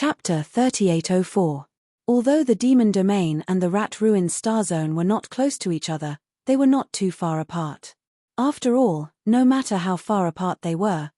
Chapter 3804. Although the Demon Domain and the Rat Ruins Star Zone were not close to each other, they were not too far apart. After all, no matter how far apart they were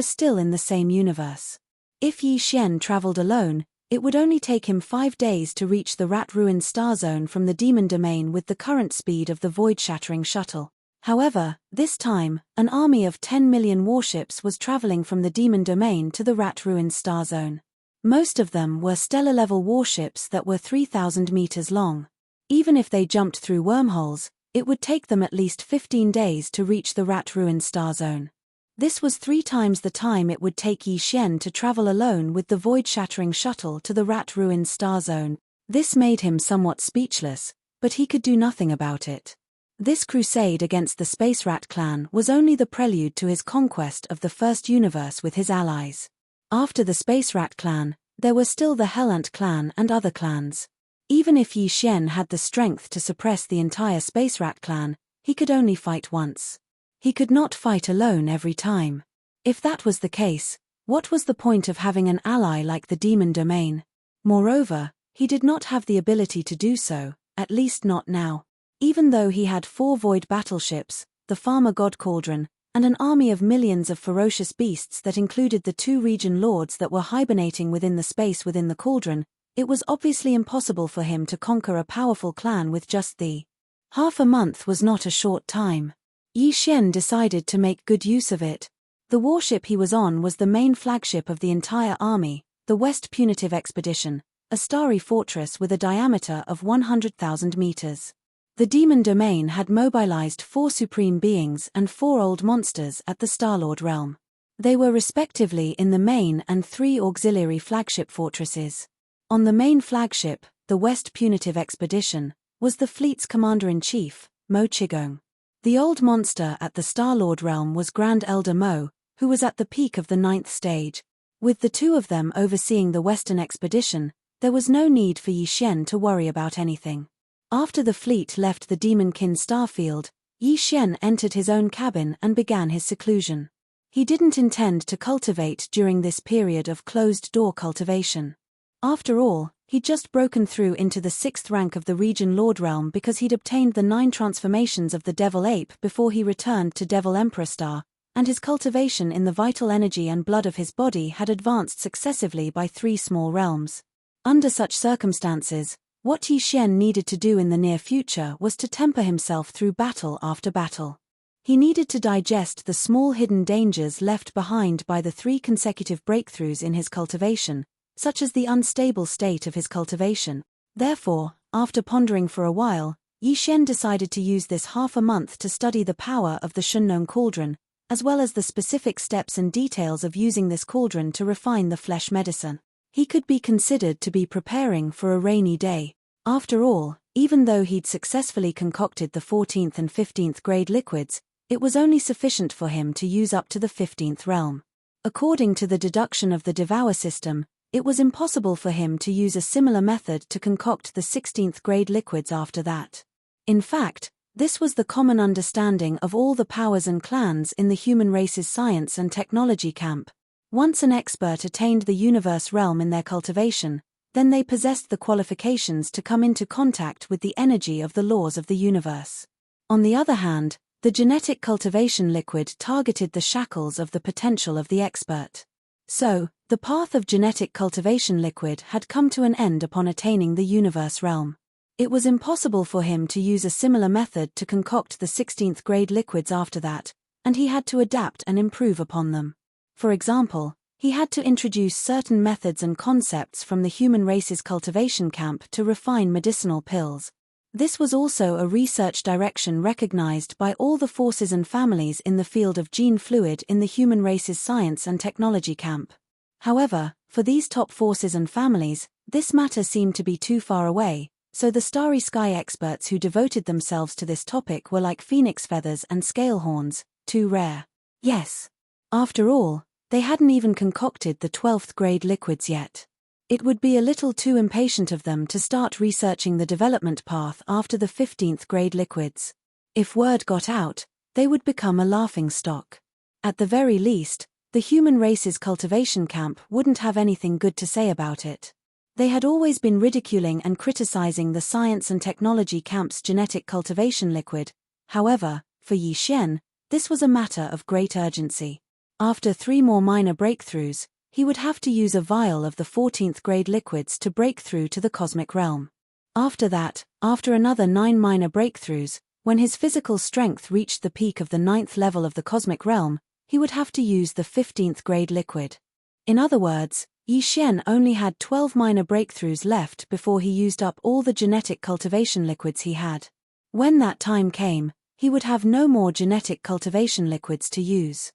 still in the same universe. If Yi Xian traveled alone, it would only take him 5 days to reach the Rat Ruins Star Zone from the Demon Domain with the current speed of the void-shattering shuttle. However, this time, an army of 10 million warships was traveling from the Demon Domain to the Rat Ruins Star Zone. Most of them were stellar-level warships that were 3,000 meters long. Even if they jumped through wormholes, it would take them at least 15 days to reach the Rat Ruins Star Zone. This was 3 times the time it would take Yi Xian to travel alone with the void-shattering shuttle to the Rat Ruins Star Zone. This made him somewhat speechless, but he could do nothing about it. This crusade against the Space Rat clan was only the prelude to his conquest of the first universe with his allies. After the Space Rat clan, there were still the Hell Ant clan and other clans. Even if Yi Xian had the strength to suppress the entire Space Rat clan, he could only fight once. He could not fight alone every time. If that was the case, what was the point of having an ally like the Demon Domain? Moreover, he did not have the ability to do so, at least not now. Even though he had 4 void battleships, the Farmer God Cauldron, and an army of millions of ferocious beasts that included the 2 region lords that were hibernating within the space within the cauldron, it was obviously impossible for him to conquer a powerful clan with just the half a month was not a short time. Yi Xian decided to make good use of it. The warship he was on was the main flagship of the entire army, the West Punitive Expedition, a starry fortress with a diameter of 100,000 meters. The Demon Domain had mobilized 4 supreme beings and 4 old monsters at the Starlord realm. They were respectively in the main and 3 auxiliary flagship fortresses. On the main flagship, the West Punitive Expedition, was the fleet's commander-in-chief, Mo Qigong. The old monster at the Starlord realm was Grand Elder Mo, who was at the peak of the 9th stage. With the 2 of them overseeing the Western expedition, there was no need for Yi Xian to worry about anything. After the fleet left the Demonkin starfield, Yi Xian entered his own cabin and began his seclusion. He didn't intend to cultivate during this period of closed-door cultivation. After all, he'd just broken through into the 6th rank of the Region Lord realm because he'd obtained the 9 transformations of the Devil Ape before he returned to Devil Emperor Star, and his cultivation in the vital energy and blood of his body had advanced successively by 3 small realms. Under such circumstances, what Yi Xian needed to do in the near future was to temper himself through battle after battle. He needed to digest the small hidden dangers left behind by the 3 consecutive breakthroughs in his cultivation, such as the unstable state of his cultivation. Therefore, after pondering for a while, Yi Xian decided to use this half a month to study the power of the Shunnong cauldron, as well as the specific steps and details of using this cauldron to refine the flesh medicine. He could be considered to be preparing for a rainy day. After all, even though he'd successfully concocted the 14th and 15th grade liquids, it was only sufficient for him to use up to the 15th realm. According to the deduction of the Devour system, it was impossible for him to use a similar method to concoct the 16th grade liquids after that. In fact, this was the common understanding of all the powers and clans in the human race's science and technology camp. Once an expert attained the universe realm in their cultivation, then they possessed the qualifications to come into contact with the energy of the laws of the universe. On the other hand, the genetic cultivation liquid targeted the shackles of the potential of the expert. So, the path of genetic cultivation liquid had come to an end upon attaining the universe realm. It was impossible for him to use a similar method to concoct the 16th grade liquids after that, and he had to adapt and improve upon them. For example, he had to introduce certain methods and concepts from the human race's cultivation camp to refine medicinal pills. This was also a research direction recognized by all the forces and families in the field of gene fluid in the human race's science and technology camp. However, for these top forces and families, this matter seemed to be too far away, so the starry sky experts who devoted themselves to this topic were like phoenix feathers and scale horns, too rare. Yes. After all, they hadn't even concocted the 12th grade liquids yet. It would be a little too impatient of them to start researching the development path after the 15th grade liquids. If word got out, they would become a laughing stock. At the very least, The human race's cultivation camp wouldn't have anything good to say about it. They had always been ridiculing and criticizing the science and technology camp's genetic cultivation liquid. However, for Yi Xian, this was a matter of great urgency. After 3 more minor breakthroughs, he would have to use a vial of the 14th grade liquids to break through to the cosmic realm. After that, after another 9 minor breakthroughs, when his physical strength reached the peak of the 9th level of the cosmic realm, he would have to use the 15th grade liquid. In other words, Yi Xian only had 12 minor breakthroughs left before he used up all the genetic cultivation liquids he had. When that time came, he would have no more genetic cultivation liquids to use.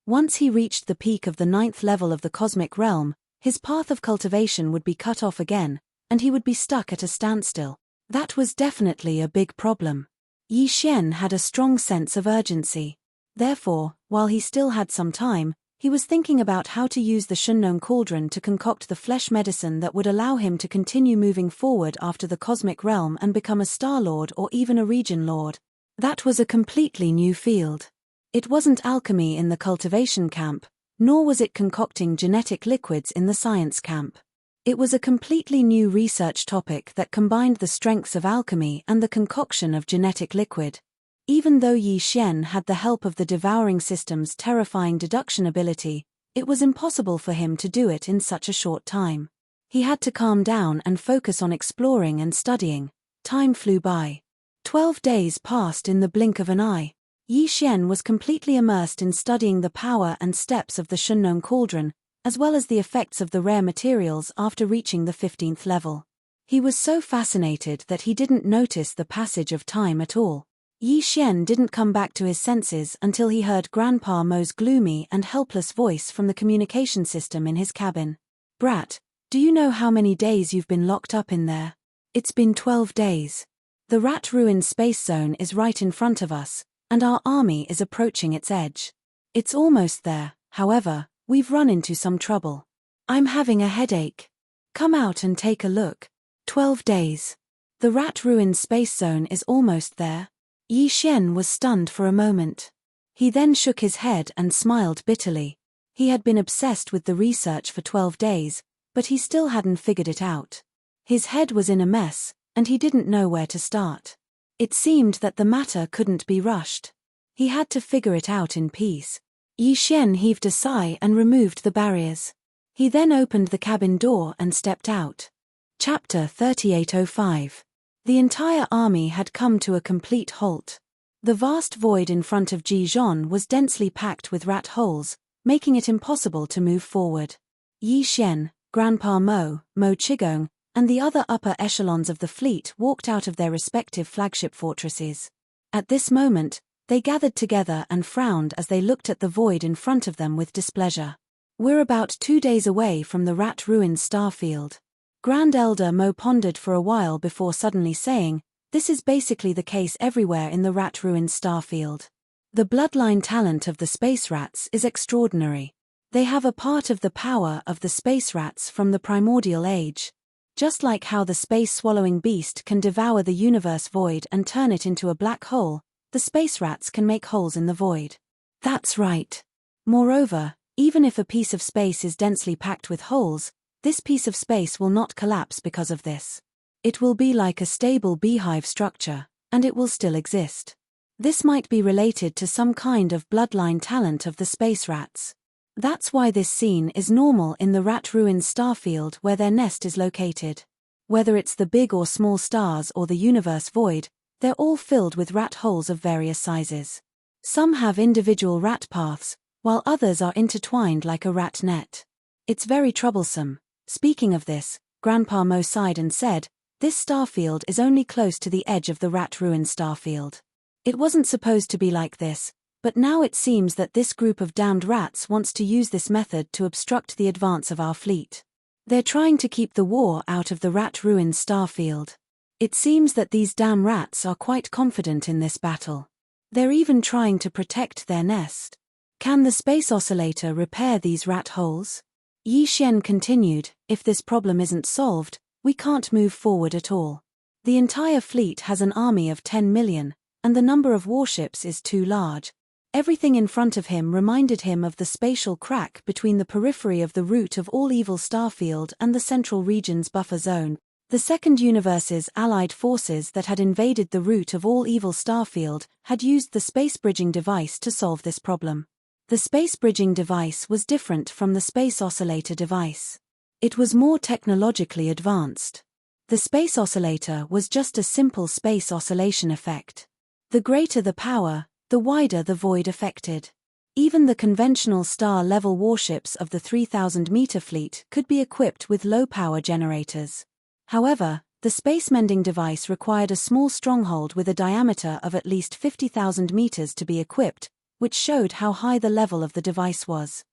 Once he reached the peak of the 9th level of the cosmic realm, his path of cultivation would be cut off again, and he would be stuck at a standstill. That was definitely a big problem. Yi Xian had a strong sense of urgency. Therefore, while he still had some time, he was thinking about how to use the Shunnong cauldron to concoct the flesh medicine that would allow him to continue moving forward after the cosmic realm and become a Star Lord or even a Region Lord. That was a completely new field. It wasn't alchemy in the cultivation camp, nor was it concocting genetic liquids in the science camp. It was a completely new research topic that combined the strengths of alchemy and the concoction of genetic liquid. Even though Yi Xian had the help of the devouring system's terrifying deduction ability, it was impossible for him to do it in such a short time. He had to calm down and focus on exploring and studying. Time flew by. 12 days passed in the blink of an eye. Yi Xian was completely immersed in studying the power and steps of the Shunnong cauldron, as well as the effects of the rare materials after reaching the 15th level. He was so fascinated that he didn't notice the passage of time at all. Yi Xian didn't come back to his senses until he heard Grandpa Mo's gloomy and helpless voice from the communication system in his cabin. "Brat, do you know how many days you've been locked up in there? It's been 12 days. The rat ruin space zone is right in front of us, and our army is approaching its edge. It's almost there, however, we've run into some trouble. I'm having a headache. Come out and take a look. 12 days. The rat ruin space zone is almost there." Yi Xian was stunned for a moment. He then shook his head and smiled bitterly. He had been obsessed with the research for 12 days, but he still hadn't figured it out. His head was in a mess, and he didn't know where to start. It seemed that the matter couldn't be rushed. He had to figure it out in peace. Yi Xian heaved a sigh and removed the barriers. He then opened the cabin door and stepped out. Chapter 3805. The entire army had come to a complete halt. The vast void in front of Jizhon was densely packed with rat holes, making it impossible to move forward. Yi Xian, Grandpa Mo, Mo Qigong, and the other upper echelons of the fleet walked out of their respective flagship fortresses. At this moment, they gathered together and frowned as they looked at the void in front of them with displeasure. "We're about 2 days away from the rat ruined starfield." Grand Elder Mo pondered for a while before suddenly saying, "This is basically the case everywhere in the rat-ruined starfield. The bloodline talent of the space rats is extraordinary. They have a part of the power of the space rats from the primordial age. Just like how the space-swallowing beast can devour the universe void and turn it into a black hole, the space rats can make holes in the void." That's right. Moreover, even if a piece of space is densely packed with holes, this piece of space will not collapse because of this. It will be like a stable beehive structure, and it will still exist. This might be related to some kind of bloodline talent of the space rats. That's why this scene is normal in the rat-ruined starfield where their nest is located. Whether it's the big or small stars or the universe void, they're all filled with rat holes of various sizes. Some have individual rat paths, while others are intertwined like a rat net. It's very troublesome. Speaking of this, Grandpa Mo sighed and said, "This starfield is only close to the edge of the rat-ruined starfield. It wasn't supposed to be like this, but now it seems that this group of damned rats wants to use this method to obstruct the advance of our fleet. They're trying to keep the war out of the rat-ruined starfield. It seems that these damn rats are quite confident in this battle. They're even trying to protect their nest. Can the space oscillator repair these rat holes?" Yi Xian continued, "If this problem isn't solved, we can't move forward at all. The entire fleet has an army of 10 million, and the number of warships is too large. Everything in front of him reminded him of the spatial crack between the periphery of the root of all evil starfield and the central region's buffer zone. The second universe's allied forces that had invaded the root of all evil starfield had used the space bridging device to solve this problem. The space bridging device was different from the space oscillator device. It was more technologically advanced. The space oscillator was just a simple space oscillation effect. The greater the power, the wider the void affected. Even the conventional star-level warships of the 3,000-meter fleet could be equipped with low-power generators. However, the space-mending device required a small stronghold with a diameter of at least 50,000 meters to be equipped, which showed how high the level of the device was.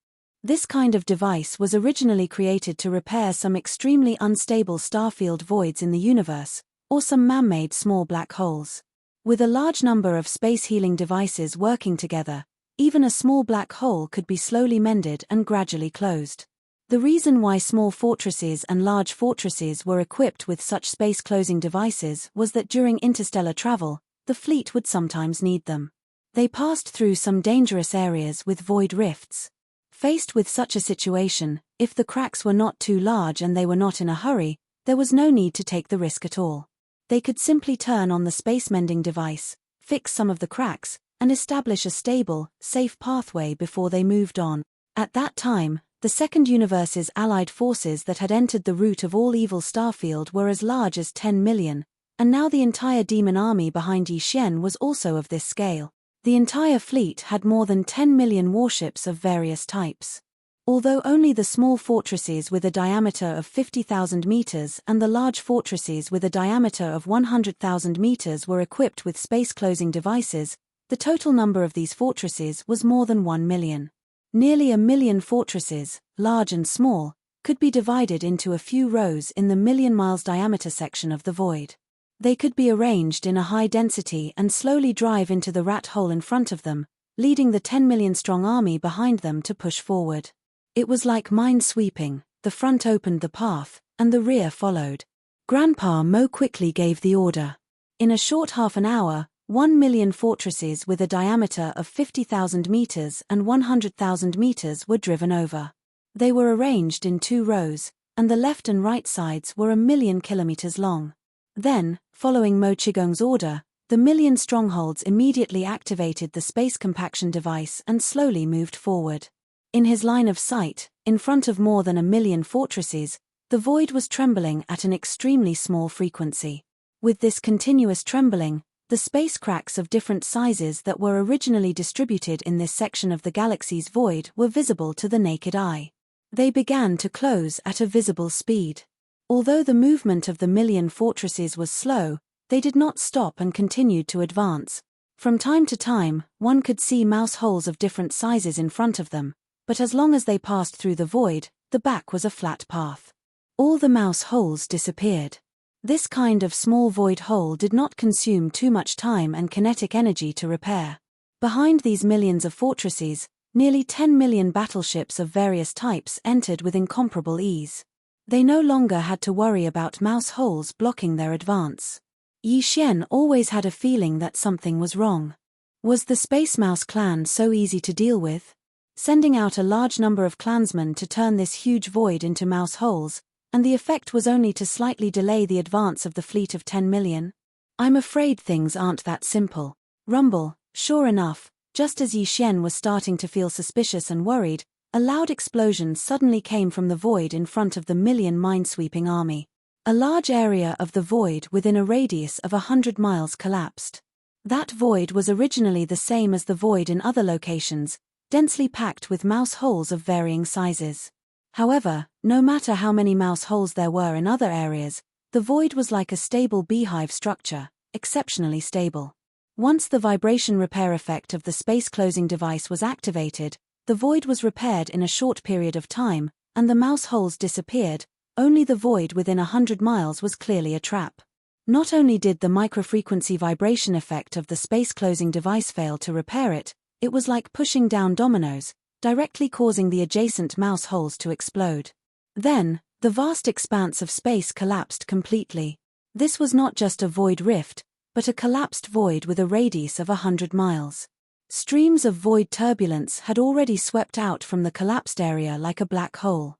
This kind of device was originally created to repair some extremely unstable starfield voids in the universe, or some man-made small black holes. With a large number of space-healing devices working together, even a small black hole could be slowly mended and gradually closed. The reason why small fortresses and large fortresses were equipped with such space-closing devices was that during interstellar travel, the fleet would sometimes need them. They passed through some dangerous areas with void rifts. Faced with such a situation, if the cracks were not too large and they were not in a hurry, there was no need to take the risk at all. They could simply turn on the space-mending device, fix some of the cracks, and establish a stable, safe pathway before they moved on. At that time, the second universe's allied forces that had entered the root of all evil starfield were as large as 10 million, and now the entire demon army behind Yi Xian was also of this scale. The entire fleet had more than 10 million warships of various types. Although only the small fortresses with a diameter of 50,000 meters and the large fortresses with a diameter of 100,000 meters were equipped with space-closing devices, the total number of these fortresses was more than 1 million. Nearly 1 million fortresses, large and small, could be divided into a few rows in the million miles diameter section of the void. They could be arranged in a high density and slowly drive into the rat hole in front of them, leading the 10 million strong army behind them to push forward. It was like mine sweeping, the front opened the path, and the rear followed. Grandpa Mo quickly gave the order. In a short half an hour, 1 million fortresses with a diameter of 50,000 meters and 100,000 meters were driven over. They were arranged in 2 rows, and the left and right sides were 1 million kilometers long. Then, following Mo Qigong's order, the million strongholds immediately activated the space compaction device and slowly moved forward. In his line of sight, in front of more than 1 million fortresses, the void was trembling at an extremely small frequency. With this continuous trembling, the space cracks of different sizes that were originally distributed in this section of the galaxy's void were visible to the naked eye. They began to close at a visible speed. Although the movement of the million fortresses was slow, they did not stop and continued to advance. From time to time, one could see mouse holes of different sizes in front of them, but as long as they passed through the void, the back was a flat path. All the mouse holes disappeared. This kind of small void hole did not consume too much time and kinetic energy to repair. Behind these millions of fortresses, nearly 10 million battleships of various types entered with incomparable ease. They no longer had to worry about mouse holes blocking their advance. Yi Xian always had a feeling that something was wrong. Was the Space Mouse clan so easy to deal with? Sending out a large number of clansmen to turn this huge void into mouse holes, and the effect was only to slightly delay the advance of the fleet of 10 million? I'm afraid things aren't that simple. Rumble, sure enough, just as Yi Xian was starting to feel suspicious and worried, a loud explosion suddenly came from the void in front of the million minesweeping army. A large area of the void within a radius of 100 miles collapsed. That void was originally the same as the void in other locations, densely packed with mouse holes of varying sizes. However, no matter how many mouse holes there were in other areas, the void was like a stable beehive structure, exceptionally stable. Once the vibration repair effect of the space-closing device was activated, the void was repaired in a short period of time, and the mouse holes disappeared. Only the void within 100 miles was clearly a trap. Not only did the microfrequency vibration effect of the space-closing device fail to repair it, it was like pushing down dominoes, directly causing the adjacent mouse holes to explode. Then, the vast expanse of space collapsed completely. This was not just a void rift, but a collapsed void with a radius of 100 miles. Streams of void turbulence had already swept out from the collapsed area like a black hole.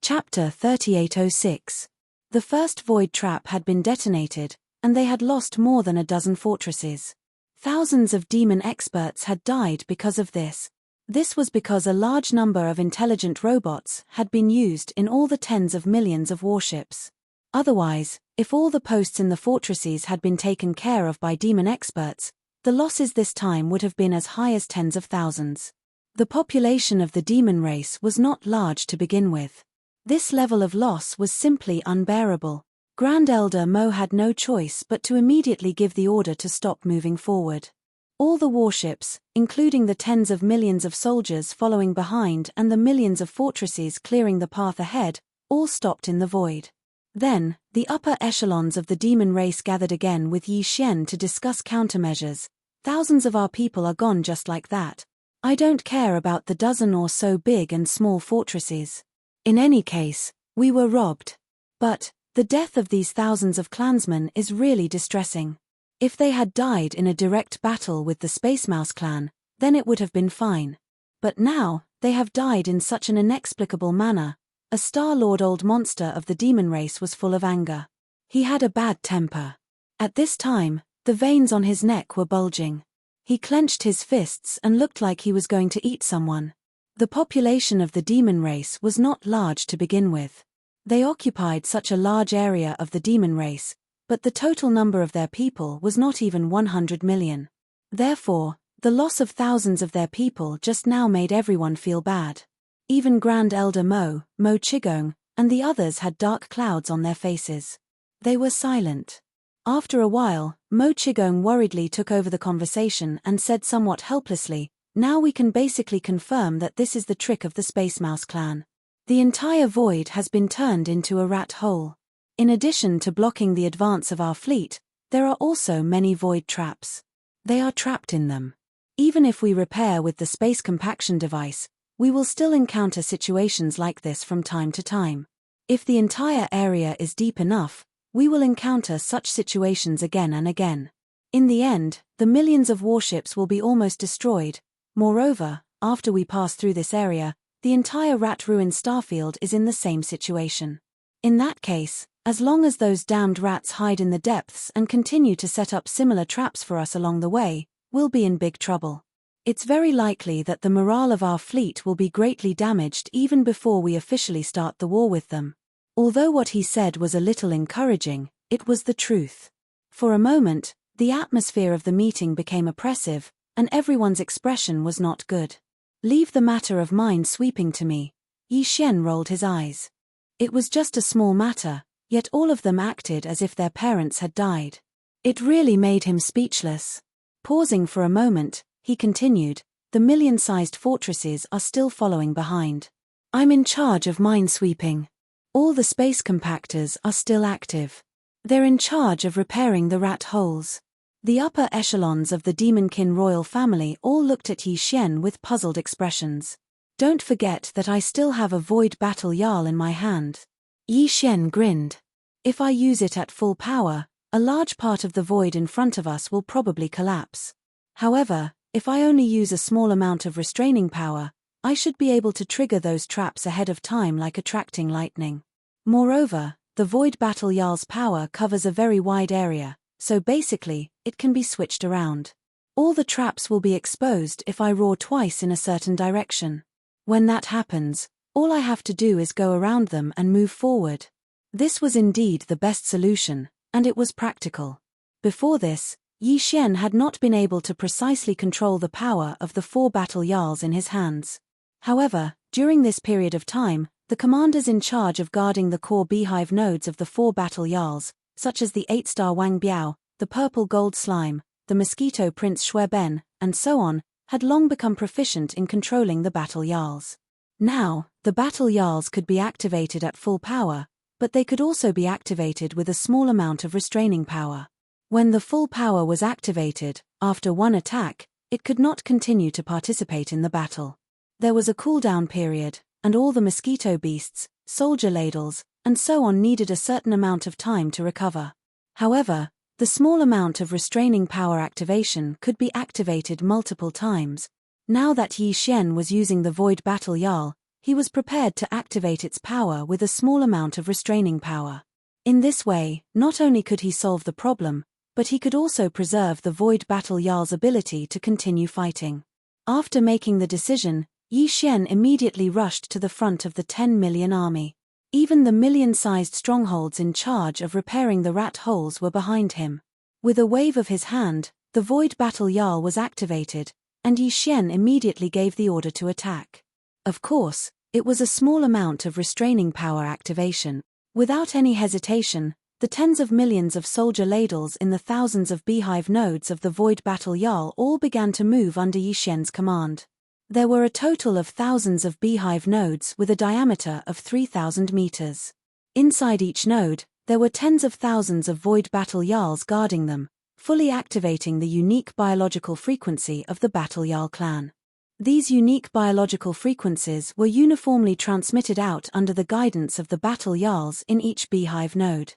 Chapter 3806. The first void trap had been detonated, and they had lost more than a dozen fortresses. Thousands of demon experts had died because of this. This was because a large number of intelligent robots had been used in all the tens of millions of warships. Otherwise, if all the posts in the fortresses had been taken care of by demon experts, the losses this time would have been as high as tens of thousands. The population of the demon race was not large to begin with. This level of loss was simply unbearable. Grand Elder Mo had no choice but to immediately give the order to stop moving forward. All the warships, including the tens of millions of soldiers following behind and the millions of fortresses clearing the path ahead, all stopped in the void. Then, the upper echelons of the demon race gathered again with Yi Xian to discuss countermeasures. Thousands of our people are gone just like that. I don't care about the dozen or so big and small fortresses. In any case, we were robbed. But the death of these thousands of clansmen is really distressing. If they had died in a direct battle with the Space Mouse clan, then it would have been fine. But now, they have died in such an inexplicable manner. A Star-Lord old monster of the demon race was full of anger. He had a bad temper. At this time, the veins on his neck were bulging. He clenched his fists and looked like he was going to eat someone. The population of the demon race was not large to begin with. They occupied such a large area of the demon race, but the total number of their people was not even 100 million. Therefore, the loss of thousands of their people just now made everyone feel bad. Even Grand Elder Mo Qigong, and the others had dark clouds on their faces. They were silent. After a while, Mo Qigong worriedly took over the conversation and said somewhat helplessly, "Now we can basically confirm that this is the trick of the Space Mouse clan. The entire void has been turned into a rat hole. In addition to blocking the advance of our fleet, there are also many void traps. They are trapped in them. Even if we repair with the space compaction device, we will still encounter situations like this from time to time. If the entire area is deep enough, we will encounter such situations again and again. In the end, the millions of warships will be almost destroyed. Moreover, after we pass through this area, the entire rat-ruined starfield is in the same situation. In that case, as long as those damned rats hide in the depths and continue to set up similar traps for us along the way, we'll be in big trouble. It's very likely that the morale of our fleet will be greatly damaged even before we officially start the war with them." Although what he said was a little encouraging, it was the truth. For a moment, the atmosphere of the meeting became oppressive, and everyone's expression was not good. "Leave the matter of mine sweeping to me." Yi Xian rolled his eyes. It was just a small matter, yet all of them acted as if their parents had died. It really made him speechless. Pausing for a moment, he continued, "The million-sized fortresses are still following behind. I'm in charge of minesweeping. All the space compactors are still active. They're in charge of repairing the rat holes." The upper echelons of the Demonkin royal family all looked at Yi Xian with puzzled expressions. "Don't forget that I still have a void battle Jarl in my hand." Yi Xian grinned. "If I use it at full power, a large part of the void in front of us will probably collapse. However, if I only use a small amount of restraining power, I should be able to trigger those traps ahead of time like attracting lightning. Moreover, the void battle Jarl's power covers a very wide area, so basically, it can be switched around. All the traps will be exposed if I roar twice in a certain direction. When that happens, all I have to do is go around them and move forward." This was indeed the best solution, and it was practical. Before this, Yi Xian had not been able to precisely control the power of the 4 battle Jarls in his hands. However, during this period of time, the commanders in charge of guarding the core beehive nodes of the 4 battle Jarls, such as the 8-star Wang Biao, the purple gold slime, the mosquito Prince Shui Ben, and so on, had long become proficient in controlling the battle Jarls. Now, the battle Jarls could be activated at full power, but they could also be activated with a small amount of restraining power. When the full power was activated, after one attack, it could not continue to participate in the battle. There was a cooldown period, and all the mosquito beasts, soldier ladles, and so on needed a certain amount of time to recover. However, The small amount of restraining power activation could be activated multiple times. Now that Yi Xian was using the Void Battle Jarl, he was prepared to activate its power with a small amount of restraining power. In this way, not only could he solve the problem, but he could also preserve the Void Battle Jarl's ability to continue fighting. After making the decision, Yi Xian immediately rushed to the front of the 10 million army. Even the million-sized strongholds in charge of repairing the rat holes were behind him. With a wave of his hand, the Void Battle Jarl was activated, and Yi Xian immediately gave the order to attack. Of course, it was a small amount of restraining power activation. Without any hesitation, the tens of millions of soldier ladles in the thousands of beehive nodes of the Void Battle Jarl all began to move under Yi Xian's command. There were a total of thousands of beehive nodes with a diameter of 3,000 meters. Inside each node, there were tens of thousands of Void Battle Jarls guarding them, fully activating the unique biological frequency of the Battle Jarl clan. These unique biological frequencies were uniformly transmitted out under the guidance of the Battle Jarls in each beehive node.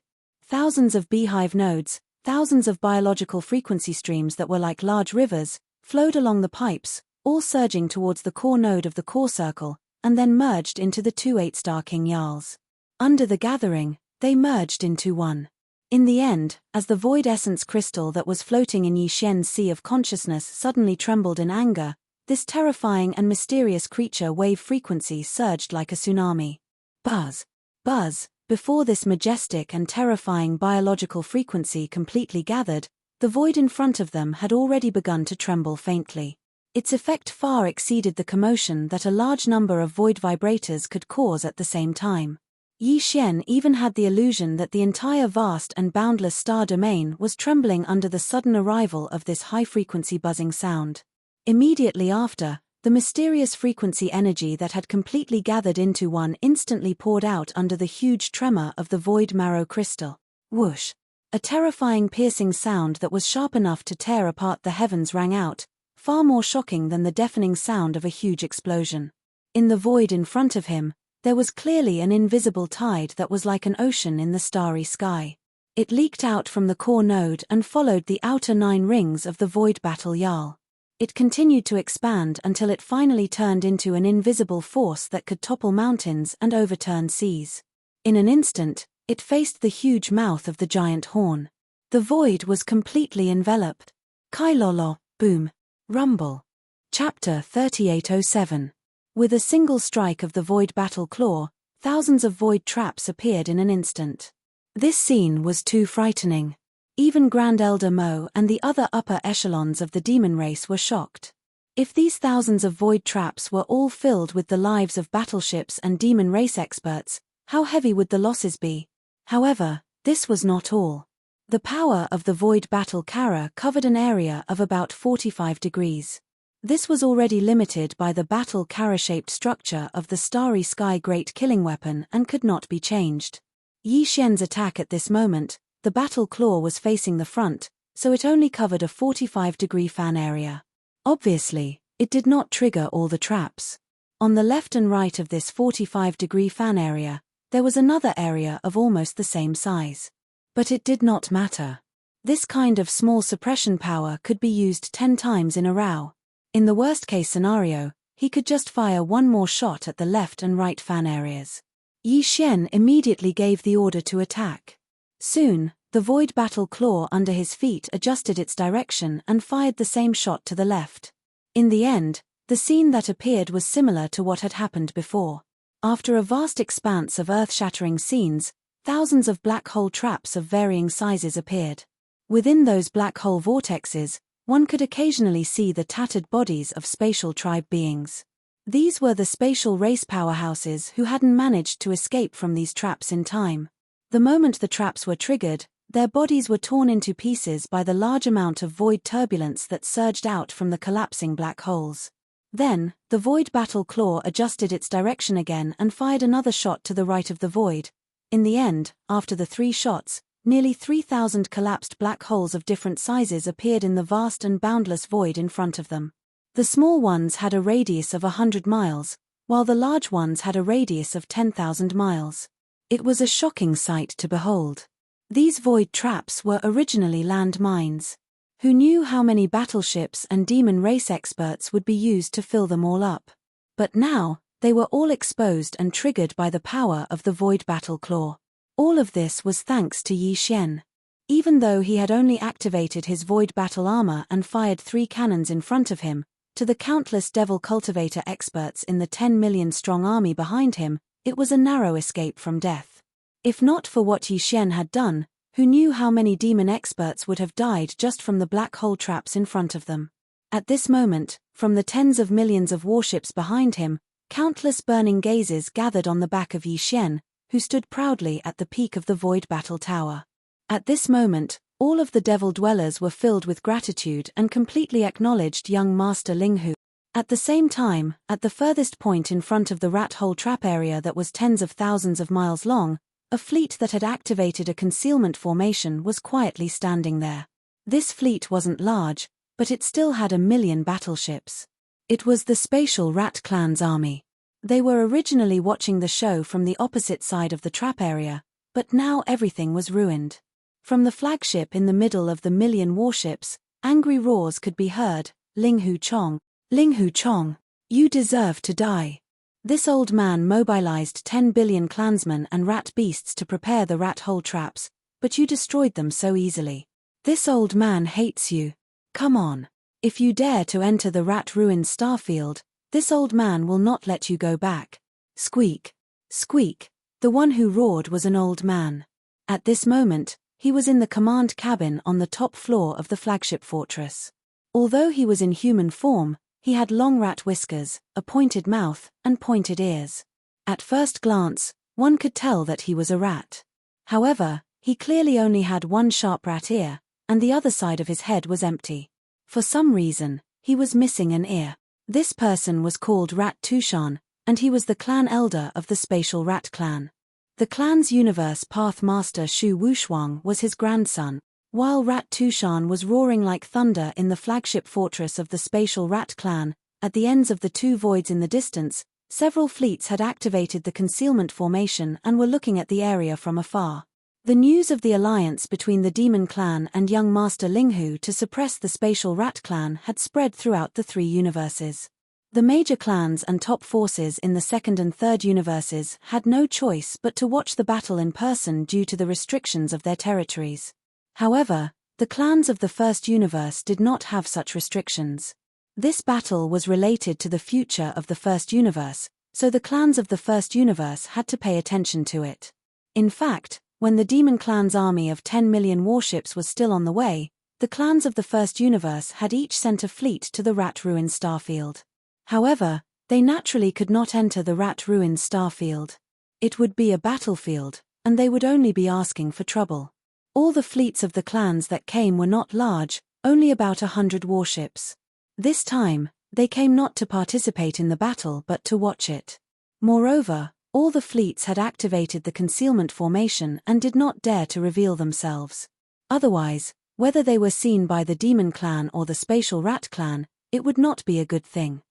Thousands of beehive nodes, thousands of biological frequency streams that were like large rivers, flowed along the pipes, all surging towards the core node of the core circle, and then merged into the two 8-star King Jarls. Under the gathering, they merged into one. In the end, as the void essence crystal that was floating in Yi Xian's sea of consciousness suddenly trembled in anger, this terrifying and mysterious creature wave frequency surged like a tsunami. Buzz! Buzz! Before this majestic and terrifying biological frequency completely gathered, the void in front of them had already begun to tremble faintly. Its effect far exceeded the commotion that a large number of void vibrators could cause at the same time. Yi Xian even had the illusion that the entire vast and boundless star domain was trembling under the sudden arrival of this high-frequency buzzing sound. Immediately after, the mysterious frequency energy that had completely gathered into one instantly poured out under the huge tremor of the void marrow crystal. Whoosh! A terrifying piercing sound that was sharp enough to tear apart the heavens rang out, far more shocking than the deafening sound of a huge explosion. In the void in front of him, there was clearly an invisible tide that was like an ocean in the starry sky. It leaked out from the core node and followed the outer 9 rings of the Void Battle Jarl. It continued to expand until it finally turned into an invisible force that could topple mountains and overturn seas. In an instant, it faced the huge mouth of the giant horn. The void was completely enveloped. Kailolo, boom. Rumble. Chapter 3807. With a single strike of the Void Battle Claw, thousands of void traps appeared in an instant. This scene was too frightening. Even Grand Elder Mo and the other upper echelons of the demon race were shocked. If these thousands of void traps were all filled with the lives of battleships and demon race experts, how heavy would the losses be? However, this was not all. The power of the Void Battle Kara covered an area of about 45 degrees. This was already limited by the battle Kara-shaped structure of the Starry Sky Great Killing Weapon and could not be changed. Yi Xian's attack at this moment, the Battle Claw was facing the front, so it only covered a 45-degree fan area. Obviously, it did not trigger all the traps. On the left and right of this 45-degree fan area, there was another area of almost the same size. But it did not matter. This kind of small suppression power could be used 10 times in a row. In the worst-case scenario, he could just fire one more shot at the left and right fan areas. Yi Xian immediately gave the order to attack. Soon, the Void Battle Claw under his feet adjusted its direction and fired the same shot to the left. In the end, the scene that appeared was similar to what had happened before. After a vast expanse of earth-shattering scenes, thousands of black hole traps of varying sizes appeared. Within those black hole vortexes, one could occasionally see the tattered bodies of spatial tribe beings. These were the spatial race powerhouses who hadn't managed to escape from these traps in time. The moment the traps were triggered, their bodies were torn into pieces by the large amount of void turbulence that surged out from the collapsing black holes. Then, the Void Battle Claw adjusted its direction again and fired another shot to the right of the void. In the end, after the 3 shots, nearly 3,000 collapsed black holes of different sizes appeared in the vast and boundless void in front of them. The small ones had a radius of 100 miles, while the large ones had a radius of 10,000 miles. It was a shocking sight to behold. These void traps were originally land mines. Who knew how many battleships and demon race experts would be used to fill them all up? But now, they were all exposed and triggered by the power of the void battle claw. All of this was thanks to Yi Xian. Even though he had only activated his void battle armor and fired 3 cannons in front of him, to the countless devil cultivator experts in the 10 million strong army behind him, it was a narrow escape from death. If not for what Yi Xian had done, who knew how many demon experts would have died just from the black hole traps in front of them? At this moment, from the tens of millions of warships behind him, countless burning gazes gathered on the back of Yi Xian, who stood proudly at the peak of the void battle tower. At this moment, all of the devil dwellers were filled with gratitude and completely acknowledged young Master Linghu. At the same time, at the furthest point in front of the rat hole trap area that was tens of thousands of miles long, a fleet that had activated a concealment formation was quietly standing there. This fleet wasn't large, but it still had 1 million battleships. It was the Spatial Rat Clan's army. They were originally watching the show from the opposite side of the trap area, but now everything was ruined. From the flagship in the middle of the million warships, angry roars could be heard. Linghu Chong, you deserve to die. This old man mobilized 10 billion clansmen and rat beasts to prepare the rat hole traps, but you destroyed them so easily. This old man hates you. Come on. If you dare to enter the rat-ruined starfield, this old man will not let you go back. Squeak. Squeak. The one who roared was an old man. At this moment, he was in the command cabin on the top floor of the flagship fortress. Although he was in human form, he had long rat whiskers, a pointed mouth, and pointed ears. At first glance, one could tell that he was a rat. However, he clearly only had one sharp rat ear, and the other side of his head was empty. For some reason, he was missing an ear. This person was called Rat Tushan, and he was the clan elder of the Spatial Rat Clan. The clan's universe path master Shu Wushuang was his grandson. While Rat Tushan was roaring like thunder in the flagship fortress of the Spatial Rat Clan, at the ends of the 2 voids in the distance, several fleets had activated the concealment formation and were looking at the area from afar. The news of the alliance between the Demon Clan and young Master Linghu to suppress the Spatial Rat Clan had spread throughout the 3 universes. The major clans and top forces in the 2nd and 3rd universes had no choice but to watch the battle in person due to the restrictions of their territories. However, the clans of the 1st universe did not have such restrictions. This battle was related to the future of the 1st universe, so the clans of the 1st universe had to pay attention to it. In fact, when the Demon Clan's army of 10 million warships was still on the way, the clans of the 1st universe had each sent a fleet to the rat-ruined starfield. However, they naturally could not enter the rat-ruined starfield. It would be a battlefield, and they would only be asking for trouble. All the fleets of the clans that came were not large, only about 100 warships. This time, they came not to participate in the battle but to watch it. Moreover, all the fleets had activated the concealment formation and did not dare to reveal themselves. Otherwise, whether they were seen by the Demon Clan or the Spatial Rat Clan, it would not be a good thing.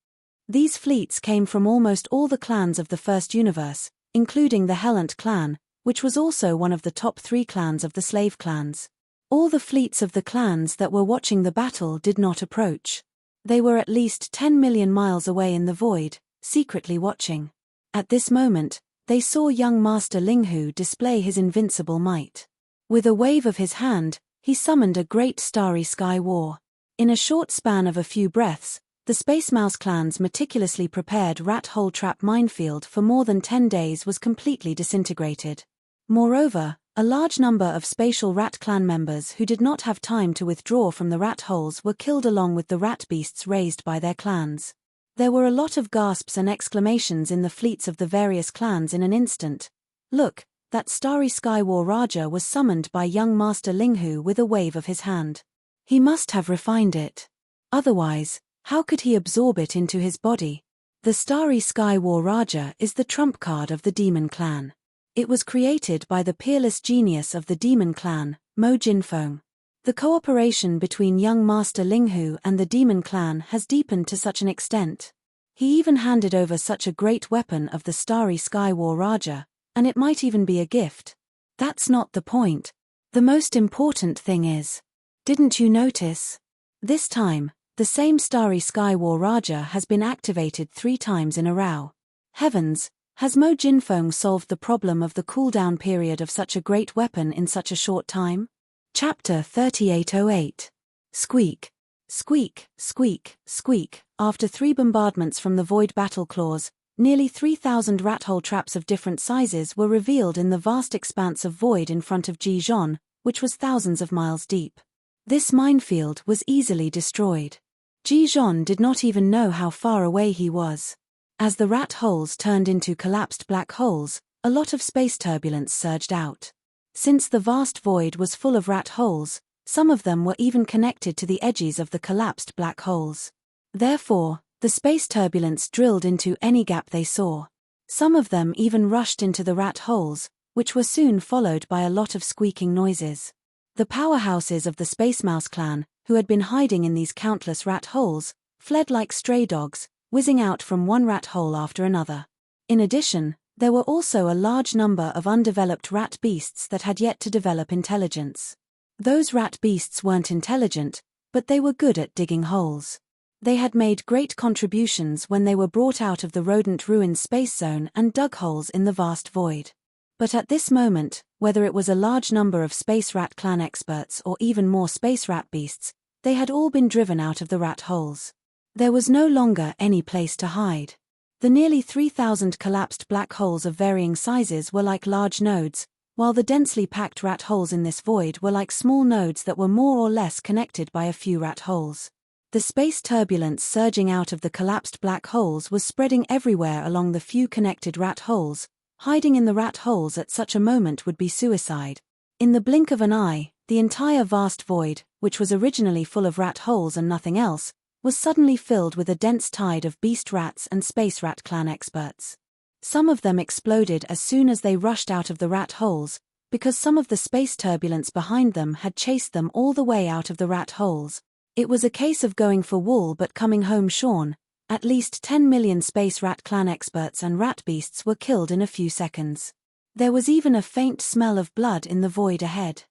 These fleets came from almost all the clans of the 1st universe, including the Hellant clan, which was also one of the top 3 clans of the slave clans. All the fleets of the clans that were watching the battle did not approach. They were at least 10 million miles away in the void, secretly watching. At this moment, they saw young Master Linghu display his invincible might. With a wave of his hand, he summoned a great starry sky war. In a short span of a few breaths, the Space Mouse clan's meticulously prepared rat hole trap minefield for more than 10 days was completely disintegrated. Moreover, a large number of Spatial Rat Clan members who did not have time to withdraw from the rat holes were killed along with the rat beasts raised by their clans. There were a lot of gasps and exclamations in the fleets of the various clans in an instant. Look, that starry sky war Raja was summoned by young Master Linghu with a wave of his hand. He must have refined it. Otherwise, how could he absorb it into his body? The Starry Sky War Raja is the trump card of the Demon Clan. It was created by the peerless genius of the Demon Clan, Mo Jinfeng. The cooperation between young Master Linghu and the Demon Clan has deepened to such an extent. He even handed over such a great weapon of the Starry Sky War Raja, and it might even be a gift. That's not the point. The most important thing is, didn't you notice? This time, the same starry sky war Raja has been activated 3 times in a row. Heavens, has Mo Jinfeng solved the problem of the cooldown period of such a great weapon in such a short time? Chapter 3808. Squeak. Squeak, squeak, squeak. After 3 bombardments from the void battle claws, nearly 3,000 rat-hole traps of different sizes were revealed in the vast expanse of void in front of Jijian, which was thousands of miles deep. This minefield was easily destroyed. Jijian did not even know how far away he was. As the rat holes turned into collapsed black holes, a lot of space turbulence surged out. Since the vast void was full of rat holes, some of them were even connected to the edges of the collapsed black holes. Therefore, the space turbulence drilled into any gap they saw. Some of them even rushed into the rat holes, which were soon followed by a lot of squeaking noises. The powerhouses of the Space Mouse clan, who had been hiding in these countless rat holes, fled like stray dogs, whizzing out from one rat hole after another. In addition, there were also a large number of undeveloped rat beasts that had yet to develop intelligence. Those rat beasts weren't intelligent, but they were good at digging holes. They had made great contributions when they were brought out of the rodent ruined space zone and dug holes in the vast void. But at this moment, whether it was a large number of Space Rat clan experts or even more space rat beasts, they had all been driven out of the rat holes. There was no longer any place to hide. The nearly 3,000 collapsed black holes of varying sizes were like large nodes, while the densely packed rat holes in this void were like small nodes that were more or less connected by a few rat holes. The space turbulence surging out of the collapsed black holes was spreading everywhere along the few connected rat holes. Hiding in the rat holes at such a moment would be suicide. In the blink of an eye, the entire vast void, which was originally full of rat holes and nothing else, was suddenly filled with a dense tide of beast rats and space rat clan experts. Some of them exploded as soon as they rushed out of the rat holes, because some of the space turbulence behind them had chased them all the way out of the rat holes. It was a case of going for wool but coming home shorn. At least 10 million space rat clan experts and rat beasts were killed in a few seconds. There was even a faint smell of blood in the void ahead.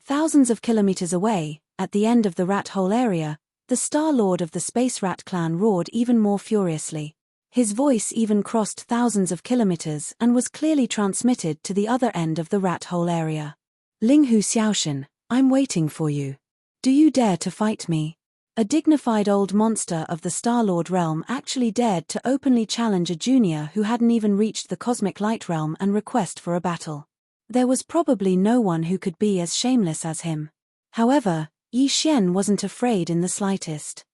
Thousands of kilometers away, at the end of the rat hole area, the Star Lord of the Space Rat clan roared even more furiously. His voice even crossed thousands of kilometers and was clearly transmitted to the other end of the rat hole area. Linghu Xiaoshan, I'm waiting for you. Do you dare to fight me? A dignified old monster of the Star-Lord realm actually dared to openly challenge a junior who hadn't even reached the cosmic light realm and request for a battle. There was probably no one who could be as shameless as him. However, Yi Xian wasn't afraid in the slightest.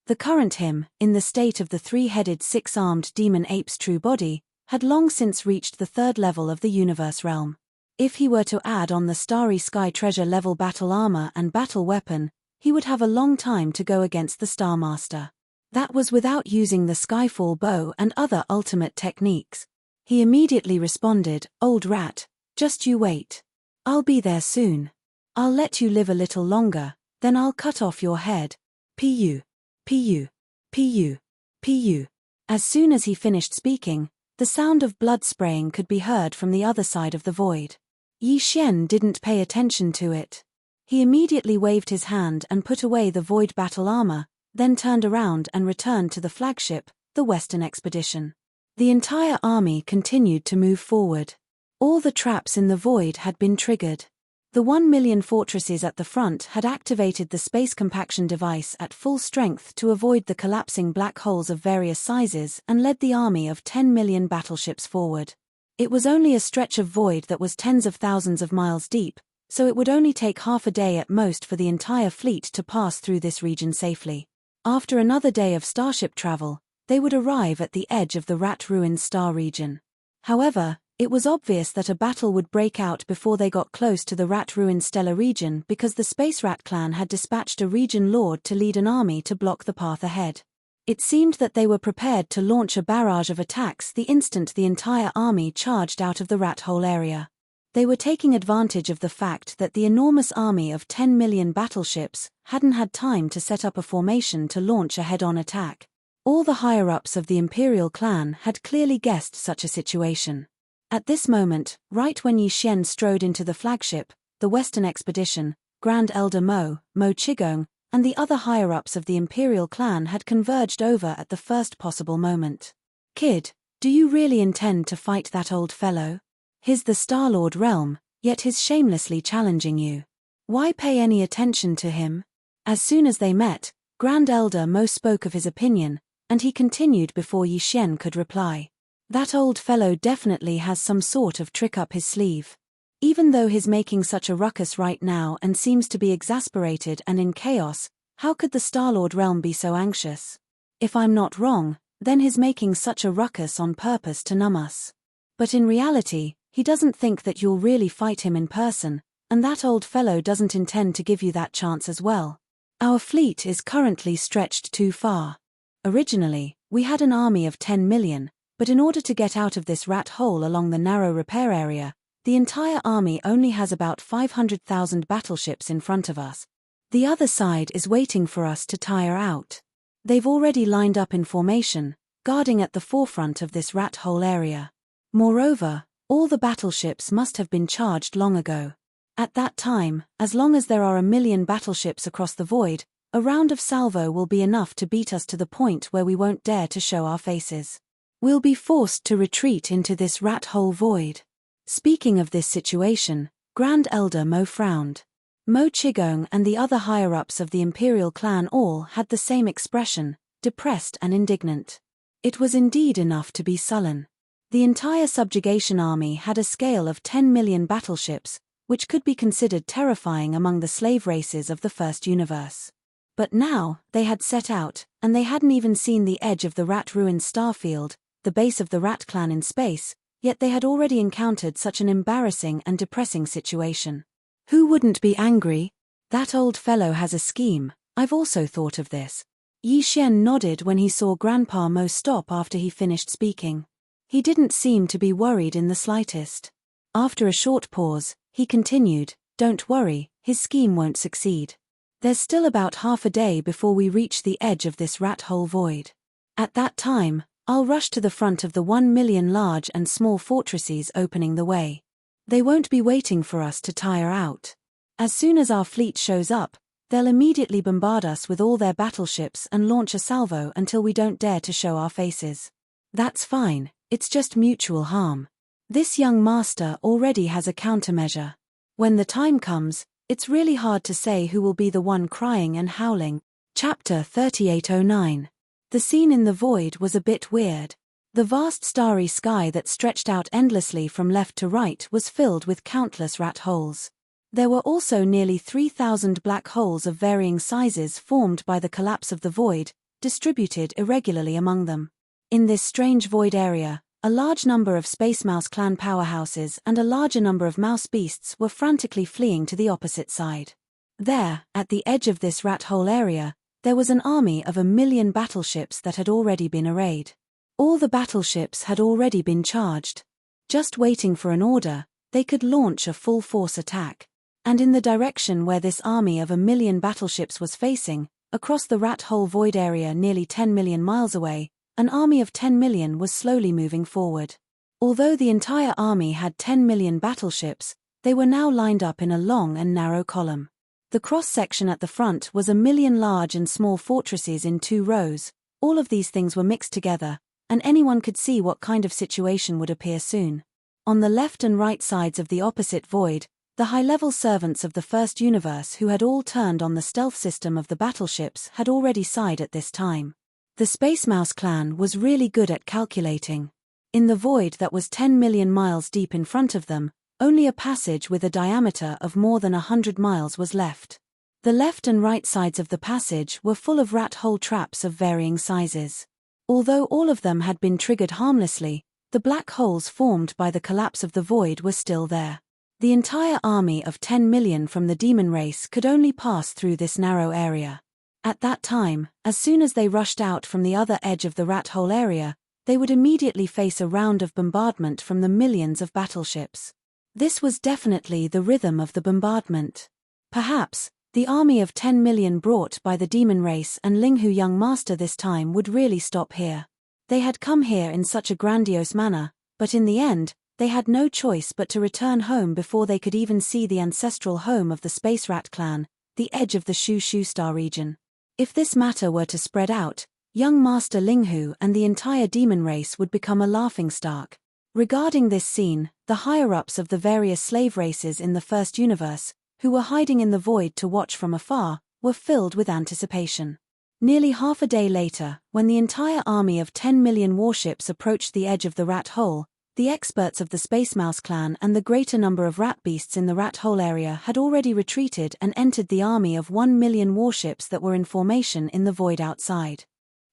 The current him, in the state of the 3-headed 6-armed demon ape's true body, had long since reached the 3rd level of the universe realm. If he were to add on the Starry Sky treasure level battle armor and battle weapon, he would have a long time to go against the Star Master. That was without using the Skyfall bow and other ultimate techniques. He immediately responded, "Old rat, just you wait. I'll be there soon. I'll let you live a little longer, then I'll cut off your head. Pu. Pu. Pu. Pu." As soon as he finished speaking, the sound of blood spraying could be heard from the other side of the void. Yi Xian didn't pay attention to it. He immediately waved his hand and put away the void battle armor, then turned around and returned to the flagship, the Western Expedition. The entire army continued to move forward. All the traps in the void had been triggered. The 1 million fortresses at the front had activated the space compaction device at full strength to avoid the collapsing black holes of various sizes and led the army of 10 million battleships forward. It was only a stretch of void that was tens of thousands of miles deep, so it would only take half a day at most for the entire fleet to pass through this region safely. After another day of starship travel, they would arrive at the edge of the rat-ruined star region. However, it was obvious that a battle would break out before they got close to the rat-ruined stellar region because the Space Rat clan had dispatched a region lord to lead an army to block the path ahead. It seemed that they were prepared to launch a barrage of attacks the instant the entire army charged out of the rat hole area. They were taking advantage of the fact that the enormous army of 10 million battleships hadn't had time to set up a formation to launch a head-on attack. All the higher-ups of the Imperial clan had clearly guessed such a situation. At this moment, right when Yi Xian strode into the flagship, the Western Expedition, Grand Elder Mo Chigong, and the other higher-ups of the Imperial clan had converged over at the first possible moment. "Kid, do you really intend to fight that old fellow? He's the Star-Lord realm, yet he's shamelessly challenging you. Why pay any attention to him?" As soon as they met, Grand Elder Mo spoke of his opinion, and he continued before Yi Xian could reply. "That old fellow definitely has some sort of trick up his sleeve. Even though he's making such a ruckus right now and seems to be exasperated and in chaos, how could the Star-Lord realm be so anxious? If I'm not wrong, then he's making such a ruckus on purpose to numb us. But in reality, he doesn't think that you'll really fight him in person, and that old fellow doesn't intend to give you that chance as well. Our fleet is currently stretched too far. Originally, we had an army of 10 million, but in order to get out of this rat hole along the narrow repair area, the entire army only has about 500,000 battleships in front of us. The other side is waiting for us to tire out. They've already lined up in formation, guarding at the forefront of this rat hole area. Moreover, all the battleships must have been charged long ago. At that time, as long as there are 1 million battleships across the void, a round of salvo will be enough to beat us to the point where we won't dare to show our faces. We'll be forced to retreat into this rat hole void." Speaking of this situation, Grand Elder Mo frowned. Mo Chigong and the other higher-ups of the Imperial clan all had the same expression, depressed and indignant. It was indeed enough to be sullen. The entire subjugation army had a scale of 10 million battleships, which could be considered terrifying among the slave races of the first universe. But now, they had set out, and they hadn't even seen the edge of the rat-ruined starfield, the base of the rat clan in space, yet they had already encountered such an embarrassing and depressing situation. Who wouldn't be angry? That old fellow has a scheme. I've also thought of this. Yi Xian nodded when he saw Grandpa Mo stop after he finished speaking. He didn't seem to be worried in the slightest. After a short pause, he continued, "Don't worry, his scheme won't succeed. There's still about half a day before we reach the edge of this rat hole void. At that time, I'll rush to the front of the 1 million large and small fortresses opening the way. They won't be waiting for us to tire out. As soon as our fleet shows up, they'll immediately bombard us with all their battleships and launch a salvo until we don't dare to show our faces. That's fine, it's just mutual harm. This young master already has a countermeasure. When the time comes, it's really hard to say who will be the one crying and howling." Chapter 3809. The scene in the void was a bit weird. The vast starry sky that stretched out endlessly from left to right was filled with countless rat holes. There were also nearly 3,000 black holes of varying sizes formed by the collapse of the void, distributed irregularly among them. In this strange void area, a large number of Space Mouse clan powerhouses and a larger number of mouse beasts were frantically fleeing to the opposite side. There, at the edge of this rat hole area, there was an army of 1 million battleships that had already been arrayed. All the battleships had already been charged. Just waiting for an order, they could launch a full-force attack. And in the direction where this army of 1 million battleships was facing, across the rat hole void area nearly 10 million miles away, an army of 10 million was slowly moving forward. Although the entire army had 10 million battleships, they were now lined up in a long and narrow column. The cross-section at the front was 1 million large and small fortresses in 2 rows. All of these things were mixed together, and anyone could see what kind of situation would appear soon. On the left and right sides of the opposite void, the high-level servants of the first universe who had all turned on the stealth system of the battleships had already sighed at this time. The Space Mouse clan was really good at calculating. In the void that was 10 million miles deep in front of them, only a passage with a diameter of more than 100 miles was left. The left and right sides of the passage were full of rat hole traps of varying sizes. Although all of them had been triggered harmlessly, the black holes formed by the collapse of the void were still there. The entire army of 10 million from the demon race could only pass through this narrow area. At that time, as soon as they rushed out from the other edge of the rat hole area, they would immediately face a round of bombardment from the millions of battleships. This was definitely the rhythm of the bombardment. Perhaps, the army of 10 million brought by the demon race and Linghu young master this time would really stop here. They had come here in such a grandiose manner, but in the end, they had no choice but to return home before they could even see the ancestral home of the Space Rat clan, the edge of the Shu Shu Star region. If this matter were to spread out, young Master Linghu and the entire demon race would become a laughingstock. Regarding this scene, the higher-ups of the various slave races in the first universe, who were hiding in the void to watch from afar, were filled with anticipation. Nearly half a day later, when the entire army of 10 million warships approached the edge of the rat hole, the experts of the Space Mouse clan and the greater number of rat beasts in the rat hole area had already retreated and entered the army of 1 million warships that were in formation in the void outside.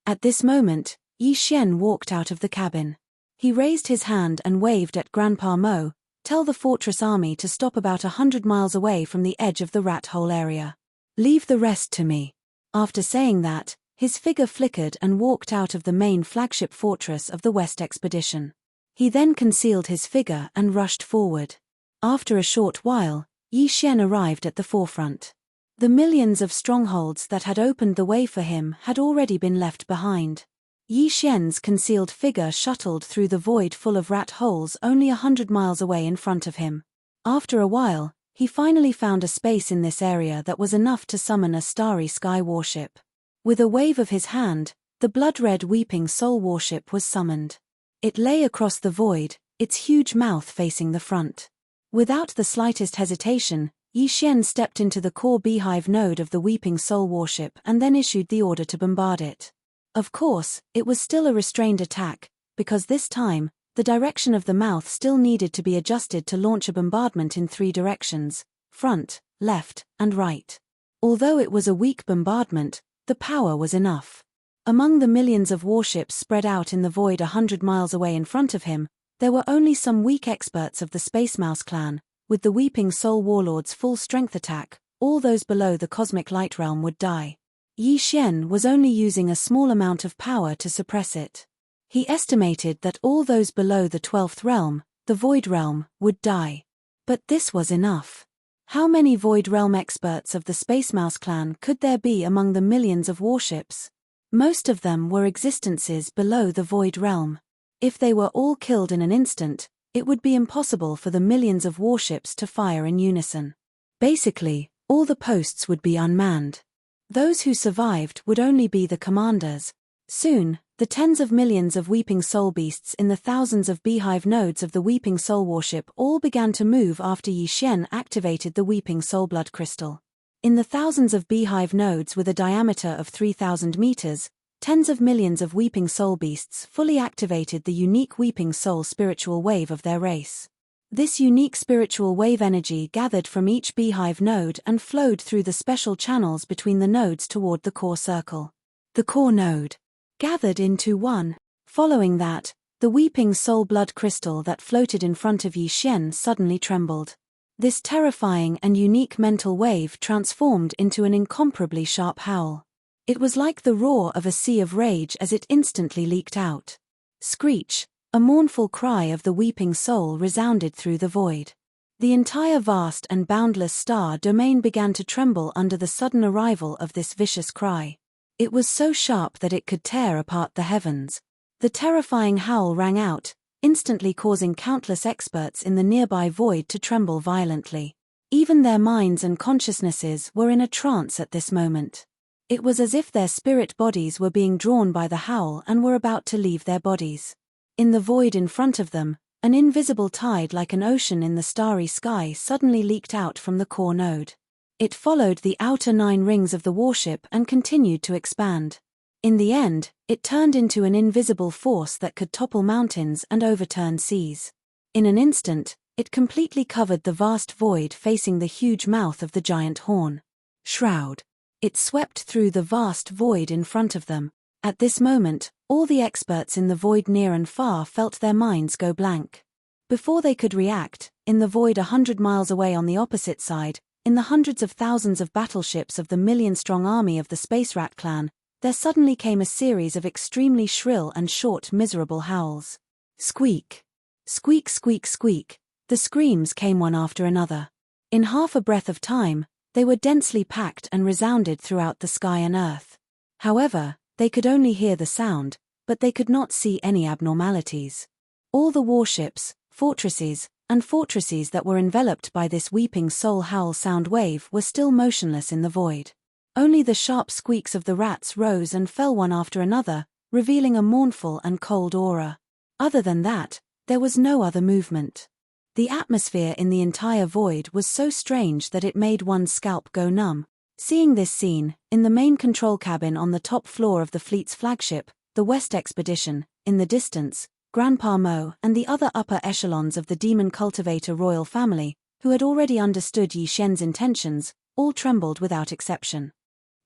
At this moment, Yi Xian walked out of the cabin. He raised his hand and waved at Grandpa Mo, "Tell the fortress army to stop about 100 miles away from the edge of the rat hole area. Leave the rest to me." After saying that, his figure flickered and walked out of the main flagship fortress of the West Expedition. He then concealed his figure and rushed forward. After a short while, Yi Xian arrived at the forefront. The millions of strongholds that had opened the way for him had already been left behind. Yi Xian's concealed figure shuttled through the void full of rat holes only 100 miles away in front of him. After a while, he finally found a space in this area that was enough to summon a Starry Sky warship. With a wave of his hand, the blood-red Weeping Soul warship was summoned. It lay across the void, its huge mouth facing the front. Without the slightest hesitation, Yi Xian stepped into the core beehive node of the Weeping Soul warship and then issued the order to bombard it. Of course, it was still a restrained attack, because this time, the direction of the mouth still needed to be adjusted to launch a bombardment in 3 directions: front, left, and right. Although it was a weak bombardment, the power was enough. Among the millions of warships spread out in the void 100 miles away in front of him, there were only some weak experts of the Space Mouse clan. With the Weeping Soul Warlord's full strength attack, all those below the Cosmic Light Realm would die. Yi Xian was only using a small amount of power to suppress it. He estimated that all those below the 12th realm, the Void Realm, would die. But this was enough. How many Void Realm experts of the Space Mouse clan could there be among the millions of warships? Most of them were existences below the Void Realm. If they were all killed in an instant, it would be impossible for the millions of warships to fire in unison. Basically, all the posts would be unmanned. Those who survived would only be the commanders. Soon, the tens of millions of Weeping Soul beasts in the thousands of beehive nodes of the Weeping Soul warship all began to move after Yi Xian activated the Weeping Soul blood crystal. In the thousands of beehive nodes with a diameter of 3,000 meters, tens of millions of Weeping Soul beasts fully activated the unique Weeping Soul spiritual wave of their race. This unique spiritual wave energy gathered from each beehive node and flowed through the special channels between the nodes toward the core circle. The core node gathered into one. Following that, the Weeping Soul blood crystal that floated in front of Yi Xian suddenly trembled. This terrifying and unique mental wave transformed into an incomparably sharp howl. It was like the roar of a sea of rage as it instantly leaked out. Screech, a mournful cry of the Weeping Soul, resounded through the void. The entire vast and boundless star domain began to tremble under the sudden arrival of this vicious cry. It was so sharp that it could tear apart the heavens. The terrifying howl rang out, instantly causing countless experts in the nearby void to tremble violently. Even their minds and consciousnesses were in a trance at this moment. It was as if their spirit bodies were being drawn by the howl and were about to leave their bodies. In the void in front of them, an invisible tide like an ocean in the starry sky suddenly leaked out from the core node. It followed the outer 9 rings of the warship and continued to expand. In the end, it turned into an invisible force that could topple mountains and overturn seas. In an instant, it completely covered the vast void facing the huge mouth of the giant horn. Shroud. It swept through the vast void in front of them. At this moment, all the experts in the void near and far felt their minds go blank. Before they could react, in the void 100 miles away on the opposite side, in the hundreds of thousands of battleships of the million-strong army of the Space Rat clan, there suddenly came a series of extremely shrill and short miserable howls. Squeak. Squeak, squeak, squeak. The screams came one after another. In half a breath of time, they were densely packed and resounded throughout the sky and earth. However, they could only hear the sound, but they could not see any abnormalities. All the warships, fortresses, and fortresses that were enveloped by this weeping soul howl sound wave were still motionless in the void. Only the sharp squeaks of the rats rose and fell one after another, revealing a mournful and cold aura. Other than that, there was no other movement. The atmosphere in the entire void was so strange that it made one's scalp go numb. Seeing this scene, in the main control cabin on the top floor of the fleet's flagship, the West Expedition, in the distance, Grandpa Mo and the other upper echelons of the demon cultivator royal family, who had already understood Yi Shen's intentions, all trembled without exception.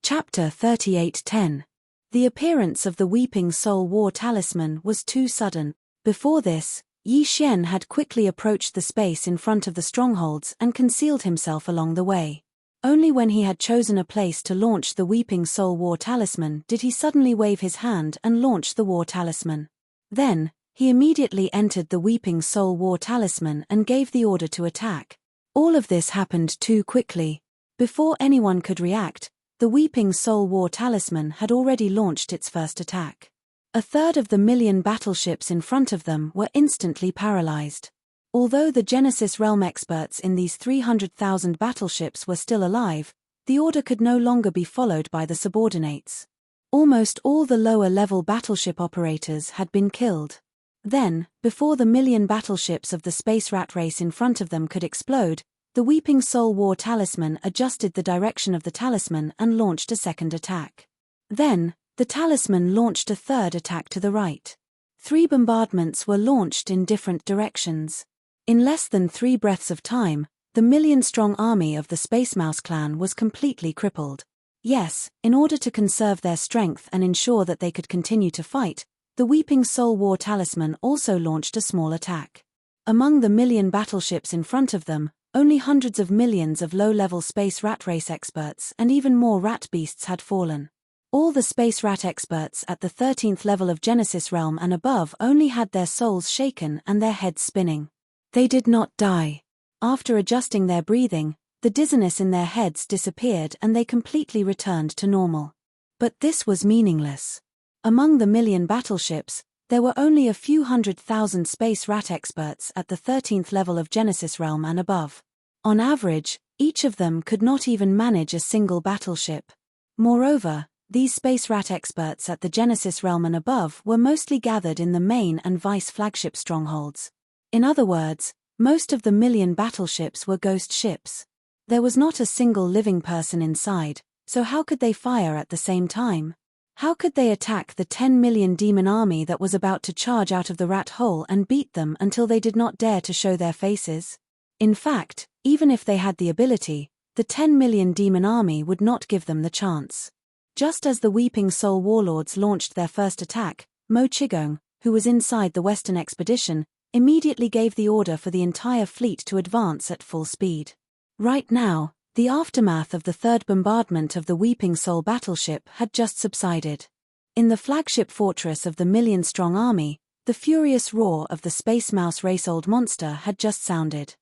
Chapter 38:10. The appearance of the Weeping Soul War Talisman was too sudden. Before this, Yi Shen had quickly approached the space in front of the strongholds and concealed himself along the way. Only when he had chosen a place to launch the Weeping Soul War Talisman did he suddenly wave his hand and launch the War Talisman. Then, he immediately entered the Weeping Soul War Talisman and gave the order to attack. All of this happened too quickly. Before anyone could react, the Weeping Soul War Talisman had already launched its first attack. A third of the million battleships in front of them were instantly paralyzed. Although the Genesis Realm experts in these 300,000 battleships were still alive, the order could no longer be followed by the subordinates. Almost all the lower-level battleship operators had been killed. Then, before the million battleships of the space rat race in front of them could explode, the Weeping Soul War Talisman adjusted the direction of the talisman and launched a second attack. Then, the talisman launched a third attack to the right. 3 bombardments were launched in different directions. In less than 3 breaths of time, the million-strong army of the Space Mouse clan was completely crippled. Yes, in order to conserve their strength and ensure that they could continue to fight, the Weeping Soul War Talisman also launched a small attack. Among the million battleships in front of them, only hundreds of millions of low-level space rat race experts and even more rat beasts had fallen. All the space rat experts at the 13th level of Genesis Realm and above only had their souls shaken and their heads spinning. They did not die. After adjusting their breathing, the dizziness in their heads disappeared and they completely returned to normal. But this was meaningless. Among the million battleships, there were only a few 100,000 space rat experts at the 13th level of Genesis Realm and above. On average, each of them could not even manage a single battleship. Moreover, these space rat experts at the Genesis Realm and above were mostly gathered in the main and vice flagship strongholds. In other words, most of the million battleships were ghost ships. There was not a single living person inside, so how could they fire at the same time? How could they attack the 10 million demon army that was about to charge out of the rat hole and beat them until they did not dare to show their faces? In fact, even if they had the ability, the 10 million demon army would not give them the chance. Just as the Weeping Soul Warlords launched their first attack, Mo Qigong, who was inside the Western Expedition, immediately gave the order for the entire fleet to advance at full speed. Right now, the aftermath of the third bombardment of the Weeping Soul battleship had just subsided. In the flagship fortress of the million-strong army, the furious roar of the Space Mouse race-old monster had just sounded.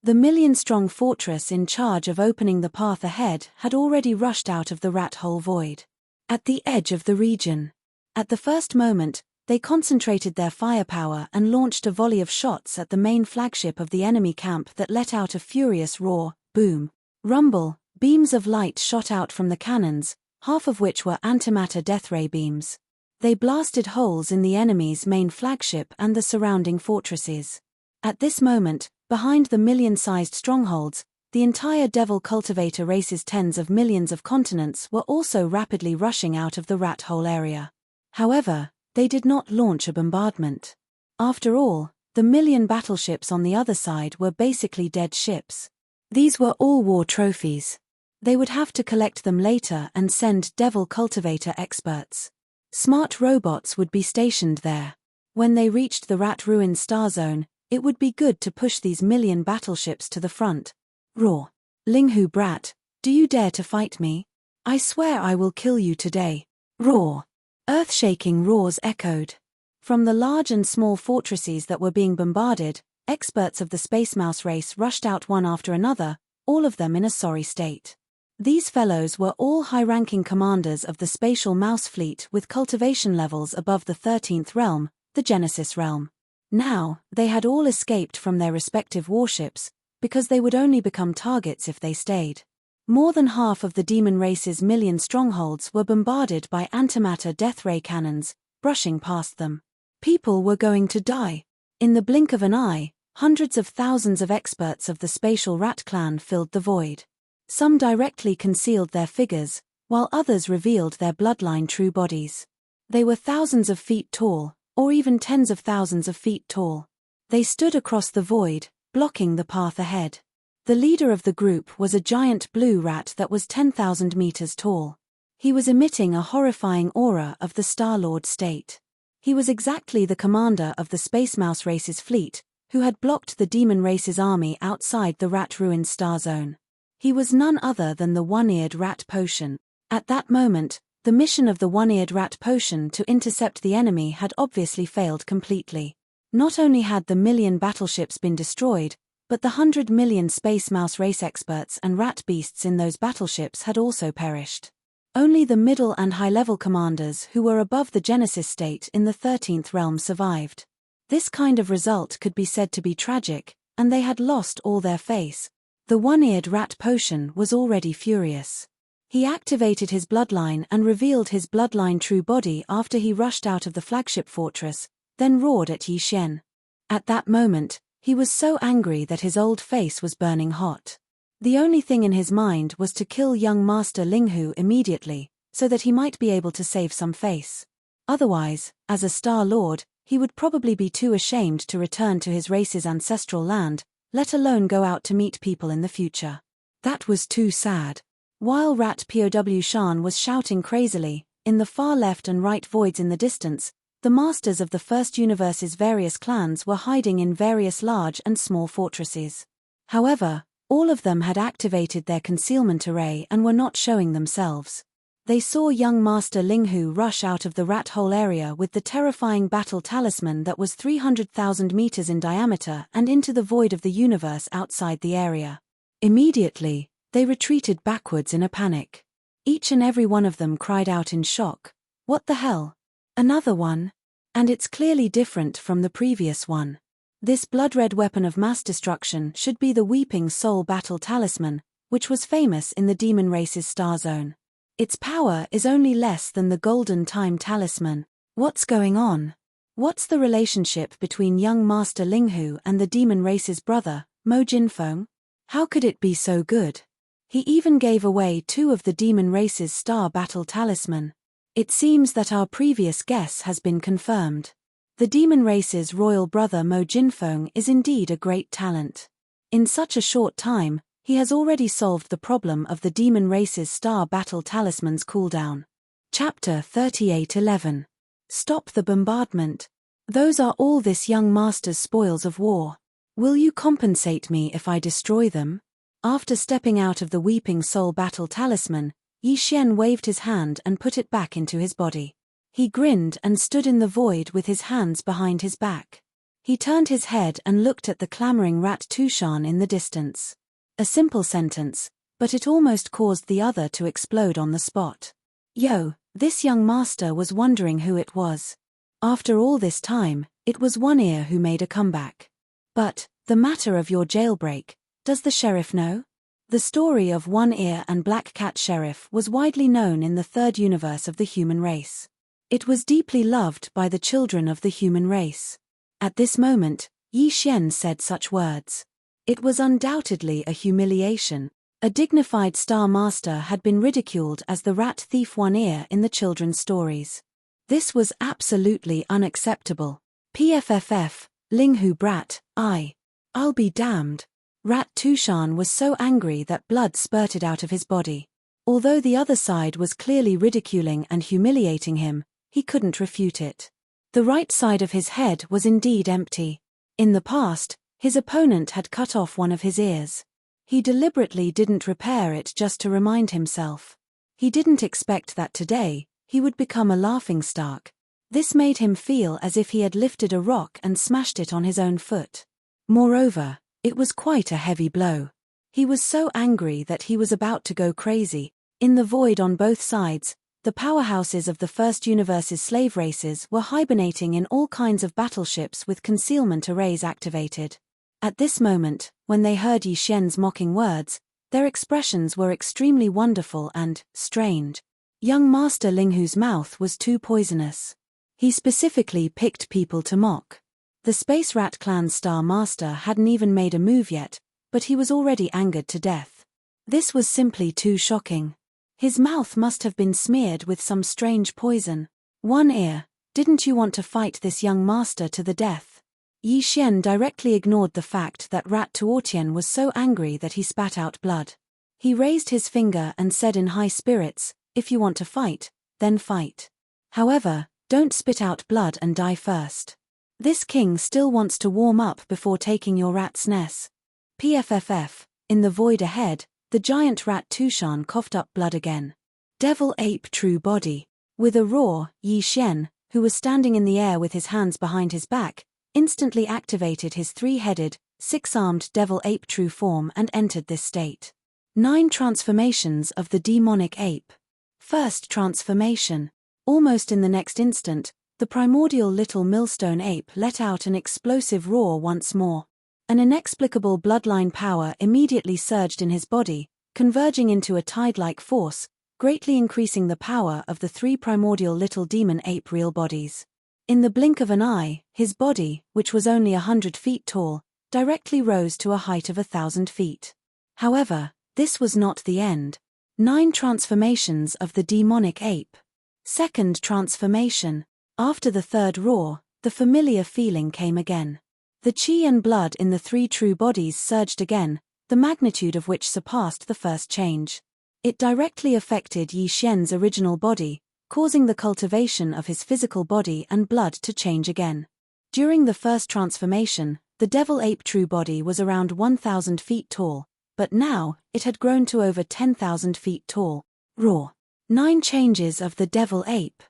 The million-strong fortress in charge of opening the path ahead had already rushed out of the rat hole void. At the edge of the region. At the first moment, they concentrated their firepower and launched a volley of shots at the main flagship of the enemy camp that let out a furious roar, boom, rumble. Beams of light shot out from the cannons, half of which were antimatter deathray beams. They blasted holes in the enemy's main flagship and the surrounding fortresses. At this moment, behind the million-sized strongholds, the entire devil cultivator race's tens of millions of continents were also rapidly rushing out of the rat hole area. However, they did not launch a bombardment. After all, the million battleships on the other side were basically dead ships. These were all war trophies. They would have to collect them later and send devil cultivator experts. Smart robots would be stationed there. When they reached the rat ruin star zone, it would be good to push these million battleships to the front. Roar. Linghu brat, do you dare to fight me? I swear I will kill you today. Roar. Earth-shaking roars echoed. From the large and small fortresses that were being bombarded, experts of the Space Mouse race rushed out one after another, all of them in a sorry state. These fellows were all high-ranking commanders of the Spatial Mouse Fleet with cultivation levels above the 13th realm, the Genesis realm. Now, they had all escaped from their respective warships, because they would only become targets if they stayed. More than half of the demon race's million strongholds were bombarded by antimatter death ray cannons, brushing past them. People were going to die. In the blink of an eye, hundreds of thousands of experts of the spatial rat clan filled the void. Some directly concealed their figures, while others revealed their bloodline true bodies. They were thousands of feet tall, or even tens of thousands of feet tall. They stood across the void, blocking the path ahead. The leader of the group was a giant blue rat that was 10,000 meters tall. He was emitting a horrifying aura of the Star-Lord state. He was exactly the commander of the Space Mouse race's fleet, who had blocked the demon race's army outside the rat ruined star zone. He was none other than the one-eared rat potion. At that moment, the mission of the one-eared rat potion to intercept the enemy had obviously failed completely. Not only had the million battleships been destroyed, but the 100 million Space Mouse race experts and rat beasts in those battleships had also perished. Only the middle and high-level commanders who were above the Genesis state in the 13th realm survived. This kind of result could be said to be tragic, and they had lost all their face. The one-eared rat potion was already furious. He activated his bloodline and revealed his bloodline true body after he rushed out of the flagship fortress, then roared at Yi Xian. At that moment, he was so angry that his old face was burning hot. The only thing in his mind was to kill young Master Linghu immediately, so that he might be able to save some face. Otherwise, as a Star Lord, he would probably be too ashamed to return to his race's ancestral land, let alone go out to meet people in the future. That was too sad. While Rat POW Shan was shouting crazily, in the far left and right voids in the distance, the masters of the First Universe's various clans were hiding in various large and small fortresses. However, all of them had activated their concealment array and were not showing themselves. They saw young Master Linghu rush out of the rat hole area with the terrifying battle talisman that was 300,000 meters in diameter and into the void of the universe outside the area. Immediately, they retreated backwards in a panic. Each and every one of them cried out in shock. What the hell? Another one? And it's clearly different from the previous one. This blood-red weapon of mass destruction should be the Weeping Soul Battle Talisman, which was famous in the demon race's star zone. Its power is only less than the Golden Time Talisman. What's going on? What's the relationship between young Master Linghu and the demon race's brother, Mo Jinfeng? How could it be so good? He even gave away 2 of the demon race's star battle talisman. It seems that our previous guess has been confirmed. The demon race's royal brother Mo Jinfeng is indeed a great talent. In such a short time, he has already solved the problem of the demon race's star battle talisman's cooldown. Chapter 38:11. Stop the bombardment. Those are all this young master's spoils of war. Will you compensate me if I destroy them? After stepping out of the Weeping Soul Battle Talisman, Yi Xian waved his hand and put it back into his body. He grinned and stood in the void with his hands behind his back. He turned his head and looked at the clamoring Rat Tushan in the distance. A simple sentence, but it almost caused the other to explode on the spot. Yo, this young master was wondering who it was. After all this time, it was One Ear who made a comeback. But, the matter of your jailbreak, does the sheriff know? The story of One Ear and Black Cat Sheriff was widely known in the third universe of the human race. It was deeply loved by the children of the human race. At this moment, Yi Xian said such words. It was undoubtedly a humiliation. A dignified Star Master had been ridiculed as the rat thief One Ear in the children's stories. This was absolutely unacceptable. PFFF, Linghu brat, I'll be damned. Rat Tushan was so angry that blood spurted out of his body. Although the other side was clearly ridiculing and humiliating him, he couldn't refute it. The right side of his head was indeed empty. In the past, his opponent had cut off one of his ears. He deliberately didn't repair it just to remind himself. He didn't expect that today, he would become a laughingstock. This made him feel as if he had lifted a rock and smashed it on his own foot. Moreover, it was quite a heavy blow. He was so angry that he was about to go crazy. In the void on both sides, The powerhouses of the first universe's slave races were hibernating in all kinds of battleships with concealment arrays activated. At this moment, when they heard Yi Xian's mocking words, their expressions were extremely wonderful and strange. Young Master Linghu's mouth was too poisonous. He specifically picked people to mock. The Space Rat Clan's Star Master hadn't even made a move yet, but he was already angered to death. This was simply too shocking. His mouth must have been smeared with some strange poison. One Ear, didn't you want to fight this young master to the death? Yi Xian directly ignored the fact that Rat Tuotian was so angry that he spat out blood. He raised his finger and said in high spirits, "If you want to fight, then fight. However, don't spit out blood and die first. This king still wants to warm up before taking your rat's nest." PFFF, in the void ahead, the giant rat Tushan coughed up blood again. Devil Ape True Body. With a roar, Yi Xian, who was standing in the air with his hands behind his back, instantly activated his three-headed, six-armed Devil Ape True form and entered this state. 9 transformations of the demonic ape. First transformation. Almost in the next instant, the primordial little millstone ape let out an explosive roar once more. An inexplicable bloodline power immediately surged in his body, converging into a tide-like force, greatly increasing the power of the 3 primordial little demon ape real bodies. In the blink of an eye, his body, which was only 100 feet tall, directly rose to a height of 1,000 feet. However, this was not the end. 9 transformations of the demonic ape. Second transformation. After the third roar, the familiar feeling came again. The chi and blood in the 3 true bodies surged again, the magnitude of which surpassed the first change. It directly affected Yi Xian's original body, causing the cultivation of his physical body and blood to change again. During the first transformation, the Devil Ape True Body was around 1,000 feet tall, but now, it had grown to over 10,000 feet tall. Roar. 9 changes of the Devil Ape.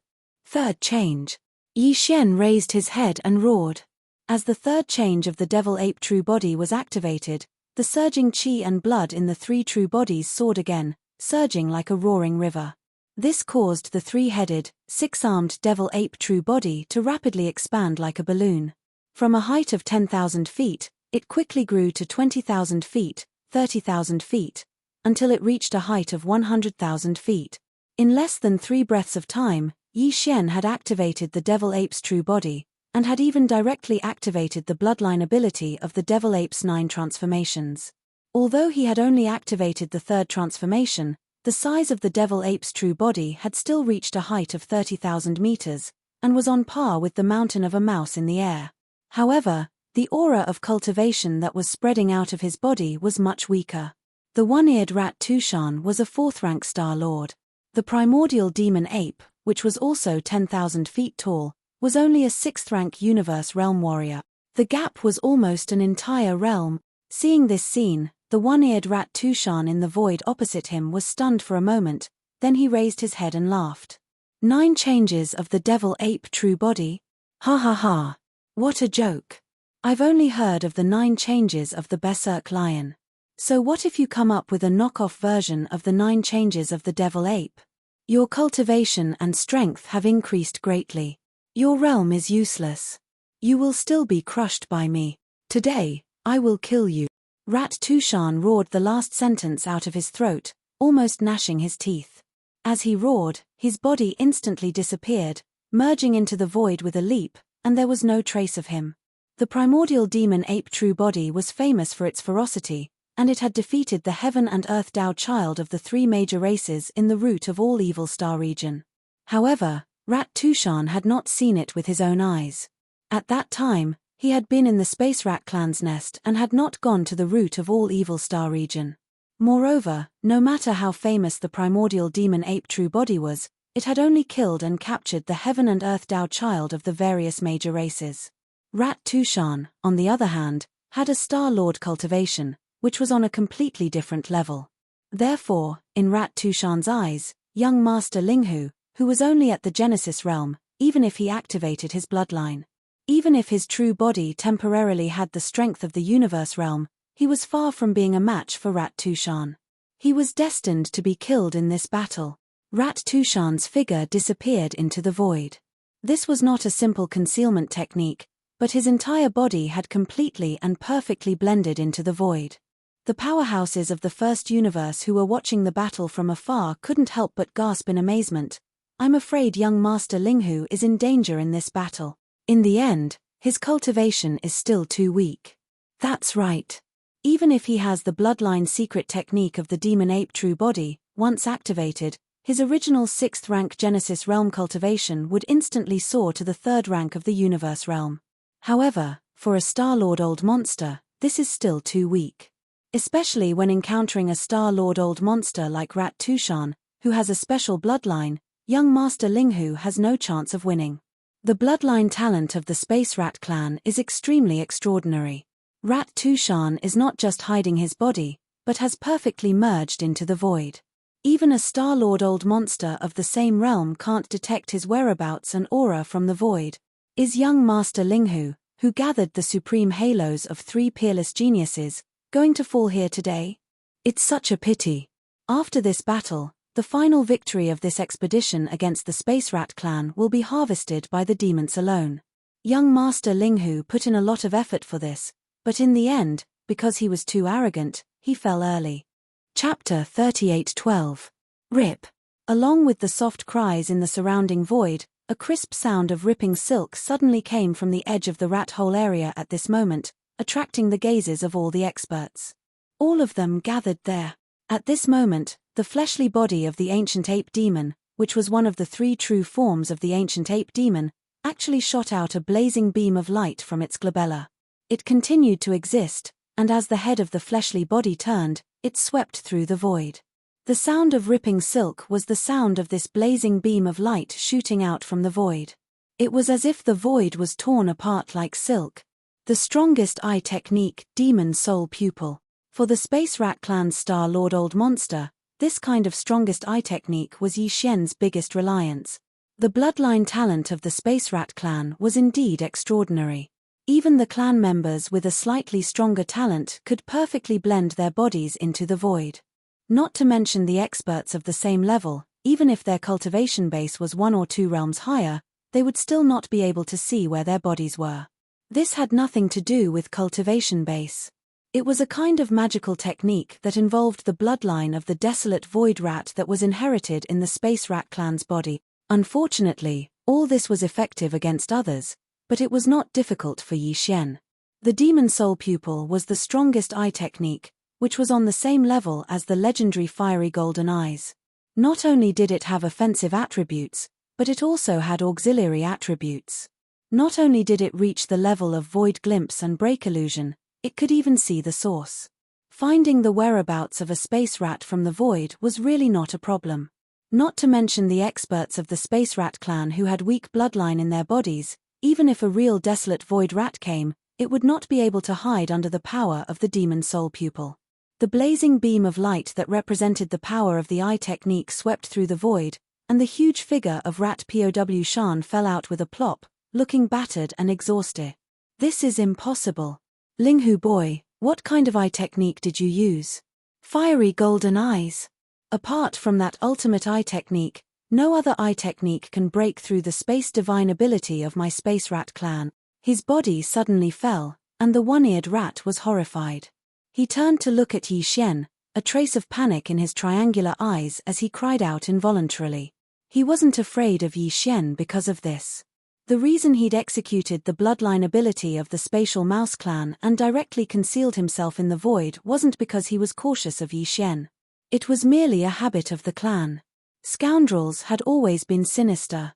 Third change. Yi Xian raised his head and roared. As the third change of the Devil Ape True Body was activated, the surging chi and blood in the 3 true bodies soared again, surging like a roaring river. This caused the 3-headed, 6-armed Devil Ape True Body to rapidly expand like a balloon. From a height of 10,000 feet, it quickly grew to 20,000 feet, 30,000 feet, until it reached a height of 100,000 feet. In less than 3 breaths of time, Yi Xian had activated the Devil Ape's True Body, and had even directly activated the bloodline ability of the Devil Ape's 9 transformations. Although he had only activated the third transformation, the size of the Devil Ape's True Body had still reached a height of 30,000 meters, and was on par with the mountain of a mouse in the air. However, the aura of cultivation that was spreading out of his body was much weaker. The one-eared rat Tushan was a 4th-rank Star Lord. The primordial demon ape, which was also 10,000 feet tall, was only a 6th-rank universe realm warrior. The gap was almost an entire realm. Seeing this scene, the one-eared rat Tushan in the void opposite him was stunned for a moment, then he raised his head and laughed. 9 changes of the Devil Ape True Body? Ha ha ha. What a joke. I've only heard of the 9 changes of the Berserk Lion. So what if you come up with a knockoff version of the 9 changes of the Devil Ape? Your cultivation and strength have increased greatly. Your realm is useless. You will still be crushed by me. Today, I will kill you. Rat Tushan roared the last sentence out of his throat, almost gnashing his teeth. As he roared, his body instantly disappeared, merging into the void with a leap, and there was no trace of him. The primordial demon ape True Body was famous for its ferocity, and it had defeated the Heaven and Earth Dao child of the 3 major races in the root of all evil star region. However, Rat Tushan had not seen it with his own eyes. At that time, he had been in the Space Rat Clan's nest and had not gone to the root of all evil star region. Moreover, no matter how famous the primordial demon ape True Body was, it had only killed and captured the Heaven and Earth Dao child of the various major races. Rat Tushan, on the other hand, had a Star Lord cultivation, which was on a completely different level. Therefore, in Rat Tushan's eyes, young Master Linghu, who was only at the Genesis realm, even if he activated his bloodline. Even if his true body temporarily had the strength of the universe realm, he was far from being a match for Rat Tushan. He was destined to be killed in this battle. Rat Tushan's figure disappeared into the void. This was not a simple concealment technique, but his entire body had completely and perfectly blended into the void. The powerhouses of the first universe who were watching the battle from afar couldn't help but gasp in amazement. I'm afraid young Master Linghu is in danger in this battle. In the end, his cultivation is still too weak. That's right. Even if he has the bloodline secret technique of the demon ape true body, once activated, his original 6th rank Genesis realm cultivation would instantly soar to the 3rd rank of the universe realm. However, for a Star-Lord old monster, this is still too weak. Especially when encountering a Star-Lord old monster like Rat Tushan, who has a special bloodline, young Master Linghu has no chance of winning. The bloodline talent of the Space Rat clan is extremely extraordinary. Rat Tushan is not just hiding his body, but has perfectly merged into the void. Even a Star-Lord old monster of the same realm can't detect his whereabouts and aura from the void. Is young Master Linghu, who gathered the supreme halos of 3 peerless geniuses, going to fall here today? It's such a pity. After this battle, the final victory of this expedition against the Space Rat clan will be harvested by the demons alone. Young Master Linghu put in a lot of effort for this, but in the end, because he was too arrogant, he fell early. Chapter 38:12. Rip. Along with the soft cries in the surrounding void, a crisp sound of ripping silk suddenly came from the edge of the rat hole area at this moment, attracting the gazes of all the experts. All of them gathered there. At this moment, the fleshly body of the ancient ape demon, which was one of the 3 true forms of the ancient ape demon, actually shot out a blazing beam of light from its glabella. It continued to exist, and as the head of the fleshly body turned, it swept through the void. The sound of ripping silk was the sound of this blazing beam of light shooting out from the void. It was as if the void was torn apart like silk. The strongest eye technique, Demon Soul Pupil. For the Space Rat clan's Star-Lord old monster, this kind of strongest eye technique was Yi Xian's biggest reliance. The bloodline talent of the Space Rat clan was indeed extraordinary. Even the clan members with a slightly stronger talent could perfectly blend their bodies into the void. Not to mention the experts of the same level, even if their cultivation base was 1 or 2 realms higher, they would still not be able to see where their bodies were. This had nothing to do with cultivation base. It was a kind of magical technique that involved the bloodline of the desolate void rat that was inherited in the Space Rat clan's body. Unfortunately, all this was effective against others, but it was not difficult for Yi Xian. The Demon Soul Pupil was the strongest eye technique, which was on the same level as the legendary fiery golden eyes. Not only did it have offensive attributes, but it also had auxiliary attributes. Not only did it reach the level of void glimpse and break illusion, it could even see the source. Finding the whereabouts of a space rat from the void was really not a problem. Not to mention the experts of the Space Rat clan who had weak bloodline in their bodies, even if a real desolate void rat came, it would not be able to hide under the power of the Demon Soul Pupil. The blazing beam of light that represented the power of the eye technique swept through the void, and the huge figure of Rat Pow Shan fell out with a plop, looking battered and exhausted. This is impossible. Linghu boy, what kind of eye technique did you use? Fiery golden eyes. Apart from that ultimate eye technique, no other eye technique can break through the space divine ability of my Space Rat clan. His body suddenly fell, and the one-eared rat was horrified. He turned to look at Yi Xian, a trace of panic in his triangular eyes as he cried out involuntarily. He wasn't afraid of Yi Xian because of this. The reason he'd executed the bloodline ability of the Spatial Mouse clan and directly concealed himself in the void wasn't because he was cautious of Yi Xian. It was merely a habit of the clan. Scoundrels had always been sinister.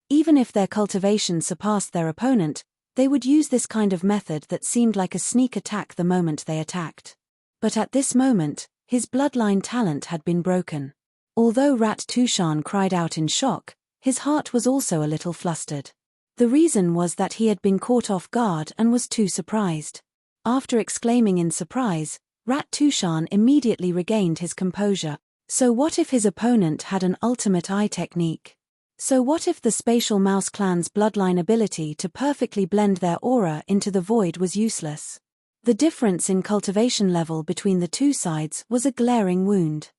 Even if their cultivation surpassed their opponent, they would use this kind of method that seemed like a sneak attack the moment they attacked. But at this moment, his bloodline talent had been broken. Although Rat Tushan cried out in shock, his heart was also a little flustered. The reason was that he had been caught off guard and was too surprised. After exclaiming in surprise, Rat Tushan immediately regained his composure. So what if his opponent had an ultimate eye technique? So what if the Spatial Mouse clan's bloodline ability to perfectly blend their aura into the void was useless? The difference in cultivation level between the two sides was a glaring wound.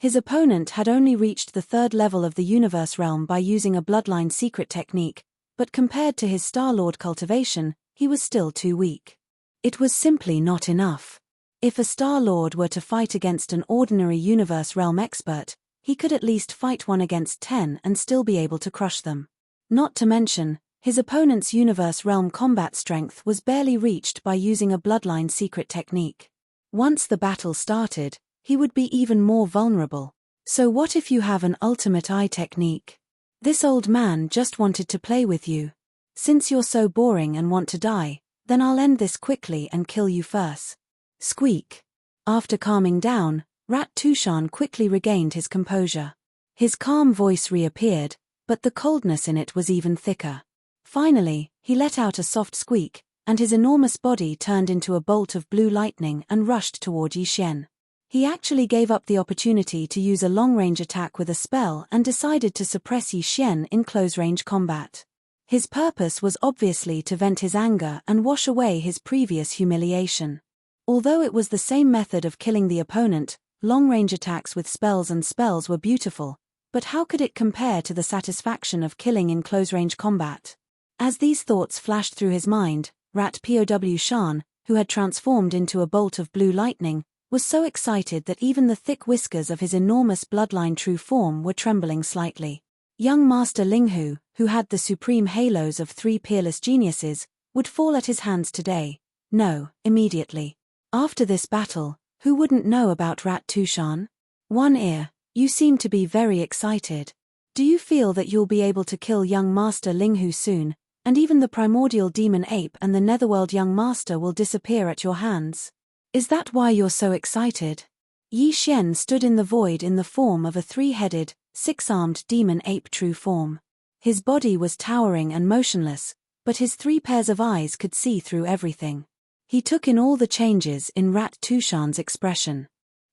His opponent had only reached the third level of the universe realm by using a bloodline secret technique, but compared to his Star Lord cultivation, he was still too weak. It was simply not enough. If a Star Lord were to fight against an ordinary universe realm expert, he could at least fight 1 against 10 and still be able to crush them. Not to mention, his opponent's universe realm combat strength was barely reached by using a bloodline secret technique. Once the battle started, he would be even more vulnerable. So what if you have an ultimate eye technique? This old man just wanted to play with you. Since you're so boring and want to die, then I'll end this quickly and kill you first. Squeak. After calming down, Rat Tushan quickly regained his composure. His calm voice reappeared, but the coldness in it was even thicker. Finally, he let out a soft squeak, and his enormous body turned into a bolt of blue lightning and rushed toward Yi Xian. He actually gave up the opportunity to use a long-range attack with a spell and decided to suppress Yi Xian in close-range combat. His purpose was obviously to vent his anger and wash away his previous humiliation. Although it was the same method of killing the opponent, long-range attacks with spells were beautiful, but how could it compare to the satisfaction of killing in close-range combat? As these thoughts flashed through his mind, Rat Pow Shan, who had transformed into a bolt of blue lightning, was so excited that even the thick whiskers of his enormous bloodline true form were trembling slightly. Young Master Linghu, who had the supreme halos of 3 peerless geniuses, would fall at his hands today. No, immediately. After this battle, who wouldn't know about Rat Tushan? One Ear, you seem to be very excited. Do you feel that you'll be able to kill young Master Linghu soon, and even the primordial demon ape and the netherworld young master will disappear at your hands? Is that why you're so excited? Yi Xian stood in the void in the form of a 3-headed, 6-armed demon ape true form. His body was towering and motionless, but his 3 pairs of eyes could see through everything. He took in all the changes in Rat Tushan's expression.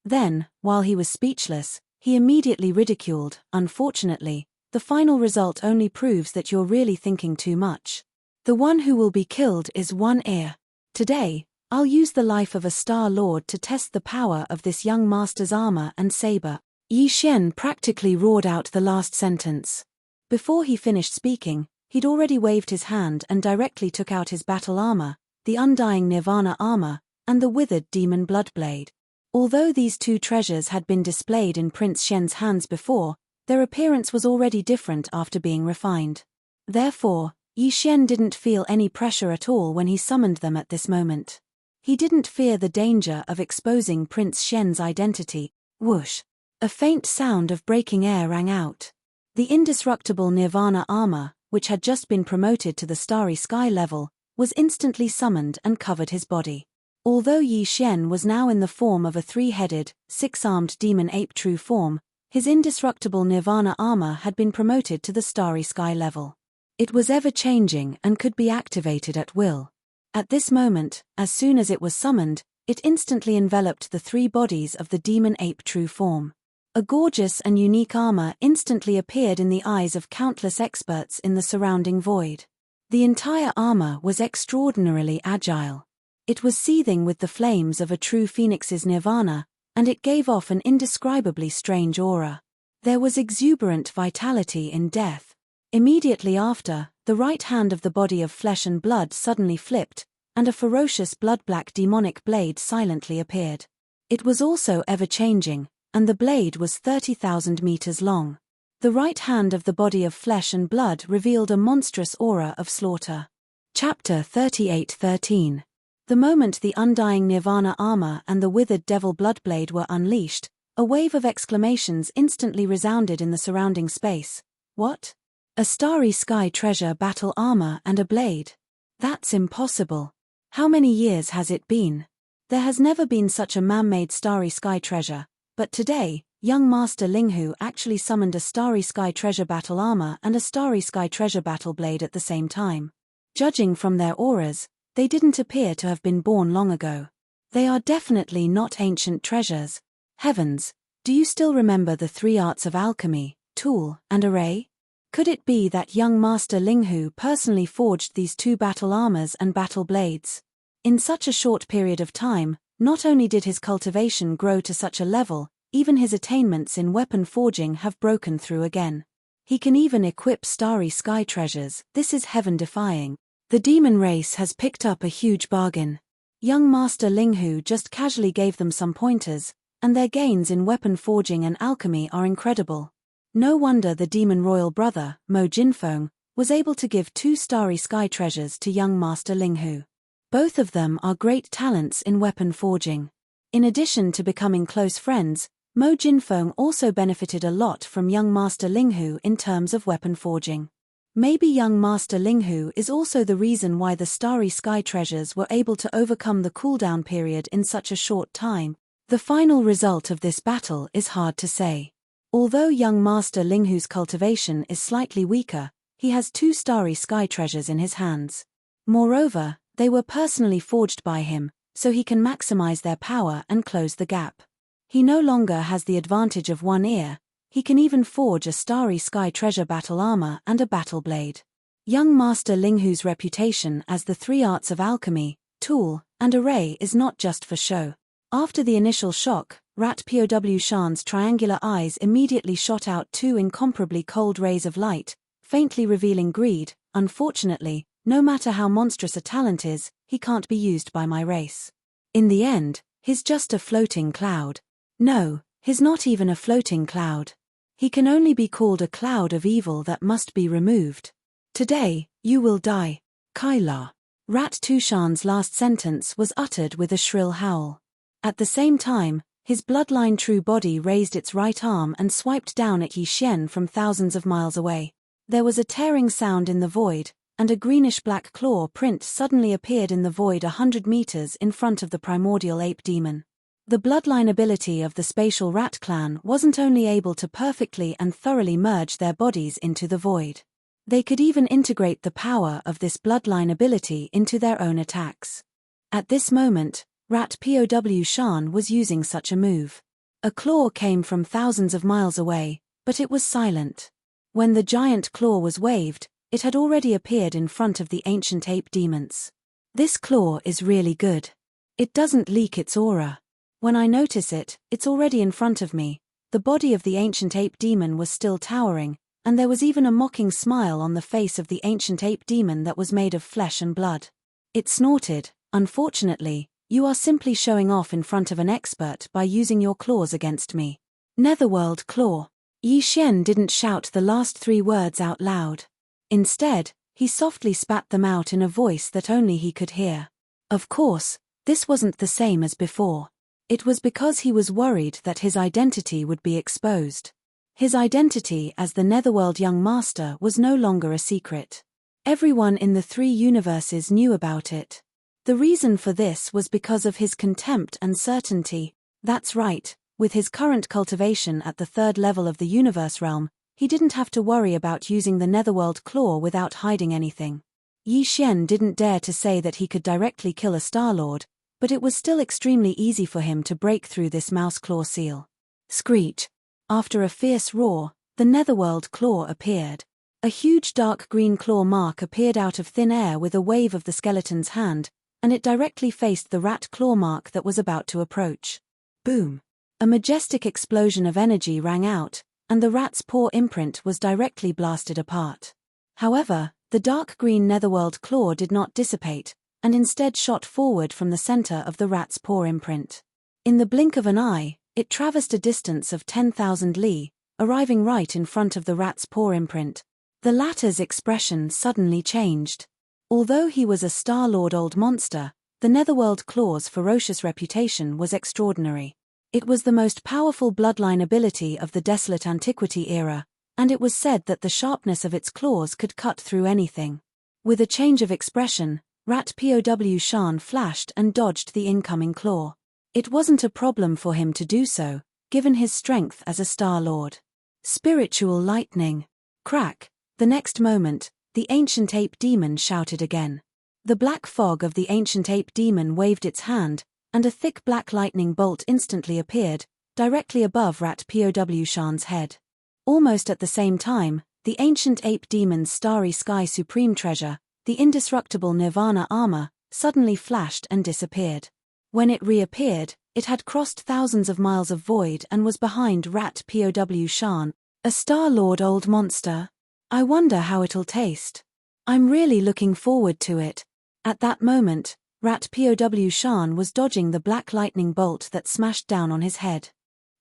Then, while he was speechless, he immediately ridiculed, unfortunately, the final result only proves that you're really thinking too much. The one who will be killed is One Ear. Today, I'll use the life of a Star Lord to test the power of this young master's armor and saber. Yi Xian practically roared out the last sentence. Before he finished speaking, he'd already waved his hand and directly took out his battle armor, the undying Nirvana armor, and the withered demon bloodblade. Although these 2 treasures had been displayed in Prince Shen's hands before, their appearance was already different after being refined. Therefore, Yi Xian didn't feel any pressure at all when he summoned them at this moment. He didn't fear the danger of exposing Prince Shen's identity. Whoosh! A faint sound of breaking air rang out. The indestructible Nirvana armor, which had just been promoted to the Starry Sky level, was instantly summoned and covered his body. Although Yi Xian was now in the form of a 3-headed, 6-armed demon ape true form, his indestructible Nirvana armor had been promoted to the Starry Sky level. It was ever-changing and could be activated at will. At this moment, as soon as it was summoned, it instantly enveloped the 3 bodies of the demon ape true form. A gorgeous and unique armor instantly appeared in the eyes of countless experts in the surrounding void. The entire armor was extraordinarily agile. It was seething with the flames of a true phoenix's nirvana, and it gave off an indescribably strange aura. There was exuberant vitality in death. Immediately after, the right hand of the body of flesh and blood suddenly flipped, and a ferocious blood-black demonic blade silently appeared. It was also ever-changing, and the blade was 30,000 meters long. The right hand of the body of flesh and blood revealed a monstrous aura of slaughter. Chapter 38:13. The moment the undying Nirvana armor and the withered devil bloodblade were unleashed, a wave of exclamations instantly resounded in the surrounding space. What? A Starry Sky treasure battle armor and a blade? That's impossible. How many years has it been? There has never been such a man-made Starry Sky treasure, but today, young Master Linghu actually summoned a Starry Sky treasure battle armor and a Starry Sky treasure battle blade at the same time. Judging from their auras, they didn't appear to have been born long ago. They are definitely not ancient treasures. Heavens, do you still remember the 3 arts of alchemy, tool, and array? Could it be that young Master Linghu personally forged these 2 battle armors and battle blades? In such a short period of time, not only did his cultivation grow to such a level, even his attainments in weapon forging have broken through again. He can even equip starry sky treasures. This is heaven-defying. The demon race has picked up a huge bargain. Young Master Linghu just casually gave them some pointers, and their gains in weapon forging and alchemy are incredible. No wonder the demon royal brother, Mo Jinfeng, was able to give 2 starry sky treasures to young Master Linghu. Both of them are great talents in weapon forging. In addition to becoming close friends, Mo Jinfeng also benefited a lot from young Master Linghu in terms of weapon forging. Maybe young Master Linghu is also the reason why the starry sky treasures were able to overcome the cooldown period in such a short time. The final result of this battle is hard to say. Although young Master Linghu's cultivation is slightly weaker, he has 2 starry sky treasures in his hands. Moreover, they were personally forged by him, so he can maximize their power and close the gap. He no longer has the advantage of one ear. He can even forge a starry sky treasure battle armor and a battle blade. Young Master Linghu's reputation as the 3 arts of alchemy, tool, and array is not just for show. After the initial shock, Rat POW Shan's triangular eyes immediately shot out 2 incomparably cold rays of light, faintly revealing greed. Unfortunately, no matter how monstrous a talent is, he can't be used by my race. In the end, he's just a floating cloud. No, he's not even a floating cloud. He can only be called a cloud of evil that must be removed. Today, you will die, Kyla. Rat Tushan's last sentence was uttered with a shrill howl. At the same time, his bloodline true body raised its right arm and swiped down at Yi Xian from thousands of miles away. There was a tearing sound in the void, and a greenish-black claw print suddenly appeared in the void 100 meters in front of the primordial ape demon. The bloodline ability of the spatial rat clan wasn't only able to perfectly and thoroughly merge their bodies into the void. They could even integrate the power of this bloodline ability into their own attacks. At this moment, Rat POW Shan was using such a move. A claw came from thousands of miles away, but it was silent. When the giant claw was waved, it had already appeared in front of the ancient ape demons. This claw is really good. It doesn't leak its aura. When I notice it, it's already in front of me. The body of the ancient ape demon was still towering, and there was even a mocking smile on the face of the ancient ape demon that was made of flesh and blood. It snorted, "Unfortunately, you are simply showing off in front of an expert by using your claws against me." Netherworld claw. Yi Xian didn't shout the last 3 words out loud. Instead, he softly spat them out in a voice that only he could hear. Of course, this wasn't the same as before. It was because he was worried that his identity would be exposed. His identity as the Netherworld Young Master was no longer a secret. Everyone in the 3 universes knew about it. The reason for this was because of his contempt and certainty. That's right, with his current cultivation at the 3rd level of the universe realm, he didn't have to worry about using the Netherworld Claw without hiding anything. Yi Xian didn't dare to say that he could directly kill a Star-Lord, but it was still extremely easy for him to break through this mouse claw seal. Screech. After a fierce roar, the Netherworld Claw appeared. A huge dark green claw mark appeared out of thin air with a wave of the skeleton's hand, and it directly faced the rat claw mark that was about to approach. Boom! A majestic explosion of energy rang out, and the rat's paw imprint was directly blasted apart. However, the dark green Netherworld Claw did not dissipate, and instead shot forward from the center of the rat's paw imprint. In the blink of an eye, it traversed a distance of 10,000 li, arriving right in front of the rat's paw imprint. The latter's expression suddenly changed. Although he was a Star-Lord old monster, the Netherworld Claw's ferocious reputation was extraordinary. It was the most powerful bloodline ability of the Desolate Antiquity era, and it was said that the sharpness of its claws could cut through anything. With a change of expression, Rat POW Shan flashed and dodged the incoming claw. It wasn't a problem for him to do so, given his strength as a Star-Lord. Spiritual lightning. Crack. The next moment, the ancient ape demon shouted again. The black fog of the ancient ape demon waved its hand, and a thick black lightning bolt instantly appeared, directly above Rat POW Shan's head. Almost at the same time, the ancient ape demon's starry sky supreme treasure, the indestructible Nirvana armor, suddenly flashed and disappeared. When it reappeared, It had crossed thousands of miles of void and was behind Rat POW Shan, a Star-Lord old monster. I wonder how it'll taste. I'm really looking forward to it. At that moment, Rat POW Shan was dodging the black lightning bolt that smashed down on his head.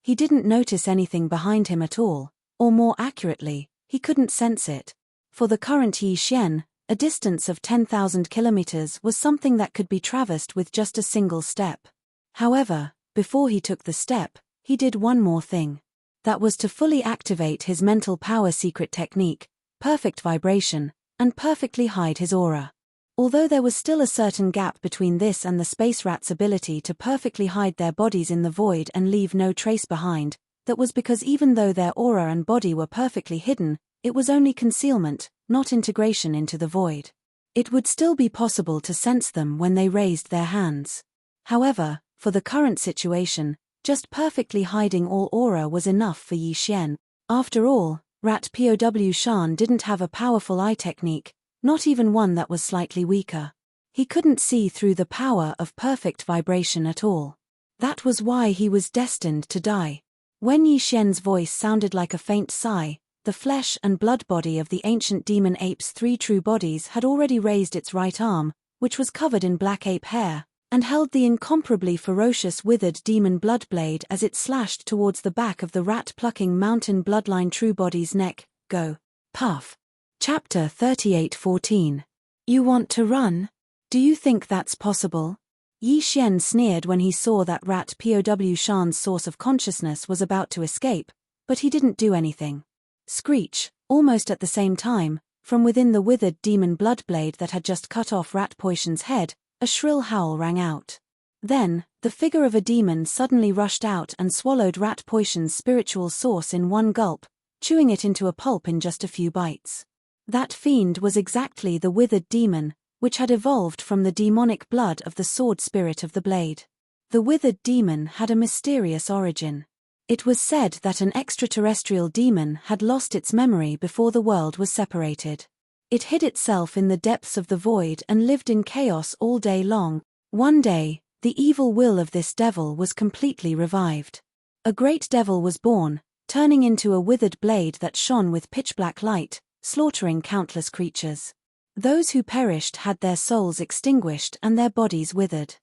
He didn't notice anything behind him at all, or more accurately, he couldn't sense it. For the current Yi Xian, a distance of 10,000 kilometers was something that could be traversed with just a single step. However, before he took the step, he did one more thing. That was to fully activate his mental power secret technique, perfect vibration, and perfectly hide his aura. Although there was still a certain gap between this and the space rat's ability to perfectly hide their bodies in the void and leave no trace behind, that was because even though their aura and body were perfectly hidden, it was only concealment, not integration into the void. It would still be possible to sense them when they raised their hands. However, for the current situation, just perfectly hiding all aura was enough for Yi Xian. After all, Rat POW Shan didn't have a powerful eye technique, not even one that was slightly weaker. He couldn't see through the power of perfect vibration at all. That was why he was destined to die. When Yi Xian's voice sounded like a faint sigh, the flesh and blood body of the ancient demon ape's 3 true bodies had already raised its right arm, which was covered in black ape hair, and held the incomparably ferocious withered demon blood blade as it slashed towards the back of the rat-plucking mountain bloodline true body's neck. Go. Puff. Chapter 38:14. You want to run? Do you think that's possible? Yi Xian sneered when he saw that Rat POW Shan's source of consciousness was about to escape, but he didn't do anything. Screech, almost at the same time, from within the withered demon blood blade that had just cut off Rat Poison's head, a shrill howl rang out. Then, the figure of a demon suddenly rushed out and swallowed Rat Poison's spiritual source in one gulp, chewing it into a pulp in just a few bites. That fiend was exactly the withered demon, which had evolved from the demonic blood of the sword spirit of the blade. The withered demon had a mysterious origin. It was said that an extraterrestrial demon had lost its memory before the world was separated. It hid itself in the depths of the void and lived in chaos all day long. One day, the evil will of this devil was completely revived. A great devil was born, turning into a withered blade that shone with pitch-black light, slaughtering countless creatures. Those who perished had their souls extinguished and their bodies withered.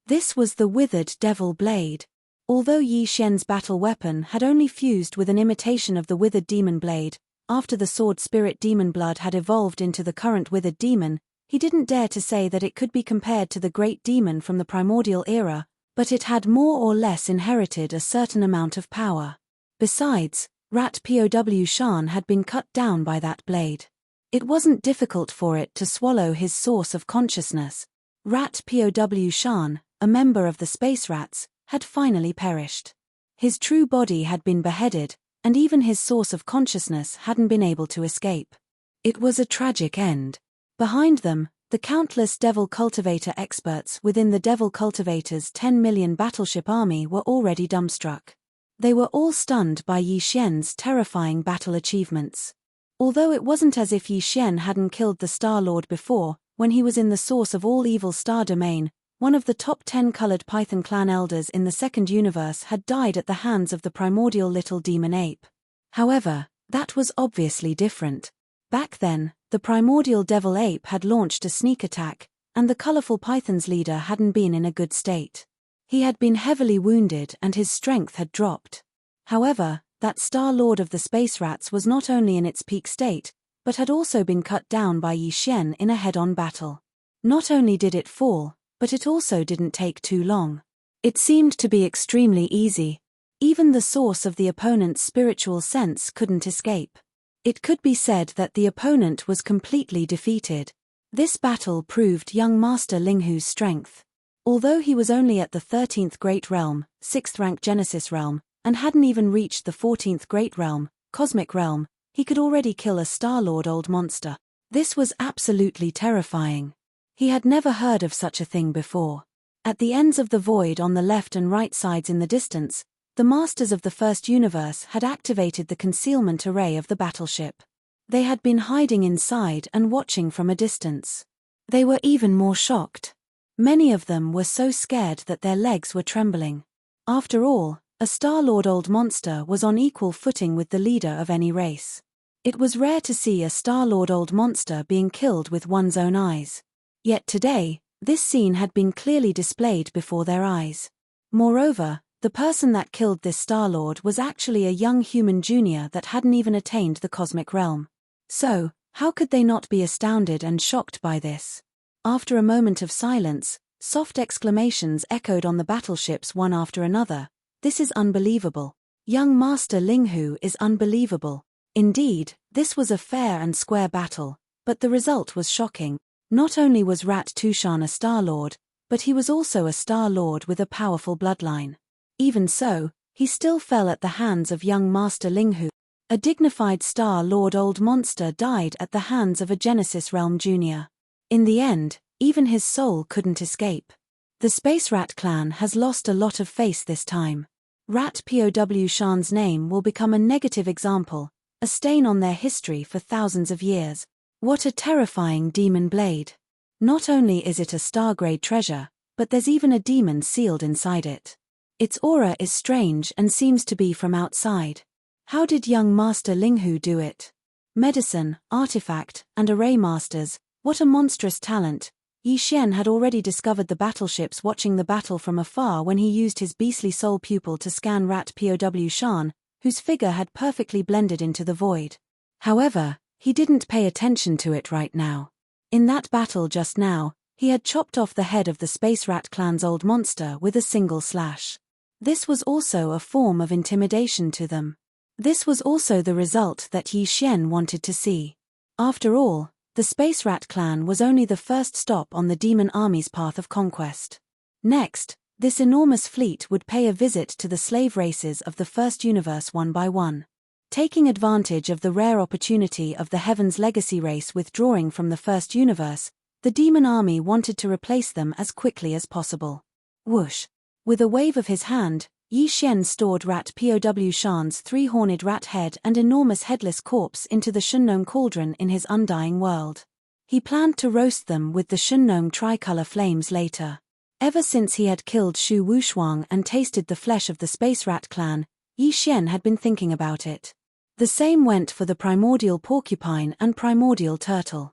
This was the withered devil blade. Although Yi Xian's battle weapon had only fused with an imitation of the withered demon blade, after the sword spirit demon blood had evolved into the current withered demon, he didn't dare to say that it could be compared to the great demon from the primordial era, but it had more or less inherited a certain amount of power. Besides, Rat POW Shan had been cut down by that blade. It wasn't difficult for it to swallow his source of consciousness. Rat POW Shan, a member of the space rats, had finally perished. His true body had been beheaded, and even his source of consciousness hadn't been able to escape. It was a tragic end. Behind them, the countless Devil Cultivator experts within the Devil Cultivator's 10 million battleship army were already dumbstruck. They were all stunned by Yi Xian's terrifying battle achievements. Although it wasn't as if Yi Xian hadn't killed the Star-Lord before, when he was in the source of all evil star domain, one of the top 10 colored Python clan elders in the second universe had died at the hands of the primordial little demon ape. However, that was obviously different. Back then, the primordial devil ape had launched a sneak attack, and the colorful Python's leader hadn't been in a good state. He had been heavily wounded and his strength had dropped. However, that Star-Lord of the space rats was not only in its peak state, but had also been cut down by Yi Xian in a head-on battle. Not only did it fall, but it also didn't take too long. It seemed to be extremely easy. Even the source of the opponent's spiritual sense couldn't escape. It could be said that the opponent was completely defeated. This battle proved young Master Linghu's strength. Although he was only at the 13th Great Realm, 6th rank Genesis Realm, and hadn't even reached the 14th Great Realm, Cosmic Realm, he could already kill a Star-Lord old monster. This was absolutely terrifying. He had never heard of such a thing before. At the ends of the void on the left and right sides in the distance, the Masters of the First Universe had activated the concealment array of the battleship. They had been hiding inside and watching from a distance. They were even more shocked. Many of them were so scared that their legs were trembling. After all, a Star-Lord old monster was on equal footing with the leader of any race. It was rare to see a Star-Lord old monster being killed with one's own eyes. Yet today, this scene had been clearly displayed before their eyes. Moreover, the person that killed this Star-Lord was actually a young human junior that hadn't even attained the cosmic realm. So, how could they not be astounded and shocked by this? After a moment of silence, soft exclamations echoed on the battleships one after another. This is unbelievable. Young Master Linghu is unbelievable. Indeed, this was a fair and square battle, but the result was shocking. Not only was Rat Tushan a Star-Lord, but he was also a Star-Lord with a powerful bloodline. Even so, he still fell at the hands of young Master Linghu. A dignified Star-Lord old monster died at the hands of a Genesis Realm Junior. In the end, even his soul couldn't escape. The Space Rat clan has lost a lot of face this time. Rat POW Shan's name will become a negative example, a stain on their history for thousands of years. What a terrifying demon blade. Not only is it a star-grade treasure, but there's even a demon sealed inside it. Its aura is strange and seems to be from outside. How did young Master Linghu do it? Medicine, artifact, and array masters, what a monstrous talent. Yi Xian had already discovered the battleships watching the battle from afar when he used his beastly soul pupil to scan Rat POW Shan, whose figure had perfectly blended into the void. However, he didn't pay attention to it right now. In that battle just now, he had chopped off the head of the Space Rat clan's old monster with a single slash. This was also a form of intimidation to them. This was also the result that Yi Xian wanted to see. After all, the Space Rat clan was only the first stop on the demon army's path of conquest. Next, this enormous fleet would pay a visit to the slave races of the first universe one by one. Taking advantage of the rare opportunity of the Heaven's Legacy race withdrawing from the first universe, the demon army wanted to replace them as quickly as possible. Whoosh! With a wave of his hand, Yi Xian stored Rat POW Shan's three-horned rat head and enormous headless corpse into the Shunnome cauldron in his undying world. He planned to roast them with the Shunnome tricolor flames later. Ever since he had killed Shu Wushuang and tasted the flesh of the Space Rat clan, Yi Xian had been thinking about it. The same went for the primordial porcupine and primordial turtle.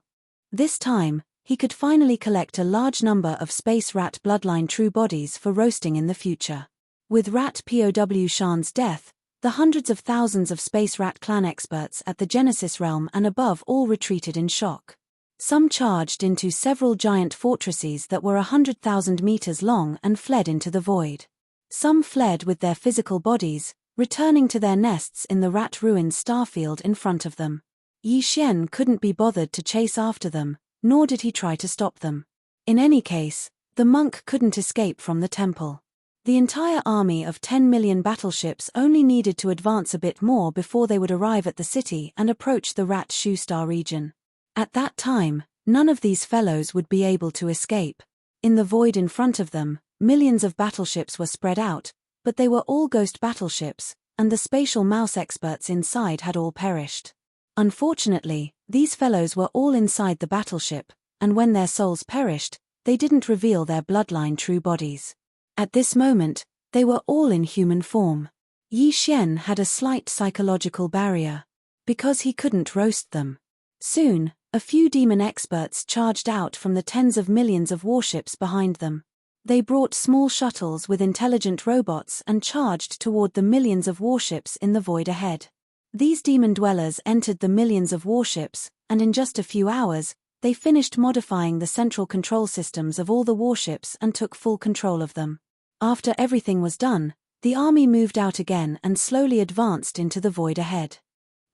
This time, he could finally collect a large number of Space Rat bloodline true bodies for roasting in the future. With Rat POW Shan's death, the hundreds of thousands of Space Rat clan experts at the Genesis realm and above all retreated in shock. Some charged into several giant fortresses that were 100,000 meters long and fled into the void. Some fled with their physical bodies, returning to their nests in the rat ruined starfield in front of them. Yi Xian couldn't be bothered to chase after them, nor did he try to stop them. In any case, the monk couldn't escape from the temple. The entire army of 10 million battleships only needed to advance a bit more before they would arrive at the city and approach the Rat Shu Star region. At that time, none of these fellows would be able to escape. In the void in front of them, millions of battleships were spread out, but they were all ghost battleships, and the spatial mouse experts inside had all perished. Unfortunately, these fellows were all inside the battleship, and when their souls perished, they didn't reveal their bloodline true bodies. At this moment, they were all in human form. Yi Xian had a slight psychological barrier, because he couldn't roast them. Soon, a few demon experts charged out from the tens of millions of warships behind them. They brought small shuttles with intelligent robots and charged toward the millions of warships in the void ahead. These demon dwellers entered the millions of warships, and in just a few hours, they finished modifying the central control systems of all the warships and took full control of them. After everything was done, the army moved out again and slowly advanced into the void ahead.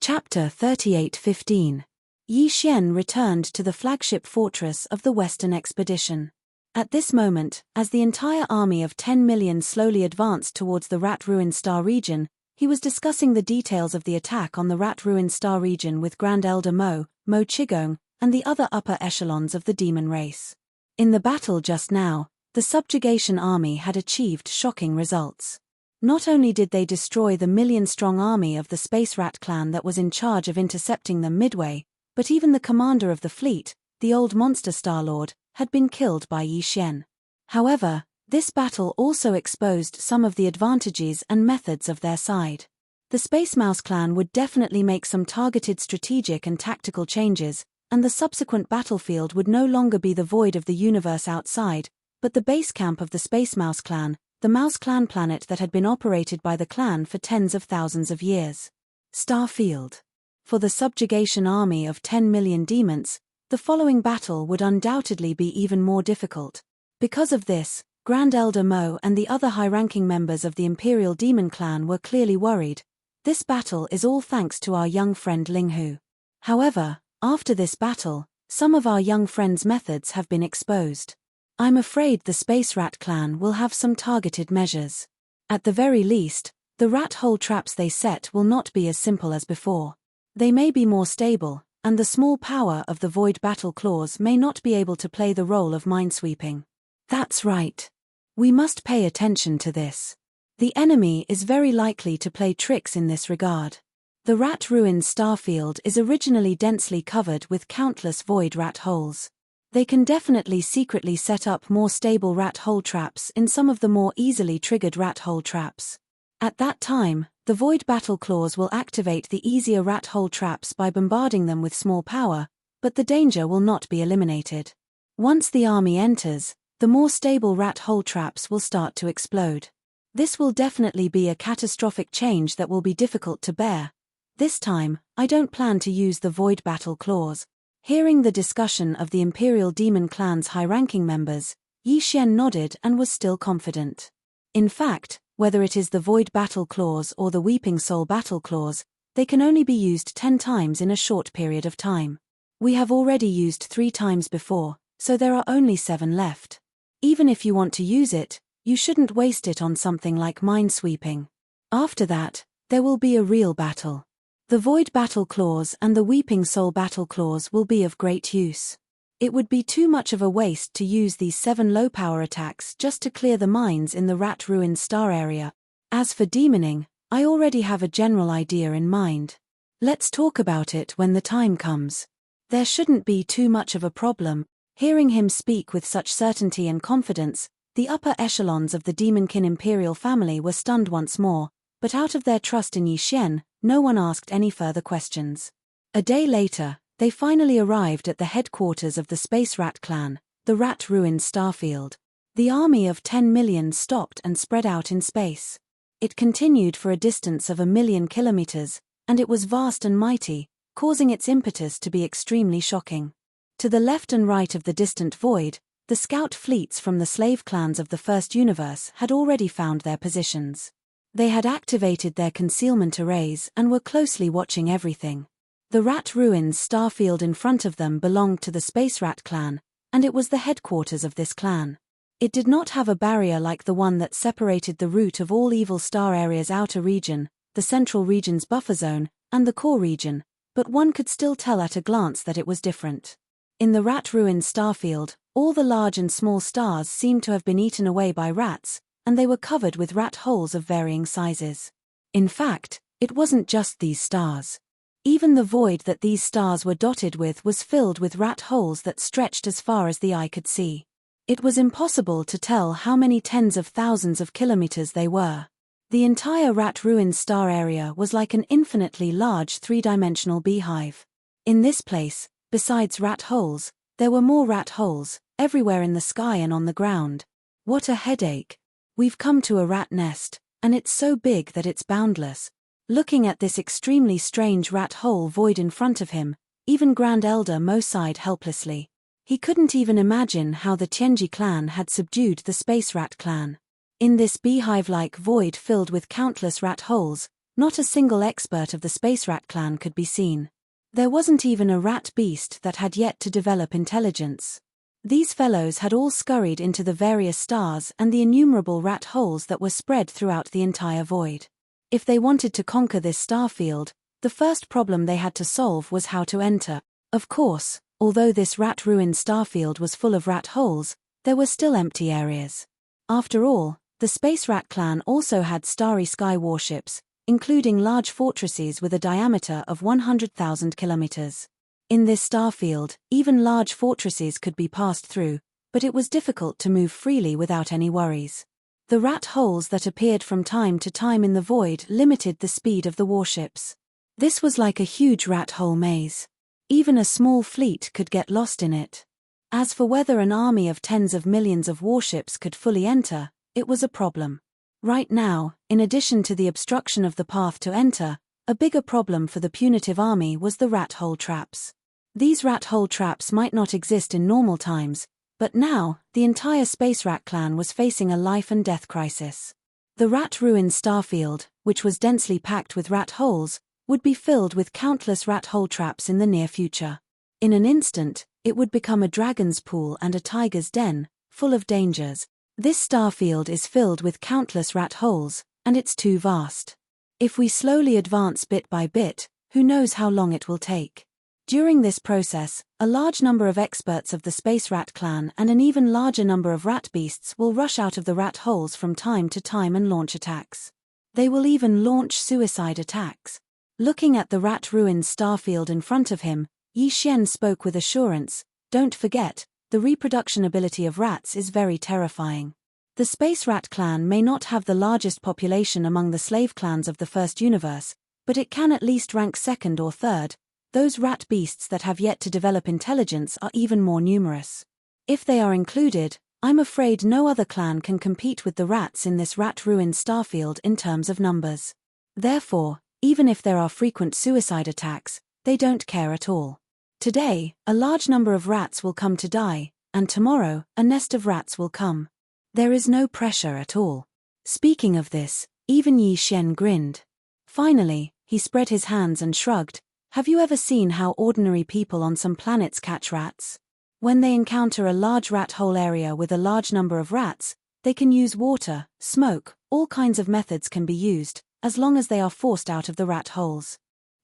Chapter 38:15. Yi Xian returned to the flagship fortress of the Western expedition. At this moment, as the entire army of 10 million slowly advanced towards the Rat Ruined Star region, he was discussing the details of the attack on the Rat Ruined Star region with Grand Elder Mo Qigong, and the other upper echelons of the demon race. In the battle just now, the subjugation army had achieved shocking results. Not only did they destroy the million-strong army of the Space Rat clan that was in charge of intercepting them midway, but even the commander of the fleet, the old monster Star-Lord, had been killed by Yi Xian. However, This battle also exposed some of the advantages and methods of their side. The Space Mouse clan would definitely make some targeted strategic and tactical changes, and the subsequent battlefield would no longer be the void of the universe outside, but the base camp of the Space Mouse clan, the Mouse Clan planet that had been operated by the clan for tens of thousands of years. Starfield. For the subjugation army of 10 million demons, the following battle would undoubtedly be even more difficult. Because of this, Grand Elder Mo and the other high-ranking members of the Imperial Demon Clan were clearly worried. This battle is all thanks to our young friend Linghu. However, after this battle, some of our young friend's methods have been exposed. I'm afraid the Space Rat Clan will have some targeted measures. At the very least, the rat hole traps they set will not be as simple as before. They may be more stable, and the small power of the Void Battle Claws may not be able to play the role of minesweeping. That's right. We must pay attention to this. The enemy is very likely to play tricks in this regard. The rat-ruined starfield is originally densely covered with countless void rat holes. They can definitely secretly set up more stable rat hole traps in some of the more easily triggered rat hole traps. At that time, the Void Battle Claws will activate the easier rat hole traps by bombarding them with small power, but the danger will not be eliminated. Once the army enters, the more stable rat hole traps will start to explode. This will definitely be a catastrophic change that will be difficult to bear. This time, I don't plan to use the Void Battle Claws. Hearing the discussion of the Imperial Demon Clan's high-ranking members, Yi Xian nodded and was still confident. In fact, whether it is the Void Battle Claws or the Weeping Soul Battle Claws, they can only be used 10 times in a short period of time. We have already used 3 times before, so there are only 7 left. Even if you want to use it, you shouldn't waste it on something like minesweeping. After that, there will be a real battle. The Void Battle Claws and the Weeping Soul Battle Claws will be of great use. It would be too much of a waste to use these 7 low-power attacks just to clear the mines in the rat-ruined star area. As for demoning, I already have a general idea in mind. Let's talk about it when the time comes. There shouldn't be too much of a problem. Hearing him speak with such certainty and confidence, the upper echelons of the Demonkin Imperial family were stunned once more, but out of their trust in Yi Xian, no one asked any further questions. A day later, they finally arrived at the headquarters of the Space Rat Clan, the rat-ruined starfield. The army of 10 million stopped and spread out in space. It continued for a distance of 1 million kilometers, and it was vast and mighty, causing its impetus to be extremely shocking. To the left and right of the distant void, the scout fleets from the slave clans of the First Universe had already found their positions. They had activated their concealment arrays and were closely watching everything. The rat-ruined starfield in front of them belonged to the Space Rat Clan, and it was the headquarters of this clan. It did not have a barrier like the one that separated the root of all evil star areas outer region, the central region's buffer zone, and the core region, but one could still tell at a glance that it was different. In the rat-ruined starfield, all the large and small stars seemed to have been eaten away by rats, and they were covered with rat holes of varying sizes. In fact, it wasn't just these stars. Even the void that these stars were dotted with was filled with rat holes that stretched as far as the eye could see. It was impossible to tell how many tens of thousands of kilometers they were. The entire rat-ruined star area was like an infinitely large 3-dimensional beehive. In this place, besides rat holes, there were more rat holes, everywhere in the sky and on the ground. What a headache. We've come to a rat nest, and it's so big that it's boundless. Looking at this extremely strange rat hole void in front of him, even Grand Elder Mo sighed helplessly. He couldn't even imagine how the Tianji clan had subdued the Space Rat Clan. In this beehive-like void filled with countless rat holes, not a single expert of the Space Rat Clan could be seen. There wasn't even a rat beast that had yet to develop intelligence. These fellows had all scurried into the various stars and the innumerable rat holes that were spread throughout the entire void. If they wanted to conquer this starfield, the first problem they had to solve was how to enter. Of course, although this rat-ruined starfield was full of rat holes, there were still empty areas. After all, the Space Rat Clan also had starry sky warships, including large fortresses with a diameter of 100,000 kilometers. In this starfield, even large fortresses could be passed through, but it was difficult to move freely without any worries. The rat holes that appeared from time to time in the void limited the speed of the warships. This was like a huge rat hole maze. Even a small fleet could get lost in it. As for whether an army of tens of millions of warships could fully enter, it was a problem. Right now, in addition to the obstruction of the path to enter, a bigger problem for the punitive army was the rat hole traps. These rat hole traps might not exist in normal times, but now, the entire Space Rat clan was facing a life and death crisis. The rat-ruined starfield, which was densely packed with rat holes, would be filled with countless rat hole traps in the near future. In an instant, it would become a dragon's pool and a tiger's den, full of dangers. This starfield is filled with countless rat holes, and it's too vast. If we slowly advance bit by bit, who knows how long it will take. During this process, a large number of experts of the Space Rat clan and an even larger number of rat beasts will rush out of the rat holes from time to time and launch attacks. They will even launch suicide attacks. Looking at the rat-ruined starfield in front of him, Yi Xian spoke with assurance, "Don't forget, the reproduction ability of rats is very terrifying. The Space Rat clan may not have the largest population among the slave clans of the first universe, but it can at least rank second or third. Those rat beasts that have yet to develop intelligence are even more numerous. If they are included, I'm afraid no other clan can compete with the rats in this rat-ruined starfield in terms of numbers. Therefore, even if there are frequent suicide attacks, they don't care at all. Today, a large number of rats will come to die, and tomorrow, a nest of rats will come. There is no pressure at all." Speaking of this, even Yi Xian grinned. Finally, he spread his hands and shrugged. "Have you ever seen how ordinary people on some planets catch rats? When they encounter a large rat hole area with a large number of rats, they can use water, smoke, all kinds of methods can be used, as long as they are forced out of the rat holes."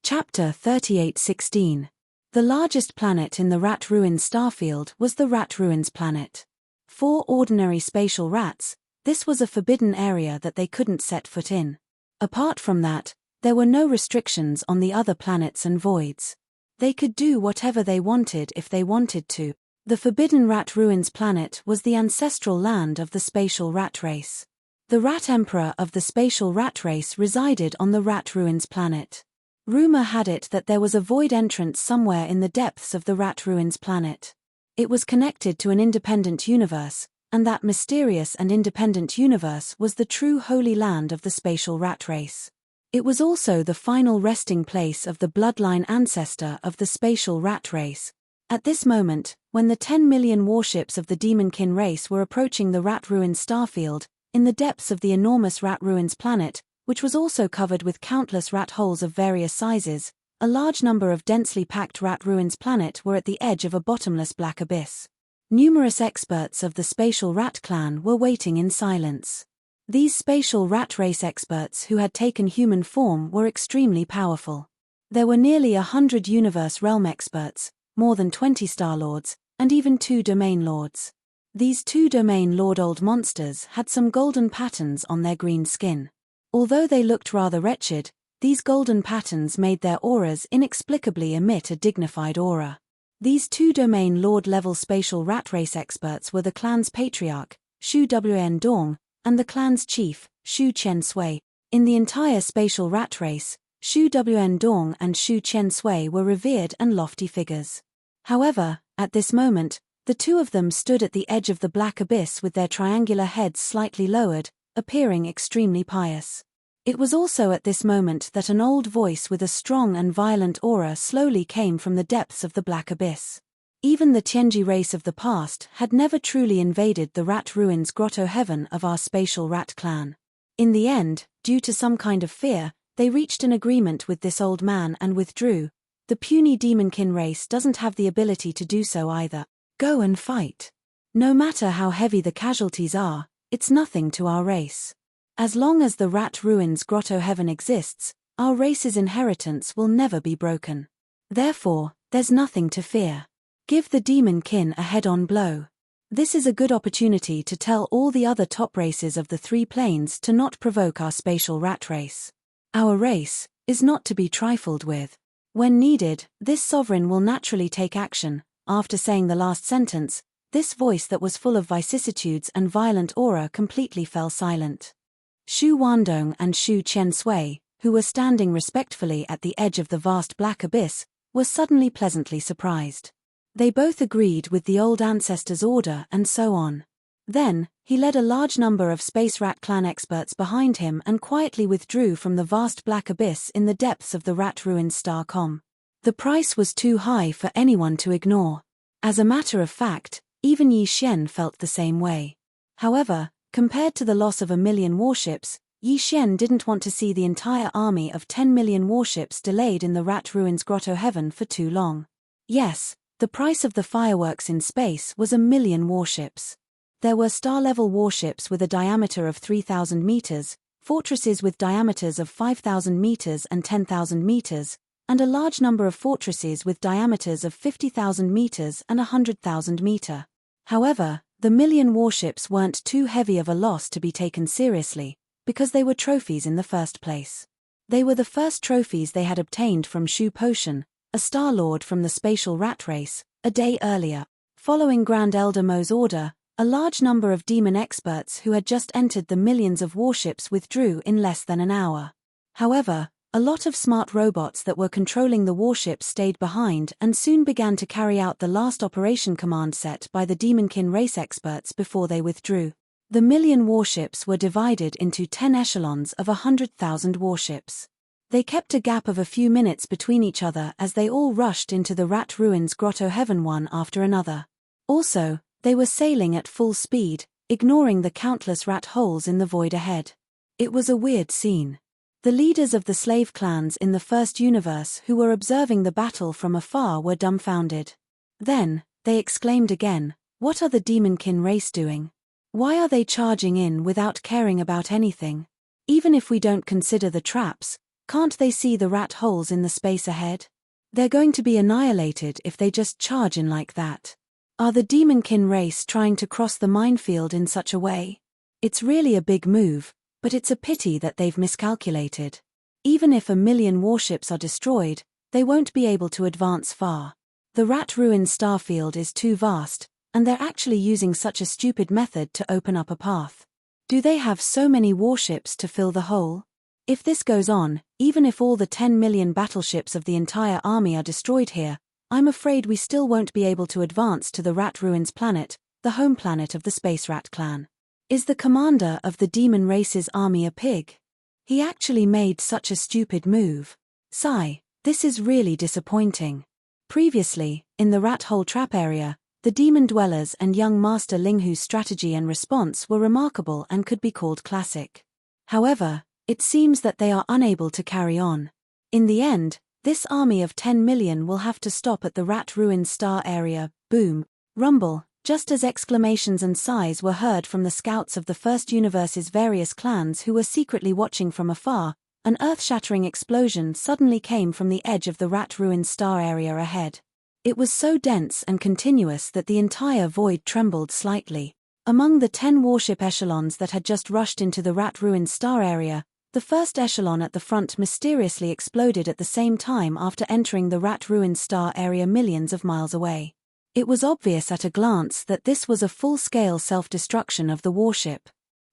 Chapter 38:16. The largest planet in the rat-ruined starfield was the Rat Ruins planet. For ordinary spatial rats, this was a forbidden area that they couldn't set foot in. Apart from that, there were no restrictions on the other planets and voids. They could do whatever they wanted if they wanted to. The Forbidden Rat Ruins planet was the ancestral land of the spatial rat race. The Rat Emperor of the spatial rat race resided on the Rat Ruins planet. Rumor had it that there was a void entrance somewhere in the depths of the Rat Ruins planet. It was connected to an independent universe, and that mysterious and independent universe was the true holy land of the spatial rat race. It was also the final resting place of the bloodline ancestor of the spatial rat race. At this moment, when the 10 million warships of the Demonkin race were approaching the Rat Ruins starfield, in the depths of the enormous Rat Ruins planet, which was also covered with countless rat holes of various sizes, a large number of densely packed Rat Ruins planet were at the edge of a bottomless black abyss. Numerous experts of the Spatial Rat clan were waiting in silence. These spatial rat race experts who had taken human form were extremely powerful. There were nearly 100 universe realm experts, more than 20 Star Lords, and even 2 Domain Lords. These 2 Domain Lord old monsters had some golden patterns on their green skin. Although they looked rather wretched, these golden patterns made their auras inexplicably emit a dignified aura. These 2 Domain Lord level spatial rat race experts were the clan's patriarch, Shu Wn Dong, and the clan's chief, Shu Chen Sui. In the entire spatial rat race, Shu Wn Dong and Shu Chen Sui were revered and lofty figures. However, at this moment, the 2 of them stood at the edge of the black abyss with their triangular heads slightly lowered, appearing extremely pious. It was also at this moment that an old voice with a strong and violent aura slowly came from the depths of the black abyss. Even the Tianji race of the past had never truly invaded the Rat Ruins grotto heaven of our spatial rat clan. In the end, due to some kind of fear, they reached an agreement with this old man and withdrew. The puny Demonkin race doesn't have the ability to do so either. Go and fight. No matter how heavy the casualties are, it's nothing to our race. As long as the Rat Ruins grotto heaven exists, our race's inheritance will never be broken. Therefore, there's nothing to fear. Give the Demonkin a head-on blow. This is a good opportunity to tell all the other top races of the 3 planes to not provoke our spatial rat race. Our race is not to be trifled with. When needed, this sovereign will naturally take action. After saying the last sentence, This voice that was full of vicissitudes and violent aura completely fell silent. Shu Wandong and Shu Qiansui, who were standing respectfully at the edge of the vast black abyss, were suddenly pleasantly surprised. They both agreed with the old ancestor's order and so on. Then, he led a large number of Space Rat Clan experts behind him and quietly withdrew from the vast black abyss in the depths of the Rat Ruins Star-Com. The price was too high for anyone to ignore. As a matter of fact, even Yi Xian felt the same way. However, compared to the loss of 1 million warships, Yi Xian didn't want to see the entire army of 10 million warships delayed in the Rat Ruins Grotto Heaven for too long. Yes, the price of the fireworks in space was 1 million warships. There were star-level warships with a diameter of 3,000 meters, fortresses with diameters of 5,000 meters and 10,000 meters, and a large number of fortresses with diameters of 50,000 meters and 100,000 meter. However, the million warships weren't too heavy of a loss to be taken seriously, because they were trophies in the first place. They were the first trophies they had obtained from Shu Potion, a Star Lord from the spatial rat race, a day earlier. Following Grand Elder Mo's order, a large number of demon experts who had just entered the millions of warships withdrew in less than an hour. However, a lot of smart robots that were controlling the warships stayed behind and soon began to carry out the last operation command set by the Demonkin race experts before they withdrew. The million warships were divided into 10 echelons of 100,000 warships. They kept a gap of a few minutes between each other as they all rushed into the Rat Ruins Grotto Heaven one after another. Also, they were sailing at full speed, ignoring the countless rat holes in the void ahead. It was a weird scene. The leaders of the slave clans in the first universe who were observing the battle from afar were dumbfounded. Then, they exclaimed again, "What are the Demonkin race doing? Why are they charging in without caring about anything? Even if we don't consider the traps, can't they see the rat holes in the space ahead? They're going to be annihilated if they just charge in like that. Are the Demonkin race trying to cross the minefield in such a way? It's really a big move, but it's a pity that they've miscalculated. Even if 1 million warships are destroyed, they won't be able to advance far. The Rat Ruins starfield is too vast, and they're actually using such a stupid method to open up a path. Do they have so many warships to fill the hole? If this goes on, even if all the 10 million battleships of the entire army are destroyed here, I'm afraid we still won't be able to advance to the Rat Ruins planet, the home planet of the Space Rat Clan. Is the commander of the demon race's army a pig? He actually made such a stupid move. Sigh, this is really disappointing. Previously, in the rat hole trap area, the demon dwellers and young Master Linghu's strategy and response were remarkable and could be called classic. However, it seems that they are unable to carry on. In the end, this army of 10 million will have to stop at the Rat Ruins star area, boom, rumble, just as exclamations and sighs were heard from the scouts of the First Universe's various clans who were secretly watching from afar. An earth-shattering explosion suddenly came from the edge of the Rat Ruins star area ahead. It was so dense and continuous that the entire void trembled slightly. Among the 10 warship echelons that had just rushed into the Rat Ruins star area, the first echelon at the front mysteriously exploded at the same time after entering the Rat Ruins star area millions of miles away. It was obvious at a glance that this was a full-scale self-destruction of the warship.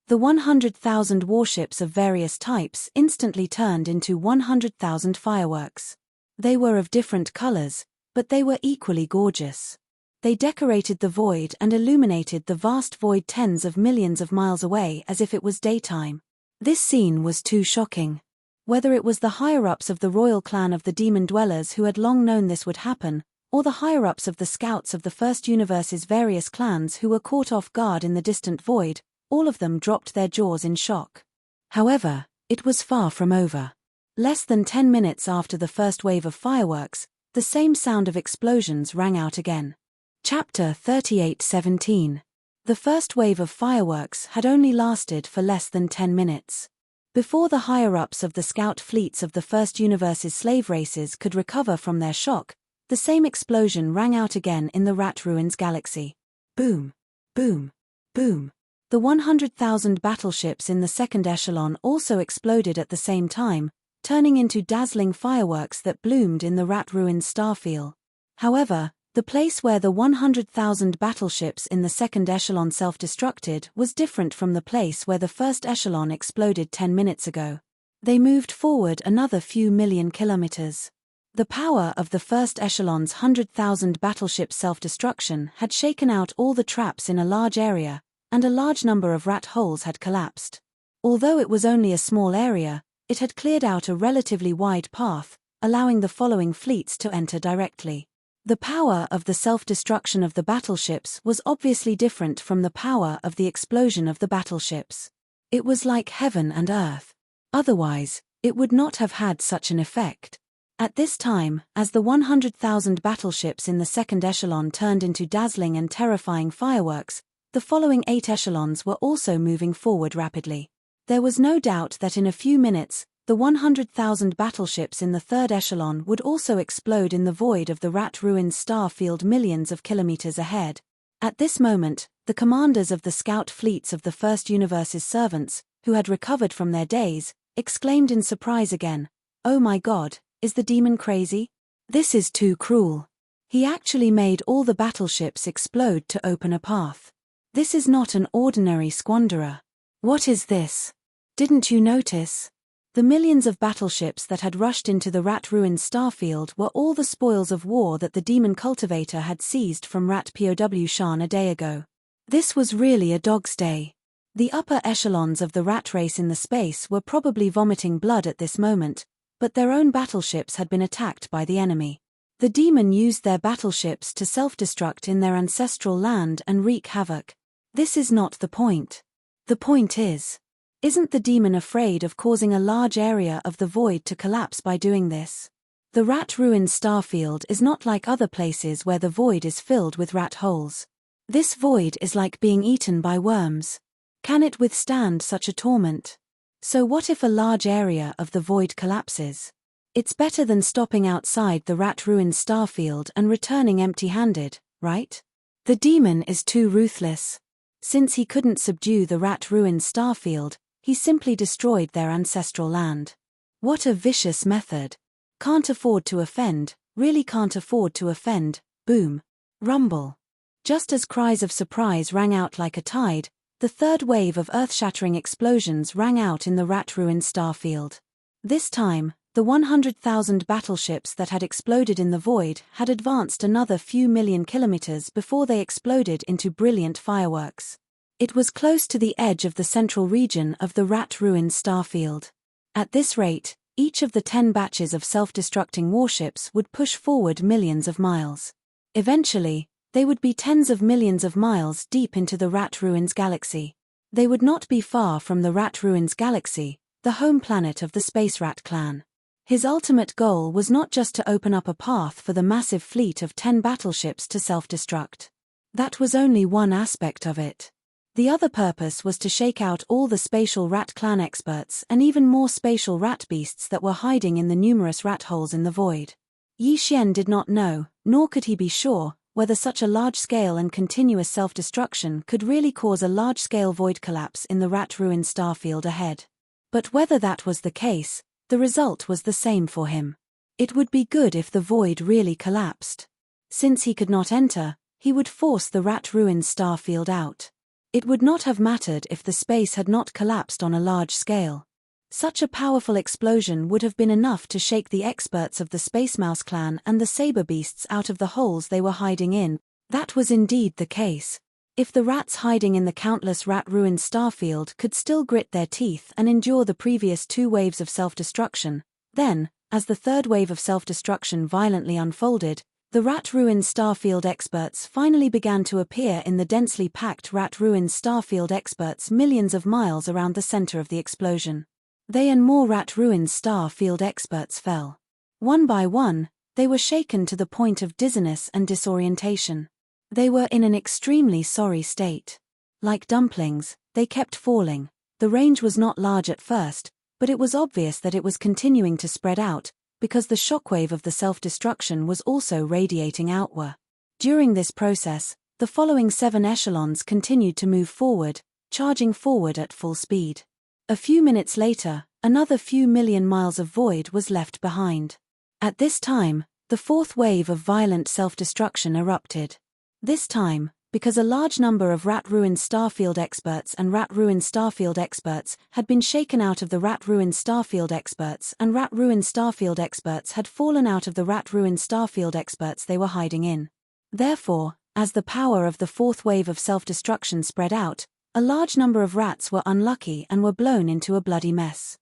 The 100,000 warships of various types instantly turned into 100,000 fireworks. They were of different colors, but they were equally gorgeous. They decorated the void and illuminated the vast void tens of millions of miles away as if it was daytime. This scene was too shocking. Whether it was the higher-ups of the royal clan of the demon dwellers who had long known this would happen, or the higher-ups of the scouts of the First Universe's various clans who were caught off guard in the distant void, all of them dropped their jaws in shock. However, it was far from over. Less than 10 minutes after the first wave of fireworks, the same sound of explosions rang out again. Chapter 38:17. The first wave of fireworks had only lasted for less than 10 minutes. Before the higher-ups of the scout fleets of the First Universe's slave races could recover from their shock, the same explosion rang out again in the Rat Ruins galaxy. Boom, boom, boom. The 100,000 battleships in the second echelon also exploded at the same time, turning into dazzling fireworks that bloomed in the Rat Ruins starfield. However, The place where the 100,000 battleships in the second echelon self-destructed was different from the place where the first echelon exploded 10 minutes ago. They moved forward another few million kilometers. The power of the first echelon's 100,000 battleship self-destruction had shaken out all the traps in a large area, and a large number of rat holes had collapsed. Although it was only a small area, it had cleared out a relatively wide path, allowing the following fleets to enter directly. The power of the self-destruction of the battleships was obviously different from the power of the explosion of the battleships. It was like heaven and earth. Otherwise, it would not have had such an effect. At this time, as the 100,000 battleships in the second echelon turned into dazzling and terrifying fireworks, the following 8 echelons were also moving forward rapidly. There was no doubt that in a few minutes, the 100,000 battleships in the third echelon would also explode in the void of the rat-ruined star field millions of kilometers ahead. At this moment, the commanders of the scout fleets of the First Universe's servants, who had recovered from their daze, exclaimed in surprise again, "Oh my God, is the demon crazy? This is too cruel. He actually made all the battleships explode to open a path. This is not an ordinary squanderer. What is this? Didn't you notice? The millions of battleships that had rushed into the rat-ruined starfield were all the spoils of war that the demon cultivator had seized from Rat POW Shan a day ago. This was really a dog's day. The upper echelons of the rat race in the space were probably vomiting blood at this moment, but their own battleships had been attacked by the enemy. The demon used their battleships to self-destruct in their ancestral land and wreak havoc. This is not the point. The point is, isn't the demon afraid of causing a large area of the void to collapse by doing this? The rat-ruined starfield is not like other places where the void is filled with rat holes. This void is like being eaten by worms. Can it withstand such a torment? So what if a large area of the void collapses? It's better than stopping outside the rat-ruined starfield and returning empty-handed, right? The demon is too ruthless. Since he couldn't subdue the rat-ruined starfield, he simply destroyed their ancestral land. What a vicious method. Can't afford to offend, really can't afford to offend, boom. Rumble. Just as cries of surprise rang out like a tide, the third wave of earth-shattering explosions rang out in the rat-ruined starfield. This time, the 100,000 battleships that had exploded in the void had advanced another few million kilometers before they exploded into brilliant fireworks. It was close to the edge of the central region of the rat-ruined starfield. At this rate, each of the 10 batches of self-destructing warships would push forward millions of miles. Eventually, they would be tens of millions of miles deep into the Rat Ruins galaxy. They would not be far from the Rat Ruins galaxy, the home planet of the Space Rat clan. His ultimate goal was not just to open up a path for the massive fleet of 10 battleships to self-destruct. That was only one aspect of it. The other purpose was to shake out all the spatial rat clan experts and even more spatial rat beasts that were hiding in the numerous rat holes in the void. Yi Xian did not know, nor could he be sure, whether such a large-scale and continuous self-destruction could really cause a large-scale void collapse in the rat-ruined starfield ahead. But whether that was the case, the result was the same for him. It would be good if the void really collapsed. Since he could not enter, he would force the rat-ruined starfield out. It would not have mattered if the space had not collapsed on a large scale. Such a powerful explosion would have been enough to shake the experts of the Space Mouse clan and the Saber Beasts out of the holes they were hiding in. That was indeed the case. If the rats hiding in the countless rat-ruined starfield could still grit their teeth and endure the previous 2 waves of self-destruction, then, as the third wave of self-destruction violently unfolded, the rat-ruined starfield experts finally began to appear in the densely packed rat-ruined starfield experts millions of miles around the center of the explosion. They and more rat-ruined star-field experts fell. One by one, they were shaken to the point of dizziness and disorientation. They were in an extremely sorry state. Like dumplings, they kept falling. The range was not large at first, but it was obvious that it was continuing to spread out, because the shockwave of the self-destruction was also radiating outward. During this process, the following 7 echelons continued to move forward, charging forward at full speed. A few minutes later, another few million miles of void was left behind. At this time, the fourth wave of violent self-destruction erupted. This time, because a large number of rat-ruined starfield experts and rat-ruined starfield experts had been shaken out of the rat-ruined starfield experts and rat-ruined starfield experts had fallen out of the rat-ruined starfield experts they were hiding in. Therefore, as the power of the fourth wave of self-destruction spread out, a large number of rats were unlucky and were blown into a bloody mess.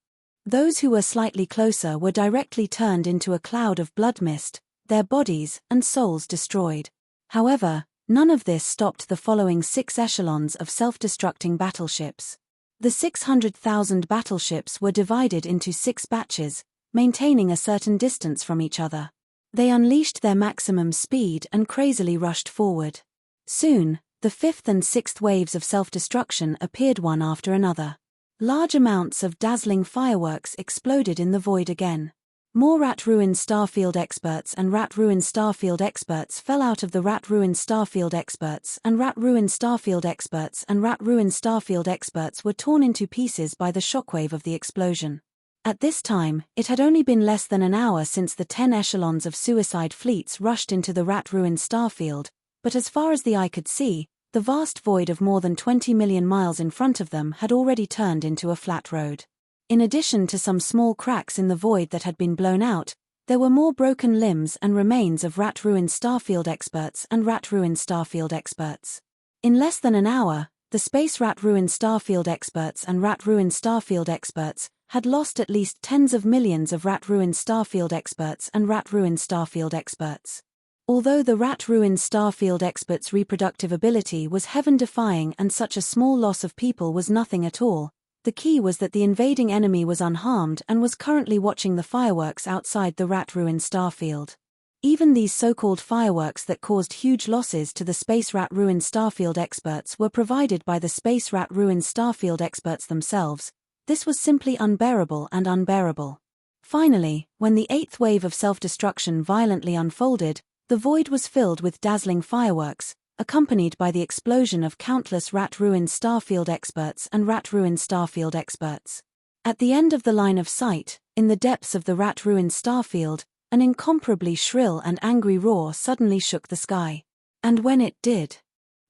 Those who were slightly closer were directly turned into a cloud of blood mist, their bodies and souls destroyed. However, none of this stopped the following 6 echelons of self-destructing battleships. The 600,000 battleships were divided into 6 batches, maintaining a certain distance from each other. They unleashed their maximum speed and crazily rushed forward. Soon, the 5th and 6th waves of self-destruction appeared one after another. Large amounts of dazzling fireworks exploded in the void again. More rat-ruined starfield experts and rat-ruined starfield experts fell out of the rat-ruined starfield experts and rat-ruined starfield experts and rat-ruined starfield experts were torn into pieces by the shockwave of the explosion. At this time, it had only been less than an hour since the 10 echelons of suicide fleets rushed into the rat-ruined starfield, but as far as the eye could see, the vast void of more than 20 million miles in front of them had already turned into a flat road. In addition to some small cracks in the void that had been blown out, there were more broken limbs and remains of rat-ruined starfield experts and rat-ruined starfield experts. In less than an hour, the space rat-ruined starfield experts and rat-ruined starfield experts had lost at least tens of millions of rat-ruined starfield experts and rat-ruined starfield experts. Although the rat-ruined starfield experts' reproductive ability was heaven-defying and such a small loss of people was nothing at all, the key was that the invading enemy was unharmed and was currently watching the fireworks outside the rat-ruined starfield. Even these so-called fireworks that caused huge losses to the space rat-ruined starfield experts were provided by the space rat-ruined starfield experts themselves. This was simply unbearable and unbearable. Finally, when the 8th wave of self-destruction violently unfolded, the void was filled with dazzling fireworks, accompanied by the explosion of countless rat-ruined starfield experts and rat-ruined starfield experts. At the end of the line of sight, in the depths of the rat-ruined starfield, an incomparably shrill and angry roar suddenly shook the sky. And when it did...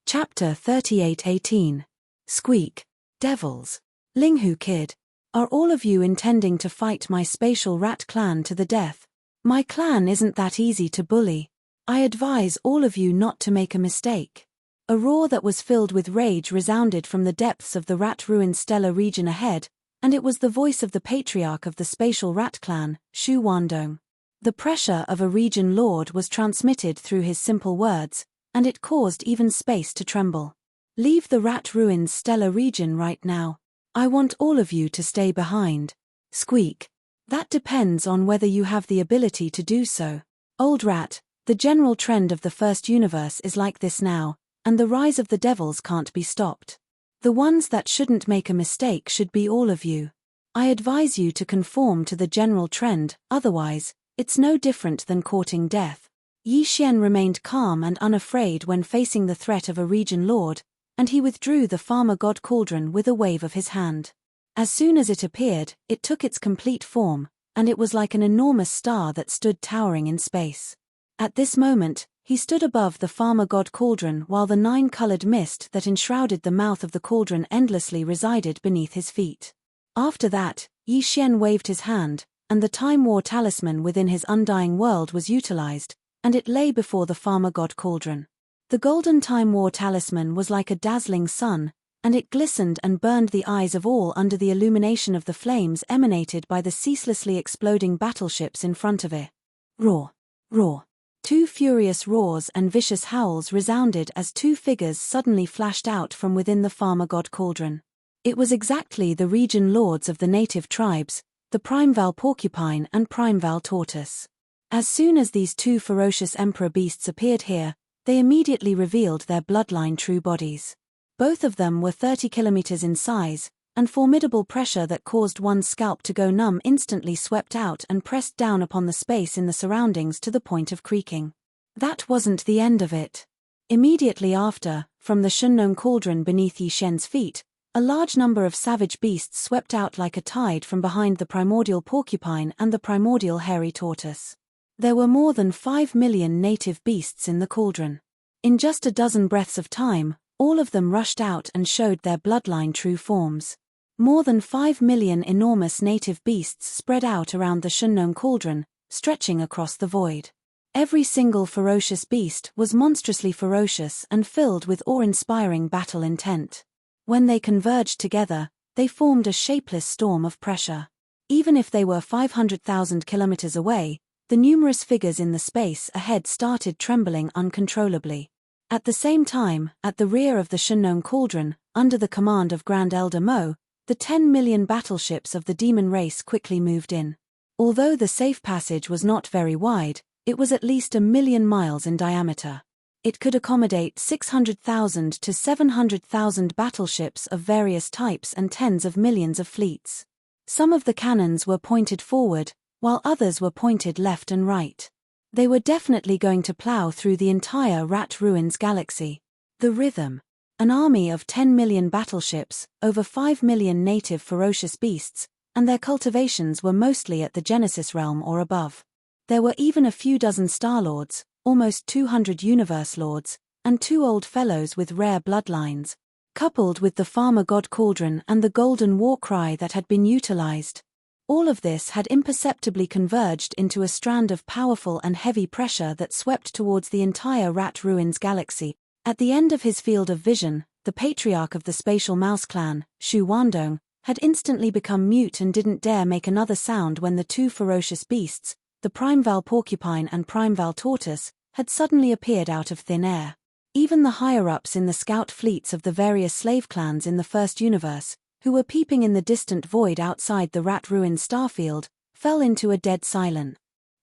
Chapter 38:18. Squeak. Devils. Linghu kid. Are all of you intending to fight my spatial rat clan to the death? My clan isn't that easy to bully. I advise all of you not to make a mistake. A roar that was filled with rage resounded from the depths of the rat-ruined stellar region ahead, and it was the voice of the patriarch of the spatial rat clan, Shu Wandong. The pressure of a region lord was transmitted through his simple words, and it caused even space to tremble. Leave the rat-ruined stellar region right now. I want all of you to stay behind. Squeak. That depends on whether you have the ability to do so. Old rat. The general trend of the first universe is like this now, and the rise of the devils can't be stopped. The ones that shouldn't make a mistake should be all of you. I advise you to conform to the general trend, otherwise, it's no different than courting death. Yi Xian remained calm and unafraid when facing the threat of a region lord, and he withdrew the farmer god cauldron with a wave of his hand. As soon as it appeared, it took its complete form, and it was like an enormous star that stood towering in space. At this moment, he stood above the farmer god cauldron while the 9-colored mist that enshrouded the mouth of the cauldron endlessly resided beneath his feet. After that, Yi Xian waved his hand, and the Time War talisman within his undying world was utilized, and it lay before the farmer god cauldron. The golden Time War talisman was like a dazzling sun, and it glistened and burned the eyes of all under the illumination of the flames emanated by the ceaselessly exploding battleships in front of it. Roar! Roar! 2 furious roars and vicious howls resounded as 2 figures suddenly flashed out from within the farmer god cauldron. It was exactly the region lords of the native tribes, the Primeval Porcupine and Primeval Tortoise. As soon as these 2 ferocious emperor beasts appeared here, they immediately revealed their bloodline true bodies. Both of them were 30 kilometers in size, and formidable pressure that caused one's scalp to go numb instantly swept out and pressed down upon the space in the surroundings to the point of creaking. That wasn't the end of it. Immediately after, from the Shunnong cauldron beneath Yi Xian's feet, a large number of savage beasts swept out like a tide from behind the primordial porcupine and the primordial hairy tortoise. There were more than 5 million native beasts in the cauldron. In just a dozen breaths of time, all of them rushed out and showed their bloodline true forms. More than 5 million enormous native beasts spread out around the Shunnome cauldron, stretching across the void. Every single ferocious beast was monstrously ferocious and filled with awe-inspiring battle intent. When they converged together, they formed a shapeless storm of pressure. Even if they were 500,000 kilometers away, the numerous figures in the space ahead started trembling uncontrollably. At the same time, at the rear of the Shunnome cauldron, under the command of Grand Elder Mo, the 10 million battleships of the demon race quickly moved in. Although the safe passage was not very wide, it was at least 1 million miles in diameter. It could accommodate 600,000 to 700,000 battleships of various types and tens of millions of fleets. Some of the cannons were pointed forward, while others were pointed left and right. They were definitely going to plow through the entire Rat Ruins galaxy. The rhythm. An army of 10 million battleships, over 5 million native ferocious beasts, and their cultivations were mostly at the Genesis realm or above. There were even a few dozen Star-Lords, almost 200 Universe Lords, and 2 old fellows with rare bloodlines, coupled with the Farmer God Cauldron and the Golden War Cry that had been utilized. All of this had imperceptibly converged into a strand of powerful and heavy pressure that swept towards the entire Rat Ruins galaxy. At the end of his field of vision, the patriarch of the Spatial Mouse Clan, Shu Wandong, had instantly become mute and didn't dare make another sound when the 2 ferocious beasts, the Primeval Porcupine and Primeval Tortoise, had suddenly appeared out of thin air. Even the higher-ups in the scout fleets of the various slave clans in the First Universe, who were peeping in the distant void outside the Rat Ruins starfield, fell into a dead silence.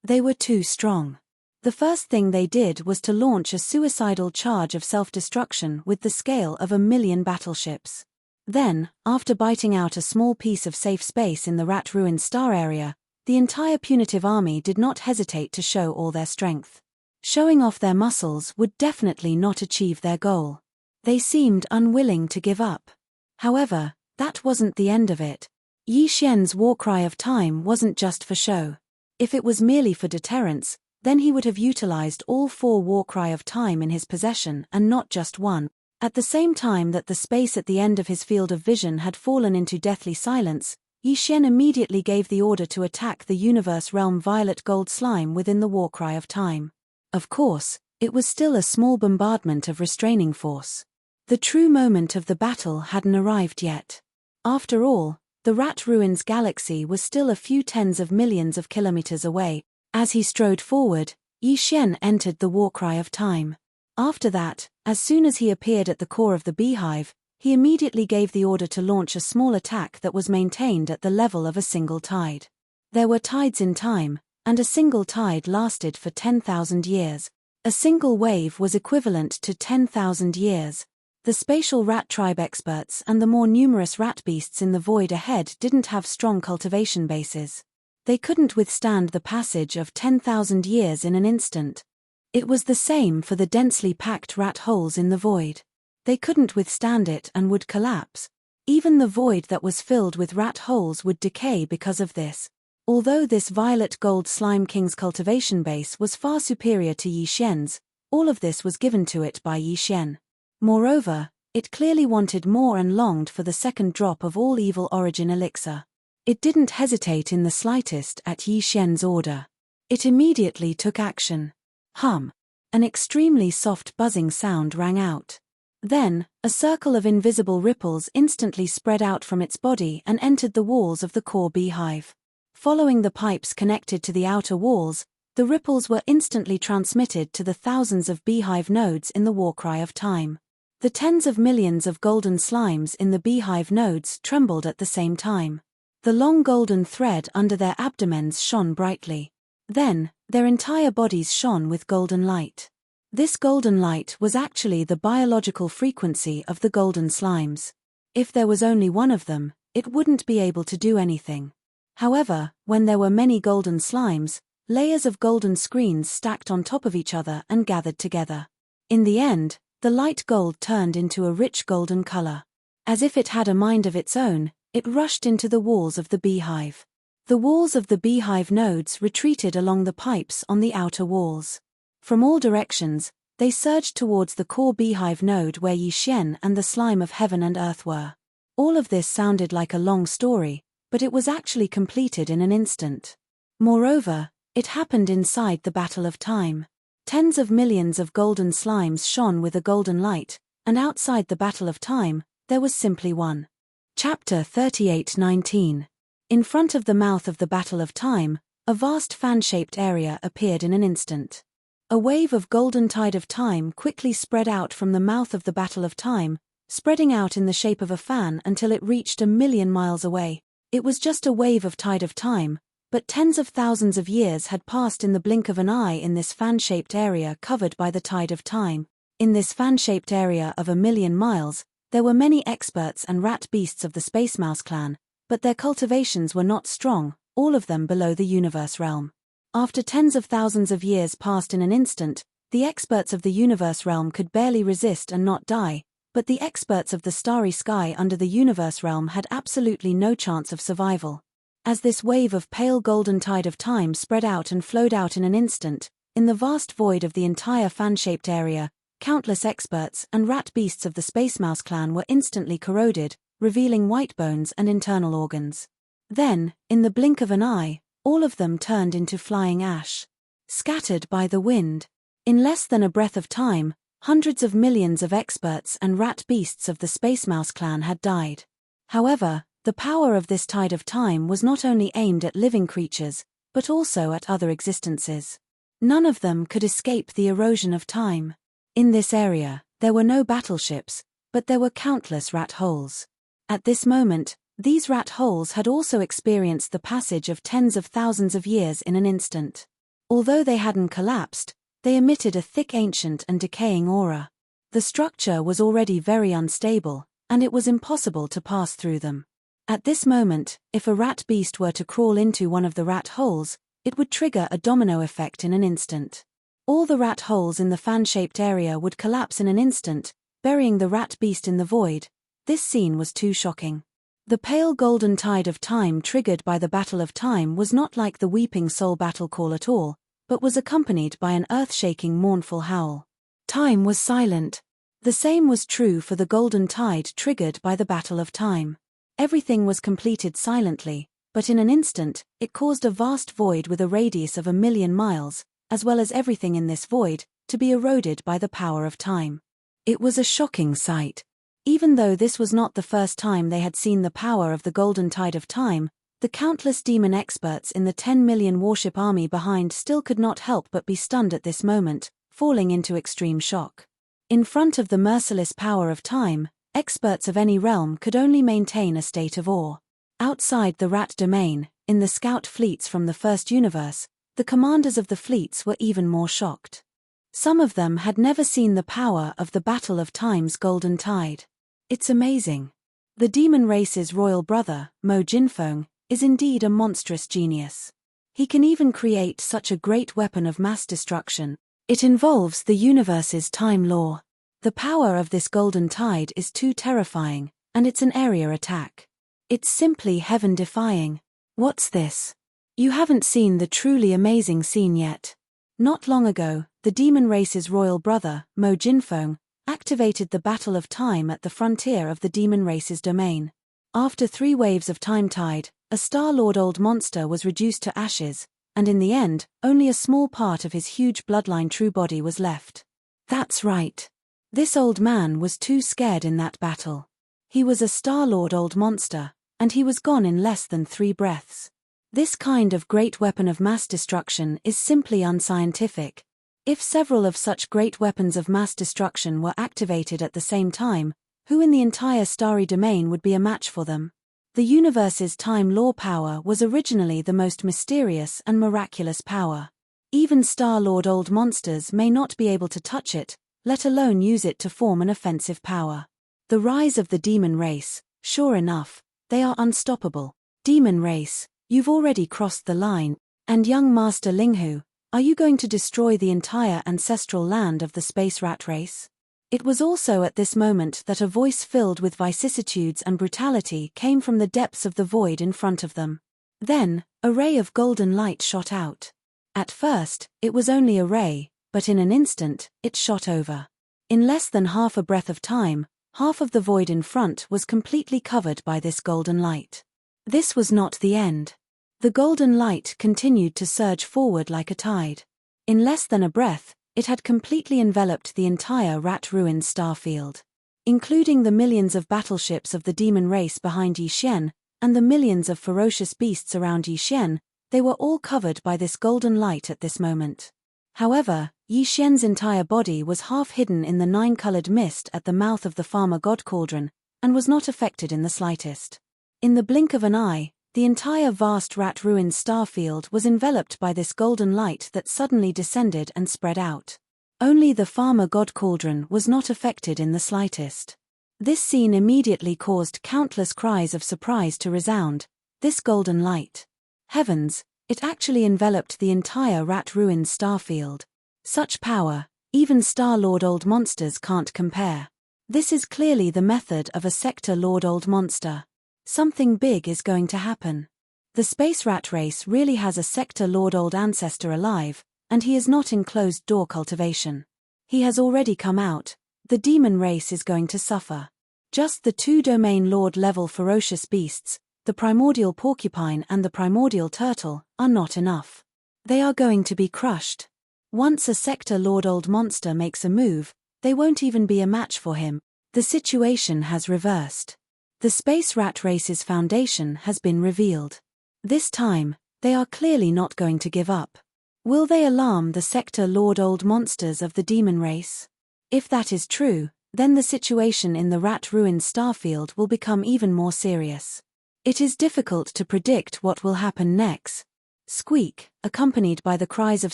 They were too strong. The first thing they did was to launch a suicidal charge of self-destruction with the scale of 1 million battleships. Then, after biting out a small piece of safe space in the Rat Ruins star area, the entire punitive army did not hesitate to show all their strength. Showing off their muscles would definitely not achieve their goal. They seemed unwilling to give up. However, that wasn't the end of it. Yi Xian's war cry of time wasn't just for show. If it was merely for deterrence, then he would have utilized all 4 war cry of time in his possession and not just one. At the same time that the space at the end of his field of vision had fallen into deathly silence, Yi Xian immediately gave the order to attack the universe realm violet gold slime within the war cry of time. Of course, it was still a small bombardment of restraining force. The true moment of the battle hadn't arrived yet. After all, the Rat Ruins galaxy was still a few tens of millions of kilometers away. As he strode forward, Yi Xian entered the war cry of time. After that, as soon as he appeared at the core of the beehive, he immediately gave the order to launch a small attack that was maintained at the level of a single tide. There were tides in time, and a single tide lasted for 10,000 years. A single wave was equivalent to 10,000 years. The spatial rat tribe experts and the more numerous rat beasts in the void ahead didn't have strong cultivation bases. They couldn't withstand the passage of 10,000 years in an instant. It was the same for the densely packed rat holes in the void. They couldn't withstand it and would collapse. Even the void that was filled with rat holes would decay because of this. Although this violet gold slime king's cultivation base was far superior to Yi Xian's, all of this was given to it by Yi Xian. Moreover, it clearly wanted more and longed for the second drop of all evil origin elixir. It didn't hesitate in the slightest at Yi Xian's order. It immediately took action. Hum. An extremely soft buzzing sound rang out. Then, a circle of invisible ripples instantly spread out from its body and entered the walls of the core beehive. Following the pipes connected to the outer walls, the ripples were instantly transmitted to the thousands of beehive nodes in the war cry of time. The tens of millions of golden slimes in the beehive nodes trembled at the same time. The long golden thread under their abdomens shone brightly. Then, their entire bodies shone with golden light. This golden light was actually the biological frequency of the golden slimes. If there was only one of them, it wouldn't be able to do anything. However, when there were many golden slimes, layers of golden screens stacked on top of each other and gathered together. In the end, the light gold turned into a rich golden color. As if it had a mind of its own, it rushed into the walls of the beehive. The walls of the beehive nodes retreated along the pipes on the outer walls. From all directions, they surged towards the core beehive node where Yi Xian and the slime of heaven and earth were. All of this sounded like a long story, but it was actually completed in an instant. Moreover, it happened inside the battle of time. Tens of millions of golden slimes shone with a golden light, and outside the battle of time, there was simply one. Chapter 38:19. In front of the mouth of the battle of time, a vast fan-shaped area appeared in an instant. A wave of golden tide of time quickly spread out from the mouth of the battle of time, spreading out in the shape of a fan until it reached 1,000,000 miles away. It was just a wave of tide of time, but tens of thousands of years had passed in the blink of an eye in this fan-shaped area covered by the tide of time. In this fan-shaped area of 1,000,000 miles, there were many experts and rat beasts of the Space Mouse clan, but their cultivations were not strong, all of them below the universe realm. After tens of thousands of years passed in an instant, the experts of the universe realm could barely resist and not die, but the experts of the starry sky under the universe realm had absolutely no chance of survival. As this wave of pale golden tide of time spread out and flowed out in an instant, in the vast void of the entire fan-shaped area, countless experts and rat beasts of the Space Mouse clan were instantly corroded, revealing white bones and internal organs. Then, in the blink of an eye, all of them turned into flying ash. Scattered by the wind. In less than a breath of time, hundreds of millions of experts and rat beasts of the Space Mouse clan had died. However, the power of this tide of time was not only aimed at living creatures, but also at other existences. None of them could escape the erosion of time. In this area, there were no battleships, but there were countless rat holes. At this moment, these rat holes had also experienced the passage of tens of thousands of years in an instant. Although they hadn't collapsed, they emitted a thick ancient and decaying aura. The structure was already very unstable, and it was impossible to pass through them. At this moment, if a rat beast were to crawl into one of the rat holes, it would trigger a domino effect in an instant. All the rat holes in the fan-shaped area would collapse in an instant, burying the rat beast in the void. This scene was too shocking. The pale golden tide of time triggered by the battle of time was not like the weeping soul battle call at all, but was accompanied by an earth-shaking mournful howl. Time was silent. The same was true for the golden tide triggered by the battle of time. Everything was completed silently, but in an instant, it caused a vast void with a radius of 1,000,000 miles, as well as everything in this void, to be eroded by the power of time. It was a shocking sight. Even though this was not the first time they had seen the power of the golden tide of time, the countless demon experts in the 10 million warship army behind still could not help but be stunned at this moment, falling into extreme shock. In front of the merciless power of time, experts of any realm could only maintain a state of awe. Outside the rat domain, in the scout fleets from the first universe, the commanders of the fleets were even more shocked. Some of them had never seen the power of the Battle of Time's golden tide. It's amazing. The demon race's royal brother, Mo Jinfeng, is indeed a monstrous genius. He can even create such a great weapon of mass destruction. It involves the universe's time law. The power of this golden tide is too terrifying, and it's an area attack. It's simply heaven-defying. What's this? You haven't seen the truly amazing scene yet. Not long ago, the demon race's royal brother, Mo Jinfeng, activated the Battle of Time at the frontier of the demon race's domain. After 3 waves of time tide, a Star-Lord old monster was reduced to ashes, and in the end, only a small part of his huge bloodline true body was left. That's right. This old man was too scared in that battle. He was a Star-Lord old monster, and he was gone in less than 3 breaths. This kind of great weapon of mass destruction is simply unscientific. If several of such great weapons of mass destruction were activated at the same time, who in the entire starry domain would be a match for them? The universe's time law power was originally the most mysterious and miraculous power. Even Star-Lord old monsters may not be able to touch it, let alone use it to form an offensive power. The rise of the demon race, sure enough, they are unstoppable. Demon race, you've already crossed the line, and young Master Linghu, are you going to destroy the entire ancestral land of the space rat race? It was also at this moment that a voice filled with vicissitudes and brutality came from the depths of the void in front of them. Then, A ray of golden light shot out. At first, it was only a ray, but in an instant, it shot over. In less than half a breath of time, half of the void in front was completely covered by this golden light. This was not the end. The golden light continued to surge forward like a tide. In less than a breath, it had completely enveloped the entire rat-ruined starfield. Including the millions of battleships of the demon race behind Yi Xian, and the millions of ferocious beasts around Yi Xian, they were all covered by this golden light at this moment. However, Yi Xian's entire body was half hidden in the 9-colored mist at the mouth of the Farmer God Cauldron, and was not affected in the slightest. In the blink of an eye, the entire vast rat-ruined starfield was enveloped by this golden light that suddenly descended and spread out. Only the Farmer God Cauldron was not affected in the slightest. This scene immediately caused countless cries of surprise to resound. This golden light. Heavens, it actually enveloped the entire rat-ruined starfield. Such power, even Star-Lord Old Monsters can't compare. This is clearly the method of a Sector Lord Old Monster. Something big is going to happen. The space rat race really has a Sector Lord Old Ancestor alive, and he is not in closed-door cultivation. He has already come out. The demon race is going to suffer. Just the 2-domain Lord-level ferocious beasts, the primordial porcupine and the primordial turtle, are not enough. They are going to be crushed. Once a Sector Lord Old Monster makes a move, they won't even be a match for him. The situation has reversed. The space rat race's foundation has been revealed. This time, they are clearly not going to give up. Will they alarm the Sector Lord Old Monsters of the demon race? If that is true, then the situation in the rat-ruined starfield will become even more serious. It is difficult to predict what will happen next. Squeak, accompanied by the cries of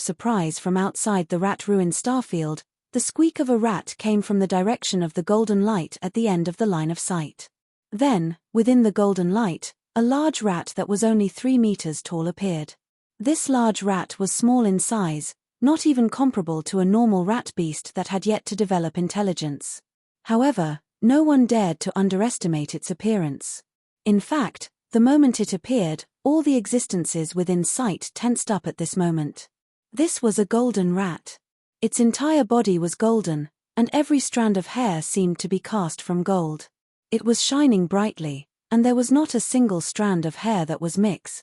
surprise from outside the rat-ruined starfield, the squeak of a rat came from the direction of the golden light at the end of the line of sight. Then, within the golden light, a large rat that was only 3 meters tall appeared. This large rat was small in size, not even comparable to a normal rat beast that had yet to develop intelligence. However, no one dared to underestimate its appearance. In fact, the moment it appeared, all the existences within sight tensed up at this moment. This was a golden rat. Its entire body was golden, and every strand of hair seemed to be cast from gold. It was shining brightly, and there was not a single strand of hair that was mixed.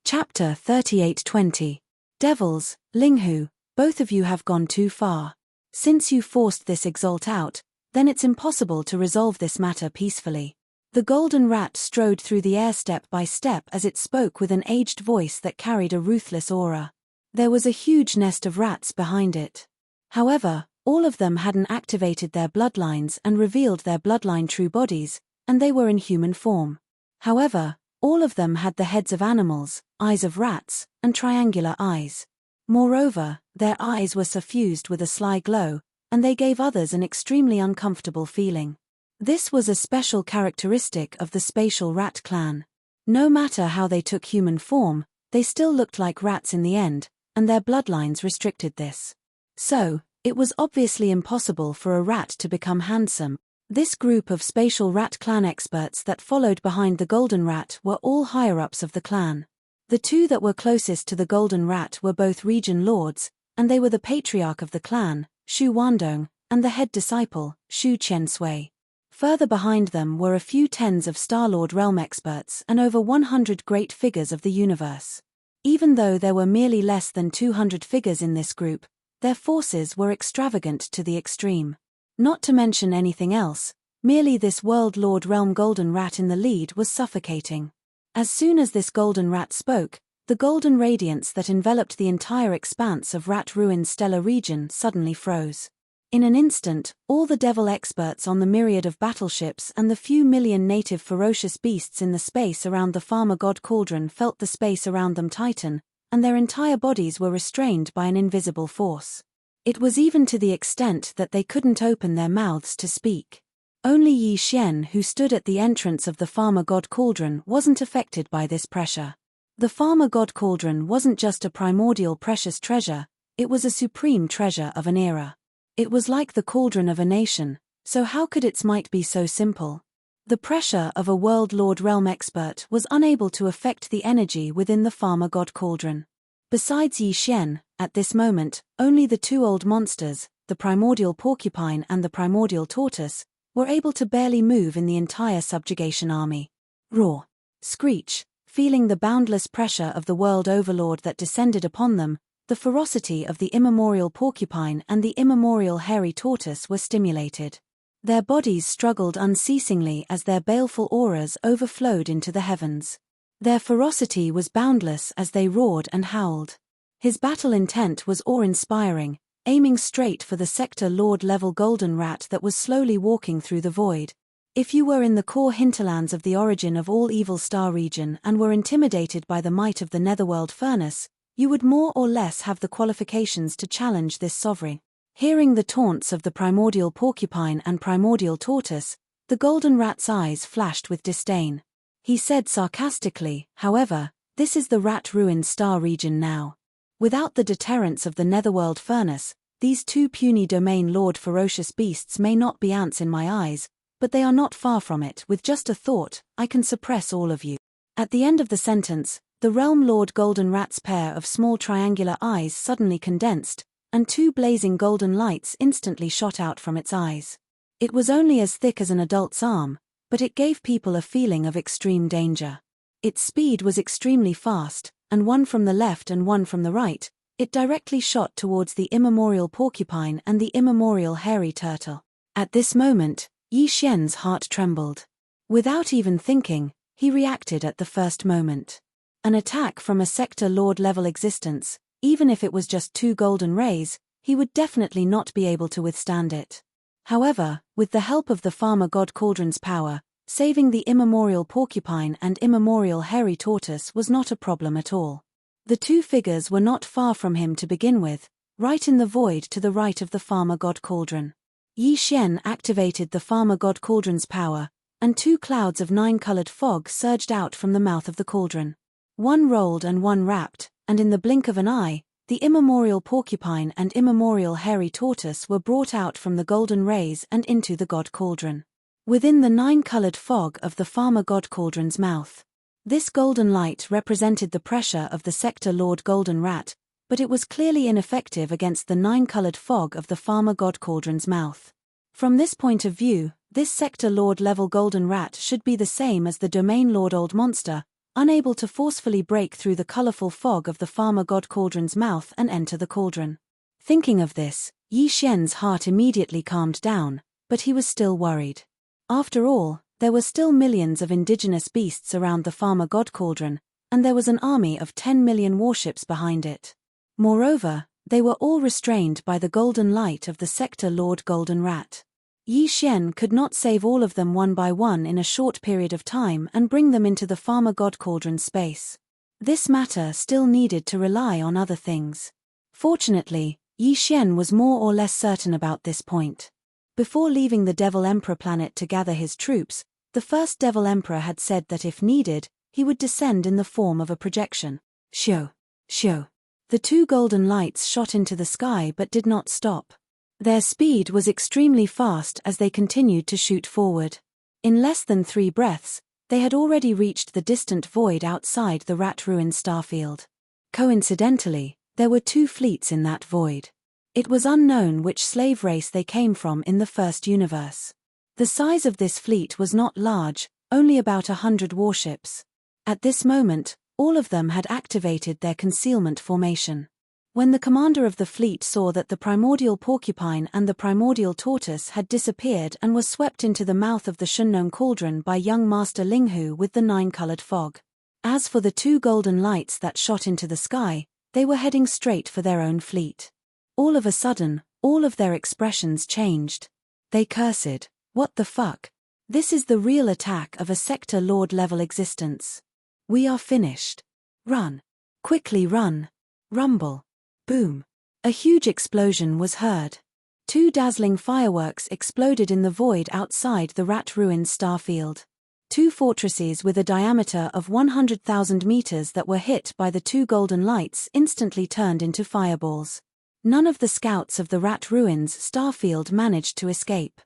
Chapter 38:20. Devils, Linghu, both of you have gone too far. Since you forced this exalt out, then it's impossible to resolve this matter peacefully. The golden rat strode through the air step by step as it spoke with an aged voice that carried a ruthless aura. There was a huge nest of rats behind it. However, all of them hadn't activated their bloodlines and revealed their bloodline true bodies, and they were in human form. However, all of them had the heads of animals, eyes of rats, and triangular eyes. Moreover, their eyes were suffused with a sly glow, and they gave others an extremely uncomfortable feeling. This was a special characteristic of the spatial rat clan. No matter how they took human form, they still looked like rats in the end, and their bloodlines restricted this. So, it was obviously impossible for a rat to become handsome. This group of spatial rat clan experts that followed behind the golden rat were all higher-ups of the clan. The two that were closest to the golden rat were both region lords, and they were the patriarch of the clan, Shu Wandong, and the head disciple, Shu Qiansui. Further behind them were a few tens of Star-Lord realm experts and over 100 great figures of the universe. Even though there were merely less than 200 figures in this group, their forces were extravagant to the extreme. Not to mention anything else, merely this World Lord Realm Golden Rat in the lead was suffocating. As soon as this golden rat spoke, the golden radiance that enveloped the entire expanse of rat-ruined stellar region suddenly froze. In an instant, all the devil experts on the myriad of battleships and the few million native ferocious beasts in the space around the Farmer God Cauldron felt the space around them tighten, and their entire bodies were restrained by an invisible force. It was even to the extent that they couldn't open their mouths to speak. Only Yi Xian, who stood at the entrance of the Farmer God Cauldron, wasn't affected by this pressure. The Farmer God Cauldron wasn't just a primordial precious treasure, it was a supreme treasure of an era. It was like the cauldron of a nation, so how could its might be so simple? The pressure of a World Lord Realm expert was unable to affect the energy within the Farmer God Cauldron. Besides Yi Xian, at this moment, only the two old monsters, the primordial porcupine and the primordial tortoise, were able to barely move in the entire subjugation army. Roar! Screech! Feeling the boundless pressure of the world overlord that descended upon them, the ferocity of the immemorial porcupine and the immemorial hairy tortoise were stimulated. Their bodies struggled unceasingly as their baleful auras overflowed into the heavens. Their ferocity was boundless as they roared and howled. His battle intent was awe-inspiring, aiming straight for the Sector Lord-level golden rat that was slowly walking through the void. If you were in the core hinterlands of the origin of all evil star region and were intimidated by the might of the netherworld furnace, you would more or less have the qualifications to challenge this sovereign. Hearing the taunts of the primordial porcupine and primordial tortoise, the golden rat's eyes flashed with disdain. He said sarcastically, however, "This is the rat-ruined star region now. Without the deterrence of the netherworld furnace, these two puny domain lord ferocious beasts may not be ants in my eyes, but they are not far from it. With just a thought, I can suppress all of you." At the end of the sentence, the Realm Lord Golden Rat's pair of small triangular eyes suddenly condensed, and two blazing golden lights instantly shot out from its eyes. It was only as thick as an adult's arm, but it gave people a feeling of extreme danger. Its speed was extremely fast, and one from the left and one from the right, it directly shot towards the immemorial porcupine and the immemorial hairy turtle. At this moment, Yi Xian's heart trembled. Without even thinking, he reacted at the first moment. An attack from a Sector Lord-level existence, even if it was just two golden rays, he would definitely not be able to withstand it. However, with the help of the Farmer God Cauldron's power, saving the immemorial porcupine and immemorial hairy tortoise was not a problem at all. The two figures were not far from him to begin with, right in the void to the right of the Farmer God Cauldron. Yi Xian activated the Farmer God Cauldron's power, and two clouds of 9-colored fog surged out from the mouth of the cauldron. One rolled and one wrapped, and in the blink of an eye, the immemorial porcupine and immemorial hairy tortoise were brought out from the golden rays and into the God Cauldron. Within the 9-colored fog of the Farmer God Cauldron's mouth. This golden light represented the pressure of the Sector Lord Golden Rat, but it was clearly ineffective against the 9-colored fog of the Farmer God Cauldron's mouth. From this point of view, this Sector Lord-level Golden Rat should be the same as the Domain Lord Old Monster, unable to forcefully break through the colorful fog of the Farmer God Cauldron's mouth and enter the cauldron. Thinking of this, Yi Xian's heart immediately calmed down, but he was still worried. After all, there were still millions of indigenous beasts around the Farmer God Cauldron, and there was an army of 10 million warships behind it. Moreover, they were all restrained by the golden light of the Sector Lord Golden Rat. Yi Xian could not save all of them one by one in a short period of time and bring them into the Farmer God Cauldron space. This matter still needed to rely on other things. Fortunately, Yi Xian was more or less certain about this point. Before leaving the Devil Emperor planet to gather his troops, the first Devil Emperor had said that if needed, he would descend in the form of a projection. Shoo! Shoo! The two golden lights shot into the sky but did not stop. Their speed was extremely fast as they continued to shoot forward. In less than 3 breaths, they had already reached the distant void outside the rat-ruined starfield. Coincidentally, there were 2 fleets in that void. It was unknown which slave race they came from in the first universe. The size of this fleet was not large, only about 100 warships. At this moment, all of them had activated their concealment formation. When the commander of the fleet saw that the primordial porcupine and the primordial tortoise had disappeared and were swept into the mouth of the Shunnong cauldron by young Master Linghu with the 9-colored fog. As for the 2 golden lights that shot into the sky, they were heading straight for their own fleet. All of a sudden, all of their expressions changed. They cursed, "What the fuck? This is the real attack of a Sector Lord-level existence. We are finished. Run. Quickly run." Rumble. Boom. A huge explosion was heard. 2 dazzling fireworks exploded in the void outside the rat-ruined starfield. 2 fortresses with a diameter of 100,000 meters that were hit by the 2 golden lights instantly turned into fireballs. None of the scouts of the rat ruins starfield managed to escape.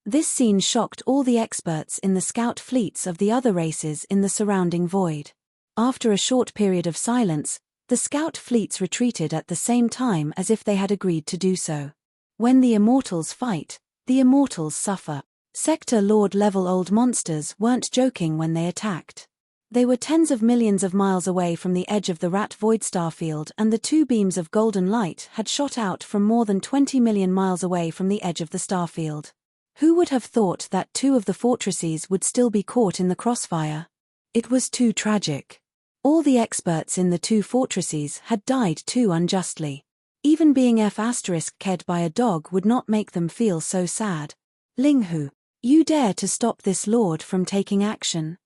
This scene shocked all the experts in the scout fleets of the other races in the surrounding void. After a short period of silence, the scout fleets retreated at the same time as if they had agreed to do so. When the immortals fight, the immortals suffer. Sector Lord level old monsters weren't joking when they attacked. They were tens of millions of miles away from the edge of the rat void starfield, and the two beams of golden light had shot out from more than 20 million miles away from the edge of the starfield. Who would have thought that two of the fortresses would still be caught in the crossfire? It was too tragic. All the experts in the two fortresses had died too unjustly. Even being F***ked by a dog would not make them feel so sad. Linghu, you dare to stop this lord from taking action?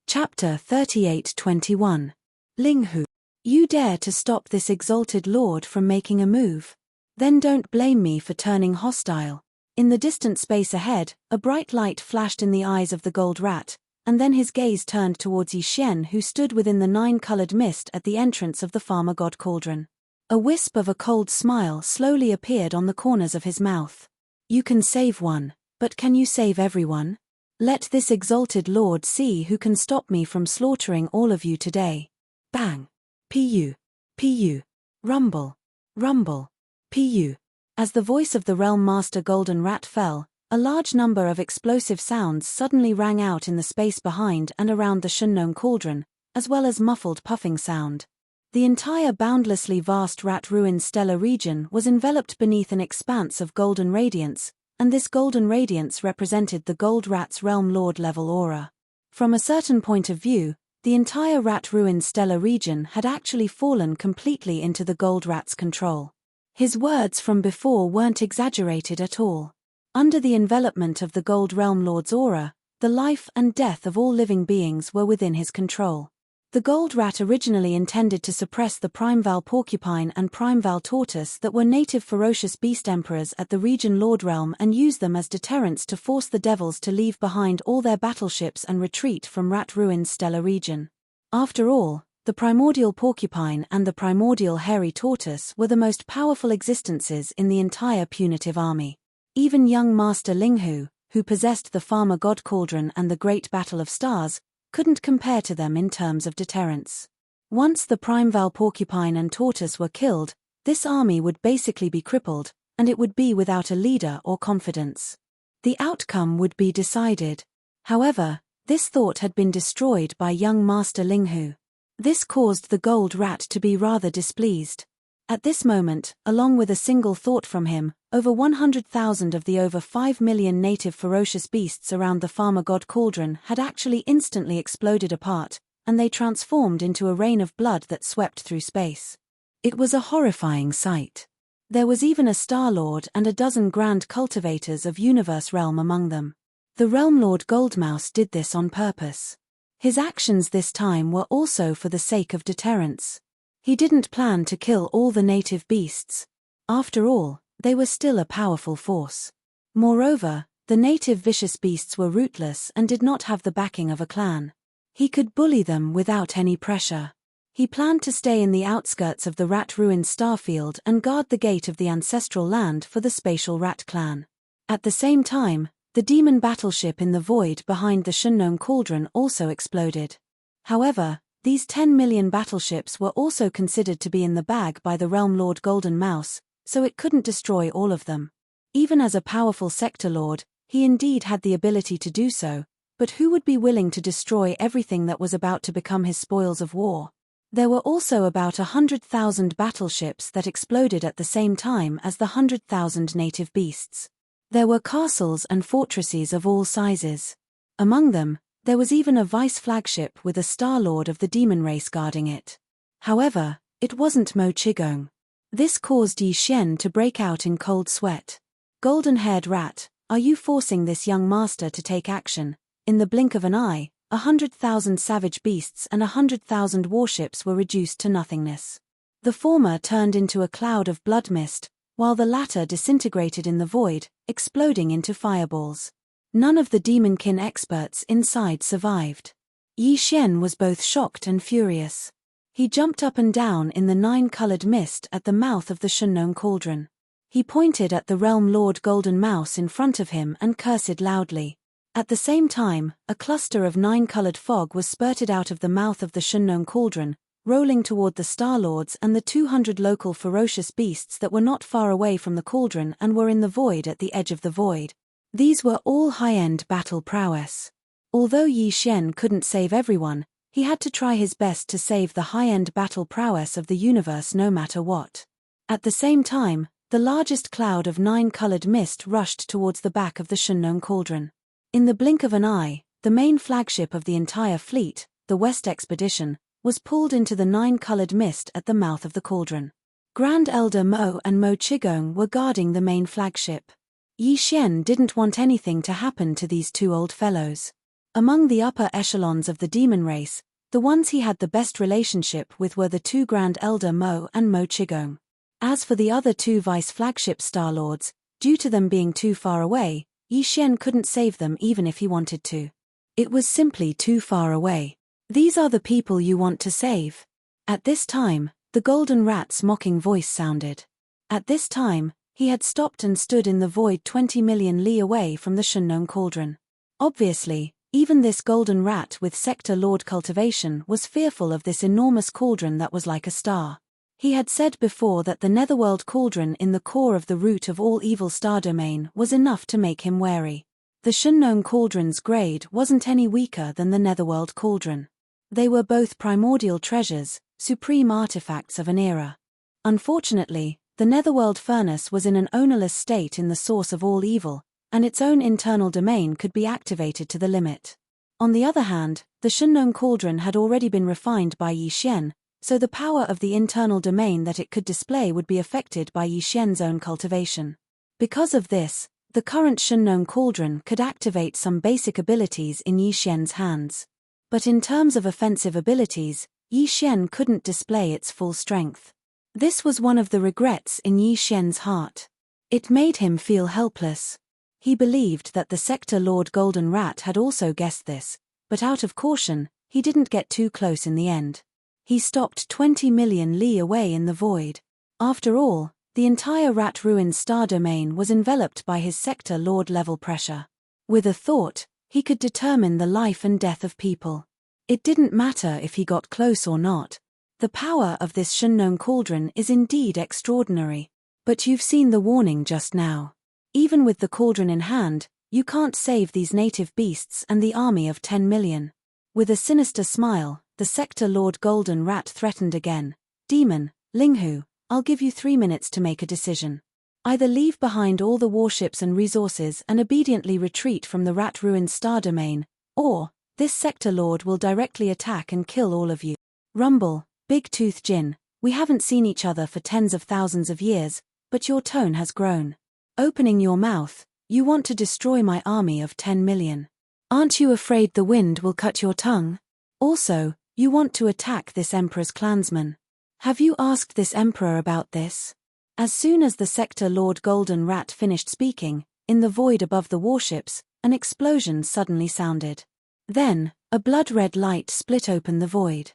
Chapter 38:21. Linghu, you dare to stop this exalted lord from making a move? Then don't blame me for turning hostile. In the distant space ahead, a bright light flashed in the eyes of the gold rat, and then his gaze turned towards Yi-Xian, who stood within the nine-colored mist at the entrance of the farmer god cauldron. A wisp of a cold smile slowly appeared on the corners of his mouth. You can save one, but can you save everyone? Let this exalted lord see who can stop me from slaughtering all of you today. Bang! Pu! Pu! Rumble! Rumble! Pu! As the voice of the Realm Master Golden Rat fell, a large number of explosive sounds suddenly rang out in the space behind and around the Shunnong cauldron, as well as muffled puffing sound. The entire boundlessly vast rat-ruined stellar region was enveloped beneath an expanse of golden radiance, and this golden radiance represented the gold rat's realm lord-level aura. From a certain point of view, the entire rat-ruined stellar region had actually fallen completely into the gold rat's control. His words from before weren't exaggerated at all. Under the envelopment of the Gold Realm Lord's aura, the life and death of all living beings were within his control. The gold rat originally intended to suppress the Primeval Porcupine and Primeval Tortoise that were native ferocious beast emperors at the region Lord Realm and use them as deterrents to force the devils to leave behind all their battleships and retreat from rat-ruined stellar region. After all, the primordial porcupine and the primordial hairy tortoise were the most powerful existences in the entire punitive army. Even young Master Linghu, who possessed the Farmer God Cauldron and the Great Battle of Stars, couldn't compare to them in terms of deterrence. Once the Primeval porcupine and tortoise were killed, this army would basically be crippled, and it would be without a leader or confidence. The outcome would be decided. However, this thought had been destroyed by young Master Linghu. This caused the gold rat to be rather displeased. At this moment, along with a single thought from him, over 100,000 of the over 5 million native ferocious beasts around the Farmer God Cauldron had actually instantly exploded apart, and they transformed into a rain of blood that swept through space. It was a horrifying sight. There was even a Star Lord and a dozen grand cultivators of Universe Realm among them. The Realm Lord Goldmouse did this on purpose. His actions this time were also for the sake of deterrence. He didn't plan to kill all the native beasts. After all, they were still a powerful force. Moreover, the native vicious beasts were rootless and did not have the backing of a clan. He could bully them without any pressure. He planned to stay in the outskirts of the rat-ruined starfield and guard the gate of the ancestral land for the spatial rat clan. At the same time, the demon battleship in the void behind the Shunnong cauldron also exploded. However, these 10 million battleships were also considered to be in the bag by the Realm Lord Golden Mouse, so it couldn't destroy all of them. Even as a powerful sector lord, he indeed had the ability to do so, but who would be willing to destroy everything that was about to become his spoils of war? There were also about 100,000 battleships that exploded at the same time as the 100,000 native beasts. There were castles and fortresses of all sizes. Among them, there was even a vice flagship with a Star Lord of the demon race guarding it. However, it wasn't Mo Qigong. This caused Yi-Xian to break out in cold sweat. Golden-haired rat, are you forcing this young master to take action? In the blink of an eye, 100,000 savage beasts and 100,000 warships were reduced to nothingness. The former turned into a cloud of blood mist, while the latter disintegrated in the void, exploding into fireballs. None of the demonkin experts inside survived. Yi-Xian was both shocked and furious. He jumped up and down in the 9-colored mist at the mouth of the Shunnong cauldron. He pointed at the Realm Lord Golden Mouse in front of him and cursed loudly. At the same time, a cluster of 9-colored fog was spurted out of the mouth of the Shunnong cauldron, rolling toward the Star-Lords and the 200 local ferocious beasts that were not far away from the cauldron and were in the void at the edge of the void. These were all high-end battle prowess. Although Yi Xian couldn't save everyone, he had to try his best to save the high-end battle prowess of the universe no matter what. At the same time, the largest cloud of 9-colored mist rushed towards the back of the Shunnong cauldron. In the blink of an eye, the main flagship of the entire fleet, the West Expedition, was pulled into the 9-colored mist at the mouth of the cauldron. Grand Elder Mo and Mo Qigong were guarding the main flagship. Yi Xian didn't want anything to happen to these two old fellows. Among the upper echelons of the demon race, the ones he had the best relationship with were the two Grand Elder Mo and Mo Qigong. As for the other two vice flagship Star-Lords, due to them being too far away, Yi Xian couldn't save them even if he wanted to. It was simply too far away. These are the people you want to save. At this time, the Golden Rat's mocking voice sounded. At this time, he had stopped and stood in the void 20 million li away from the Shunnong cauldron. Obviously, even this Golden Rat with Sector Lord cultivation was fearful of this enormous cauldron that was like a star. He had said before that the Netherworld cauldron in the core of the root of all evil star domain was enough to make him wary. The Shunnong cauldron's grade wasn't any weaker than the Netherworld cauldron. They were both primordial treasures, supreme artifacts of an era. Unfortunately, the Netherworld furnace was in an ownerless state in the source of all evil, and its own internal domain could be activated to the limit. On the other hand, the Shunnong cauldron had already been refined by Yi Xian, so the power of the internal domain that it could display would be affected by Yi Xian's own cultivation. Because of this, the current Shunnong cauldron could activate some basic abilities in Yi Xian's hands. But in terms of offensive abilities, Yi Xian couldn't display its full strength. This was one of the regrets in Yi Xian's heart. It made him feel helpless. He believed that the Sector Lord Golden Rat had also guessed this, but out of caution, he didn't get too close in the end. He stopped 20 million li away in the void. After all, the entire rat-ruined star domain was enveloped by his Sector Lord level pressure. With a thought, he could determine the life and death of people. It didn't matter if he got close or not. The power of this Shunnong cauldron is indeed extraordinary. But you've seen the warning just now. Even with the cauldron in hand, you can't save these native beasts and the army of 10 million. With a sinister smile, the Sector Lord Golden Rat threatened again. Demon, Linghu, I'll give you 3 minutes to make a decision. Either leave behind all the warships and resources and obediently retreat from the rat-ruined star domain, or, this Sector Lord will directly attack and kill all of you. Rumble, Big Tooth Jin, we haven't seen each other for tens of thousands of years, but your tone has grown. Opening your mouth, you want to destroy my army of 10 million. Aren't you afraid the wind will cut your tongue? Also, you want to attack this Emperor's clansmen. Have you asked this Emperor about this? As soon as the Sector Lord Golden Rat finished speaking, in the void above the warships, an explosion suddenly sounded. Then, a blood-red light split open the void.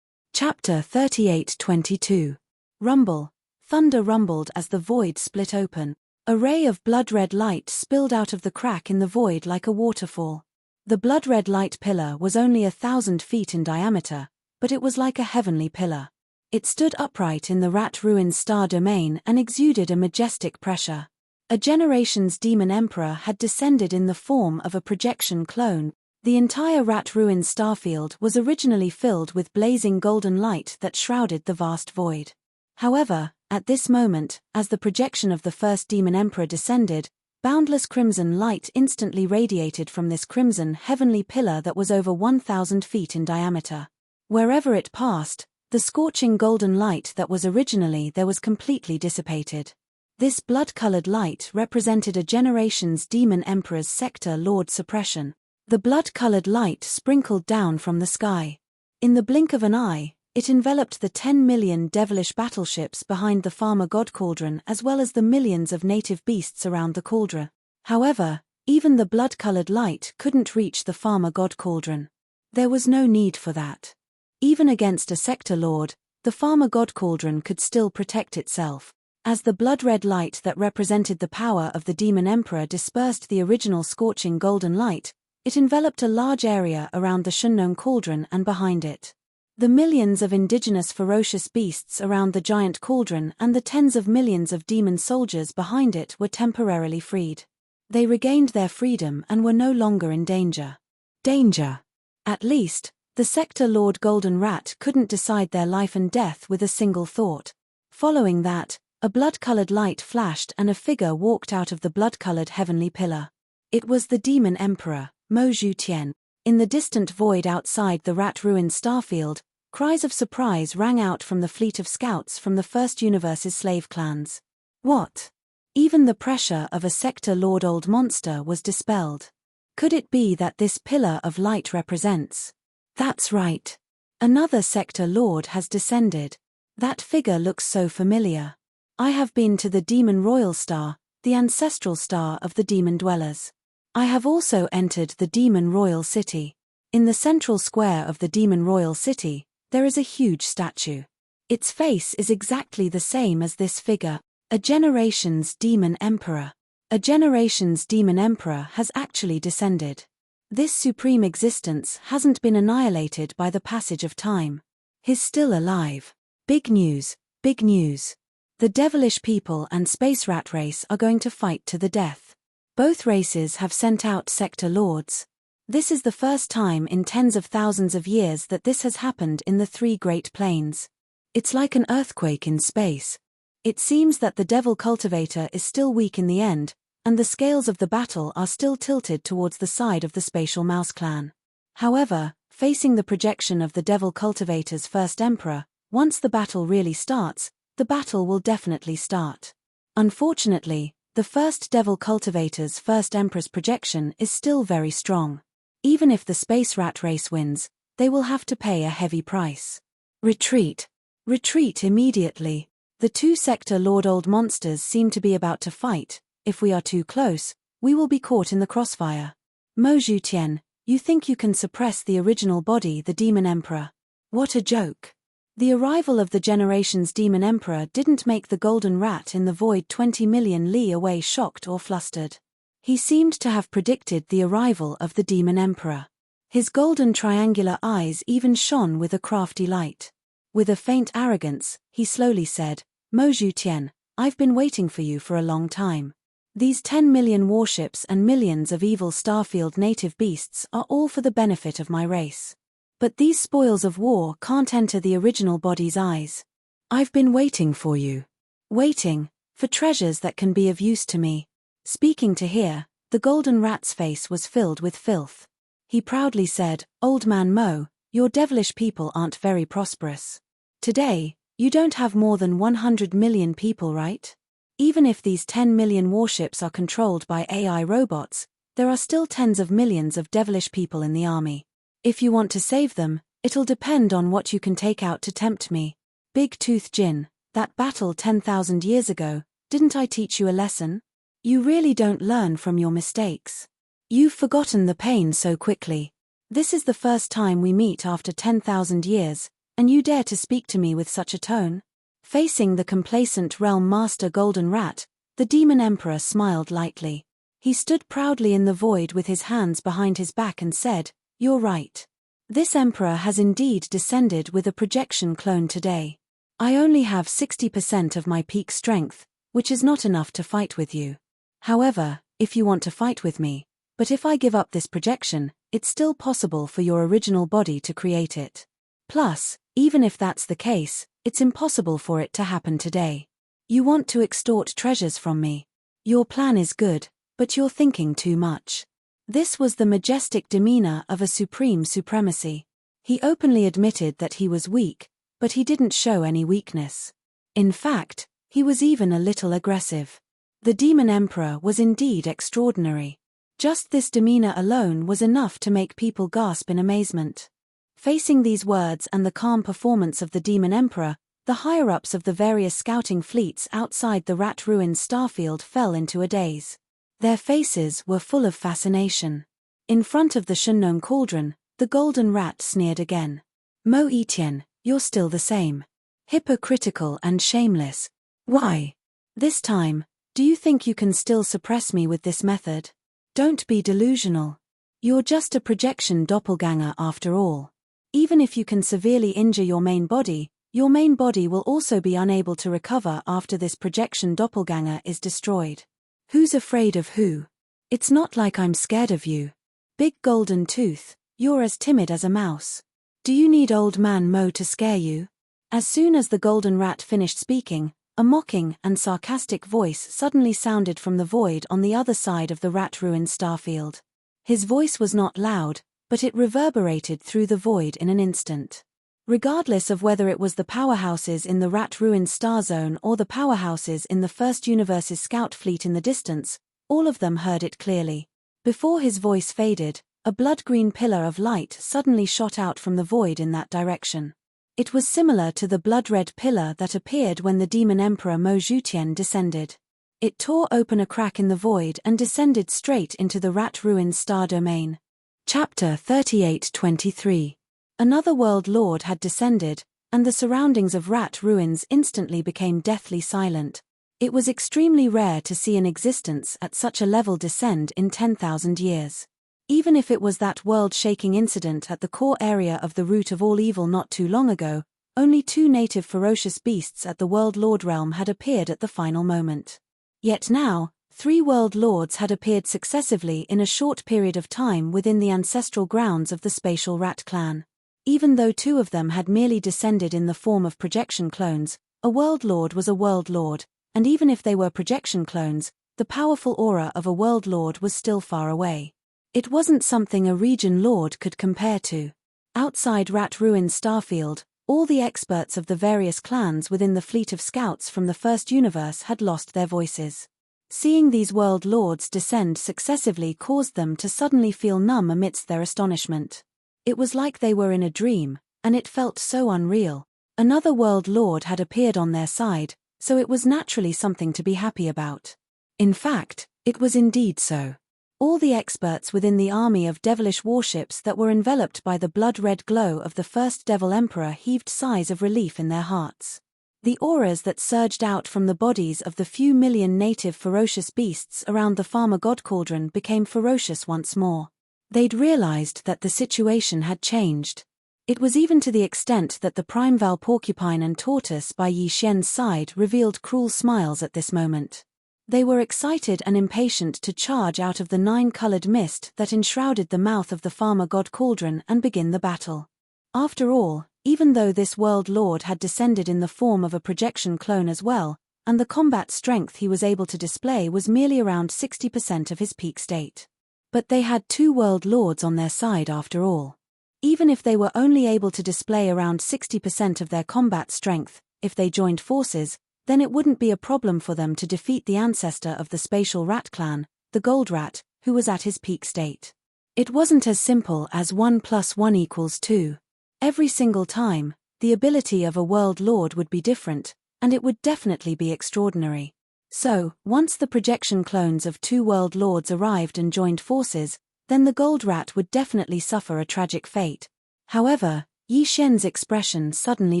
Chapter 38:22. Rumble. Thunder rumbled as the void split open. A ray of blood-red light spilled out of the crack in the void like a waterfall. The blood-red light pillar was only 1,000 feet in diameter, but it was like a heavenly pillar. It stood upright in the rat-ruined star domain and exuded a majestic pressure. A generation's demon emperor had descended in the form of a projection clone. The entire rat-ruined starfield was originally filled with blazing golden light that shrouded the vast void. However, at this moment, as the projection of the first demon emperor descended, boundless crimson light instantly radiated from this crimson heavenly pillar that was over 1,000 feet in diameter. Wherever it passed, the scorching golden light that was originally there was completely dissipated. This blood-colored light represented a generation's demon emperor's Sector Lord suppression. The blood-colored light sprinkled down from the sky. In the blink of an eye, it enveloped the 10 million devilish battleships behind the Farmer God Cauldron as well as the millions of native beasts around the cauldron. However, even the blood-colored light couldn't reach the Farmer God Cauldron. There was no need for that. Even against a Sector Lord, the Farmer God Cauldron could still protect itself. As the blood-red light that represented the power of the demon emperor dispersed the original scorching golden light, it enveloped a large area around the Shunnong cauldron and behind it. The millions of indigenous ferocious beasts around the giant cauldron and the tens of millions of demon soldiers behind it were temporarily freed. They regained their freedom and were no longer in danger. Danger! At least, the Sector Lord Golden Rat couldn't decide their life and death with a single thought. Following that, a blood-colored light flashed and a figure walked out of the blood-colored heavenly pillar. It was the Demon Emperor, Mo Zhu. In the distant void outside the rat-ruined starfield, cries of surprise rang out from the fleet of scouts from the First Universe's slave clans. What? Even the pressure of a Sector Lord Old Monster was dispelled. Could it be that this pillar of light represents? That's right. Another Sector Lord has descended. That figure looks so familiar. I have been to the Demon Royal Star, the ancestral star of the demon dwellers. I have also entered the Demon Royal City. In the central square of the Demon Royal City, there is a huge statue. Its face is exactly the same as this figure, a generation's Demon Emperor. A generation's Demon Emperor has actually descended. This supreme existence hasn't been annihilated by the passage of time. He's still alive. Big news, big news. The devilish people and space rat race are going to fight to the death. Both races have sent out Sector Lords. This is the first time in tens of thousands of years that this has happened in the three Great Plains. It's like an earthquake in space. It seems that the Devil Cultivator is still weak in the end, and the scales of the battle are still tilted towards the side of the Spatial Mouse Clan. However, facing the projection of the Devil Cultivator's first emperor, once the battle really starts, the battle will definitely start. Unfortunately, the first Devil Cultivator's first emperor's projection is still very strong. Even if the space rat race wins, they will have to pay a heavy price. Retreat. Retreat immediately. The two Sector Lord Old Monsters seem to be about to fight. If we are too close, we will be caught in the crossfire. Mo Zhu, you think you can suppress the original body, the Demon Emperor? What a joke. The arrival of the generation's Demon Emperor didn't make the Golden Rat in the void 20 million li away shocked or flustered. He seemed to have predicted the arrival of the Demon Emperor. His golden triangular eyes even shone with a crafty light. With a faint arrogance, he slowly said, Mo Zhu, I've been waiting for you for a long time. These 10 million warships and millions of evil Starfield native beasts are all for the benefit of my race. But these spoils of war can't enter the original body's eyes. I've been waiting for you. Waiting, for treasures that can be of use to me. Speaking to hear, the Golden Rat's face was filled with filth. He proudly said, Old Man Mo, your devilish people aren't very prosperous. Today, you don't have more than 100 million people, right? Even if these 10 million warships are controlled by AI robots, there are still tens of millions of devilish people in the army. If you want to save them, it'll depend on what you can take out to tempt me. Big Tooth Jin, that battle 10,000 years ago, didn't I teach you a lesson? You really don't learn from your mistakes. You've forgotten the pain so quickly. This is the first time we meet after 10,000 years, and you dare to speak to me with such a tone? Facing the complacent Realm Master Golden Rat, the Demon Emperor smiled lightly. He stood proudly in the void with his hands behind his back and said, You're right. This Emperor has indeed descended with a projection clone today. I only have 60% of my peak strength, which is not enough to fight with you. However, if you want to fight with me, but if I give up this projection, it's still possible for your original body to create it. Plus, even if that's the case, it's impossible for it to happen today. You want to extort treasures from me. Your plan is good, but you're thinking too much. This was the majestic demeanor of a supreme supremacy. He openly admitted that he was weak, but he didn't show any weakness. In fact, he was even a little aggressive. The Demon Emperor was indeed extraordinary. Just this demeanor alone was enough to make people gasp in amazement. Facing these words and the calm performance of the Demon Emperor, the higher-ups of the various scouting fleets outside the rat-ruined starfield fell into a daze. Their faces were full of fascination. In front of the Shunnong cauldron, the Golden Rat sneered again. Mo Etienne, you're still the same. Hypocritical and shameless. Why? This time, do you think you can still suppress me with this method? Don't be delusional. You're just a projection doppelganger after all. Even if you can severely injure your main body will also be unable to recover after this projection doppelganger is destroyed. Who's afraid of who? It's not like I'm scared of you. Big Golden Tooth, you're as timid as a mouse. Do you need Old Man Mo to scare you? As soon as the golden rat finished speaking, a mocking and sarcastic voice suddenly sounded from the void on the other side of the rat-ruined starfield. His voice was not loud, but it reverberated through the void in an instant. Regardless of whether it was the powerhouses in the rat-ruined star zone or the powerhouses in the First Universe's scout fleet in the distance, all of them heard it clearly. Before his voice faded, a blood-green pillar of light suddenly shot out from the void in that direction. It was similar to the blood-red pillar that appeared when the Demon Emperor Mo Zutian descended. It tore open a crack in the void and descended straight into the rat-ruined star domain. Chapter 38-23. Another world lord had descended, and the surroundings of rat ruins instantly became deathly silent. It was extremely rare to see an existence at such a level descend in 10,000 years. Even if it was that world-shaking incident at the core area of the root of all evil not too long ago, only 2 native ferocious beasts at the World Lord realm had appeared at the final moment. Yet now, 3 world lords had appeared successively in a short period of time within the ancestral grounds of the spatial rat clan. Even though 2 of them had merely descended in the form of projection clones, a world lord was a world lord, and even if they were projection clones, the powerful aura of a world lord was still far away. It wasn't something a region lord could compare to. Outside rat-ruined Starfield, all the experts of the various clans within the fleet of scouts from the First Universe had lost their voices. Seeing these world lords descend successively caused them to suddenly feel numb amidst their astonishment. It was like they were in a dream, and it felt so unreal. Another world lord had appeared on their side, so it was naturally something to be happy about. In fact, it was indeed so. All the experts within the army of devilish warships that were enveloped by the blood-red glow of the first Devil Emperor heaved sighs of relief in their hearts. The auras that surged out from the bodies of the few million native ferocious beasts around the Farmer God Cauldron became ferocious once more. They'd realized that the situation had changed. It was even to the extent that the Primeval Porcupine and Tortoise by Yi Xian's side revealed cruel smiles at this moment. They were excited and impatient to charge out of the 9-colored mist that enshrouded the mouth of the Farmer God Cauldron and begin the battle. After all, even though this world lord had descended in the form of a projection clone as well, and the combat strength he was able to display was merely around 60% of his peak state. But they had 2 world lords on their side after all. Even if they were only able to display around 60% of their combat strength, if they joined forces, then it wouldn't be a problem for them to defeat the ancestor of the spatial rat clan, the Gold Rat, who was at his peak state. It wasn't as simple as 1 + 1 = 2. Every single time, the ability of a world lord would be different, and it would definitely be extraordinary. So, once the projection clones of 2 world lords arrived and joined forces, then the Gold Rat would definitely suffer a tragic fate. However, Yi Xian's expression suddenly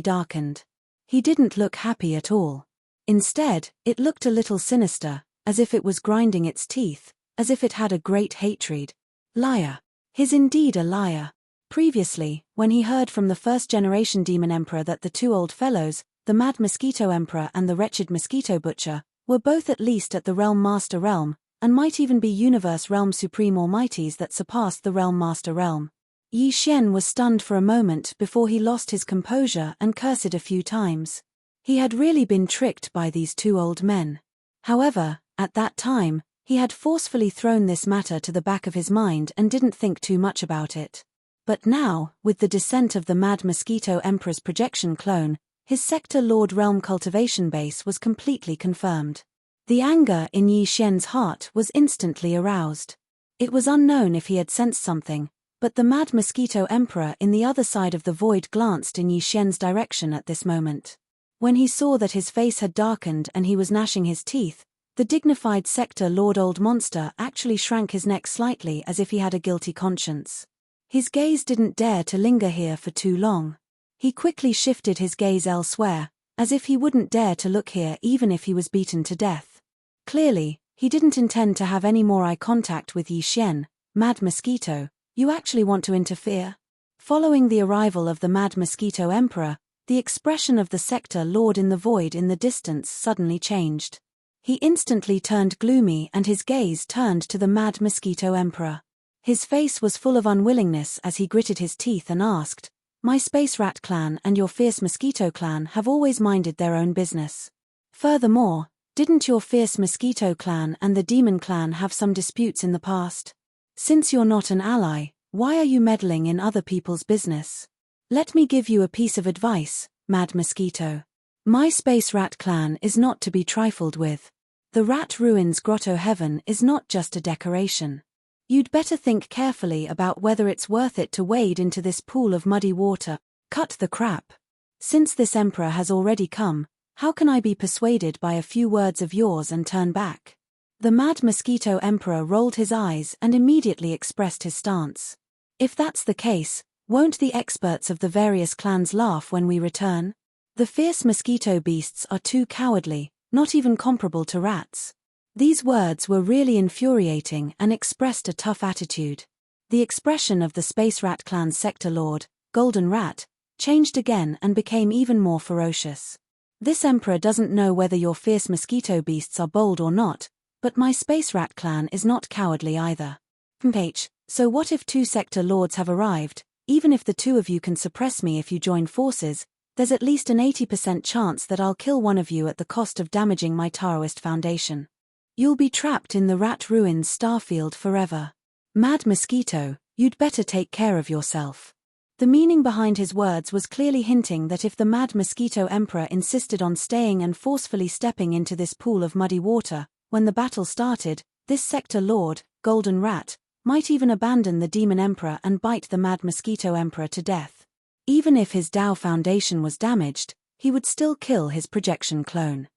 darkened. He didn't look happy at all. Instead, it looked a little sinister, as if it was grinding its teeth, as if it had a great hatred. Liar. He's indeed a liar. Previously, when he heard from the first-generation Demon Emperor that the 2 old fellows, the Mad Mosquito Emperor and the Wretched Mosquito Butcher, were both at least at the Realm Master Realm, and might even be Universe Realm Supreme Almighties that surpassed the Realm Master Realm. Yi Xian was stunned for a moment before he lost his composure and cursed a few times. He had really been tricked by these 2 old men. However, at that time, he had forcefully thrown this matter to the back of his mind and didn't think too much about it. But now, with the descent of the Mad Mosquito Emperor's projection clone, his Sector Lord Realm cultivation base was completely confirmed. The anger in Yi Xian's heart was instantly aroused. It was unknown if he had sensed something, but the Mad Mosquito Emperor in the other side of the void glanced in Yi Xian's direction at this moment. When he saw that his face had darkened and he was gnashing his teeth, the dignified Sector Lord Old Monster actually shrank his neck slightly as if he had a guilty conscience. His gaze didn't dare to linger here for too long. He quickly shifted his gaze elsewhere, as if he wouldn't dare to look here even if he was beaten to death. Clearly, he didn't intend to have any more eye contact with Yi Xian. Mad Mosquito, you actually want to interfere? Following the arrival of the Mad Mosquito Emperor, the expression of the Sector Lord in the void in the distance suddenly changed. He instantly turned gloomy and his gaze turned to the Mad Mosquito Emperor. His face was full of unwillingness as he gritted his teeth and asked, "My Space Rat clan and your Fierce Mosquito clan have always minded their own business. Furthermore, didn't your Fierce Mosquito clan and the Demon clan have some disputes in the past? Since you're not an ally, why are you meddling in other people's business? Let me give you a piece of advice, Mad Mosquito. My Space Rat clan is not to be trifled with. The Rat Ruins Grotto Heaven is not just a decoration. You'd better think carefully about whether it's worth it to wade into this pool of muddy water. Cut the crap. Since this emperor has already come, how can I be persuaded by a few words of yours and turn back?" The Mad Mosquito Emperor rolled his eyes and immediately expressed his stance. "If that's the case, won't the experts of the various clans laugh when we return? The fierce mosquito beasts are too cowardly, not even comparable to rats." These words were really infuriating and expressed a tough attitude. The expression of the Space Rat clan's Sector Lord, Golden Rat, changed again and became even more ferocious. "This emperor doesn't know whether your fierce mosquito beasts are bold or not, but my Space Rat clan is not cowardly either. So what if 2 Sector Lords have arrived? Even if the 2 of you can suppress me if you join forces, there's at least an 80% chance that I'll kill one of you at the cost of damaging my Taoist foundation. You'll be trapped in the Rat Ruins starfield forever. Mad Mosquito, you'd better take care of yourself." The meaning behind his words was clearly hinting that if the Mad Mosquito Emperor insisted on staying and forcefully stepping into this pool of muddy water, when the battle started, this Sector Lord, Golden Rat, might even abandon the Demon Emperor and bite the Mad Mosquito Emperor to death. Even if his Tao foundation was damaged, he would still kill his projection clone.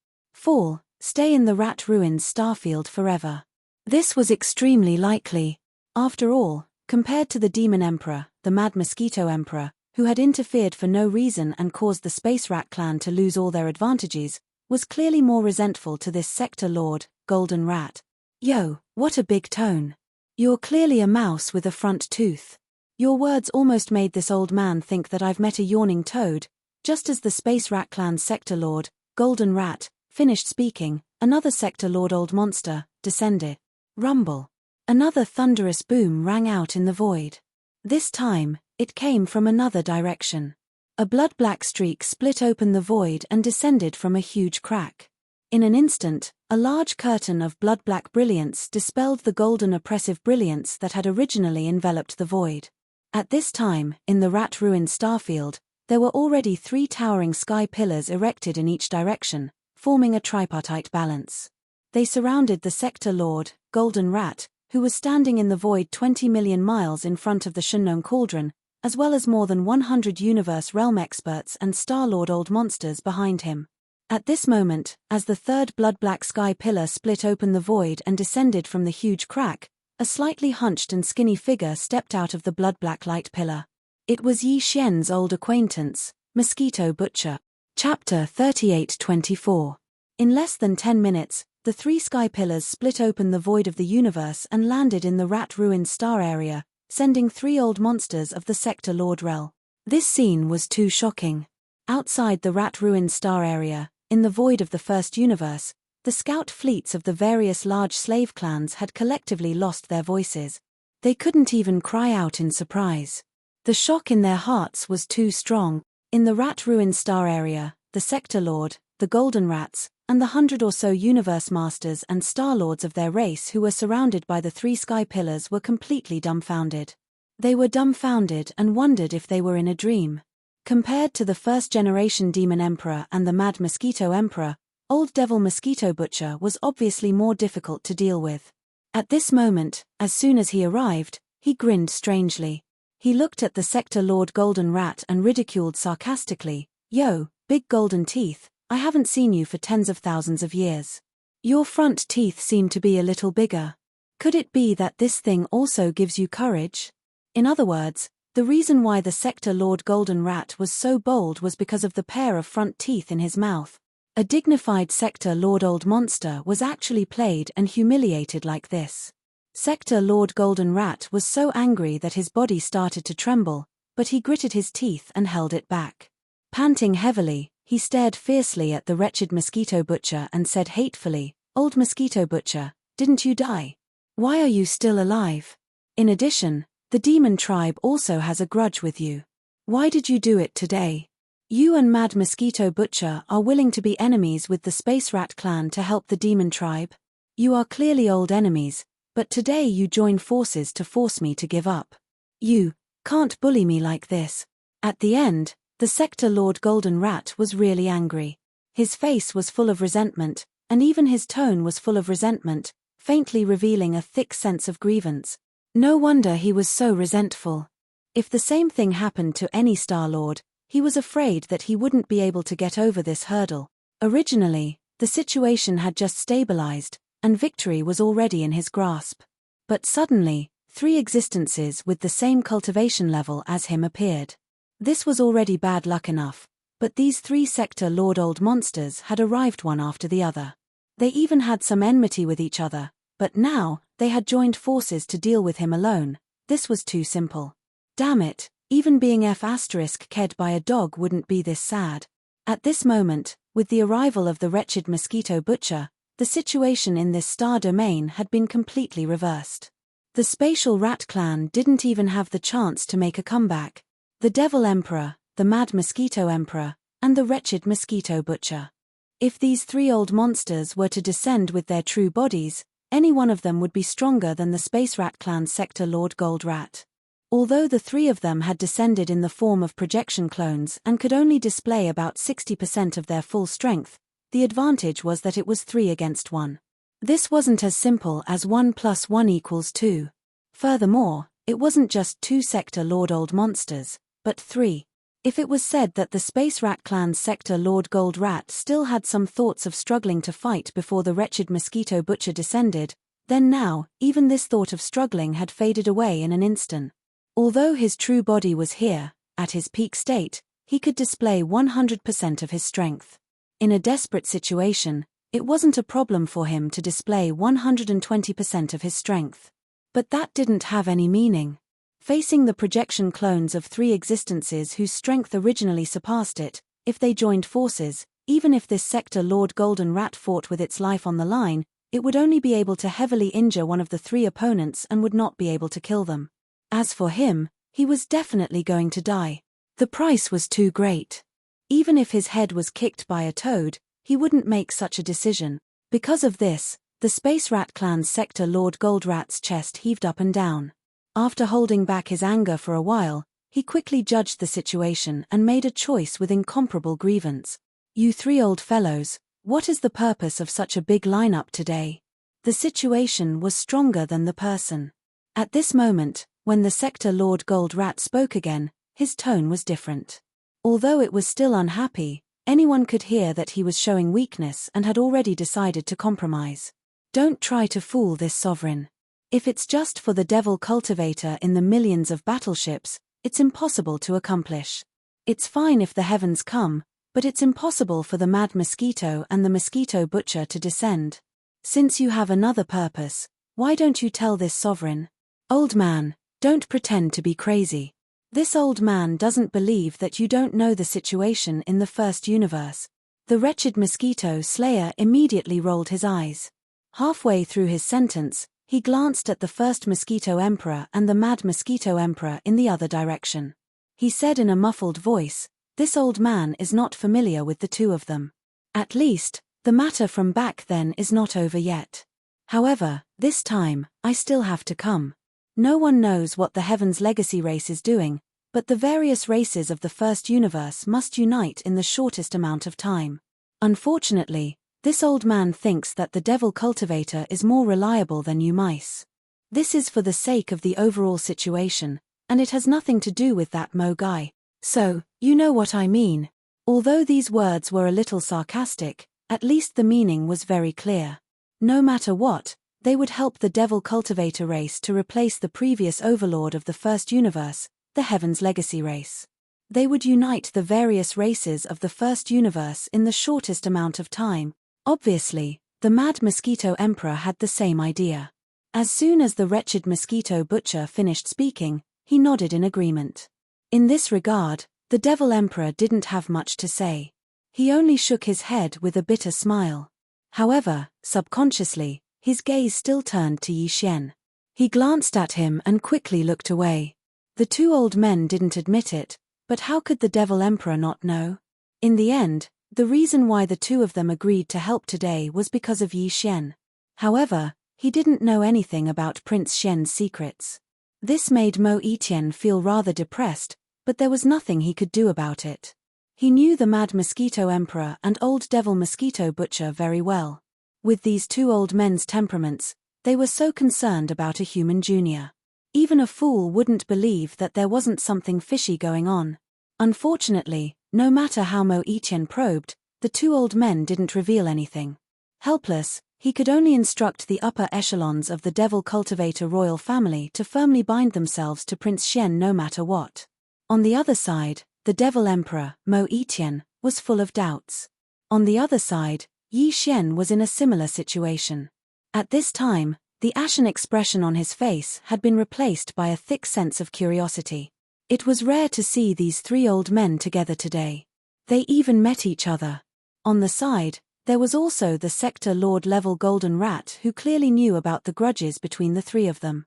Stay in the Rat Ruins starfield forever. This was extremely likely. After all, compared to the Demon Emperor, the Mad Mosquito Emperor, who had interfered for no reason and caused the Space Rat clan to lose all their advantages, was clearly more resentful to this Sector Lord, Golden Rat. "Yo, what a big tone. You're clearly a mouse with a front tooth." Your words almost made this old man think that I've met a yawning toad. Just as the Space Rat clan's Sector Lord, Golden Rat, finished speaking, another Sector Lord Old Monster descended. Rumble. Another thunderous boom rang out in the void. This time, it came from another direction. A blood-black streak split open the void and descended from a huge crack. In an instant, a large curtain of blood-black brilliance dispelled the golden oppressive brilliance that had originally enveloped the void. At this time, in the Rat Ruin starfield, there were already 3 towering sky pillars erected in each direction, forming a tripartite balance. They surrounded the Sector Lord, Golden Rat, who was standing in the void 20 million miles in front of the Shunnong Cauldron, as well as more than 100 Universe Realm experts and Star-Lord Old Monsters behind him. At this moment, as the 3rd blood-black sky pillar split open the void and descended from the huge crack, a slightly hunched and skinny figure stepped out of the blood-black light pillar. It was Yi Xian's old acquaintance, Mosquito Butcher. Chapter 38-24. In less than 10 minutes, the 3 sky pillars split open the void of the universe and landed in the Rat Ruins star area, sending 3 old monsters of the Sector Lord realm. This scene was too shocking. Outside the Rat Ruins star area, in the void of the first universe, the scout fleets of the various large slave clans had collectively lost their voices. They couldn't even cry out in surprise. The shock in their hearts was too strong. In the Rat Ruins star area, the Sector Lord, the Golden Rats, and the 100 or so Universe Masters and Star-Lords of their race who were surrounded by the 3 sky pillars were completely dumbfounded. They were dumbfounded and wondered if they were in a dream. Compared to the first-generation Demon Emperor and the Mad Mosquito Emperor, Old Devil Mosquito Butcher was obviously more difficult to deal with. At this moment, as soon as he arrived, he grinned strangely. He looked at the Sector Lord Golden Rat and ridiculed sarcastically, "Yo, big golden teeth, I haven't seen you for tens of thousands of years. Your front teeth seem to be a little bigger. Could it be that this thing also gives you courage? In other words, The reason why the Sector Lord Golden Rat was so bold was because of the pair of front teeth in his mouth. A dignified Sector Lord Old Monster was actually played and humiliated like this. Sector Lord Golden Rat was so angry that his body started to tremble, but he gritted his teeth and held it back. Panting heavily, he stared fiercely at the wretched Mosquito Butcher and said hatefully, "Old Mosquito Butcher, didn't you die? Why are you still alive? In addition, the demon tribe also has a grudge with you. Why did you do it today? You and Mad Mosquito Butcher are willing to be enemies with the Space Rat clan to help the demon tribe. You are clearly old enemies, but today you join forces to force me to give up. You can't bully me like this." At the end, the Sector Lord Golden Rat was really angry. His face was full of resentment, and even his tone was full of resentment, faintly revealing a thick sense of grievance. No wonder he was so resentful. If the same thing happened to any Star Lord, he was afraid that he wouldn't be able to get over this hurdle. Originally, the situation had just stabilized, and victory was already in his grasp. But suddenly, 3 existences with the same cultivation level as him appeared. This was already bad luck enough, but these 3 Sector Lord Old Monsters had arrived one after the other. They even had some enmity with each other, but now, they had joined forces to deal with him alone. This was too simple. Damn it, even being F***ked by a dog wouldn't be this sad. At this moment, with the arrival of the wretched Mosquito Butcher, the situation in this star domain had been completely reversed. The Spatial Rat clan didn't even have the chance to make a comeback. The Devil Emperor, the Mad Mosquito Emperor, and the wretched Mosquito Butcher. If these 3 old monsters were to descend with their true bodies, any one of them would be stronger than the Space Rat clan's Sector Lord Gold Rat. Although the 3 of them had descended in the form of projection clones and could only display about 60% of their full strength, the advantage was that it was 3 against 1. This wasn't as simple as 1 + 1 = 2. Furthermore, it wasn't just 2 Sector Lord Old Monsters, but 3. If it was said that the Space Rat clan's Sector Lord Gold Rat still had some thoughts of struggling to fight before the wretched Mosquito Butcher descended, then now, even this thought of struggling had faded away in an instant. Although his true body was here, at his peak state, he could display 100% of his strength. In a desperate situation, it wasn't a problem for him to display 120% of his strength. But that didn't have any meaning. Facing the projection clones of 3 existences whose strength originally surpassed it, if they joined forces, even if this Sector Lord Golden Rat fought with its life on the line, it would only be able to heavily injure one of the 3 opponents and would not be able to kill them. As for him, he was definitely going to die. The price was too great. Even if his head was kicked by a toad, he wouldn't make such a decision. Because of this, the Space Rat clan's Sector Lord Gold Rat's chest heaved up and down. After holding back his anger for a while, he quickly judged the situation and made a choice with incomparable grievance. "You 3 old fellows, what is the purpose of such a big lineup today?" The situation was stronger than the person. At this moment, when the Sector Lord Gold Rat spoke again, his tone was different. Although it was still unhappy, anyone could hear that he was showing weakness and had already decided to compromise. "Don't try to fool this sovereign. If it's just for the Devil Cultivator in the millions of battleships, it's impossible to accomplish. It's fine if the heavens come, but it's impossible for the Mad Mosquito and the Mosquito Butcher to descend. Since you have another purpose, why don't you tell this sovereign?" "Old man, don't pretend to be crazy. This old man doesn't believe that you don't know the situation in the first universe." The wretched Mosquito Slayer immediately rolled his eyes. Halfway through his sentence, he glanced at the first Mosquito Emperor and the Mad Mosquito Emperor in the other direction. He said in a muffled voice, "This old man is not familiar with the 2 of them. At least, the matter from back then is not over yet. However, this time, I still have to come. No one knows what the Heaven's Legacy race is doing, but the various races of the first universe must unite in the shortest amount of time. Unfortunately, this old man thinks that the Devil Cultivator is more reliable than you mice. This is for the sake of the overall situation, and it has nothing to do with that Mo guy. So, you know what I mean." Although these words were a little sarcastic, at least the meaning was very clear. No matter what, they would help the Devil Cultivator race to replace the previous overlord of the first universe, the Heaven's Legacy race. They would unite the various races of the first universe in the shortest amount of time. Obviously, the Mad Mosquito Emperor had the same idea. As soon as the wretched mosquito butcher finished speaking, he nodded in agreement. In this regard, the Devil Emperor didn't have much to say. He only shook his head with a bitter smile. However, subconsciously, his gaze still turned to Yi Xian. He glanced at him and quickly looked away. The two old men didn't admit it, but how could the Devil Emperor not know? In the end, the reason why the two of them agreed to help today was because of Yi Xian. However, he didn't know anything about Prince Xian's secrets. This made Mo Yiqian feel rather depressed, but there was nothing he could do about it. He knew the Mad Mosquito Emperor and Old Devil Mosquito Butcher very well. With these two old men's temperaments, they were so concerned about a human junior. Even a fool wouldn't believe that there wasn't something fishy going on. Unfortunately, no matter how Mo Yiqian probed, the two old men didn't reveal anything. Helpless, he could only instruct the upper echelons of the Devil Cultivator royal family to firmly bind themselves to Prince Xian no matter what. On the other side, the Devil Emperor, Mo Yiqian, was full of doubts. On the other side, Yi Xian was in a similar situation. At this time, the ashen expression on his face had been replaced by a thick sense of curiosity. It was rare to see these three old men together today. They even met each other. On the side, there was also the Sector Lord level Golden Rat who clearly knew about the grudges between the three of them.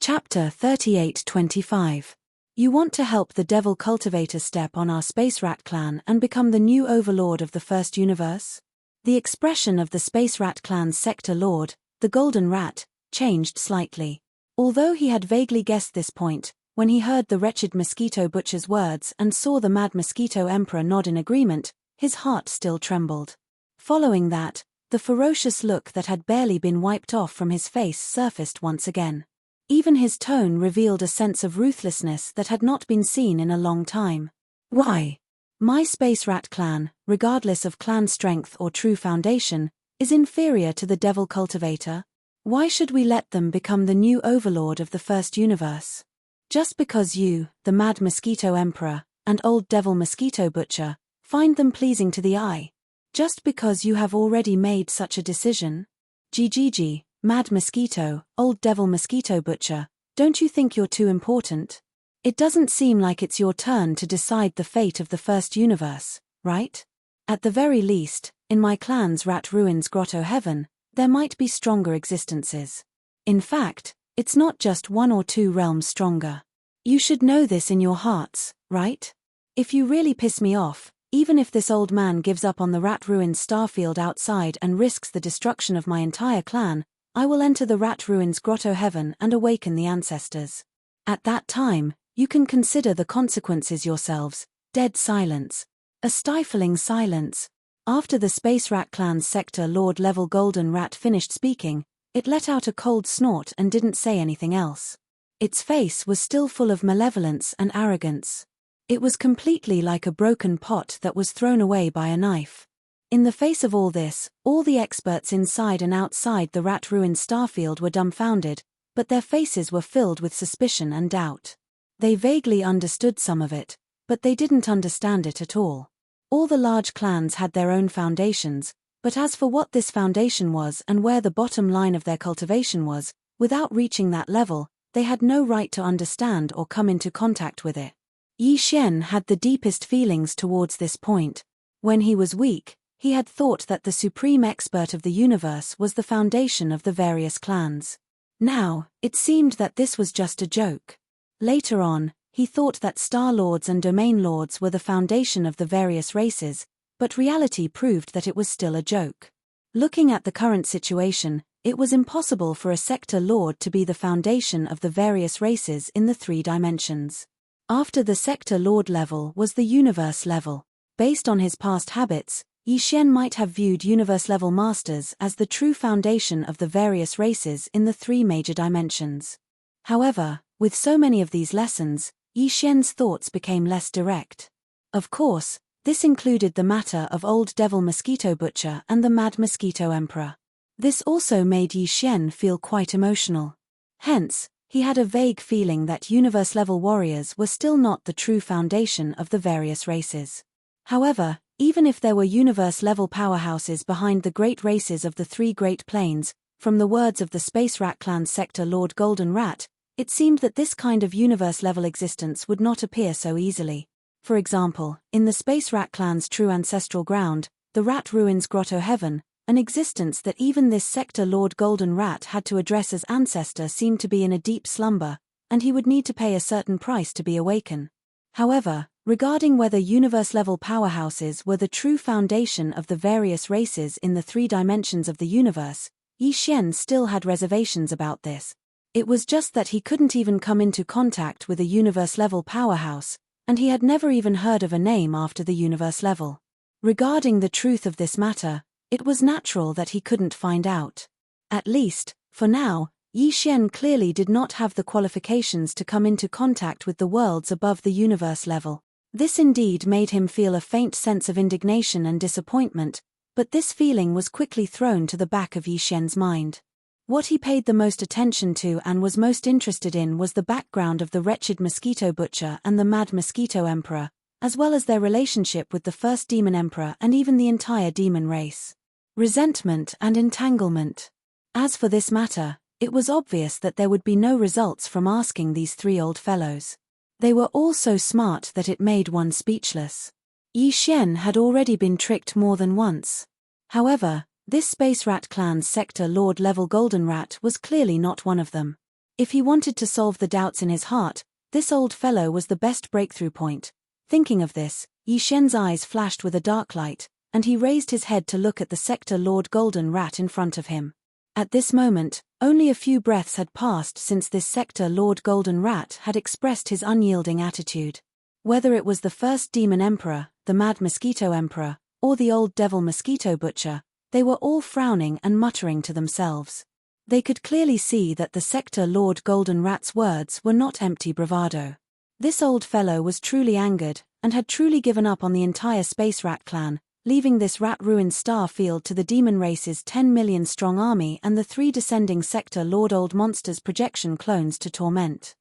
Chapter 38-25. You want to help the Devil Cultivator step on our Space Rat clan and become the new overlord of the first universe? The expression of the Space Rat clan's Sector Lord, the Golden Rat, changed slightly. Although he had vaguely guessed this point, when he heard the wretched mosquito butcher's words and saw the Mad Mosquito Emperor nod in agreement, his heart still trembled. Following that, the ferocious look that had barely been wiped off from his face surfaced once again. Even his tone revealed a sense of ruthlessness that had not been seen in a long time. Why? My Space Rat clan, regardless of clan strength or true foundation, is inferior to the Devil Cultivator? Why should we let them become the new overlord of the first universe? Just because you, the Mad Mosquito Emperor, and Old Devil Mosquito Butcher, find them pleasing to the eye? Just because you have already made such a decision? GGG, Mad Mosquito, Old Devil Mosquito Butcher, don't you think you're too important? It doesn't seem like it's your turn to decide the fate of the first universe, right? At the very least, in my clan's Rat Ruins Grotto Heaven, there might be stronger existences. In fact, it's not just one or two realms stronger. You should know this in your hearts, right? If you really piss me off, even if this old man gives up on the Rat Ruins starfield outside and risks the destruction of my entire clan, I will enter the Rat Ruins Grotto Heaven and awaken the ancestors. At that time, you can consider the consequences yourselves. Dead silence. A stifling silence. After the Space Rat clan's Sector Lord level Golden Rat finished speaking, it let out a cold snort and didn't say anything else. Its face was still full of malevolence and arrogance. It was completely like a broken pot that was thrown away by a knife. In the face of all this, all the experts inside and outside the Rat Ruins starfield were dumbfounded, but their faces were filled with suspicion and doubt. They vaguely understood some of it, but they didn't understand it at all. All the large clans had their own foundations, but as for what this foundation was and where the bottom line of their cultivation was, without reaching that level, they had no right to understand or come into contact with it. Yi Xian had the deepest feelings towards this point. When he was weak, he had thought that the supreme expert of the universe was the foundation of the various clans. Now, it seemed that this was just a joke. Later on, he thought that Star Lords and Domain Lords were the foundation of the various races, but reality proved that it was still a joke. Looking at the current situation, it was impossible for a Sector Lord to be the foundation of the various races in the 3 dimensions. After the Sector Lord level was the Universe level. Based on his past habits, Yi Xian might have viewed Universe-level masters as the true foundation of the various races in the 3 major dimensions. However, with so many of these lessons, Yi Xian's thoughts became less direct. Of course, this included the matter of Old Devil Mosquito Butcher and the Mad Mosquito Emperor. This also made Yi Xian feel quite emotional. Hence, He had a vague feeling that universe-level warriors were still not the true foundation of the various races. However, even if there were universe-level powerhouses behind the great races of the three Great Plains, from the words of the Space Rat Clan's Sector Lord Golden Rat, it seemed that this kind of universe-level existence would not appear so easily. For example, in the Space Rat Clan's true ancestral ground, the Rat Ruins Grotto Heaven, an existence that even this Sector Lord Golden Rat had to address as ancestor seemed to be in a deep slumber, and he would need to pay a certain price to be awaken. However, regarding whether universe-level powerhouses were the true foundation of the various races in the three dimensions of the universe, Yi Xian still had reservations about this. It was just that he couldn't even come into contact with a universe-level powerhouse, and he had never even heard of a name after the universe level. Regarding the truth of this matter, it was natural that he couldn't find out. At least, for now, Yi Xian clearly did not have the qualifications to come into contact with the worlds above the universe level. This indeed made him feel a faint sense of indignation and disappointment, but this feeling was quickly thrown to the back of Yi Xian's mind. What he paid the most attention to and was most interested in was the background of the wretched mosquito butcher and the mad mosquito emperor, as well as their relationship with the first demon emperor and even the entire demon race. Resentment and entanglement. As for this matter, it was obvious that there would be no results from asking these three old fellows. They were all so smart that it made one speechless. Yi Xian had already been tricked more than once. However, this Space Rat Clan's Sector Lord level Golden Rat was clearly not one of them. If he wanted to solve the doubts in his heart, this old fellow was the best breakthrough point. Thinking of this, Yi Xian's eyes flashed with a dark light, and he raised his head to look at the Sector Lord Golden Rat in front of him. At this moment, only a few breaths had passed since this Sector Lord Golden Rat had expressed his unyielding attitude. Whether it was the first Demon Emperor, the Mad Mosquito Emperor, or the old Devil Mosquito Butcher, they were all frowning and muttering to themselves. They could clearly see that the Sector Lord Golden Rat's words were not empty bravado. This old fellow was truly angered, and had truly given up on the entire Space Rat Clan, leaving this rat-ruined star field to the demon race's 10 million strong army and the three descending Sector Lord Old Monsters projection clones to torment.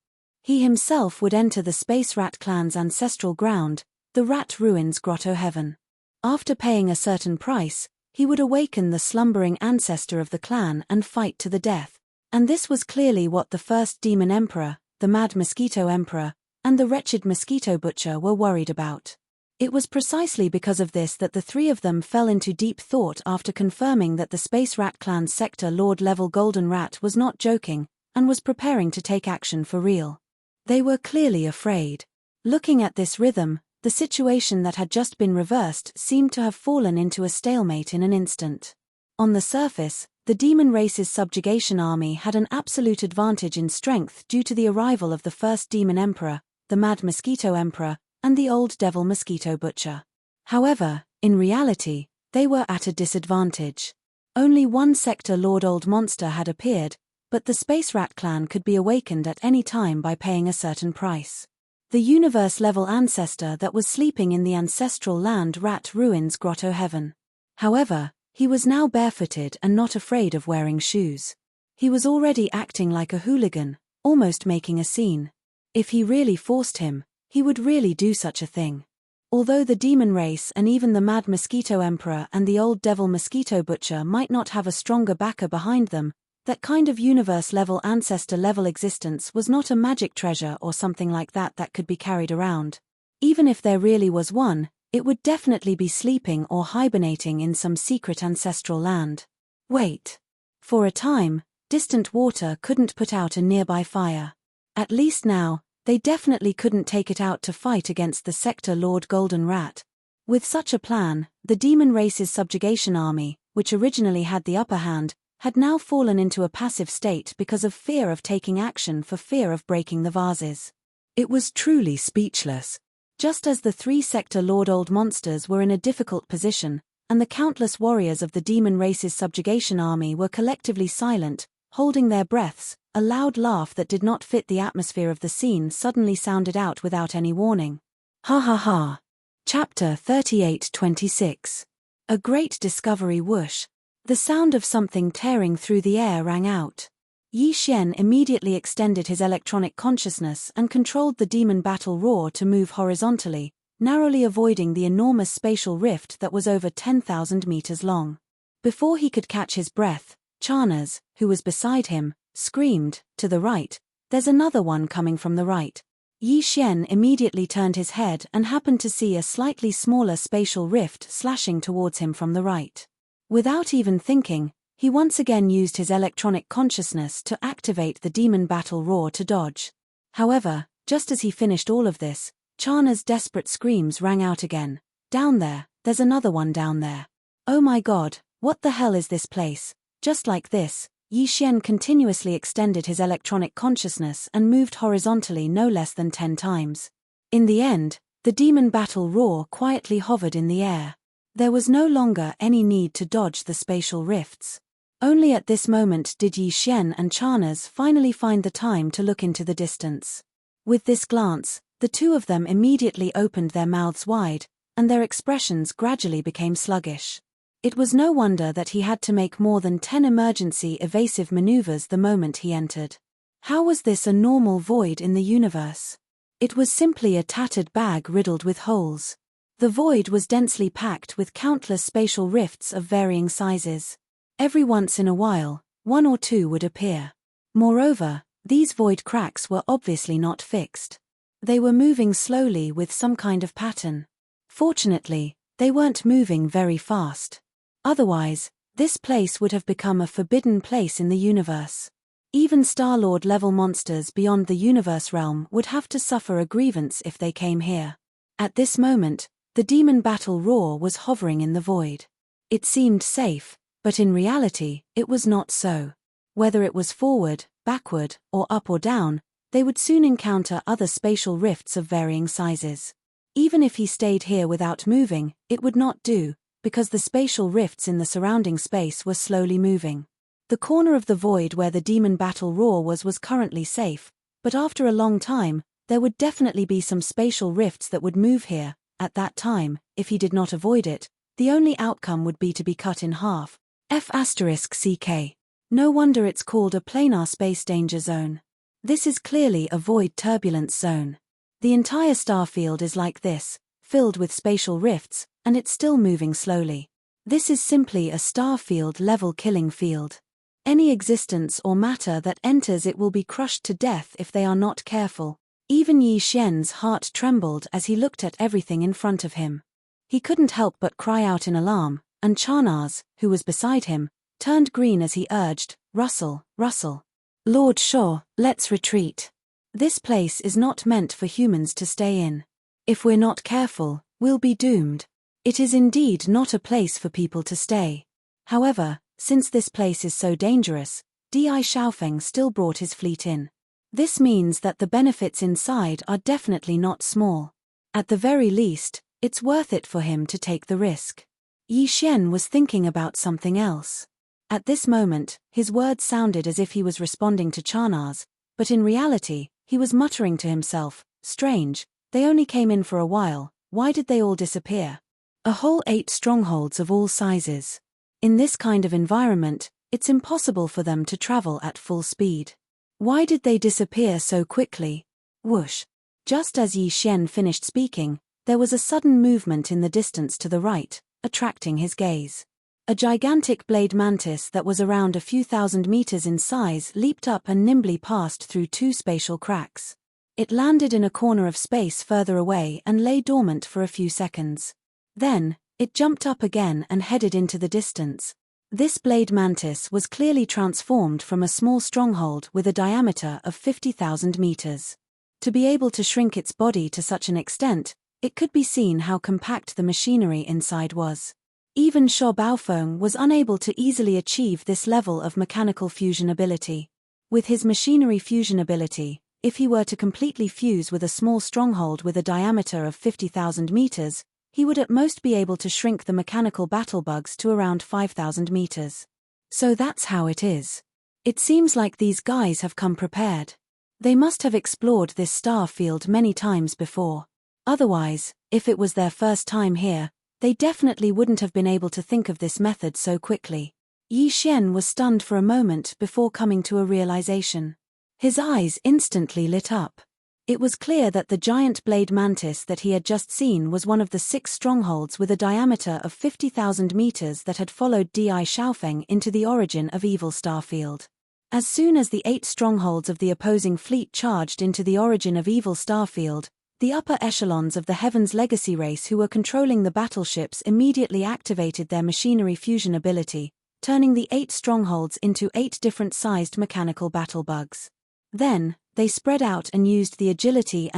He himself would enter the Space Rat Clan's ancestral ground, the Rat Ruins Grotto Heaven. After paying a certain price, he would awaken the slumbering ancestor of the clan and fight to the death. And this was clearly what the first Demon Emperor, the Mad Mosquito Emperor, and the wretched Mosquito Butcher were worried about. It was precisely because of this that the three of them fell into deep thought after confirming that the Space Rat Clan's Sector Lord level Golden Rat was not joking, and was preparing to take action for real. They were clearly afraid. Looking at this rhythm, the situation that had just been reversed seemed to have fallen into a stalemate in an instant. On the surface, the demon race's subjugation army had an absolute advantage in strength due to the arrival of the first Demon Emperor, the Mad Mosquito Emperor, and the old Devil Mosquito Butcher. However, in reality, they were at a disadvantage. Only one Sector Lord Old Monster had appeared, but the Space Rat Clan could be awakened at any time by paying a certain price. The universe-level ancestor that was sleeping in the ancestral land Rat Ruins Grotto Heaven. However, he was now barefooted and not afraid of wearing shoes. He was already acting like a hooligan, almost making a scene. If he really forced him, he would really do such a thing. Although the demon race and even the Mad Mosquito Emperor and the old Devil Mosquito Butcher might not have a stronger backer behind them, that kind of universe-level ancestor-level existence was not a magic treasure or something like that that could be carried around. Even if there really was one, it would definitely be sleeping or hibernating in some secret ancestral land. Wait. For a time, distant water couldn't put out a nearby fire. At least now, they definitely couldn't take it out to fight against the Sector Lord Golden Rat. With such a plan, the demon race's subjugation army, which originally had the upper hand, had now fallen into a passive state because of fear of taking action for fear of breaking the vases. It was truly speechless. Just as the three Sector Lord Old Monsters were in a difficult position, and the countless warriors of the demon race's subjugation army were collectively silent, holding their breaths, a loud laugh that did not fit the atmosphere of the scene suddenly sounded out without any warning. Ha ha ha. Chapter 38-26. A great discovery whoosh. The sound of something tearing through the air rang out. Yi Xian immediately extended his electronic consciousness and controlled the demon battle roar to move horizontally, narrowly avoiding the enormous spatial rift that was over 10,000 meters long. Before he could catch his breath, Charnas, who was beside him, screamed, "To the right, there's another one coming from the right." Yi Xian immediately turned his head and happened to see a slightly smaller spatial rift slashing towards him from the right. Without even thinking, he once again used his electronic consciousness to activate the demon battle roar to dodge. However, just as he finished all of this, Charna's desperate screams rang out again. "Down there, there's another one down there. Oh my god, what the hell is this place?" Just like this, Yi Xian continuously extended his electronic consciousness and moved horizontally no less than 10 times. In the end, the demon battle roar quietly hovered in the air. There was no longer any need to dodge the spatial rifts. Only at this moment did Yi Xian and Charnas finally find the time to look into the distance. With this glance, the two of them immediately opened their mouths wide, and their expressions gradually became sluggish. It was no wonder that he had to make more than 10 emergency evasive maneuvers the moment he entered. How was this a normal void in the universe? It was simply a tattered bag riddled with holes. The void was densely packed with countless spatial rifts of varying sizes. Every once in a while, one or two would appear. Moreover, these void cracks were obviously not fixed. They were moving slowly with some kind of pattern. Fortunately, they weren't moving very fast. Otherwise, this place would have become a forbidden place in the universe. Even Star-Lord-level monsters beyond the universe realm would have to suffer a grievance if they came here. At this moment, the demon battle roar was hovering in the void. It seemed safe, but in reality, it was not so. Whether it was forward, backward, or up or down, they would soon encounter other spatial rifts of varying sizes. Even if he stayed here without moving, it would not do, because the spatial rifts in the surrounding space were slowly moving. The corner of the void where the demon battle roar was currently safe, but after a long time, there would definitely be some spatial rifts that would move here. At that time, if he did not avoid it, the only outcome would be to be cut in half. F***CK. No wonder it's called a planar space danger zone. This is clearly a void turbulence zone. The entire star field is like this, filled with spatial rifts, and it's still moving slowly. This is simply a star field level killing field. Any existence or matter that enters it will be crushed to death if they are not careful. Even Yi Xian's heart trembled as he looked at everything in front of him. He couldn't help but cry out in alarm, and Charnas, who was beside him, turned green as he urged, "Russell, Russell. Lord Shaw, let's retreat. This place is not meant for humans to stay in. If we're not careful, we'll be doomed. It is indeed not a place for people to stay." However, since this place is so dangerous, Di Xiaofeng still brought his fleet in. This means that the benefits inside are definitely not small. At the very least, it's worth it for him to take the risk. Yi Xian was thinking about something else. At this moment, his words sounded as if he was responding to Charnas, but in reality, he was muttering to himself, "Strange, they only came in for a while, why did they all disappear? A whole 8 strongholds of all sizes. In this kind of environment, it's impossible for them to travel at full speed. Why did they disappear so quickly?" Whoosh. Just as Yi Xian finished speaking, there was a sudden movement in the distance to the right, attracting his gaze. A gigantic blade mantis that was around a few thousand meters in size leaped up and nimbly passed through 2 spatial cracks. It landed in a corner of space further away and lay dormant for a few seconds. Then, it jumped up again and headed into the distance. This blade mantis was clearly transformed from a small stronghold with a diameter of 50,000 meters. To be able to shrink its body to such an extent, it could be seen how compact the machinery inside was. Even Sho Baofeng was unable to easily achieve this level of mechanical fusion ability. With his machinery fusion ability, if he were to completely fuse with a small stronghold with a diameter of 50,000 meters, he would at most be able to shrink the mechanical battle bugs to around 5,000 meters. So that's how it is. It seems like these guys have come prepared. They must have explored this star field many times before. Otherwise, if it was their first time here, they definitely wouldn't have been able to think of this method so quickly. Yi Xian was stunned for a moment before coming to a realization. His eyes instantly lit up. It was clear that the giant blade mantis that he had just seen was one of the 6 strongholds with a diameter of 50,000 meters that had followed Di Xiaofeng into the origin of Evil Starfield. As soon as the 8 strongholds of the opposing fleet charged into the origin of Evil Starfield, the upper echelons of the Heaven's Legacy race who were controlling the battleships immediately activated their machinery fusion ability, turning the 8 strongholds into 8 different-sized mechanical battle bugs. Then, they spread out and used the agility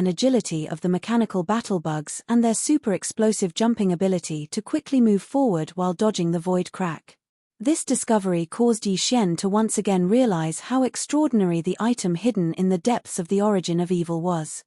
of the mechanical battle bugs and their super-explosive jumping ability to quickly move forward while dodging the void crack. This discovery caused Yi Xian to once again realize how extraordinary the item hidden in the depths of the origin of evil was.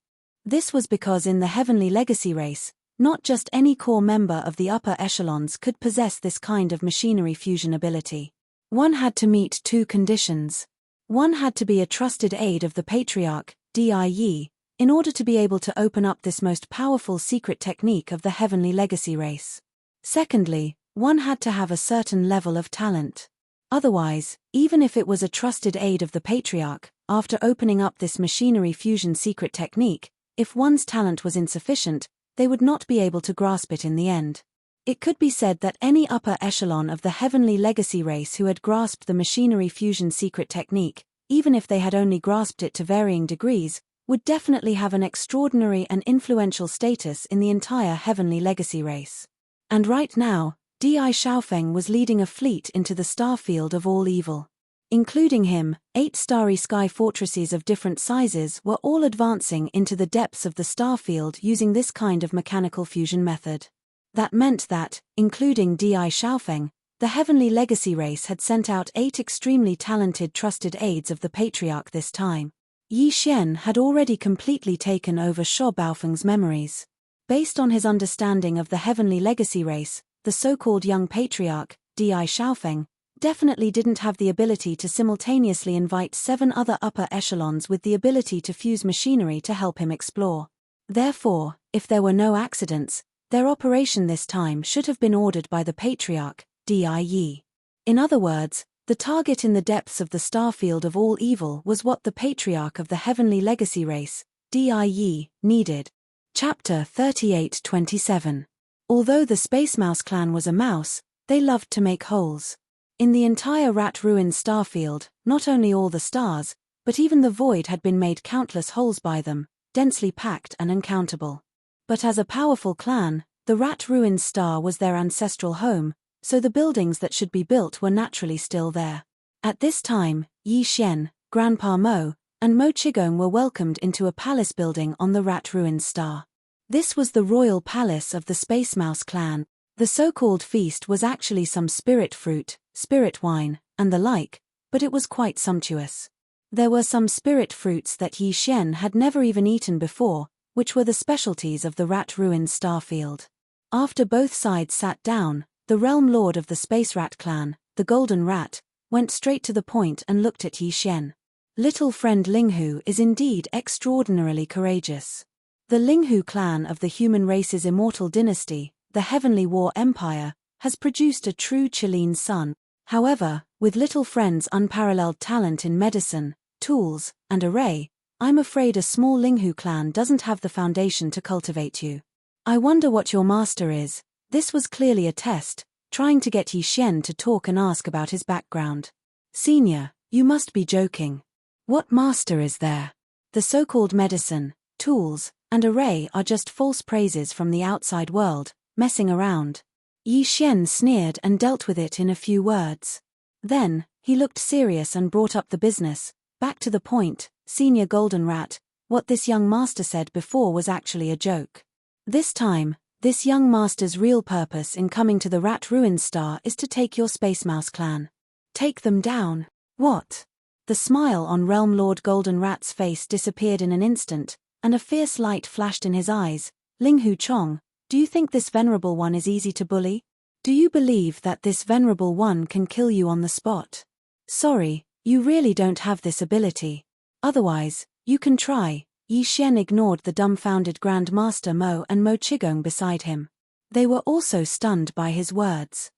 This was because in the Heavenly Legacy race, not just any core member of the upper echelons could possess this kind of machinery fusion ability. One had to meet 2 conditions. One had to be a trusted aide of the Patriarch, Di, in order to be able to open up this most powerful secret technique of the Heavenly Legacy race. Secondly, one had to have a certain level of talent. Otherwise, even if it was a trusted aide of the Patriarch, after opening up this machinery fusion secret technique, if one's talent was insufficient, they would not be able to grasp it in the end. It could be said that any upper echelon of the Heavenly Legacy race who had grasped the machinery fusion secret technique, even if they had only grasped it to varying degrees, would definitely have an extraordinary and influential status in the entire Heavenly Legacy race. And right now, Di Xiaofeng was leading a fleet into the starfield of all evil. Including him, 8 starry sky fortresses of different sizes were all advancing into the depths of the starfield using this kind of mechanical fusion method. That meant that, including Di Xiaofeng, the Heavenly Legacy race had sent out 8 extremely talented trusted aides of the Patriarch this time. Yi Xian had already completely taken over Shuo Baofeng's memories. Based on his understanding of the Heavenly Legacy race, the so-called young Patriarch, Di Xiaofeng, definitely didn't have the ability to simultaneously invite 7 other upper echelons with the ability to fuse machinery to help him explore. Therefore, if there were no accidents, their operation this time should have been ordered by the Patriarch, Di. In other words, the target in the depths of the starfield of all evil was what the Patriarch of the Heavenly Legacy race, Di, needed. Chapter 38-27. Although the Space Mouse clan was a mouse, they loved to make holes. In the entire Rat Ruin starfield, not only all the stars, but even the void had been made countless holes by them, densely packed and uncountable. But as a powerful clan, the Rat Ruins star was their ancestral home, so the buildings that should be built were naturally still there. At this time, Yi Xian, Grandpa Mo, and Mo Qigong were welcomed into a palace building on the Rat Ruins star. This was the royal palace of the Space Mouse clan. The so-called feast was actually some spirit fruit, spirit wine, and the like, but it was quite sumptuous. There were some spirit fruits that Yi Xian had never even eaten before, which were the specialties of the Rat Ruins starfield. After both sides sat down, the realm lord of the Space Rat clan, the Golden Rat, went straight to the point and looked at Yi Xian. Little friend Linghu is indeed extraordinarily courageous. The Linghu clan of the human race's immortal dynasty, the Heavenly War Empire, has produced a true Chilean son. However, with little friend's unparalleled talent in medicine, tools, and array, I'm afraid a small Linghu clan doesn't have the foundation to cultivate you. I wonder what your master is. This was clearly a test, trying to get Yi Xian to talk and ask about his background. Senior, you must be joking. What master is there? The so-called medicine, tools, and array are just false praises from the outside world, messing around. Yi Xian sneered and dealt with it in a few words. Then, he looked serious and brought up the business, back to the point. Senior Golden Rat, what this young master said before was actually a joke. This time, this young master's real purpose in coming to the Rat Ruins star is to take your Space Mouse clan. Take them down. What? The smile on Realm Lord Golden Rat's face disappeared in an instant, and a fierce light flashed in his eyes. Linghu Chong, do you think this venerable one is easy to bully? Do you believe that this venerable one can kill you on the spot? Sorry, you really don't have this ability. Otherwise, you can try. Yi Xian ignored the dumbfounded Grand Master Mo and Mo Qigong beside him. They were also stunned by his words.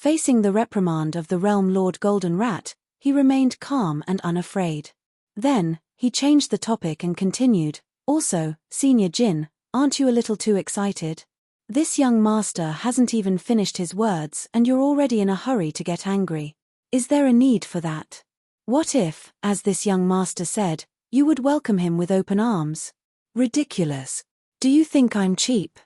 Facing the reprimand of the Realm Lord Golden Rat, he remained calm and unafraid. Then, he changed the topic and continued, "Also, Senior Jin, aren't you a little too excited? This young master hasn't even finished his words and you're already in a hurry to get angry. Is there a need for that? What if, as this young master said, you would welcome him with open arms? Ridiculous. Do you think I'm cheap?"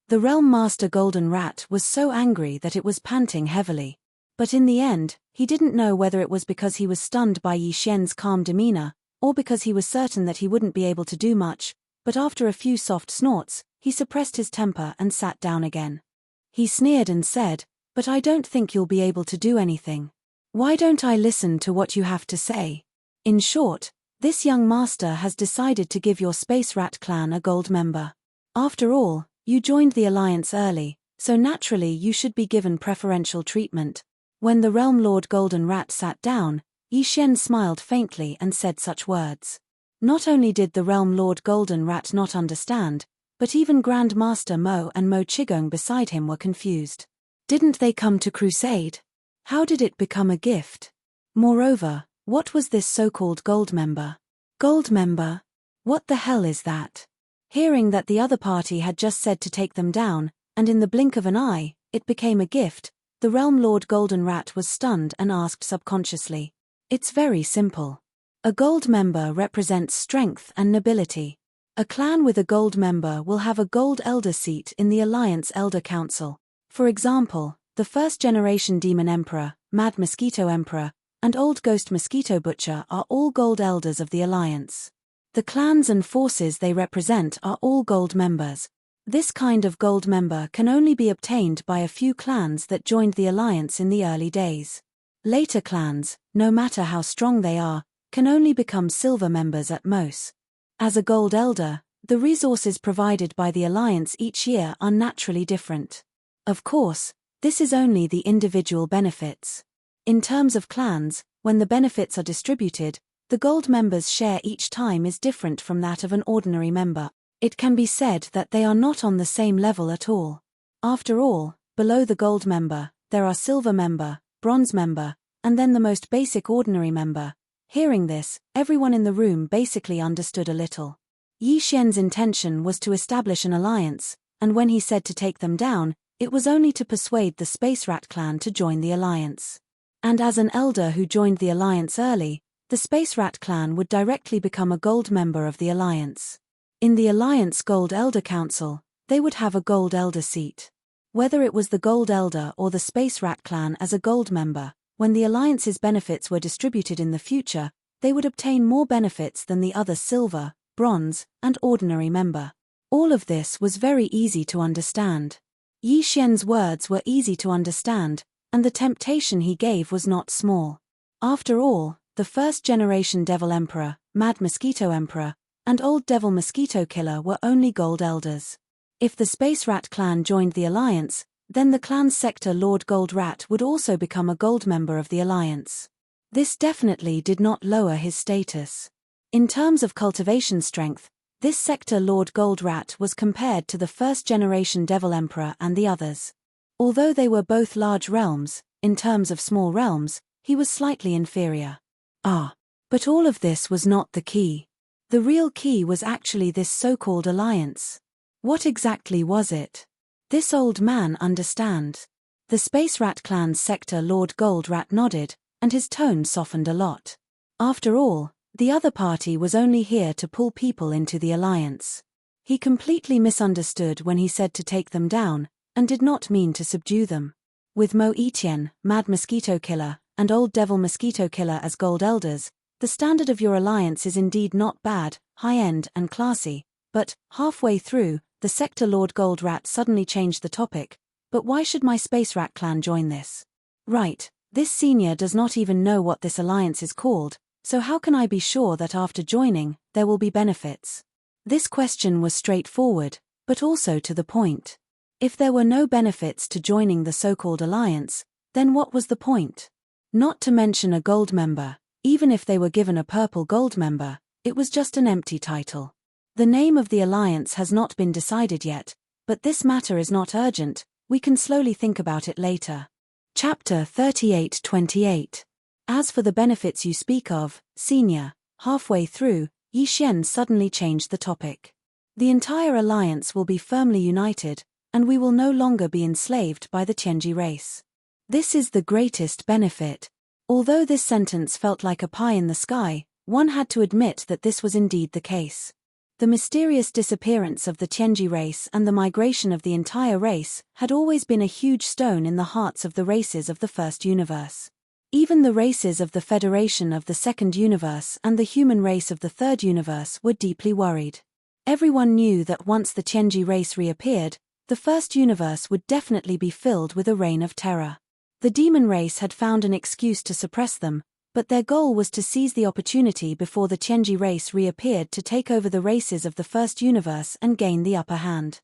The Realm Master Golden Rat was so angry that it was panting heavily. But in the end, he didn't know whether it was because he was stunned by Yi Xian's calm demeanor, or because he was certain that he wouldn't be able to do much, but after a few soft snorts, he suppressed his temper and sat down again. He sneered and said, "But I don't think you'll be able to do anything. Why don't I listen to what you have to say?" In short, this young master has decided to give your Space Rat clan a gold member. After all, you joined the alliance early, so naturally you should be given preferential treatment. When the Realm Lord Golden Rat sat down, Yi Xian smiled faintly and said such words. Not only did the Realm Lord Golden Rat not understand, but even Grand Master Mo and Mo Qigong beside him were confused. Didn't they come to crusade? How did it become a gift? Moreover, what was this so-called gold member? Gold member? What the hell is that? Hearing that the other party had just said to take them down, and in the blink of an eye, it became a gift, the Realm Lord Golden Rat was stunned and asked subconsciously. It's very simple. A gold member represents strength and nobility. A clan with a gold member will have a gold elder seat in the Alliance Elder Council. For example, the first-generation Demon Emperor, Mad Mosquito Emperor, and Old Ghost Mosquito Butcher are all gold elders of the Alliance. The clans and forces they represent are all gold members. This kind of gold member can only be obtained by a few clans that joined the Alliance in the early days. Later clans, no matter how strong they are, can only become silver members at most. As a gold elder, the resources provided by the Alliance each year are naturally different. Of course, this is only the individual benefits. In terms of clans, when the benefits are distributed, the gold members' share each time is different from that of an ordinary member. It can be said that they are not on the same level at all. After all, below the gold member, there are silver member, bronze member, and then the most basic ordinary member. Hearing this, everyone in the room basically understood a little. Yi Xian's intention was to establish an alliance, and when he said to take them down, it was only to persuade the Space Rat clan to join the alliance. And as an elder who joined the alliance early, the Space Rat clan would directly become a gold member of the alliance. In the Alliance Gold Elder Council, they would have a gold elder seat. Whether it was the gold elder or the Space Rat clan as a gold member, when the alliance's benefits were distributed in the future, they would obtain more benefits than the other silver, bronze, and ordinary member. All of this was very easy to understand. Yi Xian's words were easy to understand, and the temptation he gave was not small. After all, the first-generation Devil Emperor, Mad Mosquito Emperor, and Old Devil Mosquito Killer were only gold elders. If the Space Rat clan joined the alliance, then the clan's sector Lord Gold Rat would also become a gold member of the alliance. This definitely did not lower his status. In terms of cultivation strength, this sector Lord Gold Rat was compared to the first-generation Devil Emperor and the others. Although they were both large realms, in terms of small realms, he was slightly inferior. But all of this was not the key. The real key was actually this so-called alliance. What exactly was it? This old man understand. The Space Rat clan's sector Lord Gold Rat nodded, and his tone softened a lot. After all, the other party was only here to pull people into the alliance. He completely misunderstood when he said to take them down, and did not mean to subdue them. With Mo Etienne, Mad Mosquito Killer, and Old Devil Mosquito Killer as gold elders, the standard of your alliance is indeed not bad, high-end and classy, but, halfway through, the sector Lord Gold Rat suddenly changed the topic. But why should my Space Rat clan join this? Right, this senior does not even know what this alliance is called, so how can I be sure that after joining, there will be benefits? This question was straightforward, but also to the point. If there were no benefits to joining the so-called alliance, then what was the point? Not to mention a gold member, even if they were given a purple gold member, it was just an empty title. The name of the alliance has not been decided yet, but this matter is not urgent, we can slowly think about it later. Chapter 38-28. As for the benefits you speak of, Senior, halfway through, Yi Xian suddenly changed the topic. The entire alliance will be firmly united, and we will no longer be enslaved by the Tianji race. This is the greatest benefit. Although this sentence felt like a pie in the sky, one had to admit that this was indeed the case. The mysterious disappearance of the Tianji race and the migration of the entire race had always been a huge stone in the hearts of the races of the first universe. Even the races of the Federation of the second universe and the human race of the third universe were deeply worried. Everyone knew that once the Tianji race reappeared, the first universe would definitely be filled with a reign of terror. The demon race had found an excuse to suppress them, but their goal was to seize the opportunity before the Tianji race reappeared to take over the races of the first universe and gain the upper hand.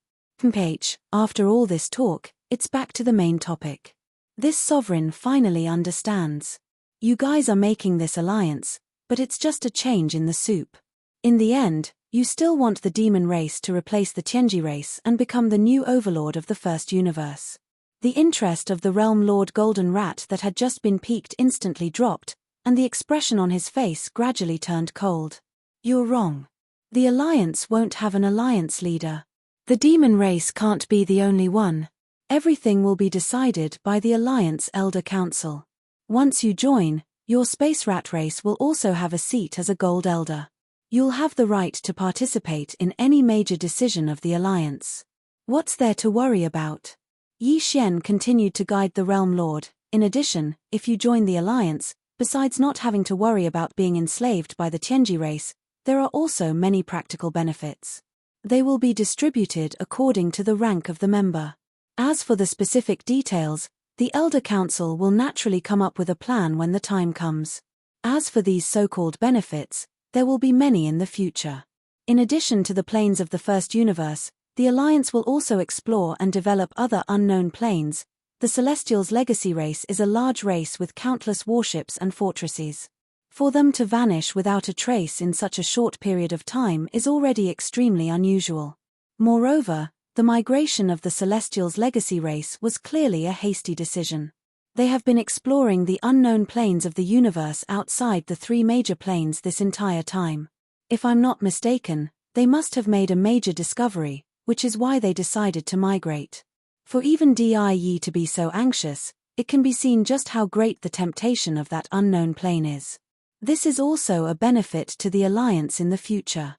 After all this talk, it's back to the main topic. This sovereign finally understands. You guys are making this alliance, but it's just a change in the soup. In the end, you still want the demon race to replace the Tianji race and become the new overlord of the first universe. The interest of the Realm Lord Golden Rat that had just been piqued instantly dropped, and the expression on his face gradually turned cold. You're wrong. The alliance won't have an alliance leader. The demon race can't be the only one. Everything will be decided by the Alliance Elder Council. Once you join, your space rat race will also have a seat as a Gold Elder. You'll have the right to participate in any major decision of the Alliance. What's there to worry about? Yi Xian continued to guide the Realm Lord. In addition, if you join the Alliance, besides not having to worry about being enslaved by the Tianji race, there are also many practical benefits. They will be distributed according to the rank of the member. As for the specific details, the Elder Council will naturally come up with a plan when the time comes. As for these so-called benefits, there will be many in the future. In addition to the planes of the first universe, the Alliance will also explore and develop other unknown planes. The Celestials' legacy race is a large race with countless warships and fortresses. For them to vanish without a trace in such a short period of time is already extremely unusual. Moreover, the migration of the Celestials' legacy race was clearly a hasty decision. They have been exploring the unknown planes of the universe outside the three major planes this entire time. If I'm not mistaken, they must have made a major discovery, which is why they decided to migrate. For even Yi to be so anxious, it can be seen just how great the temptation of that unknown plane is. This is also a benefit to the Alliance in the future.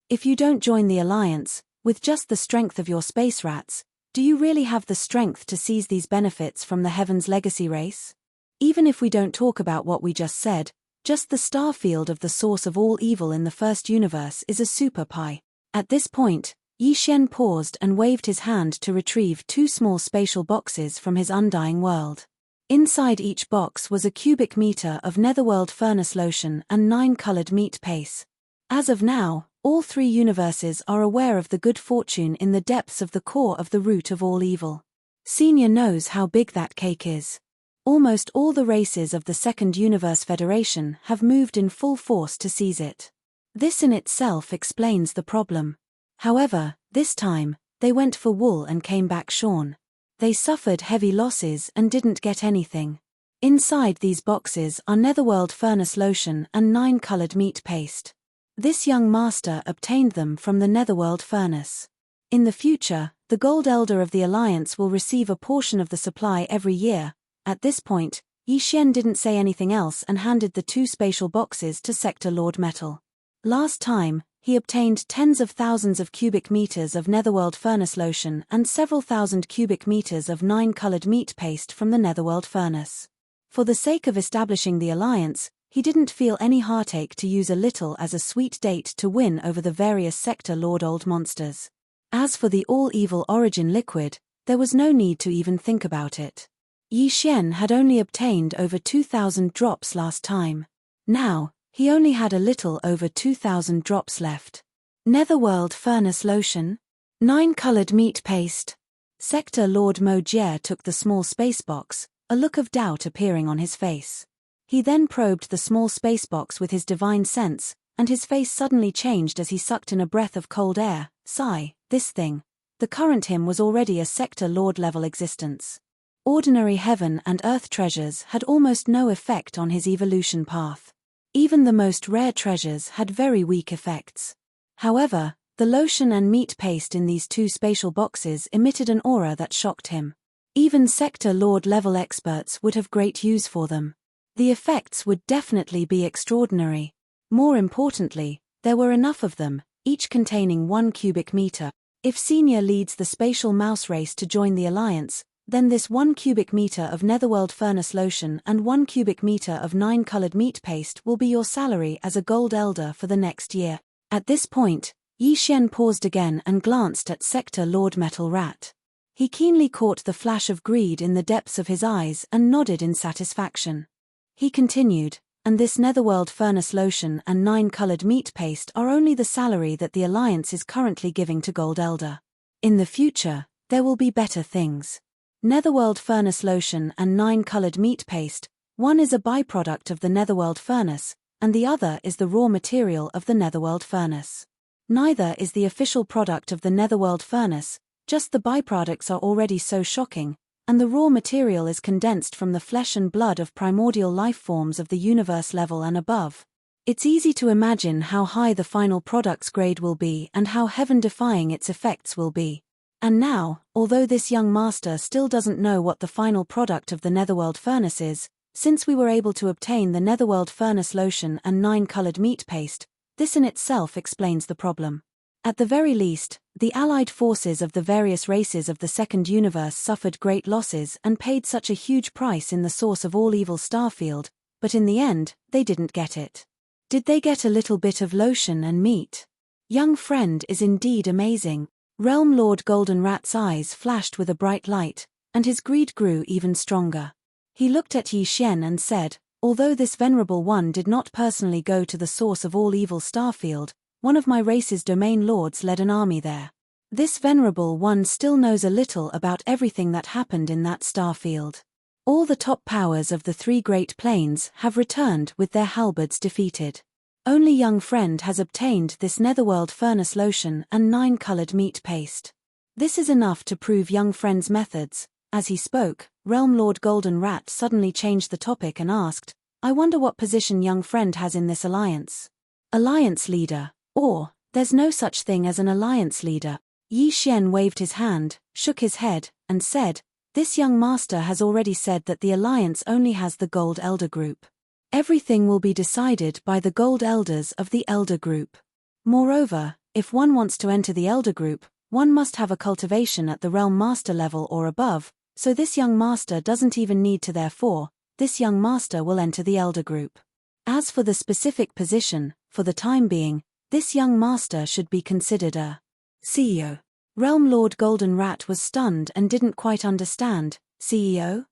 If you don't join the Alliance, with just the strength of your space rats, do you really have the strength to seize these benefits from the Heaven's legacy race? Even if we don't talk about what we just said, just the star field of the source of all evil in the first universe is a super pie. At this point, Yi Xian paused and waved his hand to retrieve two small spatial boxes from his undying world. Inside each box was a cubic meter of netherworld furnace lotion and 9-colored meat paste. As of now, all three universes are aware of the good fortune in the depths of the core of the root of all evil. Senior knows how big that cake is. Almost all the races of the Second Universe Federation have moved in full force to seize it. This in itself explains the problem. However, this time, they went for wool and came back shorn. They suffered heavy losses and didn't get anything. Inside these boxes are netherworld furnace lotion and 9-colored meat paste. This young master obtained them from the netherworld furnace. In the future, the Gold Elder of the Alliance will receive a portion of the supply every year. At this point, Yi Xian didn't say anything else and handed the two spatial boxes to Sector Lord Metal. Last time, he obtained tens of thousands of cubic meters of netherworld furnace lotion and several thousand cubic meters of 9-colored meat paste from the netherworld furnace. For the sake of establishing the alliance, he didn't feel any heartache to use a little as a sweet date to win over the various Sector Lord old monsters. As for the all-evil origin liquid, there was no need to even think about it. Yi Xian had only obtained over 2,000 drops last time. Now, he only had a little over 2,000 drops left. Netherworld furnace lotion? 9-colored meat paste. Sector Lord Mo Jie took the small space box, a look of doubt appearing on his face. He then probed the small space box with his divine sense, and his face suddenly changed as he sucked in a breath of cold air. Sigh, this thing. The current him was already a Sector Lord level existence. Ordinary heaven and earth treasures had almost no effect on his evolution path. Even the most rare treasures had very weak effects. However, the lotion and meat paste in these two spatial boxes emitted an aura that shocked him. Even Sector Lord level experts would have great use for them. The effects would definitely be extraordinary. More importantly, there were enough of them, each containing 1 cubic meter. If Senior leads the spatial mouse race to join the alliance, then this 1 cubic meter of netherworld furnace lotion and 1 cubic meter of 9-colored meat paste will be your salary as a gold elder for the next year. At this point, Yi Xian paused again and glanced at Sector Lord Metal Rat. He keenly caught the flash of greed in the depths of his eyes and nodded in satisfaction. He continued, and this netherworld furnace lotion and 9-colored meat paste are only the salary that the Alliance is currently giving to Gold Elder. In the future, there will be better things. Netherworld furnace lotion and 9-colored meat paste, one is a byproduct of the netherworld furnace, and the other is the raw material of the netherworld furnace. Neither is the official product of the netherworld furnace, just the byproducts are already so shocking, and the raw material is condensed from the flesh and blood of primordial life forms of the universe level and above. It's easy to imagine how high the final product's grade will be and how heaven-defying its effects will be. And now, although this young master still doesn't know what the final product of the netherworld furnace is, since we were able to obtain the netherworld furnace lotion and 9-colored meat paste, this in itself explains the problem. At the very least, the allied forces of the various races of the Second Universe suffered great losses and paid such a huge price in the source of all evil starfield, but in the end, they didn't get it. Did they get a little bit of lotion and meat? Young friend is indeed amazing. Realm Lord Golden Rat's eyes flashed with a bright light, and his greed grew even stronger. He looked at Yi Xian and said, although this venerable one did not personally go to the source of all evil starfield, one of my race's domain lords led an army there. This venerable one still knows a little about everything that happened in that starfield. All the top powers of the 3 great planes have returned with their halberds defeated. Only young friend has obtained this netherworld furnace lotion and 9-colored meat paste. This is enough to prove young friend's methods. As he spoke, Realm Lord Golden Rat suddenly changed the topic and asked, I wonder what position young friend has in this alliance. Alliance leader. Or, there's no such thing as an alliance leader. Yi Xian waved his hand, shook his head, and said, this young master has already said that the alliance only has the Gold Elder Group. Everything will be decided by the Gold Elders of the Elder Group. Moreover, if one wants to enter the Elder Group, one must have a cultivation at the Realm Master level or above, so this young master doesn't even need to therefore, this young master will enter the Elder Group. As for the specific position, for the time being, this young master should be considered a CEO. Realm Lord Golden Rat was stunned and didn't quite understand. CEO?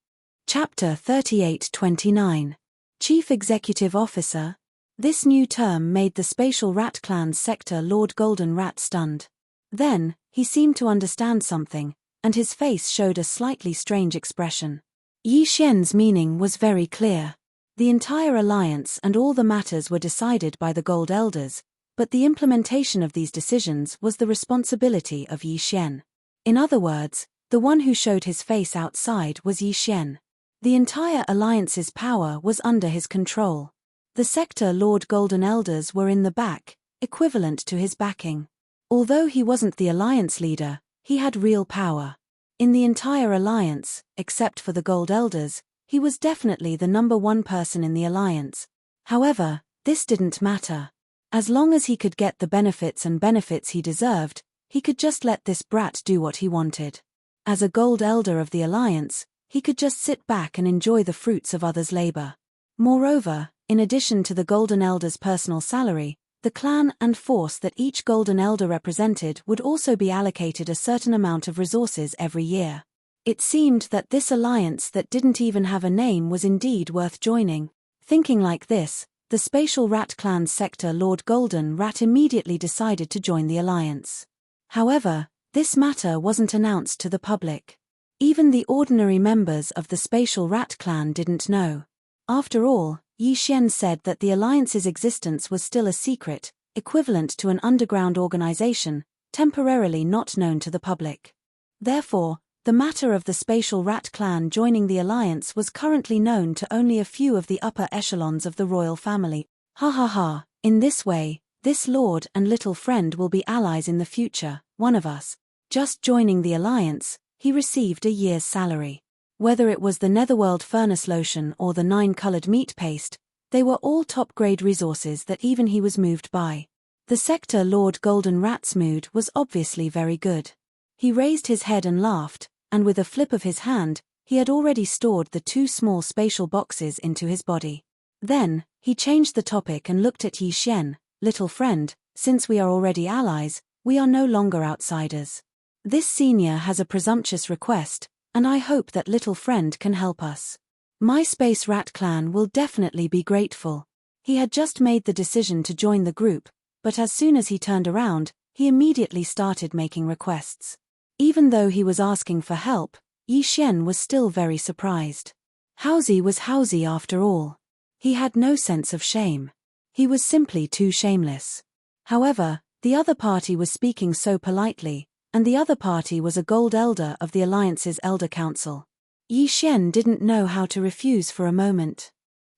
Chapter 3829. Chief Executive Officer. This new term made the Spatial Rat Clan's Sector Lord Golden Rat stunned. Then, he seemed to understand something, and his face showed a slightly strange expression. Yi Xian's meaning was very clear. The entire alliance and all the matters were decided by the Gold Elders, but the implementation of these decisions was the responsibility of Yi Xian. In other words, the one who showed his face outside was Yi Xian. The entire alliance's power was under his control. The Sector Lord Golden Elders were in the back, equivalent to his backing. Although he wasn't the alliance leader, he had real power. In the entire alliance, except for the Gold Elders, he was definitely the number 1 person in the alliance. However, this didn't matter. As long as he could get the benefits he deserved, he could just let this brat do what he wanted. As a Gold Elder of the Alliance, he could just sit back and enjoy the fruits of others' labor. Moreover, in addition to the Golden Elder's personal salary, the clan and force that each Golden Elder represented would also be allocated a certain amount of resources every year. It seemed that this alliance that didn't even have a name was indeed worth joining. Thinking like this, the Spatial Rat Clan's Sector Lord Golden Rat immediately decided to join the alliance. However, this matter wasn't announced to the public. Even the ordinary members of the Spatial Rat Clan didn't know. After all, Yi Xian said that the alliance's existence was still a secret, equivalent to an underground organization, temporarily not known to the public. Therefore, The matter of the spatial rat clan joining the alliance was currently known to only a few of the upper echelons of the royal family. Ha ha ha, in this way, this lord and little friend will be allies in the future, one of us. Just joining the alliance, he received a year's salary. Whether it was the netherworld furnace lotion or the 9-colored meat paste, they were all top-grade resources that even he was moved by. The Sector Lord Golden Rat's mood was obviously very good. He raised his head and laughed, and with a flip of his hand, he had already stored the 2 small spatial boxes into his body. Then, he changed the topic and looked at Yi Xian. Little friend, since we are already allies, we are no longer outsiders. This senior has a presumptuous request, and I hope that little friend can help us. My Space Rat clan will definitely be grateful. He had just made the decision to join the group, but as soon as he turned around, he immediately started making requests. Even though he was asking for help, Yi Xian was still very surprised. Housie was Housie after all. He had no sense of shame. He was simply too shameless. However, the other party was speaking so politely, and the other party was a gold elder of the Alliance's Elder Council. Yi Xian didn't know how to refuse for a moment.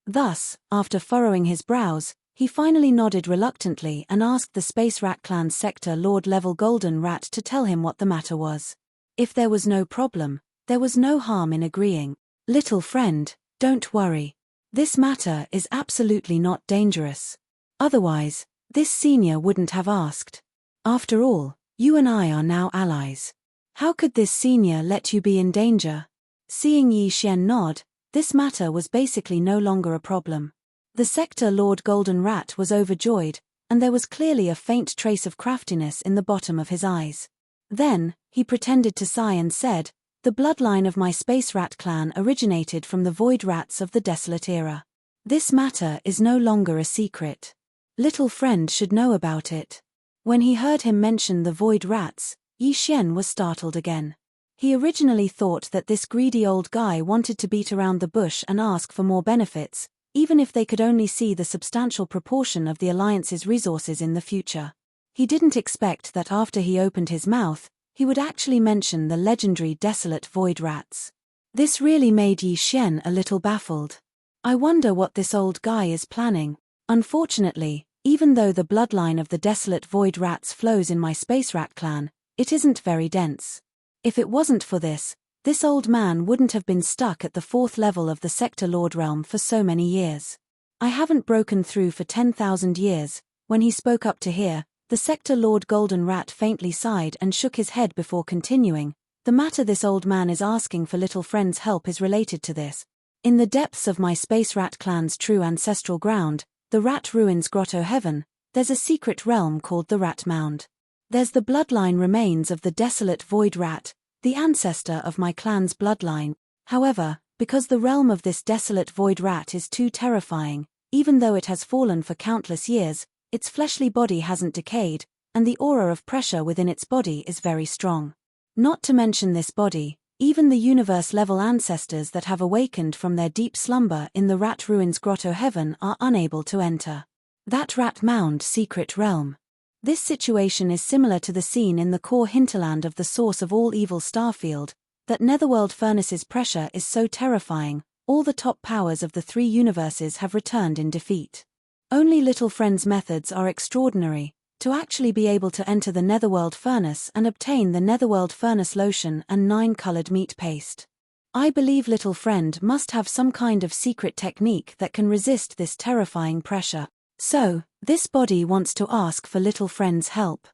Thus, after furrowing his brows, he finally nodded reluctantly and asked the Space Rat Clan's Sector Lord level Golden Rat to tell him what the matter was. If there was no problem, there was no harm in agreeing. Little friend, don't worry. This matter is absolutely not dangerous. Otherwise, this senior wouldn't have asked. After all, you and I are now allies. How could this senior let you be in danger? Seeing Yi Xian nod, this matter was basically no longer a problem. The Sector Lord Golden Rat was overjoyed, and there was clearly a faint trace of craftiness in the bottom of his eyes. Then, he pretended to sigh and said, "The bloodline of my Space Rat clan originated from the Void Rats of the Desolate Era. This matter is no longer a secret. Little friend should know about it." When he heard him mention the Void Rats, Yi Xian was startled again. He originally thought that this greedy old guy wanted to beat around the bush and ask for more benefits, even if they could only see the substantial proportion of the Alliance's resources in the future. He didn't expect that after he opened his mouth, he would actually mention the legendary Desolate Void Rats. This really made Yi Xian a little baffled. I wonder what this old guy is planning. Unfortunately, even though the bloodline of the Desolate Void Rats flows in my Space Rat clan, it isn't very dense. If it wasn't for this old man wouldn't have been stuck at the 4th level of the Sector Lord realm for so many years. I haven't broken through for 10,000 years. When he spoke up to here, the Sector Lord Golden Rat faintly sighed and shook his head before continuing. The matter this old man is asking for little friend's help is related to this. In the depths of my Space Rat clan's true ancestral ground, the Rat Ruins Grotto Heaven, there's a secret realm called the Rat Mound. There's the bloodline remains of the Desolate Void Rat, the ancestor of my clan's bloodline. However, because the realm of this Desolate Void Rat is too terrifying, even though it has fallen for countless years, its fleshly body hasn't decayed, and the aura of pressure within its body is very strong. Not to mention this body, even the universe-level ancestors that have awakened from their deep slumber in the Rat Ruins Grotto Heaven are unable to enter that Rat Mound secret realm. This situation is similar to the scene in the core hinterland of the source of all evil Starfield, that Netherworld Furnace's pressure is so terrifying, all the top powers of the 3 universes have returned in defeat. Only Little Friend's methods are extraordinary, to actually be able to enter the Netherworld Furnace and obtain the Netherworld Furnace lotion and 9-colored meat paste. I believe Little Friend must have some kind of secret technique that can resist this terrifying pressure. So, this body wants to ask for Little Friend's help.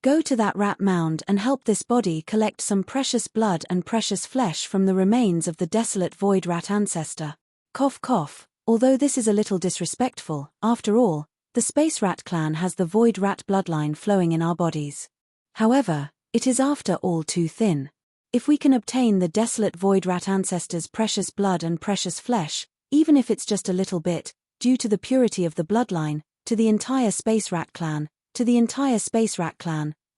Go to that rat mound and help this body collect some precious blood and precious flesh from the remains of the Desolate Void Rat ancestor. Cough cough. Although this is a little disrespectful, after all, the Space Rat clan has the Void Rat bloodline flowing in our bodies. However, it is after all too thin. If we can obtain the Desolate Void Rat ancestor's precious blood and precious flesh, even if it's just a little bit, due to the purity of the bloodline, to the entire Space Rat clan,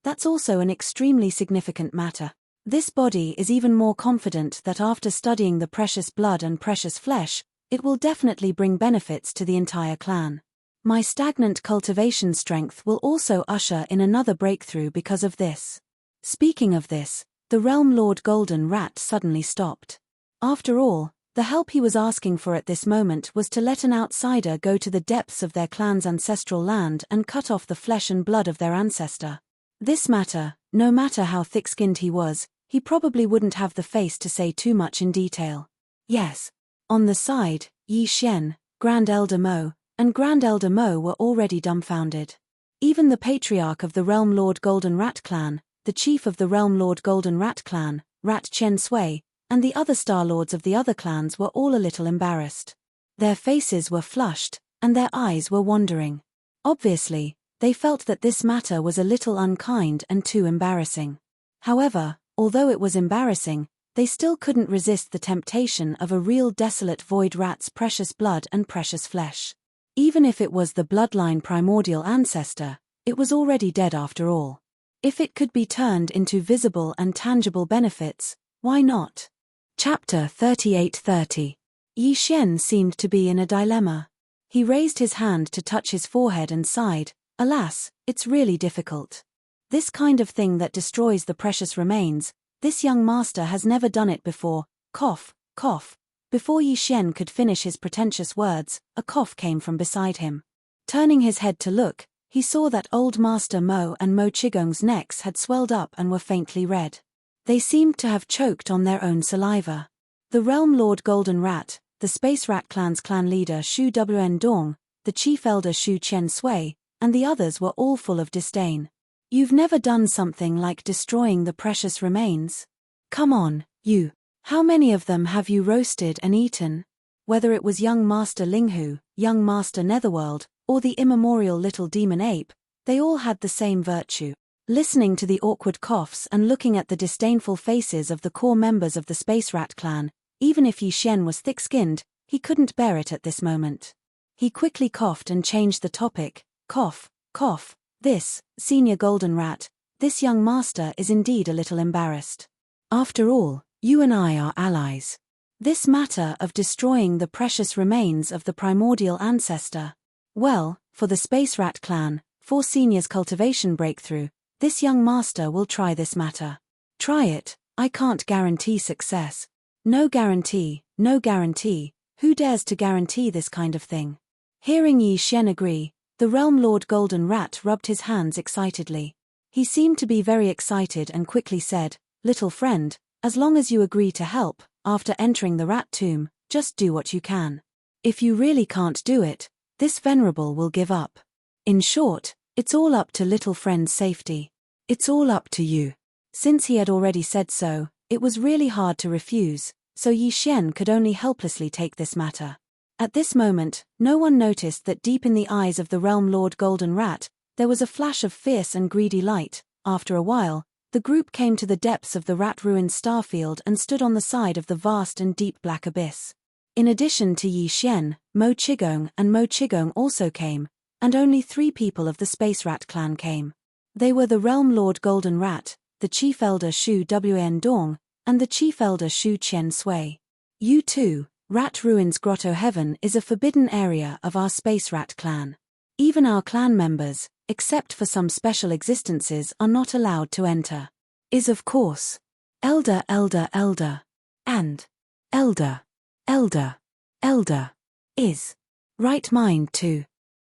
that's also an extremely significant matter. This body is even more confident that after studying the precious blood and precious flesh, it will definitely bring benefits to the entire clan. My stagnant cultivation strength will also usher in another breakthrough because of this. Speaking of this, The Realm Lord Golden Rat suddenly stopped. After all, the help he was asking for at this moment was to let an outsider go to the depths of their clan's ancestral land and cut off the flesh and blood of their ancestor. This matter, no matter how thick-skinned he was, he probably wouldn't have the face to say too much in detail. Yes. On the side, Yi Xian, Grand Elder Mo, and Grand Elder Mo were already dumbfounded. Even the patriarch of the Realm Lord Golden Rat clan, the chief of the Realm Lord Golden Rat clan, Rat Chen Sui, and the other Star Lords of the other clans were all a little embarrassed. Their faces were flushed, and their eyes were wandering. Obviously, they felt that this matter was a little unkind and too embarrassing. However, although it was embarrassing, they still couldn't resist the temptation of a real desolate void rat's precious blood and precious flesh. Even if it was the bloodline primordial ancestor, it was already dead after all. If it could be turned into visible and tangible benefits, why not? Chapter 38:30. Yi Xian seemed to be in a dilemma. He raised his hand to touch his forehead and sighed, "Alas, it's really difficult. This kind of thing that destroys the precious remains, this young master has never done it before." Cough, cough. Before Yi Xian could finish his pretentious words, a cough came from beside him. Turning his head to look, he saw that old Master Mo and Mo Qigong's necks had swelled up and were faintly red. They seemed to have choked on their own saliva. The Realm Lord Golden Rat, the Space Rat Clan's clan leader Shu Wn Dong, the chief elder Shu Chen Sui, and the others were all full of disdain. "You've never done something like destroying the precious remains? Come on, you. How many of them have you roasted and eaten?" Whether it was young Master Linghu, young Master Netherworld, or the immemorial little demon ape, they all had the same virtue. Listening to the awkward coughs and looking at the disdainful faces of the core members of the Space Rat clan, even if Yi Xian was thick-skinned, he couldn't bear it at this moment. He quickly coughed and changed the topic. "Cough, cough. This, Senior Golden Rat, this young master is indeed a little embarrassed. After all, you and I are allies. This matter of destroying the precious remains of the primordial ancestor. Well, for the Space Rat clan, for Senior's cultivation breakthrough, this young master will try this matter. Try it, I can't guarantee success. No guarantee, no guarantee, who dares to guarantee this kind of thing?" Hearing Yi Xian agree, the Realm Lord Golden Rat rubbed his hands excitedly. He seemed to be very excited and quickly said, "Little friend, as long as you agree to help, after entering the rat tomb, just do what you can. If you really can't do it, this venerable will give up. In short, it's all up to little friend's safety. It's all up to you." Since he had already said so, it was really hard to refuse, so Yi Xian could only helplessly take this matter. At this moment, no one noticed that deep in the eyes of the Realm Lord Golden Rat, there was a flash of fierce and greedy light. After a while, the group came to the depths of the rat-ruined starfield and stood on the side of the vast and deep black abyss. In addition to Yi Xian, Mo Qigong and Mo Qigong also came, and only 3 people of the Space Rat clan came. They were the Realm Lord Golden Rat, the Chief Elder Shu Wn Dong, and the Chief Elder Shu Chen Sui. "You too. Rat Ruins Grotto Heaven is a forbidden area of our Space Rat clan. Even our clan members, except for some special existences, are not allowed to enter. Is of course. Elder, Elder, Elder. And Elder, Elder, Elder. Is. Right mind too."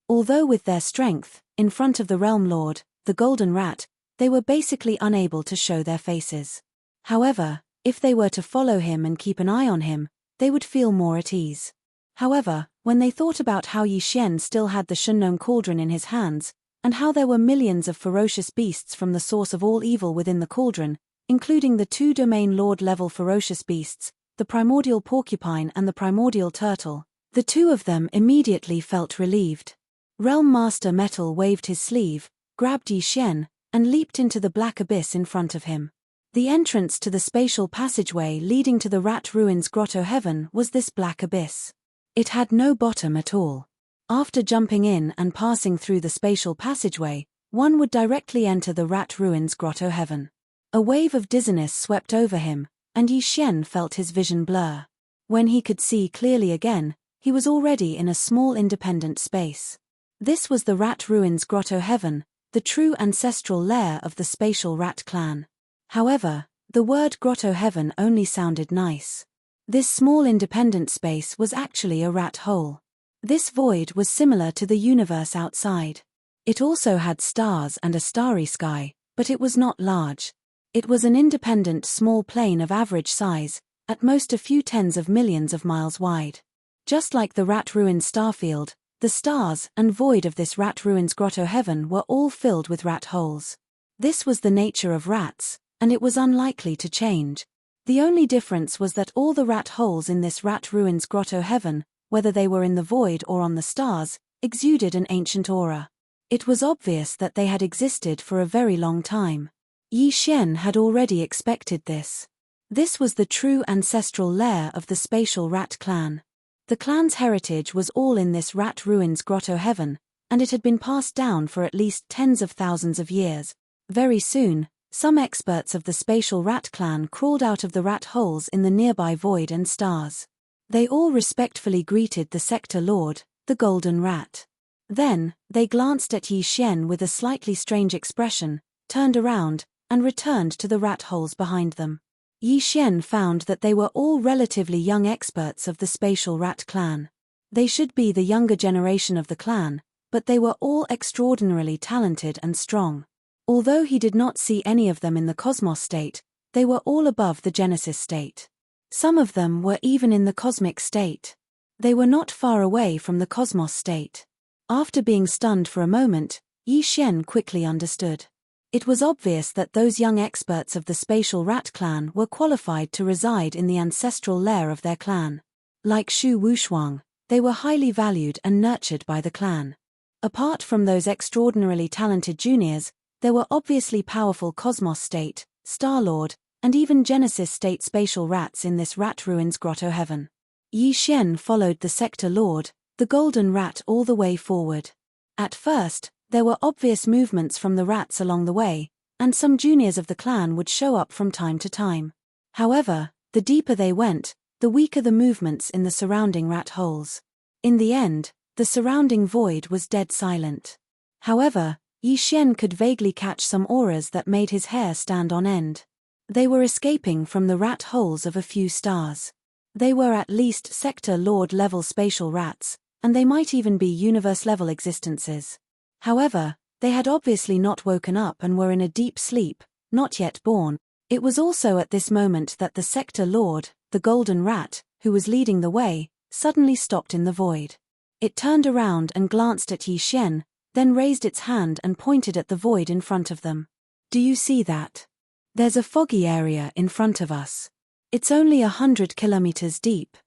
Although with their strength, in front of the Realm Lord, the Golden Rat, they were basically unable to show their faces. However, if they were to follow him and keep an eye on him, they would feel more at ease. However, when they thought about how Yi Xian still had the Shunnong cauldron in his hands, and how there were millions of ferocious beasts from the source of all evil within the cauldron, including the 2 domain lord-level ferocious beasts, the primordial porcupine and the primordial turtle, the 2 of them immediately felt relieved. Realm Master Metal waved his sleeve, grabbed Yi Xian, and leaped into the black abyss in front of him. The entrance to the spatial passageway leading to the Rat Ruins Grotto Heaven was this black abyss. It had no bottom at all. After jumping in and passing through the spatial passageway, one would directly enter the Rat Ruins Grotto Heaven. A wave of dizziness swept over him, and Yi Xian felt his vision blur. When he could see clearly again, he was already in a small independent space. This was the Rat Ruins Grotto Heaven, the true ancestral lair of the spatial rat clan. However, The word grotto heaven only sounded nice. This small independent space was actually a rat hole. This void was similar to the universe outside. It also had stars and a starry sky, but it was not large. It was an independent small plane of average size, at most a few tens of millions of miles wide. Just like the rat-ruined starfield, the stars and void of this rat-ruined grotto heaven were all filled with rat holes. This was the nature of rats, and it was unlikely to change. The only difference was that all the rat holes in this rat-ruined grotto heaven, whether they were in the void or on the stars, exuded an ancient aura. It was obvious that they had existed for a very long time. Yi Xian had already expected this. This was the true ancestral lair of the spatial rat clan. The clan's heritage was all in this rat-ruined grotto heaven, and it had been passed down for at least tens of thousands of years. Very soon, some experts of the spatial rat clan crawled out of the rat holes in the nearby void and stars. They all respectfully greeted the sector lord, the golden rat. Then, they glanced at Yi Xian with a slightly strange expression, turned around, and returned to the rat holes behind them. Yi Xian found that they were all relatively young experts of the spatial rat clan. They should be the younger generation of the clan, but they were all extraordinarily talented and strong. Although he did not see any of them in the cosmos state, they were all above the Genesis state. Some of them were even in the cosmic state. They were not far away from the cosmos state. After being stunned for a moment, Yi Xian quickly understood. It was obvious that those young experts of the spatial rat clan were qualified to reside in the ancestral lair of their clan. Like Shu Wushuang, they were highly valued and nurtured by the clan. Apart from those extraordinarily talented juniors, there were obviously powerful Cosmos State, Star-Lord, and even Genesis State spatial rats in this rat-ruins grotto heaven. Yi Xian followed the sector lord, the golden rat, all the way forward. At first, there were obvious movements from the rats along the way, and some juniors of the clan would show up from time to time. However, the deeper they went, the weaker the movements in the surrounding rat holes. In the end, the surrounding void was dead silent. However, Yi Xian could vaguely catch some auras that made his hair stand on end. They were escaping from the rat holes of a few stars. They were at least sector lord level spatial rats, and they might even be universe level existences. However, they had obviously not woken up and were in a deep sleep, not yet born. It was also at this moment that the sector lord, the golden rat, who was leading the way, suddenly stopped in the void. It turned around and glanced at Yi Xian, then raised its hand and pointed at the void in front of them. "Do you see that? There's a foggy area in front of us. It's only 100 kilometers deep.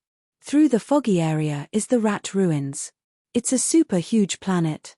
Through the foggy area is the rat ruins. It's a super huge planet."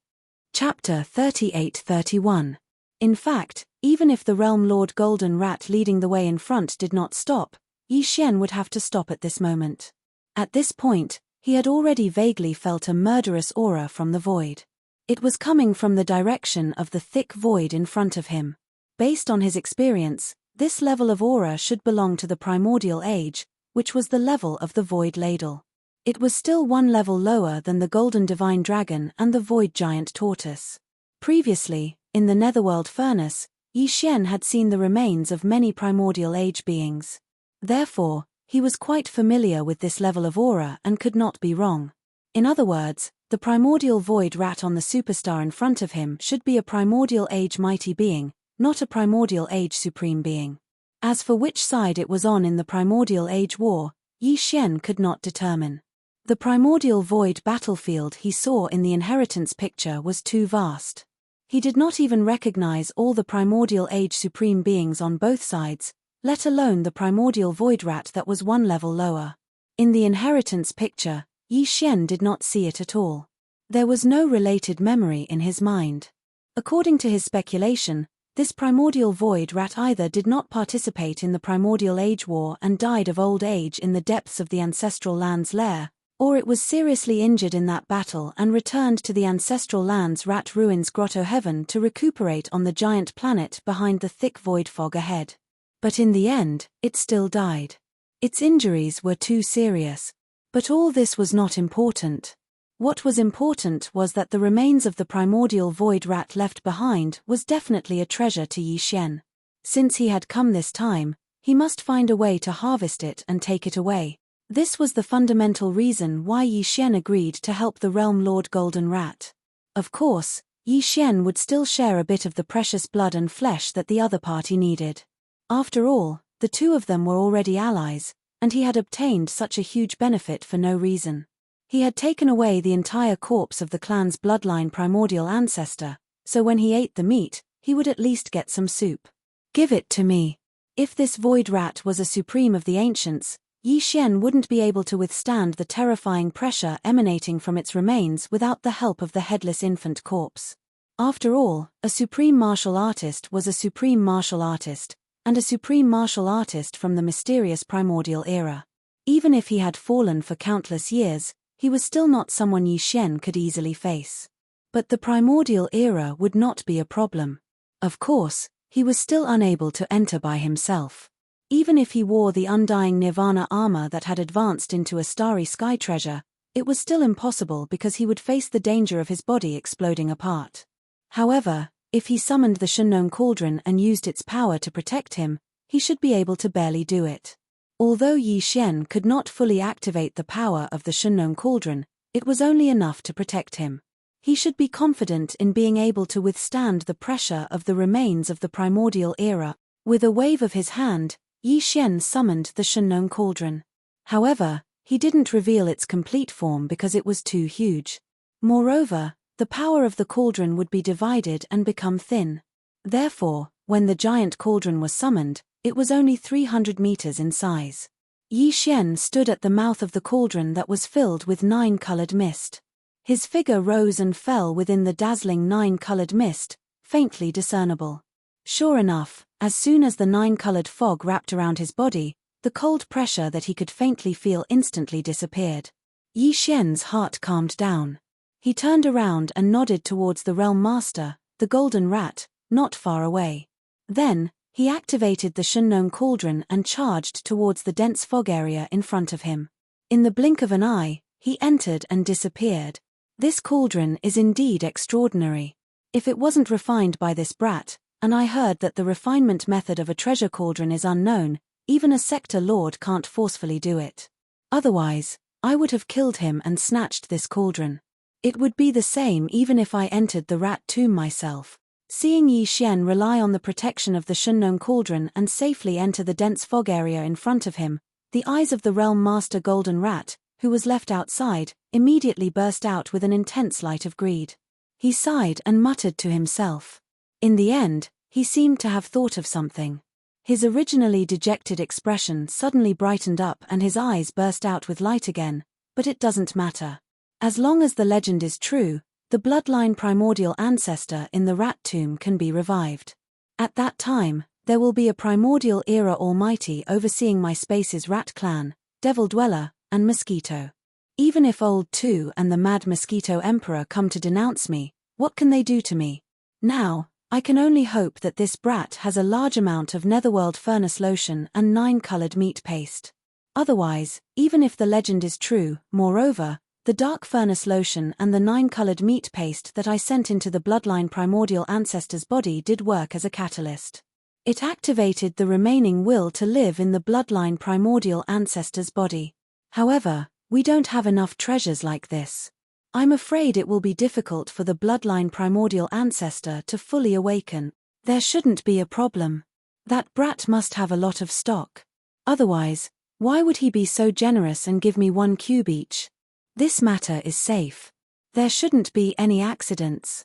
Chapter 38-31. In fact, even if the Realm Lord Golden Rat leading the way in front did not stop, Yi Xian would have to stop at this moment. At this point, he had already vaguely felt a murderous aura from the void. It was coming from the direction of the thick void in front of him. Based on his experience, this level of aura should belong to the primordial age, which was the level of the void ladle. It was still one level lower than the golden divine dragon and the void giant tortoise. Previously, in the netherworld furnace, Yi Xian had seen the remains of many primordial age beings. Therefore, he was quite familiar with this level of aura and could not be wrong. In other words, the primordial void rat on the superstar in front of him should be a primordial age mighty being, not a primordial age supreme being. As for which side it was on in the primordial age war, Yi Xian could not determine. The primordial void battlefield he saw in the inheritance picture was too vast. He did not even recognize all the primordial age supreme beings on both sides, let alone the primordial void rat that was one level lower. In the inheritance picture, Yi Xian did not see it at all. There was no related memory in his mind. According to his speculation, this primordial void rat either did not participate in the primordial age war and died of old age in the depths of the ancestral land's lair, or it was seriously injured in that battle and returned to the ancestral land's rat ruins grotto heaven to recuperate on the giant planet behind the thick void fog ahead. But in the end, it still died. Its injuries were too serious. But all this was not important. What was important was that the remains of the primordial void rat left behind was definitely a treasure to Yi Xian. Since he had come this time, He must find a way to harvest it and take it away. This was the fundamental reason why Yi Xian agreed to help the Realm Lord Golden Rat. Of course, Yi Xian would still share a bit of the precious blood and flesh that the other party needed. After all, the two of them were already allies, and he had obtained such a huge benefit for no reason. He had taken away the entire corpse of the clan's bloodline primordial ancestor, so when he ate the meat, he would at least get some soup. Give it to me. If this void rat was a supreme of the ancients, Yi Xian wouldn't be able to withstand the terrifying pressure emanating from its remains without the help of the headless infant corpse. After all, a supreme martial artist was a supreme martial artist, and a supreme martial artist from the mysterious primordial era. Even if he had fallen for countless years, he was still not someone Yi Xian could easily face. But the primordial era would not be a problem. Of course, he was still unable to enter by himself. Even if he wore the undying nirvana armor that had advanced into a starry sky treasure, it was still impossible because he would face the danger of his body exploding apart. However, if he summoned the Shunnong Cauldron and used its power to protect him, he should be able to barely do it. Although Yi Xian could not fully activate the power of the Shunnong Cauldron, it was only enough to protect him. He should be confident in being able to withstand the pressure of the remains of the primordial era. With a wave of his hand, Yi Xian summoned the Shunnong Cauldron. However, he didn't reveal its complete form because it was too huge. Moreover, the power of the cauldron would be divided and become thin. Therefore, when the giant cauldron was summoned, it was only 300 meters in size. Yi Xian stood at the mouth of the cauldron that was filled with 9-colored mist. His figure rose and fell within the dazzling 9-colored mist, faintly discernible. Sure enough, as soon as the 9-colored fog wrapped around his body, the cold pressure that he could faintly feel instantly disappeared. Yi Xian's heart calmed down. He turned around and nodded towards the Realm Master, the Golden Rat, not far away. Then, he activated the Shunnong Cauldron and charged towards the dense fog area in front of him. In the blink of an eye, he entered and disappeared. This cauldron is indeed extraordinary. If it wasn't refined by this brat, and I heard that the refinement method of a treasure cauldron is unknown, even a sector lord can't forcefully do it. Otherwise, I would have killed him and snatched this cauldron. It would be the same even if I entered the rat tomb myself. Seeing Yi Xian rely on the protection of the Shunnong Cauldron and safely enter the dense fog area in front of him, the eyes of the Realm Master Golden Rat, who was left outside, immediately burst out with an intense light of greed. He sighed and muttered to himself. In the end, he seemed to have thought of something. His originally dejected expression suddenly brightened up and his eyes burst out with light again, but it doesn't matter. As long as the legend is true, the bloodline primordial ancestor in the rat tomb can be revived. At that time, there will be a primordial era almighty overseeing my space's rat clan, Devil Dweller, and Mosquito. Even if Old Two and the Mad Mosquito Emperor come to denounce me, what can they do to me? Now, I can only hope that this brat has a large amount of netherworld furnace lotion and 9-colored meat paste. Otherwise, even if the legend is true, moreover, the dark furnace lotion and the 9-colored meat paste that I sent into the bloodline primordial ancestor's body did work as a catalyst. It activated the remaining will to live in the bloodline primordial ancestor's body. However, we don't have enough treasures like this. I'm afraid it will be difficult for the bloodline primordial ancestor to fully awaken. There shouldn't be a problem. That brat must have a lot of stock. Otherwise, why would he be so generous and give me 1 cube each? This matter is safe. There shouldn't be any accidents.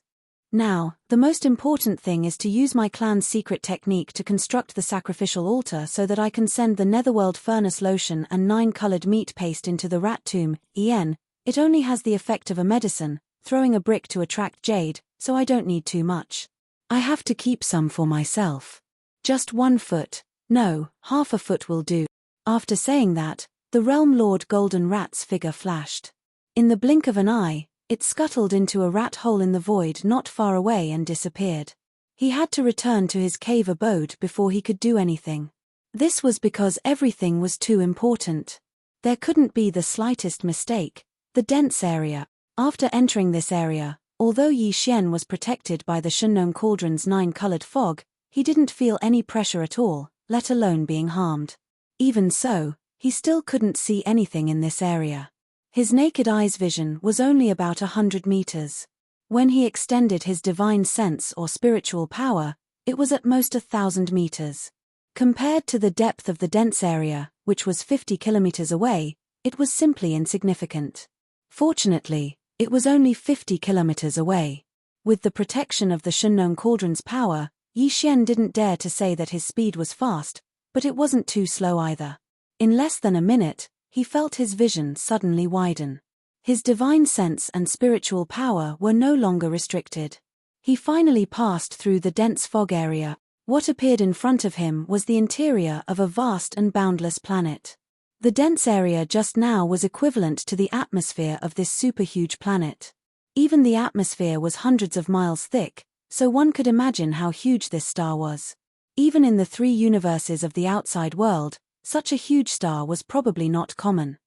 Now, the most important thing is to use my clan's secret technique to construct the sacrificial altar so that I can send the netherworld furnace lotion and 9-colored meat paste into the rat tomb. It only has the effect of a medicine, throwing a brick to attract jade, so I don't need too much. I have to keep some for myself. Just 1 foot. No, half a foot will do. After saying that, the Realm Lord Golden Rat's figure flashed. In the blink of an eye, it scuttled into a rat hole in the void not far away and disappeared. He had to return to his cave abode before he could do anything. This was because everything was too important. There couldn't be the slightest mistake. The dense area. After entering this area, although Yi Xian was protected by the Shunnong Cauldron's 9-colored fog, he didn't feel any pressure at all, let alone being harmed. Even so, he still couldn't see anything in this area. His naked eye's vision was only about 100 meters. When he extended his divine sense or spiritual power, it was at most 1,000 meters. Compared to the depth of the dense area, which was 50 kilometers away, it was simply insignificant. Fortunately, it was only 50 kilometers away. With the protection of the Shunnong Cauldron's power, Yi Xian didn't dare to say that his speed was fast, but it wasn't too slow either. In less than a minute, he felt his vision suddenly widen. His divine sense and spiritual power were no longer restricted. He finally passed through the dense fog area. What appeared in front of him was the interior of a vast and boundless planet. The dense area just now was equivalent to the atmosphere of this superhuge planet. Even the atmosphere was hundreds of miles thick, so one could imagine how huge this star was. Even in the three universes of the outside world, such a huge star was probably not common.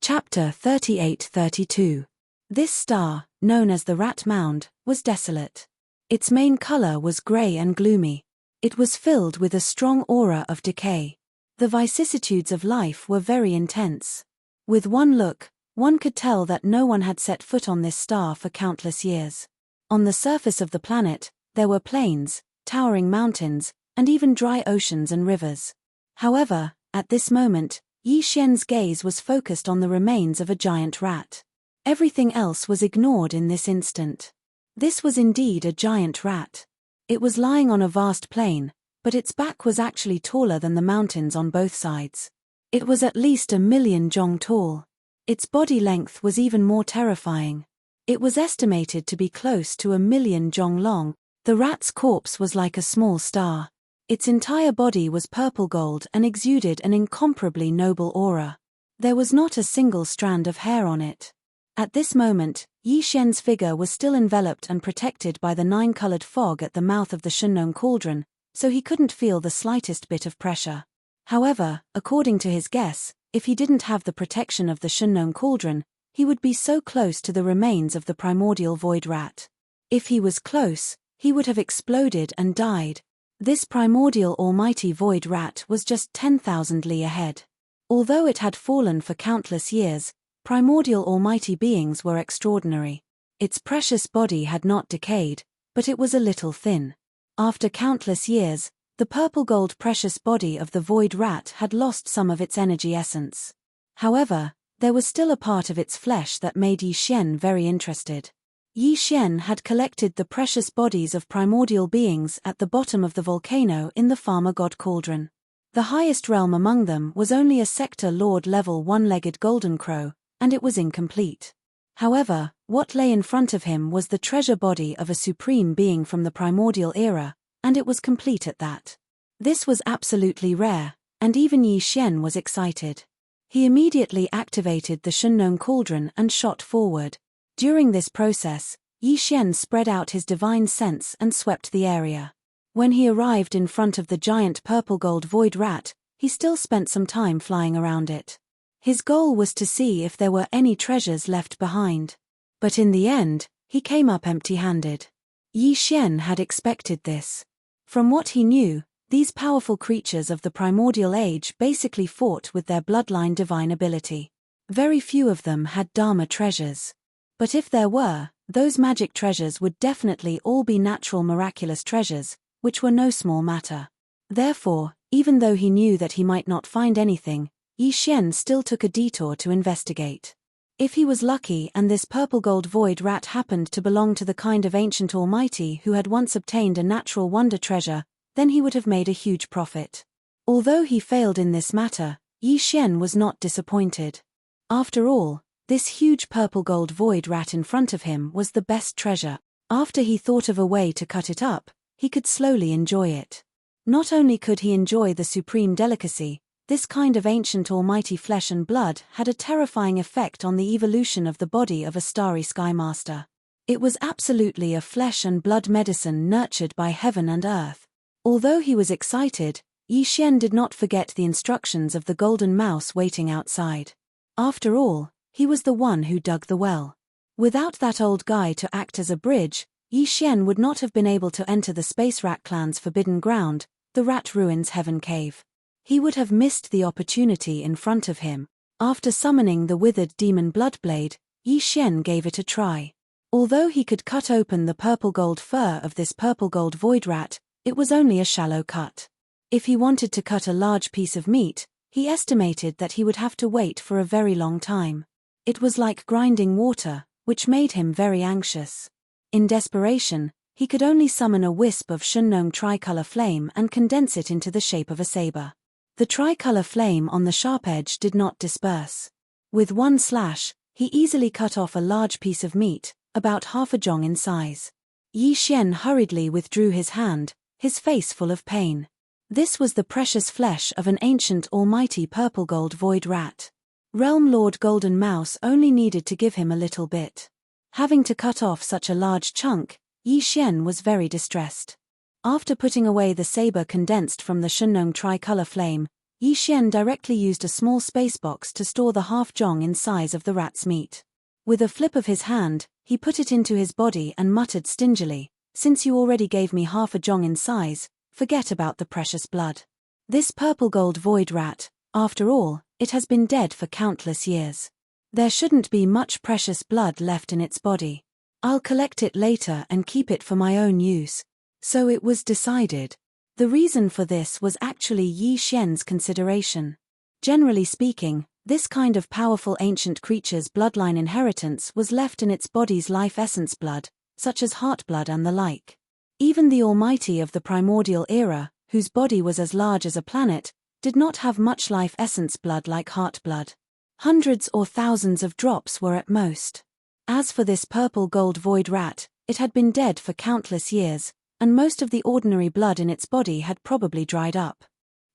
Chapter 38-32. This star, known as the Rat Mound, was desolate. Its main color was gray and gloomy. It was filled with a strong aura of decay. The vicissitudes of life were very intense. With one look, one could tell that no one had set foot on this star for countless years. On the surface of the planet, there were plains, towering mountains, and even dry oceans and rivers. However, at this moment, Yi Xian's gaze was focused on the remains of a giant rat. Everything else was ignored in this instant. This was indeed a giant rat. It was lying on a vast plain, but its back was actually taller than the mountains on both sides. It was at least 1,000,000 zhong tall. Its body length was even more terrifying. It was estimated to be close to 1,000,000 zhong long. The rat's corpse was like a small star. Its entire body was purple gold and exuded an incomparably noble aura. There was not a single strand of hair on it. At this moment, Yi Xian's figure was still enveloped and protected by the 9-colored fog at the mouth of the Shunnong Cauldron, so he couldn't feel the slightest bit of pressure. However, according to his guess, if he didn't have the protection of the Shunnong Cauldron, he would be so close to the remains of the primordial void rat. If he was close, he would have exploded and died. This primordial almighty void rat was just 10,000 li ahead. Although it had fallen for countless years, primordial almighty beings were extraordinary. Its precious body had not decayed, but it was a little thin. After countless years, the purple gold precious body of the void rat had lost some of its energy essence. However, there was still a part of its flesh that made Yi Xian very interested. Yi Xian had collected the precious bodies of primordial beings at the bottom of the volcano in the Farmer God Cauldron. The highest realm among them was only a Sector Lord level one-legged golden crow, and it was incomplete. However, what lay in front of him was the treasure body of a supreme being from the primordial era, and it was complete at that. This was absolutely rare, and even Yi Xian was excited. He immediately activated the Shunnong Cauldron and shot forward. During this process, Yi Xian spread out his divine sense and swept the area. When he arrived in front of the giant purple gold void rat, he still spent some time flying around it. His goal was to see if there were any treasures left behind. But in the end, he came up empty-handed. Yi Xian had expected this. From what he knew, these powerful creatures of the primordial age basically fought with their bloodline divine ability. Very few of them had Dharma treasures. But if there were, those magic treasures would definitely all be natural miraculous treasures, which were no small matter. Therefore, even though he knew that he might not find anything, Yi Xian still took a detour to investigate. If he was lucky and this purple gold void rat happened to belong to the kind of ancient almighty who had once obtained a natural wonder treasure, then he would have made a huge profit. Although he failed in this matter, Yi Xian was not disappointed. After all, this huge purple gold void rat in front of him was the best treasure. After he thought of a way to cut it up, he could slowly enjoy it. Not only could he enjoy the supreme delicacy, this kind of ancient almighty flesh and blood had a terrifying effect on the evolution of the body of a starry sky master. It was absolutely a flesh and blood medicine nurtured by heaven and earth. Although he was excited, Yi Xian did not forget the instructions of the golden mouse waiting outside. After all, he was the one who dug the well. Without that old guy to act as a bridge, Yi Xian would not have been able to enter the Space Rat clan's forbidden ground, the rat ruins heaven cave. He would have missed the opportunity in front of him. After summoning the withered demon bloodblade, Yi Xian gave it a try. Although he could cut open the purple-gold fur of this purple-gold void rat, it was only a shallow cut. If he wanted to cut a large piece of meat, he estimated that he would have to wait for a very long time. It was like grinding water, which made him very anxious. In desperation, he could only summon a wisp of Shunnong tricolor flame and condense it into the shape of a saber. The tricolor flame on the sharp edge did not disperse. With one slash, he easily cut off a large piece of meat, about half a zhong in size. Yi Xian hurriedly withdrew his hand, his face full of pain. This was the precious flesh of an ancient almighty purple-gold void rat. Realm Lord Golden Mouse only needed to give him a little bit. Having to cut off such a large chunk, Yi Xian was very distressed. After putting away the saber condensed from the Shunnong tricolor flame, Yi Xian directly used a small space box to store the half zhong in size of the rat's meat. With a flip of his hand, he put it into his body and muttered stingily, "Since you already gave me half a zhong in size, forget about the precious blood. This purple-gold void rat, after all, it has been dead for countless years. There shouldn't be much precious blood left in its body. I'll collect it later and keep it for my own use." So it was decided. The reason for this was actually Yi Xian's consideration. Generally speaking, this kind of powerful ancient creature's bloodline inheritance was left in its body's life essence blood, such as heart blood and the like. Even the Almighty of the primordial era, whose body was as large as a planet, did not have much life essence blood like heart blood. Hundreds or thousands of drops were at most. As for this purple-gold void rat, it had been dead for countless years, and most of the ordinary blood in its body had probably dried up.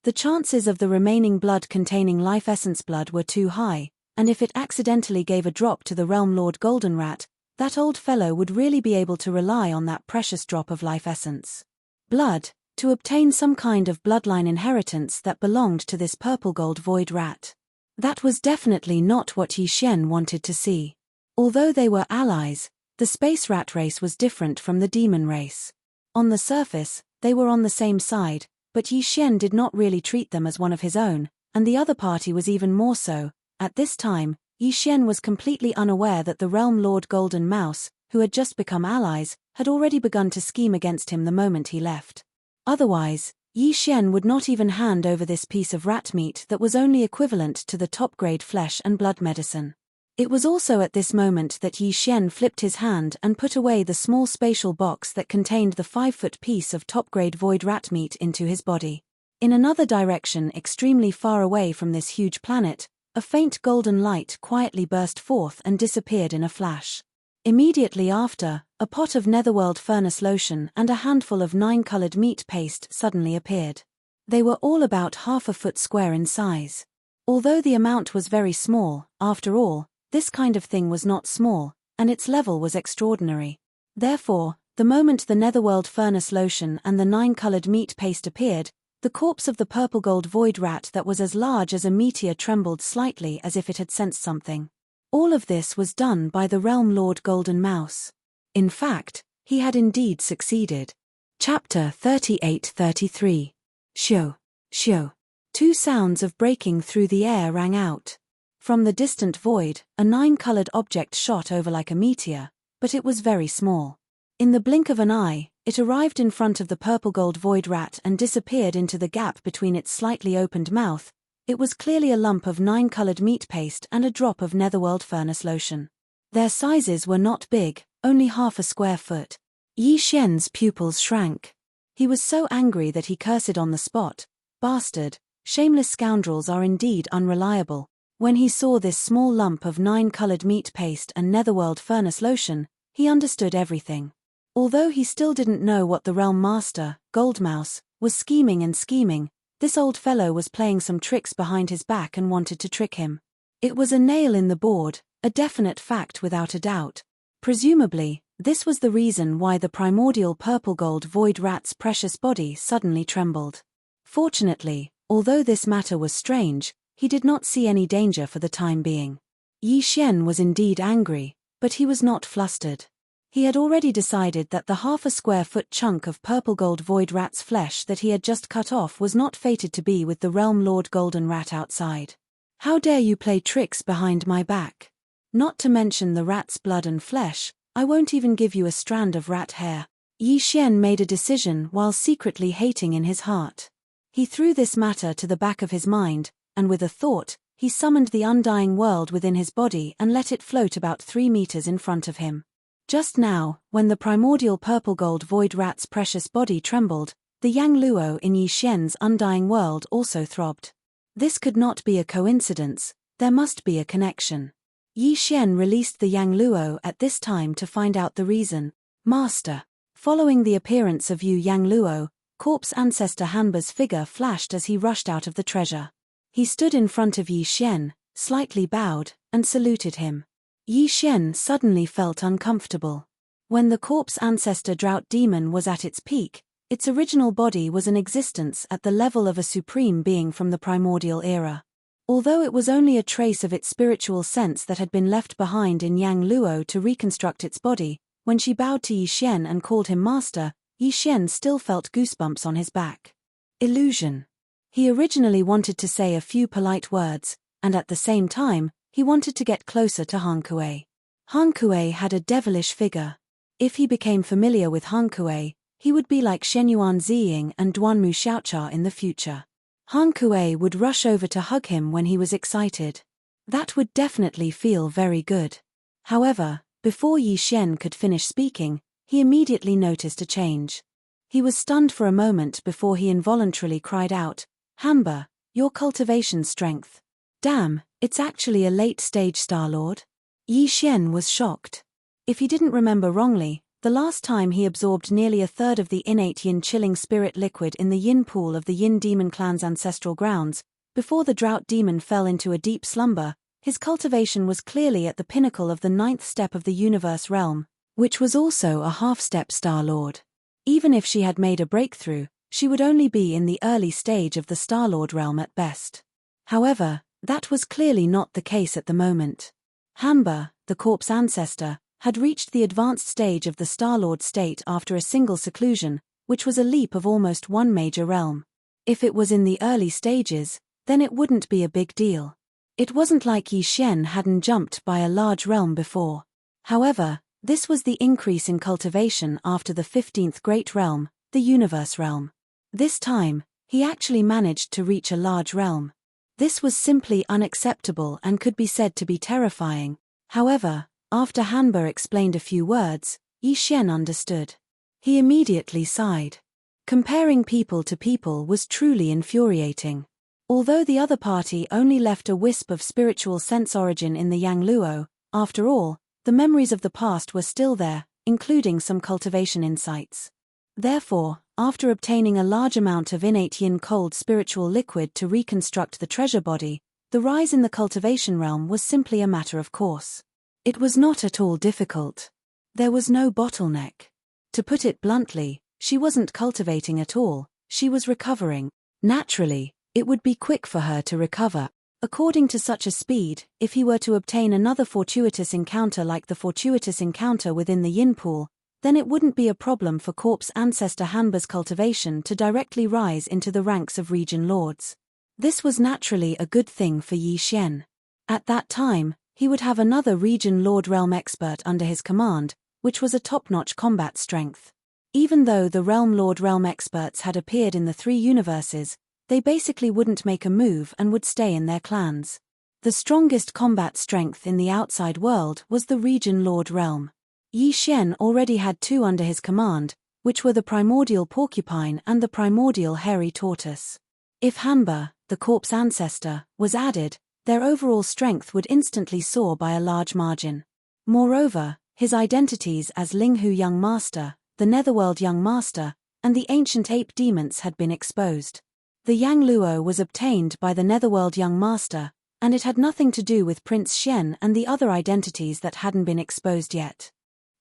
The chances of the remaining blood containing life essence blood were too high, and if it accidentally gave a drop to the Realm Lord Golden Rat, that old fellow would really be able to rely on that precious drop of life essence blood to obtain some kind of bloodline inheritance that belonged to this purple-gold void rat. That was definitely not what Yi Xian wanted to see. Although they were allies, the space rat race was different from the demon race. On the surface, they were on the same side, but Yi Xian did not really treat them as one of his own, and the other party was even more so. At this time, Yi Xian was completely unaware that the Realm Lord Golden Mouse, who had just become allies, had already begun to scheme against him the moment he left. Otherwise, Yi Xian would not even hand over this piece of rat meat that was only equivalent to the top-grade flesh and blood medicine. It was also at this moment that Yi Xian flipped his hand and put away the small spatial box that contained the 5-foot piece of top-grade void rat meat into his body. In another direction extremely far away from this huge planet, a faint golden light quietly burst forth and disappeared in a flash. Immediately after, a pot of netherworld furnace lotion and a handful of 9-colored meat paste suddenly appeared. They were all about half a foot square in size. Although the amount was very small, after all, this kind of thing was not small, and its level was extraordinary. Therefore, the moment the netherworld furnace lotion and the 9-colored meat paste appeared, the corpse of the purple-gold void rat that was as large as a meteor trembled slightly as if it had sensed something. All of this was done by the Realm Lord Golden Mouse. In fact, he had indeed succeeded. Chapter 38-33. Shio. Shio. Two sounds of breaking through the air rang out. From the distant void, a 9-colored object shot over like a meteor, but it was very small. In the blink of an eye, it arrived in front of the purple-gold void rat and disappeared into the gap between its slightly opened mouth. It was clearly a lump of 9-colored meat paste and a drop of netherworld furnace lotion. Their sizes were not big, only half a square foot. Yi Xian's pupils shrank. He was so angry that he cursed on the spot. Bastard, shameless scoundrels are indeed unreliable. When he saw this small lump of 9-colored meat paste and netherworld furnace lotion, he understood everything. Although he still didn't know what the Realm Master, Goldmouse, was scheming, this old fellow was playing some tricks behind his back and wanted to trick him. It was a nail in the board, a definite fact without a doubt. Presumably, this was the reason why the primordial purple-gold void rat's precious body suddenly trembled. Fortunately, although this matter was strange, he did not see any danger for the time being. Yi Xian was indeed angry, but he was not flustered. He had already decided that the half a square foot chunk of purple gold void rat's flesh that he had just cut off was not fated to be with the Realm Lord Golden Rat outside. How dare you play tricks behind my back? Not to mention the rat's blood and flesh, I won't even give you a strand of rat hair. Yi Xian made a decision while secretly hating in his heart. He threw this matter to the back of his mind, and with a thought, he summoned the undying world within his body and let it float about 3 meters in front of him. Just now, when the primordial purple gold void rat's precious body trembled, the yang luo in Yi Xian's undying world also throbbed. This could not be a coincidence, there must be a connection. Yi Xian released the yang luo at this time to find out the reason. Master. Following the appearance of Yu Yang Luo, corpse ancestor Hanba's figure flashed as he rushed out of the treasure. He stood in front of Yi Xian, slightly bowed, and saluted him. Yi Xian suddenly felt uncomfortable. When the corpse ancestor drought demon was at its peak, its original body was an existence at the level of a supreme being from the primordial era. Although it was only a trace of its spiritual sense that had been left behind in Yang Luo to reconstruct its body, when she bowed to Yi Xian and called him master, Yi Xian still felt goosebumps on his back. Illusion. He originally wanted to say a few polite words, and at the same time, he wanted to get closer to Han Kuei. Han Kuei had a devilish figure. If he became familiar with Han Kuei, he would be like Shenyuan Ziying and Duanmu Xiaocha in the future. Han Kuei would rush over to hug him when he was excited. That would definitely feel very good. However, before Yi Xian could finish speaking, he immediately noticed a change. He was stunned for a moment before he involuntarily cried out, "Hanba, your cultivation strength. Damn, it's actually a late-stage Star-Lord." Yi Xian was shocked. If he didn't remember wrongly, the last time he absorbed nearly a third of the innate yin chilling spirit liquid in the yin pool of the yin demon clan's ancestral grounds, before the drought demon fell into a deep slumber, his cultivation was clearly at the pinnacle of the 9th step of the universe realm, which was also a half-step Star-Lord. Even if she had made a breakthrough, she would only be in the early stage of the Star-Lord realm at best. However, that was clearly not the case at the moment. Hanba, the corpse ancestor, had reached the advanced stage of the Star-Lord state after a single seclusion, which was a leap of almost one major realm. If it was in the early stages, then it wouldn't be a big deal. It wasn't like Yi Xian hadn't jumped by a large realm before. However, this was the increase in cultivation after the 15th great realm, the universe realm. This time, he actually managed to reach a large realm. This was simply unacceptable and could be said to be terrifying. However, after Hanba explained a few words, Yi Xian understood. He immediately sighed. Comparing people to people was truly infuriating. Although the other party only left a wisp of spiritual sense origin in the Yang Luo, after all, the memories of the past were still there, including some cultivation insights. Therefore, after obtaining a large amount of innate yin cold spiritual liquid to reconstruct the treasure body, the rise in the cultivation realm was simply a matter of course. It was not at all difficult. There was no bottleneck. To put it bluntly, she wasn't cultivating at all, she was recovering. Naturally, it would be quick for her to recover. According to such a speed, if he were to obtain another fortuitous encounter like the fortuitous encounter within the yin pool, then it wouldn't be a problem for corpse ancestor Hanba's cultivation to directly rise into the ranks of region lords. This was naturally a good thing for Yi Xian. At that time, he would have another region lord realm expert under his command, which was a top-notch combat strength. Even though the realm lord realm experts had appeared in the 3 universes, they basically wouldn't make a move and would stay in their clans. The strongest combat strength in the outside world was the region lord realm. Yi Xian already had 2 under his command, which were the primordial porcupine and the primordial hairy tortoise. If Hanba, the corpse ancestor, was added, their overall strength would instantly soar by a large margin. Moreover, his identities as Linghu Young Master, the Netherworld Young Master, and the ancient ape demons had been exposed. The Yang Luo was obtained by the Netherworld Young Master, and it had nothing to do with Prince Xian and the other identities that hadn't been exposed yet.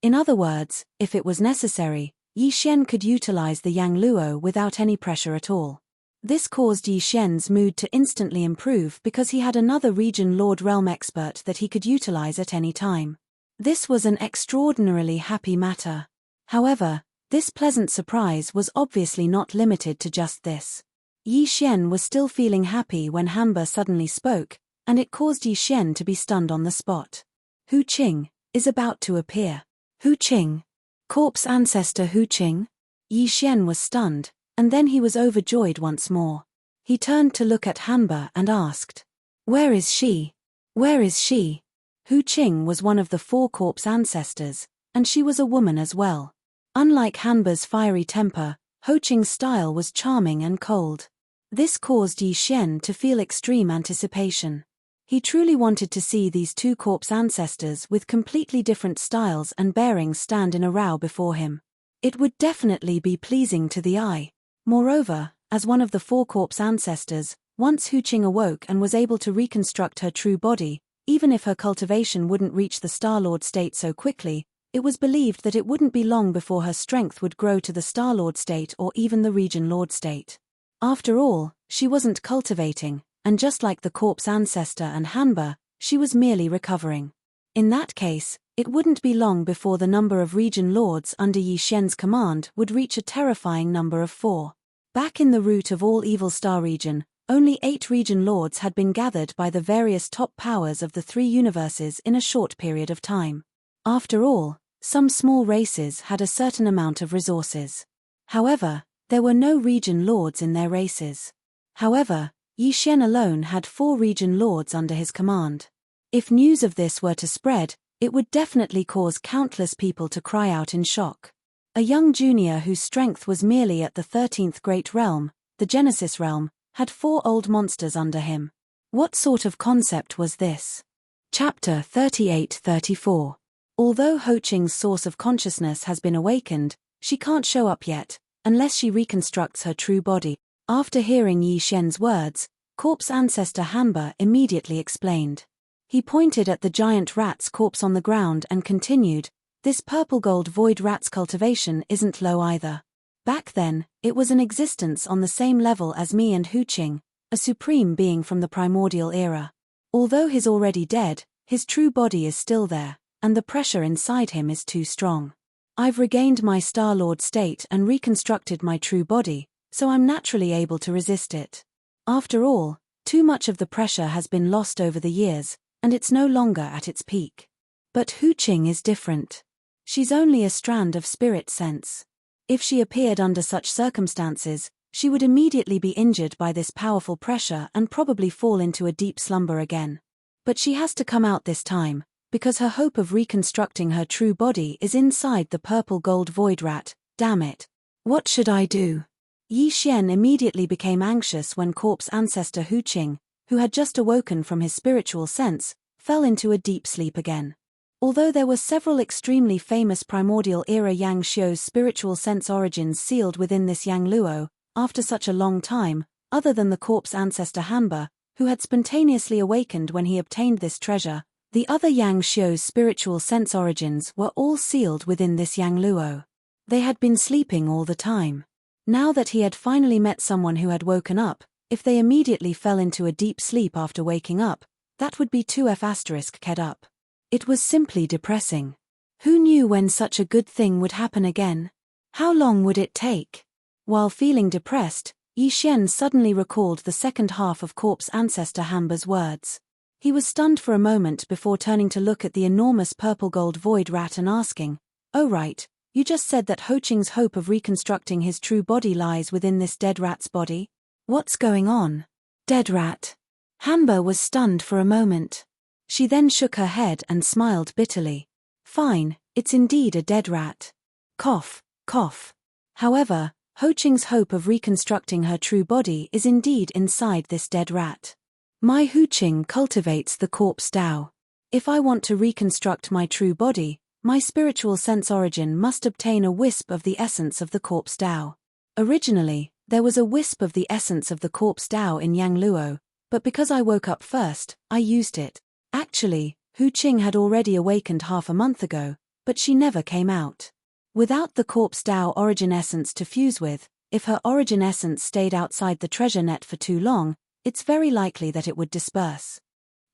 In other words, if it was necessary, Yi Xian could utilize the Yang Luo without any pressure at all. This caused Yi Xian's mood to instantly improve because he had another region lord realm expert that he could utilize at any time. This was an extraordinarily happy matter. However, this pleasant surprise was obviously not limited to just this. Yi Xian was still feeling happy when Hanba suddenly spoke, and it caused Yi Xian to be stunned on the spot. Hu Qing is about to appear. Hu Qing? Corpse ancestor Hu Qing? Yi Xian was stunned, and then he was overjoyed once more. He turned to look at Hanba and asked, "Where is she? Where is she?" Hu Qing was one of the 4 corpse ancestors, and she was a woman as well. Unlike Hanba's fiery temper, Hu Qing's style was charming and cold. This caused Yi Xian to feel extreme anticipation. He truly wanted to see these 2 corpse ancestors with completely different styles and bearings stand in a row before him. It would definitely be pleasing to the eye. Moreover, as one of the 4 corpse ancestors, once Hu Qing awoke and was able to reconstruct her true body, even if her cultivation wouldn't reach the Star-Lord state so quickly, it was believed that it wouldn't be long before her strength would grow to the Star-Lord state or even the Region Lord state. After all, she wasn't cultivating, and just like the corpse ancestor and Hanba, she was merely recovering. In that case, it wouldn't be long before the number of Region Lords under Yi Xian's command would reach a terrifying number of 4. Back in the root of all Evil Star region, only 8 Region Lords had been gathered by the various top powers of the 3 universes in a short period of time. After all, some small races had a certain amount of resources. However, there were no Region Lords in their races. However, Yi Xian alone had 4 Region Lords under his command. If news of this were to spread, it would definitely cause countless people to cry out in shock. A young junior whose strength was merely at the 13th Great Realm, the Genesis Realm, had 4 old monsters under him. What sort of concept was this? Chapter 38-34. Although Hu Qing's source of consciousness has been awakened, she can't show up yet, unless she reconstructs her true body. After hearing Yi Xian's words, corpse ancestor Hanba immediately explained. He pointed at the giant rat's corpse on the ground and continued, "This purple gold void rat's cultivation isn't low either. Back then, it was in existence on the same level as me and Hu Qing, a supreme being from the primordial era. Although he's already dead, his true body is still there, and the pressure inside him is too strong. I've regained my Star-Lord state and reconstructed my true body, so I'm naturally able to resist it. After all, too much of the pressure has been lost over the years, and it's no longer at its peak. But Hu Qing is different. She's only a strand of spirit sense. If she appeared under such circumstances, she would immediately be injured by this powerful pressure and probably fall into a deep slumber again. But she has to come out this time, because her hope of reconstructing her true body is inside the purple gold void rat. Damn it. What should I do?" Yi Xian immediately became anxious when corpse ancestor Hu Qing, who had just awoken from his spiritual sense, fell into a deep sleep again. Although there were several extremely famous primordial era Yang Xiu's spiritual sense origins sealed within this Yang Luo, after such a long time, other than the corpse ancestor Hanba, who had spontaneously awakened when he obtained this treasure, the other Yang Xiu's spiritual sense origins were all sealed within this Yang Luo. They had been sleeping all the time. Now that he had finally met someone who had woken up, if they immediately fell into a deep sleep after waking up, that would be 2F***ked up. It was simply depressing. Who knew when such a good thing would happen again? How long would it take? While feeling depressed, Yi Xian suddenly recalled the second half of corpse ancestor Hanba's words. He was stunned for a moment before turning to look at the enormous purple gold void rat and asking, "Oh right, you just said that Hu Qing's hope of reconstructing his true body lies within this dead rat's body? What's going on?" "Dead rat?" Hanba was stunned for a moment. She then shook her head and smiled bitterly. "Fine, it's indeed a dead rat." Cough, cough. However, Hu Qing's hope of reconstructing her true body is indeed inside this dead rat. My Hu Qing cultivates the corpse Tao. If I want to reconstruct my true body, my spiritual sense origin must obtain a wisp of the essence of the corpse Tao. Originally, there was a wisp of the essence of the corpse Tao in Yang Luo, but because I woke up first, I used it. Actually, Hu Qing had already awakened half a month ago, but she never came out. Without the corpse Tao origin essence to fuse with, if her origin essence stayed outside the treasure net for too long, it's very likely that it would disperse.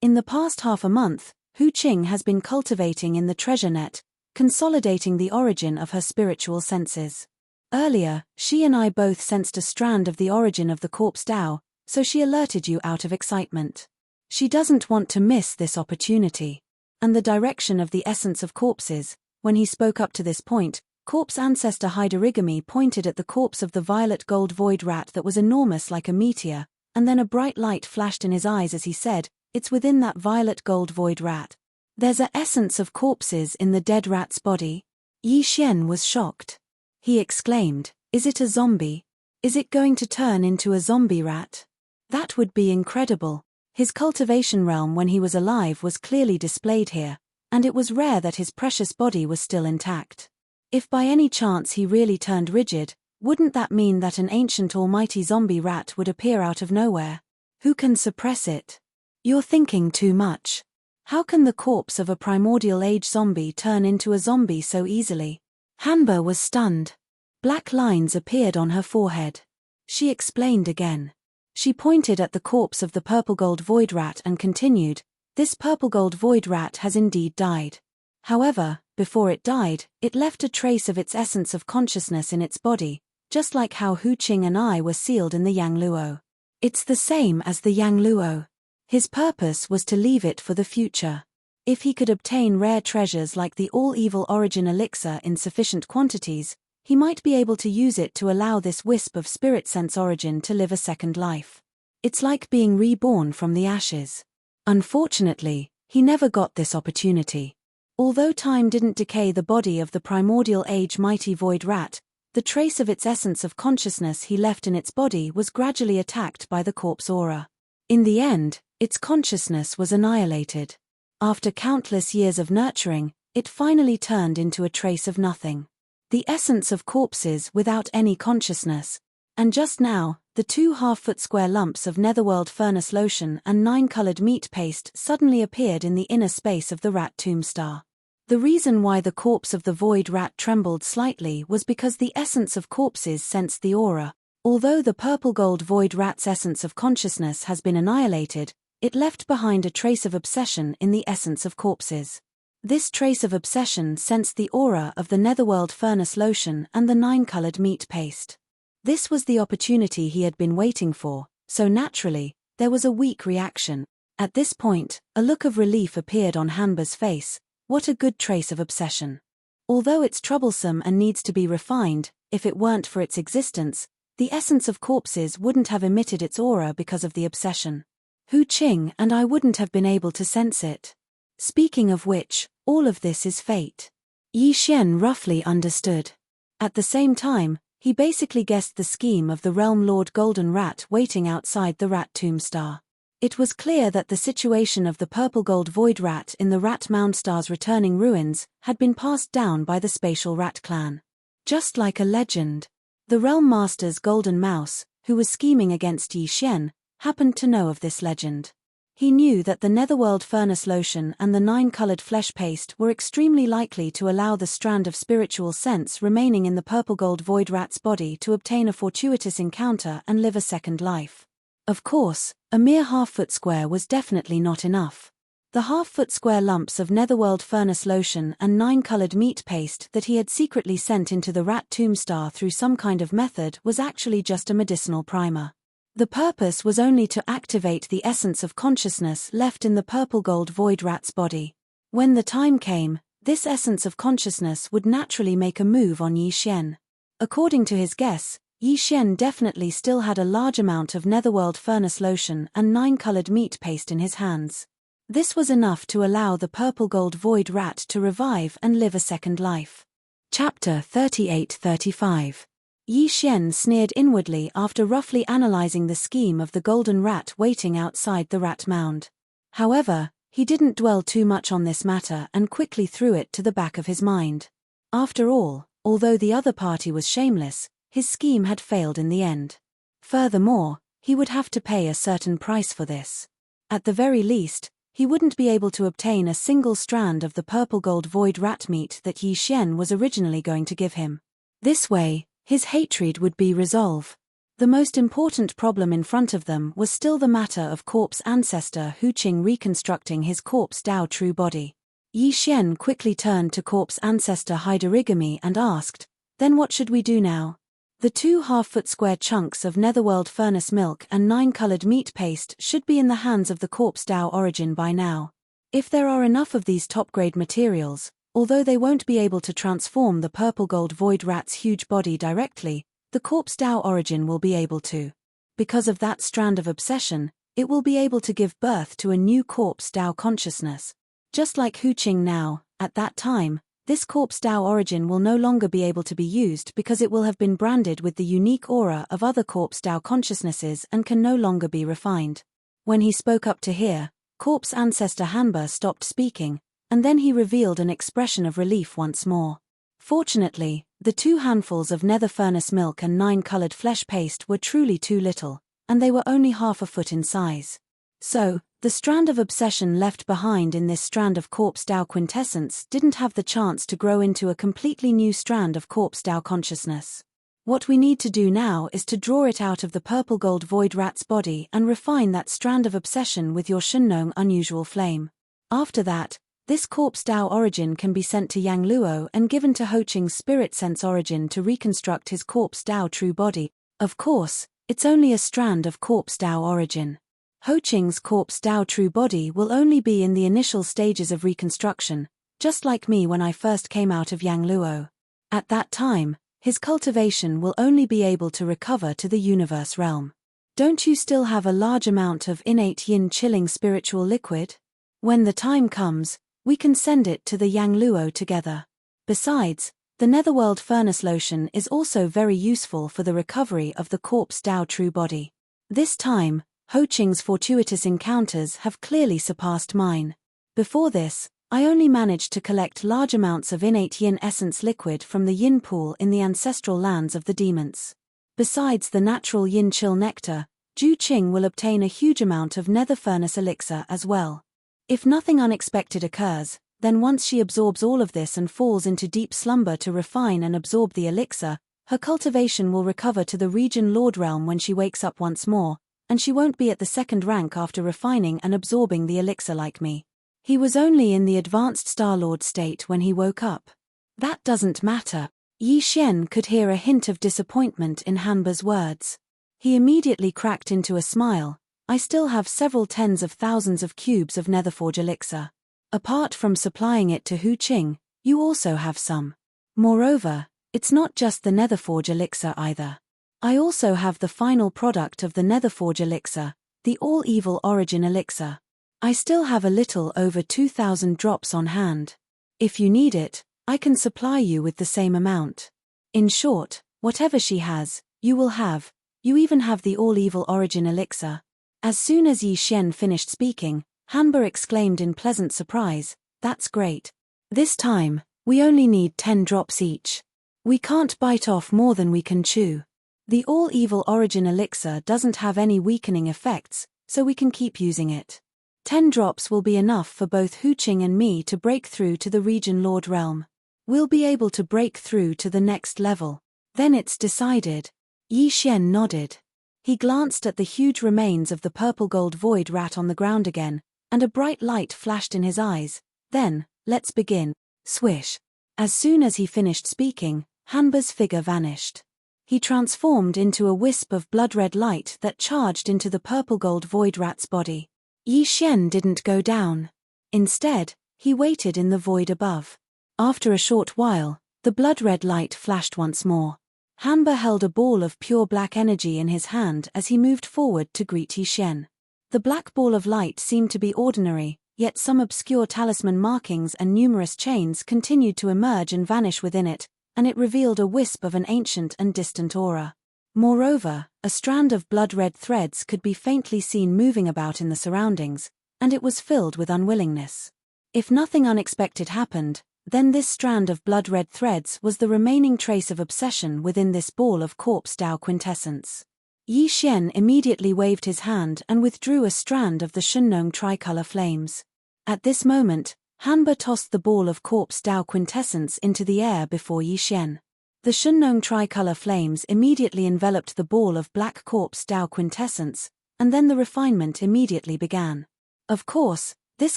In the past half a month, Hu Qing has been cultivating in the treasure net, consolidating the origin of her spiritual senses. Earlier, she and I both sensed a strand of the origin of the corpse Tao, so she alerted you out of excitement. She doesn't want to miss this opportunity. And the direction of the essence of corpses. When he spoke up to this point, corpse ancestor Hyderigami pointed at the corpse of the violet gold void rat that was enormous like a meteor, and then a bright light flashed in his eyes as he said, "It's within that violet gold void rat. There's a essence of corpses in the dead rat's body." Yi Xian was shocked. He exclaimed, "Is it a zombie? Is it going to turn into a zombie rat? That would be incredible." His cultivation realm when he was alive was clearly displayed here, and it was rare that his precious body was still intact. If by any chance he really turned rigid, wouldn't that mean that an ancient almighty zombie rat would appear out of nowhere? Who can suppress it? You're thinking too much. How can the corpse of a primordial age zombie turn into a zombie so easily? Hanba was stunned. Black lines appeared on her forehead. She explained again. She pointed at the corpse of the purple gold void rat and continued, "This purple gold void rat has indeed died. However, before it died, it left a trace of its essence of consciousness in its body, just like how Hu Qing and I were sealed in the Yang Luo. It's the same as the Yang Luo. His purpose was to leave it for the future. If he could obtain rare treasures like the all-evil origin elixir in sufficient quantities, he might be able to use it to allow this wisp of spirit sense origin to live a second life. It's like being reborn from the ashes. Unfortunately, he never got this opportunity. Although time didn't decay the body of the primordial age mighty void rat, the trace of its essence of consciousness he left in its body was gradually attacked by the corpse aura. In the end, its consciousness was annihilated. After countless years of nurturing, it finally turned into a trace of nothing. The essence of corpses without any consciousness. And just now, the 2 half-foot square lumps of netherworld furnace lotion and 9-colored meat paste suddenly appeared in the inner space of the rat tomb star. The reason why the corpse of the void rat trembled slightly was because the essence of corpses sensed the aura. Although the purple gold void rat's essence of consciousness has been annihilated, it left behind a trace of obsession in the essence of corpses. This trace of obsession sensed the aura of the netherworld furnace lotion and the 9-colored meat paste. This was the opportunity he had been waiting for, so naturally, there was a weak reaction. At this point, a look of relief appeared on Hanba's face. What a good trace of obsession. Although it's troublesome and needs to be refined, if it weren't for its existence, the essence of corpses wouldn't have emitted its aura because of the obsession. Hu Qing and I wouldn't have been able to sense it. Speaking of which, all of this is fate. Yi Xian roughly understood. At the same time, he basically guessed the scheme of the Realm Lord Golden Rat waiting outside the Rat Tomb Star. It was clear that the situation of the purple gold void rat in the Rat Mound Star's returning ruins had been passed down by the spatial rat clan. Just like a legend, the Realm Master's golden mouse, who was scheming against Yi Xian, happened to know of this legend. He knew that the netherworld furnace lotion and the 9-colored flesh paste were extremely likely to allow the strand of spiritual sense remaining in the purple gold void rat's body to obtain a fortuitous encounter and live a second life. Of course, a mere half-foot square was definitely not enough. The half-foot square lumps of netherworld furnace lotion and 9-colored meat paste that he had secretly sent into the Rat Tomb Star through some kind of method was actually just a medicinal primer. The purpose was only to activate the essence of consciousness left in the purple gold void rat's body. When the time came, this essence of consciousness would naturally make a move on Yi Xian. According to his guess, Yi Xian definitely still had a large amount of netherworld furnace lotion and 9-colored meat paste in his hands. This was enough to allow the purple gold void rat to revive and live a second life. Chapter 38-35. Yi Xian sneered inwardly after roughly analyzing the scheme of the golden rat waiting outside the rat mound. However, he didn't dwell too much on this matter and quickly threw it to the back of his mind. After all, although the other party was shameless, his scheme had failed in the end. Furthermore, he would have to pay a certain price for this. At the very least, he wouldn't be able to obtain a single strand of the purple gold void rat meat that Yi Xian was originally going to give him. This way, his hatred would be resolved. The most important problem in front of them was still the matter of corpse ancestor Hu Qing reconstructing his corpse Dao true body. Yi Xian quickly turned to corpse ancestor Haidarigami and asked, "Then what should we do now?" The 2 half-foot square chunks of netherworld furnace milk and 9-colored meat paste should be in the hands of the corpse Dao origin by now. If there are enough of these top-grade materials, although they won't be able to transform the purple gold void rat's huge body directly, the corpse Dao origin will be able to. Because of that strand of obsession, it will be able to give birth to a new corpse Dao consciousness. Just like Hu Qing now, at that time, this corpse Dao origin will no longer be able to be used because it will have been branded with the unique aura of other corpse Dao consciousnesses and can no longer be refined. When he spoke up to hear, corpse ancestor Hanba stopped speaking, and then he revealed an expression of relief once more. Fortunately, the 2 handfuls of nether furnace milk and 9-colored flesh paste were truly too little, and they were only half a foot in size. So, the strand of obsession left behind in this strand of corpse Dao quintessence didn't have the chance to grow into a completely new strand of corpse Dao consciousness. What we need to do now is to draw it out of the purple gold void rat's body and refine that strand of obsession with your Shunnong unusual flame. After that, this corpse Dao origin can be sent to Yang Luo and given to Ho Qing's spirit sense origin to reconstruct his corpse Dao true body. Of course, it's only a strand of corpse Dao origin. Ho Qing's corpse Dao true body will only be in the initial stages of reconstruction, just like me when I first came out of Yang Luo. At that time, his cultivation will only be able to recover to the universe realm. Don't you still have a large amount of innate yin chilling spiritual liquid? When the time comes, we can send it to the Yang Luo together. Besides, the netherworld furnace lotion is also very useful for the recovery of the corpse Dao true body. This time, Ho Qing's fortuitous encounters have clearly surpassed mine. Before this, I only managed to collect large amounts of innate yin essence liquid from the yin pool in the ancestral lands of the demons. Besides the natural yin chill nectar, Zhu Qing will obtain a huge amount of nether furnace elixir as well. If nothing unexpected occurs, then once she absorbs all of this and falls into deep slumber to refine and absorb the elixir, her cultivation will recover to the region Lord realm when she wakes up once more, and she won't be at the 2nd rank after refining and absorbing the elixir like me. He was only in the advanced Star Lord state when he woke up. That doesn't matter. Yi Xian could hear a hint of disappointment in Hanba's words. He immediately cracked into a smile. I still have several tens of thousands of cubes of Netherforge elixir. Apart from supplying it to Hu Qing, you also have some. Moreover, it's not just the Netherforge elixir either. I also have the final product of the Netherforge elixir, the all-evil origin elixir. I still have a little over 2,000 drops on hand. If you need it, I can supply you with the same amount. In short, whatever she has, you will have. You even have the all-evil origin elixir. As soon as Yi Xian finished speaking, Hanba exclaimed in pleasant surprise, "That's great. This time, we only need 10 drops each. We can't bite off more than we can chew. The all-evil origin elixir doesn't have any weakening effects, so we can keep using it. 10 drops will be enough for both Hu Qing and me to break through to the region Lord realm. We'll be able to break through to the next level. Then it's decided." Yi Xian nodded. He glanced at the huge remains of the purple gold void rat on the ground again, and a bright light flashed in his eyes. "Then, let's begin." Swish. As soon as he finished speaking, Hanba's figure vanished. He transformed into a wisp of blood-red light that charged into the purple gold void rat's body. Yi Xian didn't go down. Instead, he waited in the void above. After a short while, the blood-red light flashed once more. Hanba held a ball of pure black energy in his hand as he moved forward to greet Yi Xian. The black ball of light seemed to be ordinary, yet some obscure talisman markings and numerous chains continued to emerge and vanish within it, and it revealed a wisp of an ancient and distant aura. Moreover, a strand of blood-red threads could be faintly seen moving about in the surroundings, and it was filled with unwillingness. If nothing unexpected happened, then this strand of blood-red threads was the remaining trace of obsession within this ball of corpse Dao quintessence. Yi Xian immediately waved his hand and withdrew a strand of the Shunnong tricolor flames. At this moment, Hanba tossed the ball of corpse Dao quintessence into the air before Yi Xian. The Shunnong tricolor flames immediately enveloped the ball of black corpse Tao quintessence, and then the refinement immediately began. Of course, this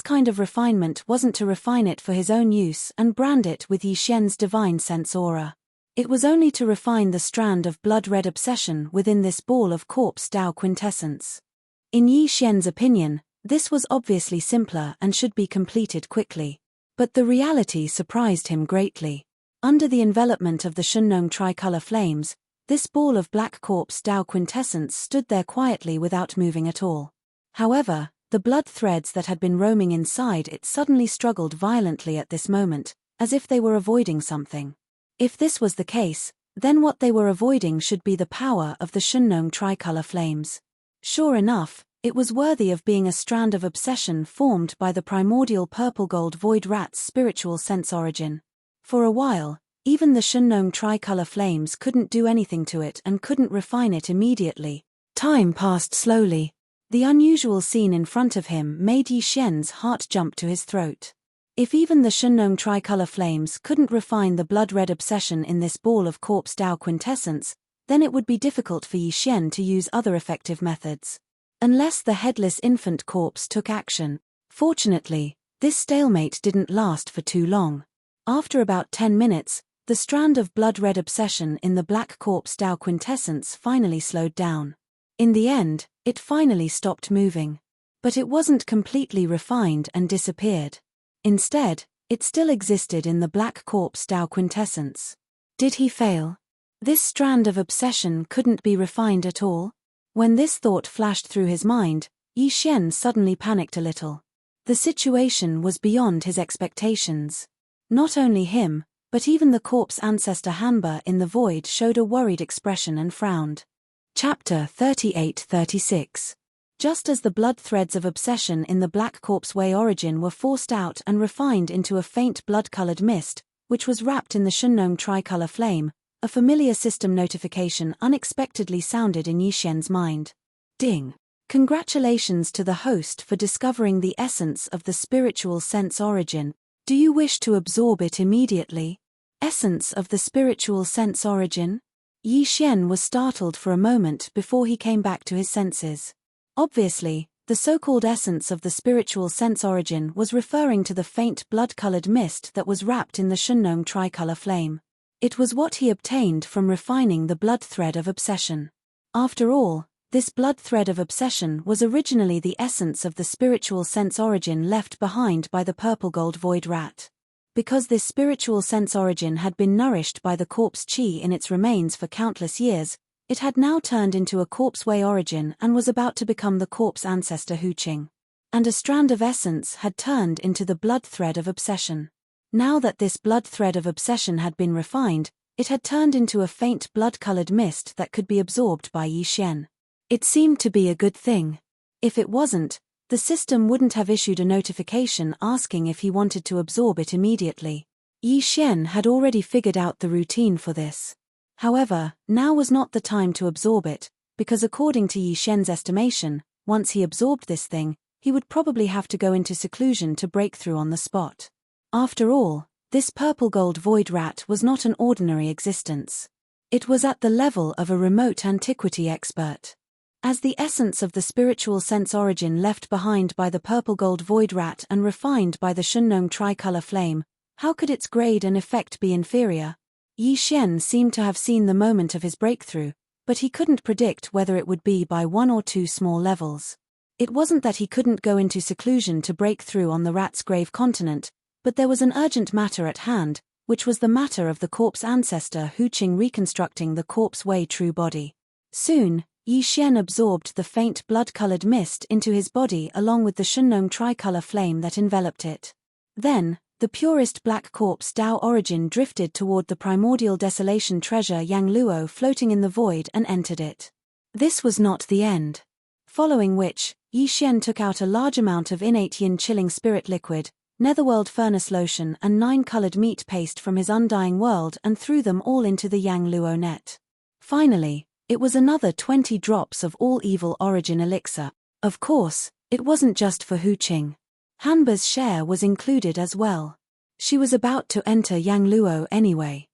kind of refinement wasn't to refine it for his own use and brand it with Yi Xian's divine sense aura. It was only to refine the strand of blood-red obsession within this ball of corpse Tao quintessence. In Yi Xian's opinion, this was obviously simpler and should be completed quickly. But the reality surprised him greatly. Under the envelopment of the Shunnong tricolor flames, this ball of black corpse Tao quintessence stood there quietly without moving at all. However, the blood threads that had been roaming inside it suddenly struggled violently at this moment, as if they were avoiding something. If this was the case, then what they were avoiding should be the power of the Shunnong tricolor flames. Sure enough, it was worthy of being a strand of obsession formed by the primordial purple-gold void rat's spiritual sense origin. For a while, even the Shunnong tricolor flames couldn't do anything to it and couldn't refine it immediately. Time passed slowly. The unusual scene in front of him made Yi Xian's heart jump to his throat. If even the Shunnong tricolor flames couldn't refine the blood-red obsession in this ball of corpse Tao quintessence, then it would be difficult for Yi Xian to use other effective methods. Unless the headless infant corpse took action. Fortunately, this stalemate didn't last for too long. After about 10 minutes, the strand of blood-red obsession in the black corpse Tao quintessence finally slowed down. In the end, it finally stopped moving. But it wasn't completely refined and disappeared. Instead, it still existed in the black corpse Tao quintessence. Did he fail? This strand of obsession couldn't be refined at all? When this thought flashed through his mind, Yi Xian suddenly panicked a little. The situation was beyond his expectations. Not only him, but even the corpse ancestor Hanba in the void showed a worried expression and frowned. Chapter 38-36. Just as the blood threads of obsession in the black corpse way origin were forced out and refined into a faint blood-colored mist, which was wrapped in the Shunnong tricolor flame, a familiar system notification unexpectedly sounded in Yi Xian's mind. Ding! Congratulations to the host for discovering the essence of the spiritual sense origin. Do you wish to absorb it immediately? Essence of the spiritual sense origin? Yi Xian was startled for a moment before he came back to his senses. Obviously, the so-called essence of the spiritual sense origin was referring to the faint blood-colored mist that was wrapped in the Shunnong tricolor flame. It was what he obtained from refining the blood thread of obsession. After all, this blood thread of obsession was originally the essence of the spiritual sense origin left behind by the purple-gold void rat. Because this spiritual sense origin had been nourished by the corpse qi in its remains for countless years, it had now turned into a corpse way origin and was about to become the corpse ancestor Huqing. And a strand of essence had turned into the blood thread of obsession. Now that this blood thread of obsession had been refined, it had turned into a faint blood-colored mist that could be absorbed by Yi Xian. It seemed to be a good thing. If it wasn't, the system wouldn't have issued a notification asking if he wanted to absorb it immediately. Yi Xian had already figured out the routine for this. However, now was not the time to absorb it, because according to Yi Xian's estimation, once he absorbed this thing, he would probably have to go into seclusion to break through on the spot. After all, this purple-gold void rat was not an ordinary existence. It was at the level of a remote antiquity expert. As the essence of the spiritual sense origin left behind by the purple-gold void rat and refined by the Shunnong tricolor flame, how could its grade and effect be inferior? Yi Xian seemed to have seen the moment of his breakthrough, but he couldn't predict whether it would be by one or two small levels. It wasn't that he couldn't go into seclusion to break through on the rat's grave continent, but there was an urgent matter at hand, which was the matter of the corpse ancestor Huqing reconstructing the corpse way true body. Soon, Yi Xian absorbed the faint blood-colored mist into his body along with the Shunnong tricolor flame that enveloped it. Then, the purest black corpse Tao origin drifted toward the primordial desolation treasure Yang Luo floating in the void and entered it. This was not the end. Following which, Yi Xian took out a large amount of innate yin chilling spirit liquid, netherworld furnace lotion and 9-colored meat paste from his undying world and threw them all into the Yang Luo net. Finally, it was another 20 drops of all evil origin elixir. Of course, it wasn't just for Huqing. Hanba's share was included as well. She was about to enter Yang Luo anyway.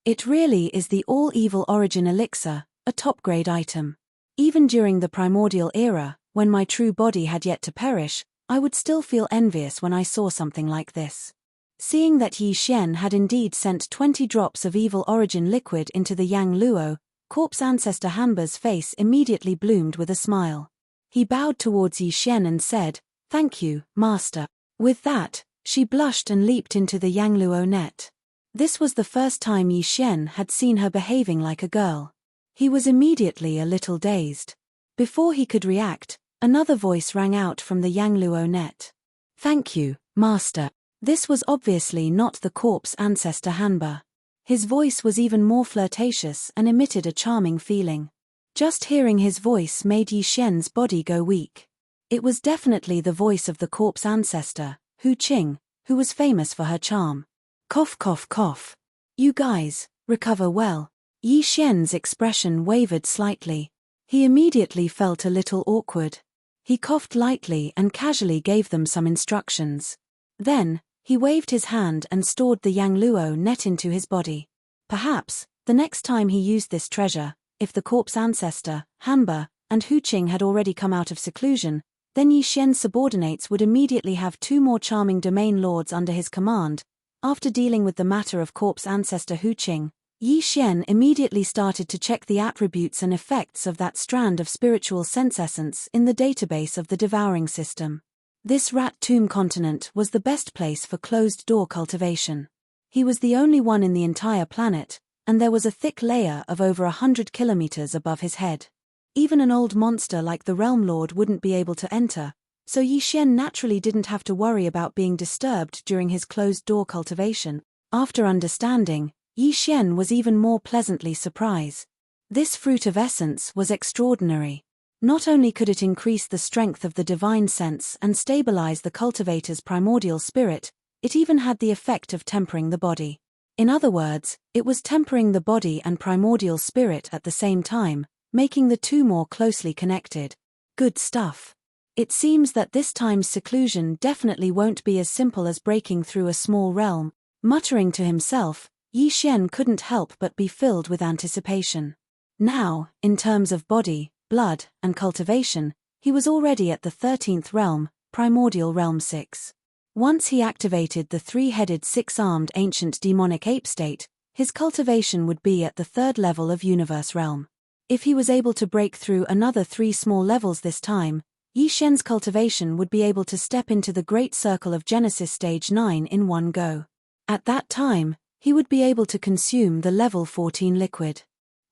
It really is the all-evil origin elixir, a top-grade item. Even during the primordial era, when my true body had yet to perish, I would still feel envious when I saw something like this. Seeing that Yi Xian had indeed sent 20 drops of evil origin liquid into the Yang Luo, corpse ancestor Hanba's face immediately bloomed with a smile. He bowed towards Yi Xian and said, "Thank you, master." With that, she blushed and leaped into the Yang Luo net. This was the first time Yi Xian had seen her behaving like a girl. He was immediately a little dazed. Before he could react, another voice rang out from the Yang Luo net. "Thank you, master." This was obviously not the corpse ancestor Hanba. His voice was even more flirtatious and emitted a charming feeling. Just hearing his voice made Yi Xian's body go weak. It was definitely the voice of the corpse ancestor, Hu Qing, who was famous for her charm. Cough cough cough. "You guys, recover well." Yi Xian's expression wavered slightly. He immediately felt a little awkward. He coughed lightly and casually gave them some instructions. Then, he waved his hand and stored the Yang Luo net into his body. Perhaps, the next time he used this treasure, if the corpse ancestor, Hanba, and Hu Qing had already come out of seclusion, then Yi Xian's subordinates would immediately have 2 more charming domain lords under his command. After dealing with the matter of corpse ancestor Hu Qing, Yi Xian immediately started to check the attributes and effects of that strand of spiritual sense essence in the database of the devouring system. This rat tomb continent was the best place for closed-door cultivation. He was the only one in the entire planet, and there was a thick layer of over 100 kilometers above his head. Even an old monster like the Realm Lord wouldn't be able to enter, so Yi Xian naturally didn't have to worry about being disturbed during his closed-door cultivation. After understanding, Yi Xian was even more pleasantly surprised. This fruit of essence was extraordinary. Not only could it increase the strength of the divine sense and stabilize the cultivator's primordial spirit, it even had the effect of tempering the body. In other words, it was tempering the body and primordial spirit at the same time, making the two more closely connected. Good stuff. It seems that this time's seclusion definitely won't be as simple as breaking through a small realm. Muttering to himself, Yi Xian couldn't help but be filled with anticipation. Now, in terms of body, blood, and cultivation, he was already at the 13th realm, Primordial Realm 6. Once he activated the 3-headed 6-armed ancient demonic ape state, his cultivation would be at the 3rd level of Universe Realm. If he was able to break through another 3 small levels this time, Yi Xian's cultivation would be able to step into the Great Circle of Genesis Stage 9 in one go. At that time, he would be able to consume the level 14 liquid.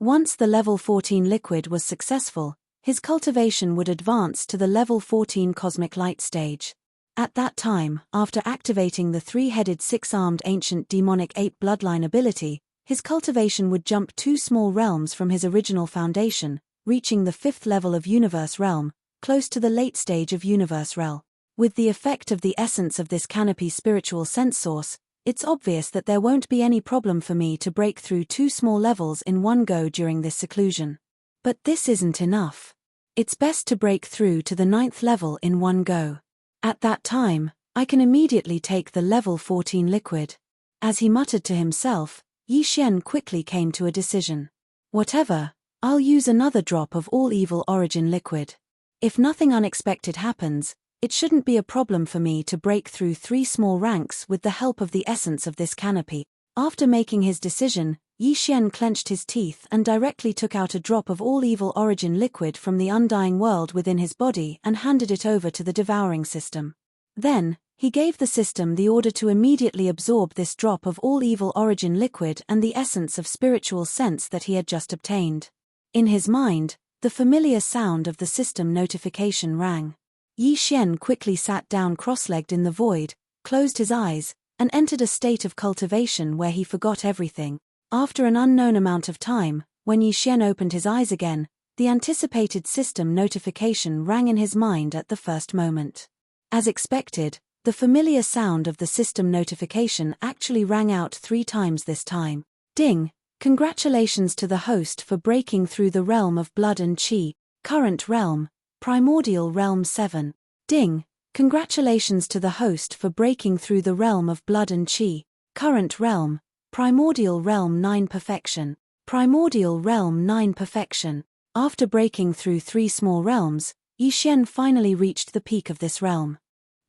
Once the level 14 liquid was successful, his cultivation would advance to the level 14 cosmic light stage. At that time, after activating the 3-headed 6-armed ancient demonic ape bloodline ability, his cultivation would jump 2 small realms from his original foundation, reaching the 5th level of Universe Realm, close to the late stage of Universe Realm. With the effect of the essence of this canopy spiritual sense source, it's obvious that there won't be any problem for me to break through 2 small levels in one go during this seclusion. But this isn't enough. It's best to break through to the 9th level in one go. At that time, I can immediately take the level 14 liquid. As he muttered to himself, Yi Xian quickly came to a decision. Whatever, I'll use another drop of all evil origin liquid. If nothing unexpected happens, it shouldn't be a problem for me to break through 3 small ranks with the help of the essence of this canopy. After making his decision, Yi Xian clenched his teeth and directly took out a drop of all evil origin liquid from the undying world within his body and handed it over to the devouring system. Then, he gave the system the order to immediately absorb this drop of all evil origin liquid and the essence of spiritual sense that he had just obtained. In his mind, the familiar sound of the system notification rang. Yi Xian quickly sat down cross-legged in the void, closed his eyes, and entered a state of cultivation where he forgot everything. After an unknown amount of time, when Yi Xian opened his eyes again, the anticipated system notification rang in his mind at the first moment. As expected, the familiar sound of the system notification actually rang out 3 times this time. Ding! Congratulations to the host for breaking through the realm of blood and chi, current realm, Primordial Realm 7. Ding! Congratulations to the host for breaking through the realm of blood and chi, current realm, Primordial Realm 9 Perfection. Primordial Realm 9 Perfection. After breaking through 3 small realms, Yi Xian finally reached the peak of this realm.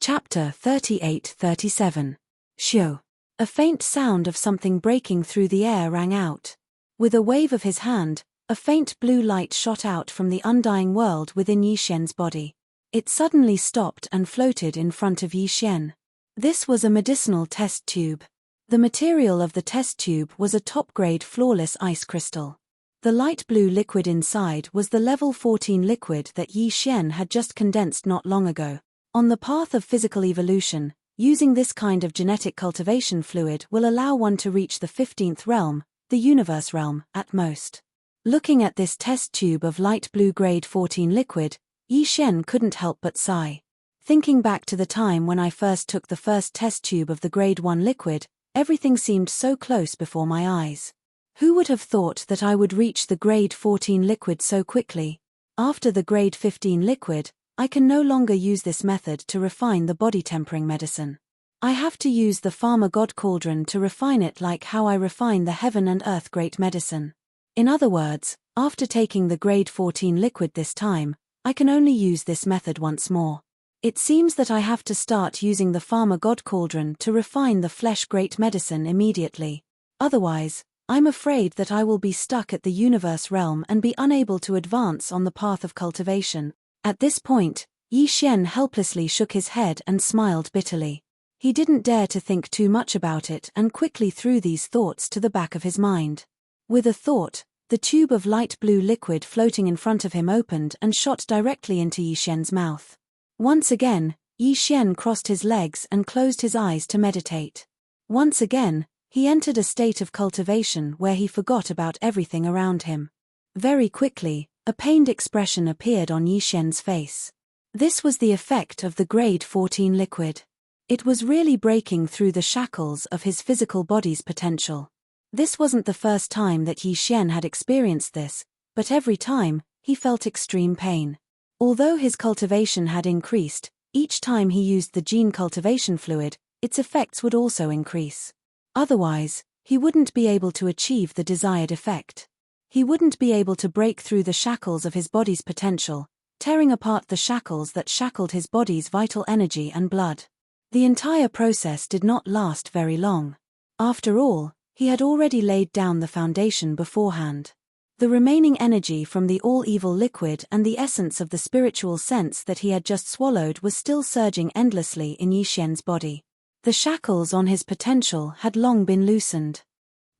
Chapter 38-37. Xiu. A faint sound of something breaking through the air rang out. With a wave of his hand, a faint blue light shot out from the undying world within Yi Xian's body. It suddenly stopped and floated in front of Yi Xian. This was a medicinal test tube. The material of the test tube was a top-grade flawless ice crystal. The light blue liquid inside was the level 14 liquid that Yi Xian had just condensed not long ago. On the path of physical evolution, using this kind of genetic cultivation fluid will allow one to reach the 15th realm, the universe realm, at most. Looking at this test tube of light blue grade 14 liquid, Yi Xian couldn't help but sigh. Thinking back to the time when I first took the first test tube of the grade 1 liquid, everything seemed so close before my eyes. Who would have thought that I would reach the grade 14 liquid so quickly? After the grade 15 liquid, I can no longer use this method to refine the body tempering medicine. I have to use the Farmer God Cauldron to refine it like how I refine the heaven and earth great medicine. In other words, after taking the grade 14 liquid this time, I can only use this method once more. It seems that I have to start using the Farmer God Cauldron to refine the flesh great medicine immediately. Otherwise, I'm afraid that I will be stuck at the universe realm and be unable to advance on the path of cultivation. At this point, Yi Xian helplessly shook his head and smiled bitterly. He didn't dare to think too much about it and quickly threw these thoughts to the back of his mind. With a thought, the tube of light blue liquid floating in front of him opened and shot directly into Yi Xian's mouth. Once again, Yi Xian crossed his legs and closed his eyes to meditate. Once again, he entered a state of cultivation where he forgot about everything around him. Very quickly, a pained expression appeared on Yi Xian's face. This was the effect of the grade 14 liquid. It was really breaking through the shackles of his physical body's potential. This wasn't the first time that Yi Xian had experienced this, but every time, he felt extreme pain. Although his cultivation had increased, each time he used the gene cultivation fluid, its effects would also increase. Otherwise, he wouldn't be able to achieve the desired effect. He wouldn't be able to break through the shackles of his body's potential, tearing apart the shackles that shackled his body's vital energy and blood. The entire process did not last very long. After all, he had already laid down the foundation beforehand. The remaining energy from the all-evil liquid and the essence of the spiritual sense that he had just swallowed was still surging endlessly in Yi Xian's body. The shackles on his potential had long been loosened.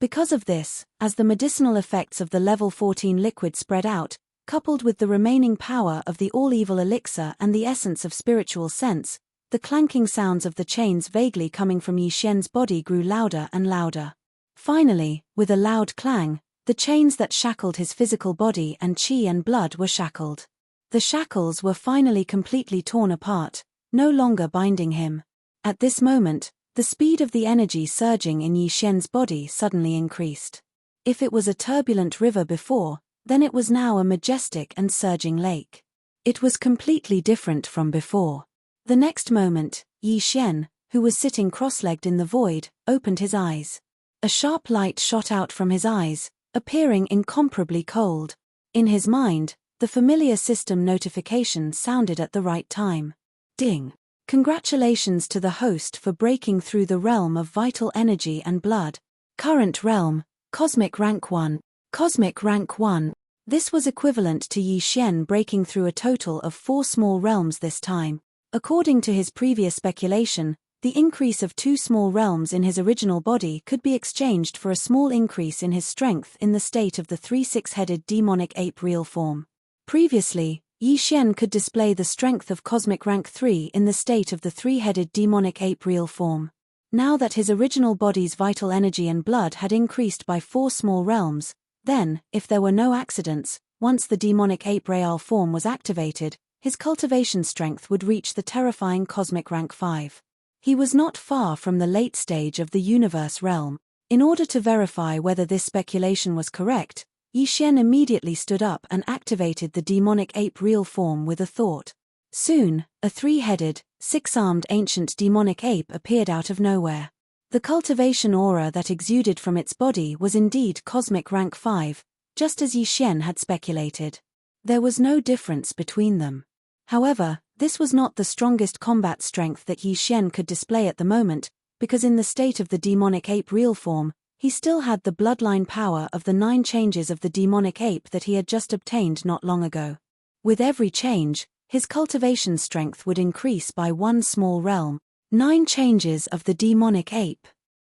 Because of this, as the medicinal effects of the level 14 liquid spread out, coupled with the remaining power of the all-evil elixir and the essence of spiritual sense, the clanking sounds of the chains vaguely coming from Yi Xian's body grew louder and louder. Finally, with a loud clang, the chains that shackled his physical body and qi and blood were shackled. The shackles were finally completely torn apart, no longer binding him. At this moment, the speed of the energy surging in Yi Xian's body suddenly increased. If it was a turbulent river before, then it was now a majestic and surging lake. It was completely different from before. The next moment, Yi Xian, who was sitting cross-legged in the void, opened his eyes. A sharp light shot out from his eyes, appearing incomparably cold. In his mind, the familiar system notification sounded at the right time. Ding! Congratulations to the host for breaking through the realm of vital energy and blood. Current realm, Cosmic Rank 1. Cosmic Rank 1. This was equivalent to Yi Xian breaking through a total of 4 small realms this time. According to his previous speculation, the increase of 2 small realms in his original body could be exchanged for a small increase in his strength in the state of the 3 6-headed demonic ape real form. Previously, Yi Xian could display the strength of Cosmic Rank 3 in the state of the 3-headed demonic ape real form. Now that his original body's vital energy and blood had increased by 4 small realms, then, if there were no accidents, once the demonic ape real form was activated, his cultivation strength would reach the terrifying Cosmic Rank 5. He was not far from the late stage of the universe realm. In order to verify whether this speculation was correct, Yi Xian immediately stood up and activated the demonic ape real form with a thought. Soon, a 3-headed, 6-armed ancient demonic ape appeared out of nowhere. The cultivation aura that exuded from its body was indeed cosmic rank 5, just as Yi Xian had speculated. There was no difference between them. However, this was not the strongest combat strength that Yi Xian could display at the moment, because in the state of the demonic ape real form, he still had the bloodline power of the 9 changes of the demonic ape that he had just obtained not long ago. With every change, his cultivation strength would increase by 1 small realm. 9 changes of the demonic ape.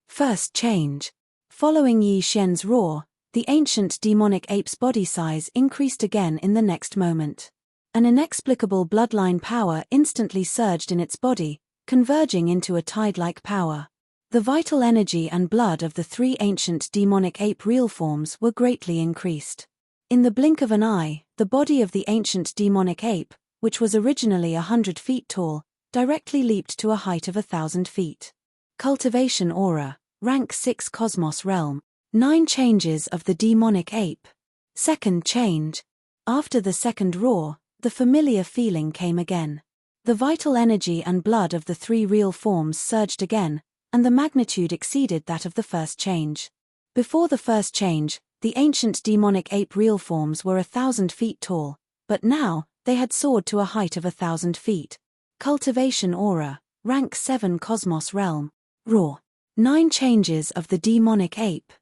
First change. Following Yi Xian's roar, the ancient demonic ape's body size increased again in the next moment. An inexplicable bloodline power instantly surged in its body, converging into a tide-like power. The vital energy and blood of the 3 ancient demonic ape real forms were greatly increased. In the blink of an eye, the body of the ancient demonic ape, which was originally 100 feet tall, directly leaped to a height of 1,000 feet. Cultivation aura, rank 6 cosmos realm. 9 changes of the demonic ape. Second change. After the second roar, the familiar feeling came again. The vital energy and blood of the 3 real forms surged again, and the magnitude exceeded that of the first change. Before the first change, the ancient demonic ape real forms were 1,000 feet tall, but now, they had soared to a height of 1,000 feet. Cultivation aura, rank 7 cosmos realm. Roar. 9 changes of the demonic ape.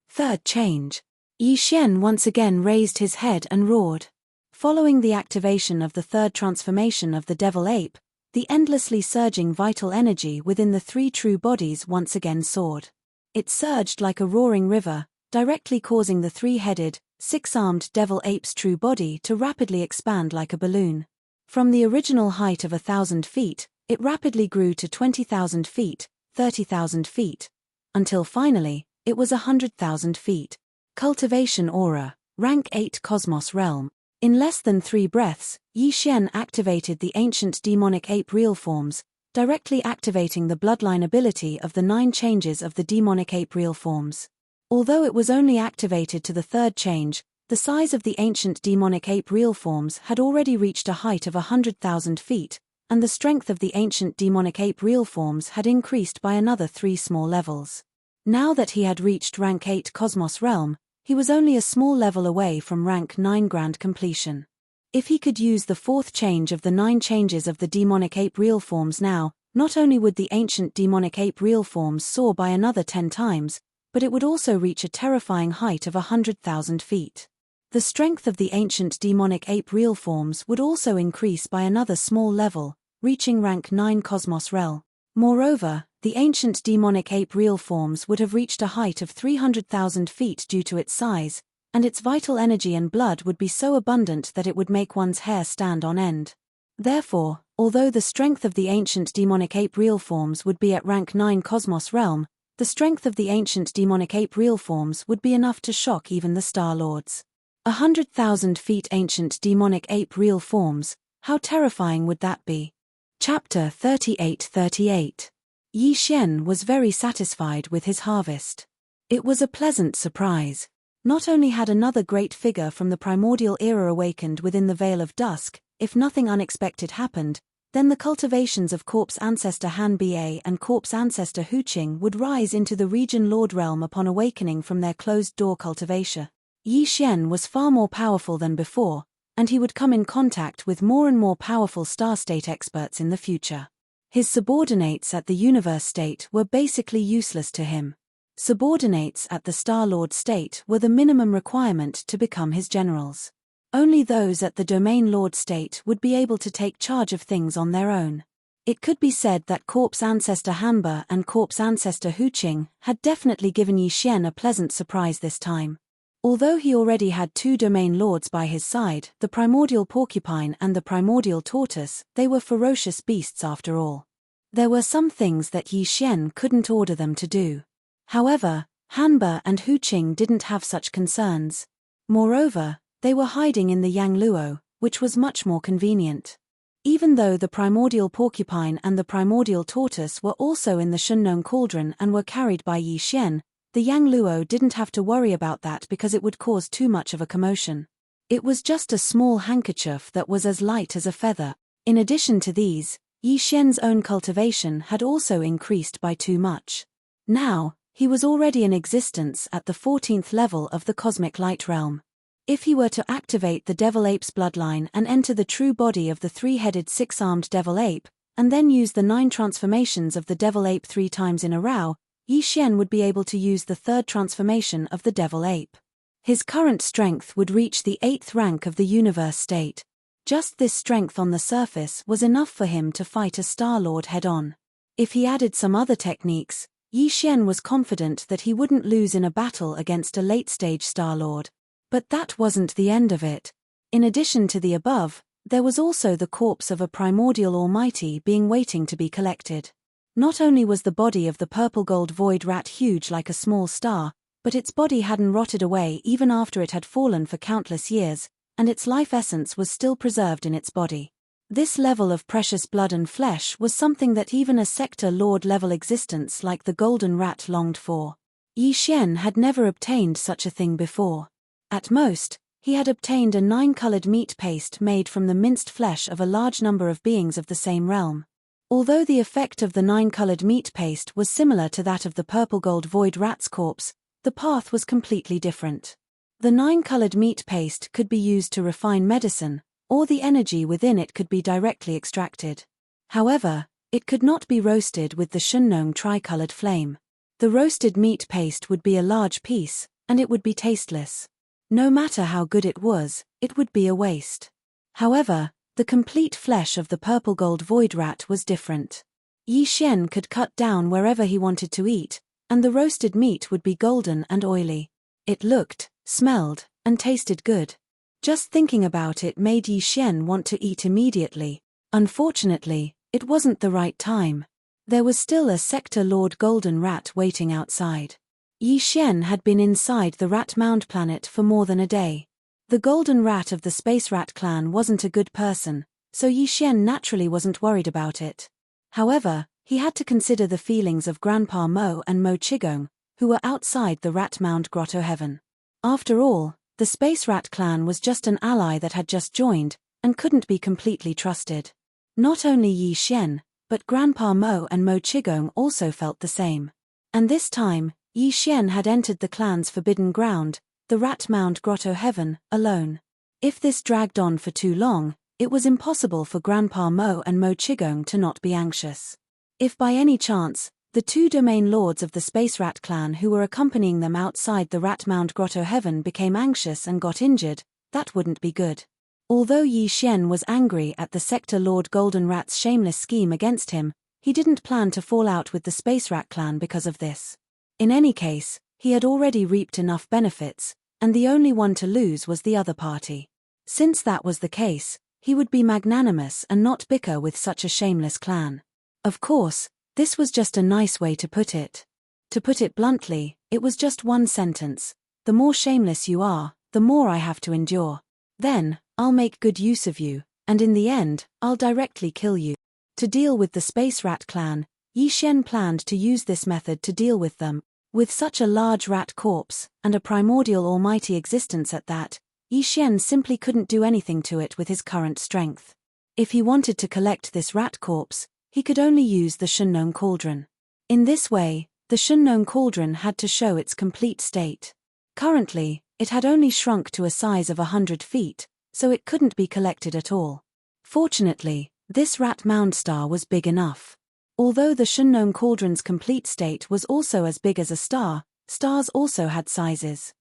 Third change. Yi Xian once again raised his head and roared. Following the activation of the third transformation of the devil ape, the endlessly surging vital energy within the 3 true bodies once again soared. It surged like a roaring river, directly causing the 3-headed, 6-armed devil ape's true body to rapidly expand like a balloon. From the original height of 1,000 feet, it rapidly grew to 20,000 feet, 30,000 feet, until finally, it was 100,000 feet. Cultivation aura, rank 8 cosmos realm. In less than 3 breaths, Yi Xian activated the ancient demonic ape real forms, directly activating the bloodline ability of the 9 changes of the demonic ape real forms. Although it was only activated to the 3rd change, the size of the ancient demonic ape real forms had already reached a height of 100,000 feet, and the strength of the ancient demonic ape real forms had increased by another 3 small levels. Now that he had reached rank 8 cosmos realm, he was only a small level away from rank 9 grand completion. If he could use the 4th change of the 9 changes of the demonic ape real forms now, not only would the ancient demonic ape real forms soar by another 10 times, but it would also reach a terrifying height of 100,000 feet. The strength of the ancient demonic ape real forms would also increase by another small level, reaching rank 9 cosmos realm. Moreover, the ancient demonic ape real forms would have reached a height of 300,000 feet due to its size, and its vital energy and blood would be so abundant that it would make one's hair stand on end. Therefore, although the strength of the ancient demonic ape real forms would be at rank 9 cosmos realm, the strength of the ancient demonic ape real forms would be enough to shock even the Star Lords. 100,000 feet ancient demonic ape real forms, how terrifying would that be? Chapter 38. Yi Xian was very satisfied with his harvest. It was a pleasant surprise. Not only had another great figure from the primordial era awakened within the Veil of Dusk, if nothing unexpected happened, then the cultivations of Corpse Ancestor Han Ba and Corpse Ancestor Hu Qing would rise into the Region Lord realm upon awakening from their closed-door cultivation. Yi Xian was far more powerful than before, and he would come in contact with more and more powerful Star State experts in the future. His subordinates at the Universe State were basically useless to him. Subordinates at the Star-Lord State were the minimum requirement to become his generals. Only those at the Domain Lord State would be able to take charge of things on their own. It could be said that Corpse Ancestor Hanba and Corpse Ancestor Hu Qing had definitely given Yi Xian a pleasant surprise this time. Although he already had 2 Domain Lords by his side, the Primordial Porcupine and the Primordial Tortoise, they were ferocious beasts after all. There were some things that Yi Xian couldn't order them to do. However, Hanba and Hu Qing didn't have such concerns. Moreover, they were hiding in the Yang Luo, which was much more convenient. Even though the Primordial Porcupine and the Primordial Tortoise were also in the Shunnong Cauldron and were carried by Yi Xian, the Yang Luo didn't have to worry about that because it would cause too much of a commotion. It was just a small handkerchief that was as light as a feather. In addition to these, Yi Xian's own cultivation had also increased by too much. Now, he was already in existence at the 14th level of the cosmic light realm. If he were to activate the devil ape's bloodline and enter the true body of the three-headed six-armed devil ape, and then use the 9 transformations of the devil ape 3 times in a row, Yi Xian would be able to use the 3rd transformation of the devil ape. His current strength would reach the 8th rank of the universe state. Just this strength on the surface was enough for him to fight a Star-Lord head-on. If he added some other techniques, Yi Xian was confident that he wouldn't lose in a battle against a late-stage Star-Lord. But that wasn't the end of it. In addition to the above, there was also the corpse of a primordial almighty being waiting to be collected. Not only was the body of the purple gold void rat huge like a small star, but its body hadn't rotted away even after it had fallen for countless years, and its life essence was still preserved in its body. This level of precious blood and flesh was something that even a sector lord level existence like the golden rat longed for. Yi Xian had never obtained such a thing before. At most, he had obtained a 9-colored meat paste made from the minced flesh of a large number of beings of the same realm. Although the effect of the 9-colored meat paste was similar to that of the purple gold void rat's corpse, the path was completely different. The 9-colored meat paste could be used to refine medicine, or the energy within it could be directly extracted. However, it could not be roasted with the Shunnong tri-colored flame. The roasted meat paste would be a large piece, and it would be tasteless. No matter how good it would be a waste. However, the complete flesh of the purple gold void rat was different. Yi Xian could cut down wherever he wanted to eat, and the roasted meat would be golden and oily. It looked, smelled, and tasted good. Just thinking about it made Yi Xian want to eat immediately. Unfortunately, it wasn't the right time. There was still a sector lord golden rat waiting outside. Yi Xian had been inside the rat mound planet for more than a day. The golden rat of the space rat clan wasn't a good person, so Yi Xian naturally wasn't worried about it. However, he had to consider the feelings of Grandpa Mo and Mo Qigong, who were outside the rat mound grotto heaven. After all, the space rat clan was just an ally that had just joined, and couldn't be completely trusted. Not only Yi Xian, but Grandpa Mo and Mo Qigong also felt the same. And this time, Yi Xian had entered the clan's forbidden ground, the rat mound grotto heaven, alone. If this dragged on for too long, it was impossible for Grandpa Mo and Mo Qigong to not be anxious. If by any chance, the 2 domain lords of the space rat clan who were accompanying them outside the rat mound grotto heaven became anxious and got injured, that wouldn't be good. Although Yi Xian was angry at the sector lord golden rat's shameless scheme against him, he didn't plan to fall out with the space rat clan because of this. In any case, he had already reaped enough benefits, and the only one to lose was the other party. Since that was the case, he would be magnanimous and not bicker with such a shameless clan. Of course, this was just a nice way to put it. To put it bluntly, it was just one sentence: the more shameless you are, the more I have to endure. Then, I'll make good use of you, and in the end, I'll directly kill you. To deal with the space rat clan, Yi Xian planned to use this method to deal with them. With such a large rat corpse, and a primordial almighty existence at that, Yi Xian simply couldn't do anything to it with his current strength. If he wanted to collect this rat corpse, he could only use the Shunnong cauldron. In this way, the Shunnong cauldron had to show its complete state. Currently, it had only shrunk to a size of 100 feet, so it couldn't be collected at all. Fortunately, this rat mound star was big enough. Although the Shunnong cauldron's complete state was also as big as a star, stars also had sizes.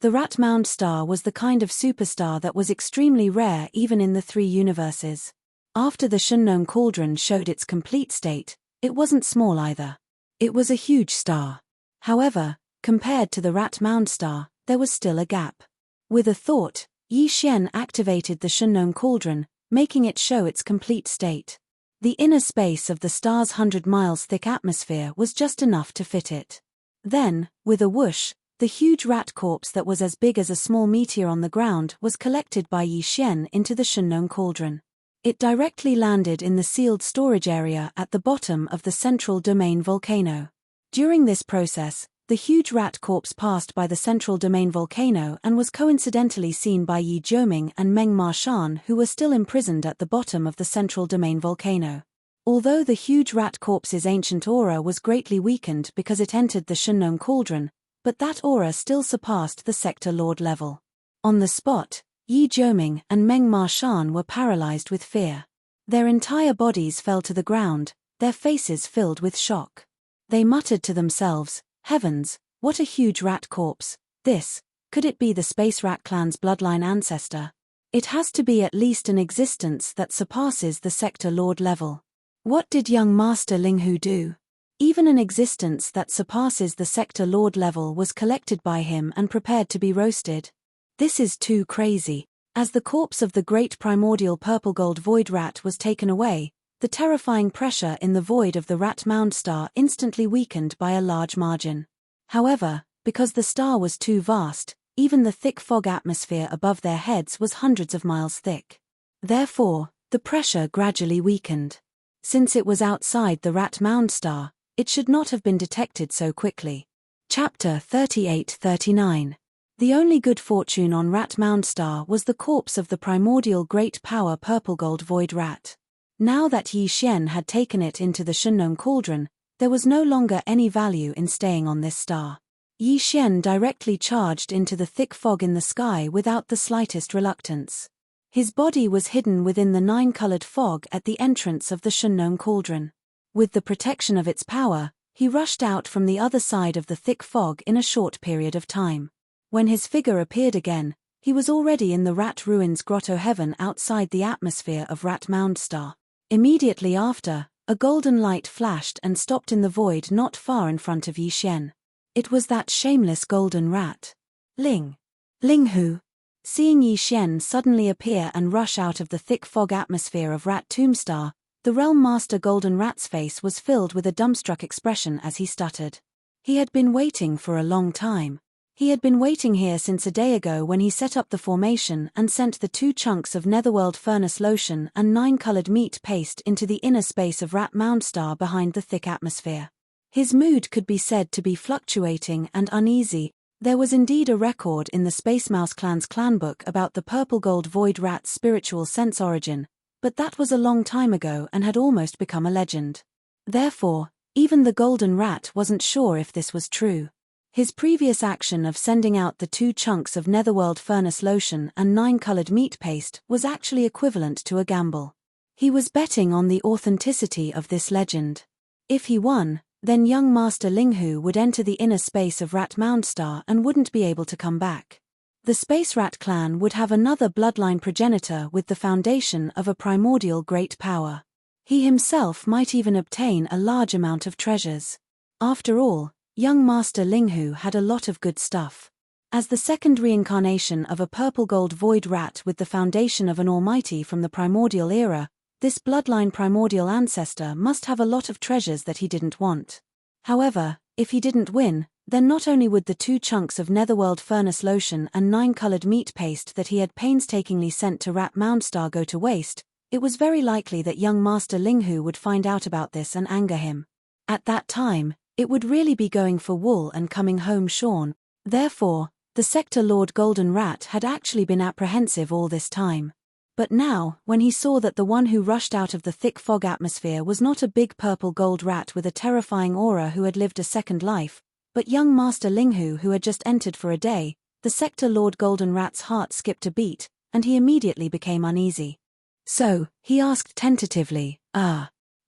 The rat mound star was the kind of superstar that was extremely rare even in the 3 universes. After the Shunnong cauldron showed its complete state, it wasn't small either. It was a huge star. However, compared to the rat mound star, there was still a gap. With a thought, Yi Xian activated the Shunnong cauldron, making it show its complete state. The inner space of the star's 100 miles thick atmosphere was just enough to fit it. Then, with a whoosh, the huge rat corpse that was as big as a small meteor on the ground was collected by Yi Xian into the Shunnong cauldron. It directly landed in the sealed storage area at the bottom of the central domain volcano. During this process, the huge rat corpse passed by the central domain volcano and was coincidentally seen by Yi Jiuming and Meng Marshan, who were still imprisoned at the bottom of the central domain volcano. Although the huge rat corpse's ancient aura was greatly weakened because it entered the Shunnong cauldron, but that aura still surpassed the sector lord level. On the spot, Yi Jiuming and Meng Marshan were paralyzed with fear. Their entire bodies fell to the ground, their faces filled with shock. They muttered to themselves, "Heavens, what a huge rat corpse, this, could it be the Space Rat Clan's bloodline ancestor? It has to be at least an existence that surpasses the sector lord level." What did young Master Linghu do? Even an existence that surpasses the sector lord level was collected by him and prepared to be roasted. This is too crazy. As the corpse of the great primordial purple gold void rat was taken away, the terrifying pressure in the void of the rat mound star instantly weakened by a large margin. However, because the star was too vast, even the thick fog atmosphere above their heads was hundreds of miles thick. Therefore, the pressure gradually weakened. Since it was outside the rat mound star, it should not have been detected so quickly. Chapter 38-39. The only good fortune on Rat Mound Star was the corpse of the primordial great power purple gold void rat. Now that Yi Xian had taken it into the Shunnong cauldron, there was no longer any value in staying on this star. Yi Xian directly charged into the thick fog in the sky without the slightest reluctance. His body was hidden within the 9-colored fog at the entrance of the Shunnong cauldron. With the protection of its power, he rushed out from the other side of the thick fog in a short period of time. When his figure appeared again, he was already in the Rat Ruins Grotto Heaven outside the atmosphere of Rat Mound Star. Immediately after, a golden light flashed and stopped in the void not far in front of Yi Xian. It was that shameless golden rat. Linghu. Seeing Yi Xian suddenly appear and rush out of the thick fog atmosphere of Rat Tombstar, the Realm Master Golden Rat's face was filled with a dumbstruck expression as he stuttered. He had been waiting for a long time. He had been waiting here since a day ago when he set up the formation and sent the 2 chunks of Netherworld Furnace Lotion and 9-colored meat paste into the inner space of Rat Mound Star behind the thick atmosphere. His mood could be said to be fluctuating and uneasy. There was indeed a record in the Space Mouse Clan's clanbook about the purple gold void rat's spiritual sense origin, but that was a long time ago and had almost become a legend. Therefore, even the golden rat wasn't sure if this was true. His previous action of sending out the 2 chunks of Netherworld Furnace Lotion and 9-colored meat paste was actually equivalent to a gamble. He was betting on the authenticity of this legend. If he won, then young Master Linghu would enter the inner space of Rat Mound Star and wouldn't be able to come back. The Space Rat Clan would have another bloodline progenitor with the foundation of a primordial great power. He himself might even obtain a large amount of treasures. After all, young Master Linghu had a lot of good stuff. As the second reincarnation of a purple gold void rat with the foundation of an almighty from the primordial era, this bloodline primordial ancestor must have a lot of treasures that he didn't want. However, if he didn't win, then not only would the 2 chunks of Netherworld Furnace Lotion and 9-colored meat paste that he had painstakingly sent to Rat Mound Star go to waste, it was very likely that young Master Linghu would find out about this and anger him. At that time, it would really be going for wool and coming home shorn. Therefore, the Sector Lord Golden Rat had actually been apprehensive all this time. But now, when he saw that the one who rushed out of the thick fog atmosphere was not a big purple gold rat with a terrifying aura who had lived a second life, but young Master Linghu who had just entered for a day, the Sector Lord Golden Rat's heart skipped a beat, and he immediately became uneasy. So, he asked tentatively,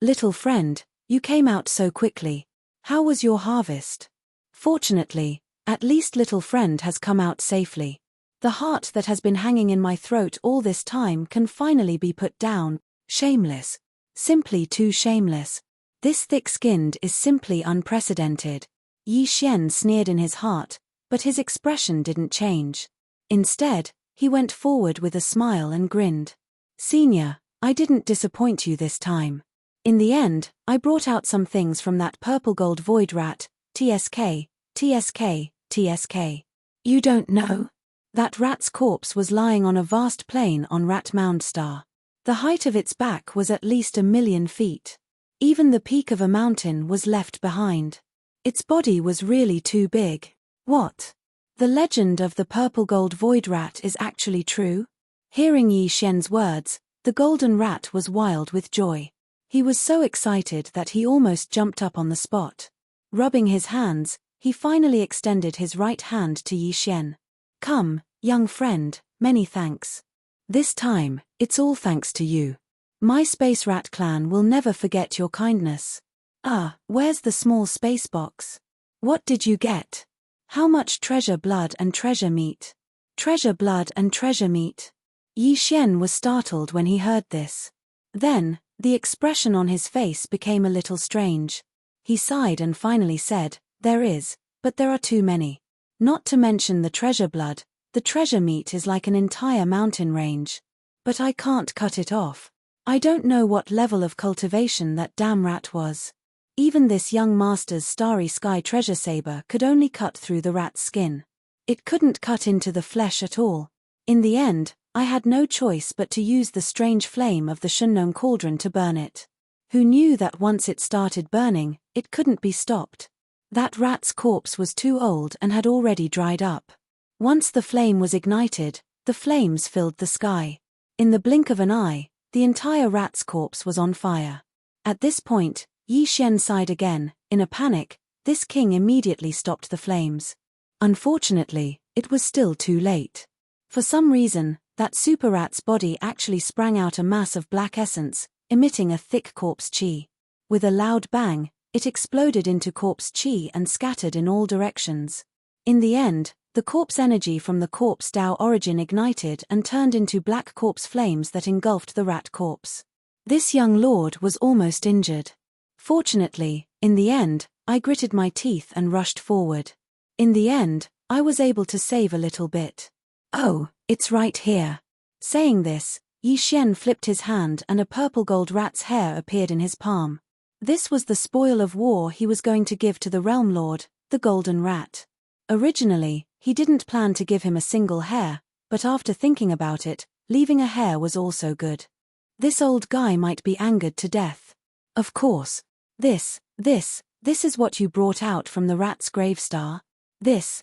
little friend, you came out so quickly. How was your harvest? Fortunately, at least little friend has come out safely. The heart that has been hanging in my throat all this time can finally be put down. Shameless. Simply too shameless. This thick-skinned is simply unprecedented. Yi Xian sneered in his heart, but his expression didn't change. Instead, he went forward with a smile and grinned. Senior, I didn't disappoint you this time. In the end, I brought out some things from that purple gold void rat, TSK. You don't know? That rat's corpse was lying on a vast plain on Rat Mound Star. The height of its back was at least 1,000,000 feet. Even the peak of a mountain was left behind. Its body was really too big. What? The legend of the purple gold void rat is actually true? Hearing Yi Xian's words, the golden rat was wild with joy. He was so excited that he almost jumped up on the spot. Rubbing his hands, he finally extended his right hand to Yi Xian. "Come, young friend, many thanks. This time, it's all thanks to you. My Space Rat clan will never forget your kindness." "Ah, where's the small space box? What did you get? How much treasure blood and treasure meat?" "Treasure blood and treasure meat?" Yi Xian was startled when he heard this. Then, the expression on his face became a little strange. He sighed and finally said, "There is, but there are too many. Not to mention the treasure blood, the treasure meat is like an entire mountain range. But I can't cut it off. I don't know what level of cultivation that damn rat was. Even this young master's starry sky treasure saber could only cut through the rat's skin. It couldn't cut into the flesh at all. In the end, I had no choice but to use the strange flame of the Shunnong cauldron to burn it. Who knew that once it started burning, it couldn't be stopped? That rat's corpse was too old and had already dried up. Once the flame was ignited, the flames filled the sky. In the blink of an eye, the entire rat's corpse was on fire. At this point, Yi Xian sighed again. In a panic, this king immediately stopped the flames. Unfortunately, it was still too late. For some reason, that super rat's body actually sprang out a mass of black essence, emitting a thick corpse qi. With a loud bang, it exploded into corpse qi and scattered in all directions. In the end, the corpse energy from the corpse Tao origin ignited and turned into black corpse flames that engulfed the rat corpse. This young lord was almost injured. Fortunately, in the end, I gritted my teeth and rushed forward. In the end, I was able to save a little bit. "Oh, it's right here." Saying this, Yi Xian flipped his hand and a purple gold rat's hair appeared in his palm. This was the spoil of war he was going to give to the Realm Lord, the Golden Rat. Originally, he didn't plan to give him a single hair, but after thinking about it, leaving a hair was also good. This old guy might be angered to death. "Of course. This is what you brought out from the rat's grave star? This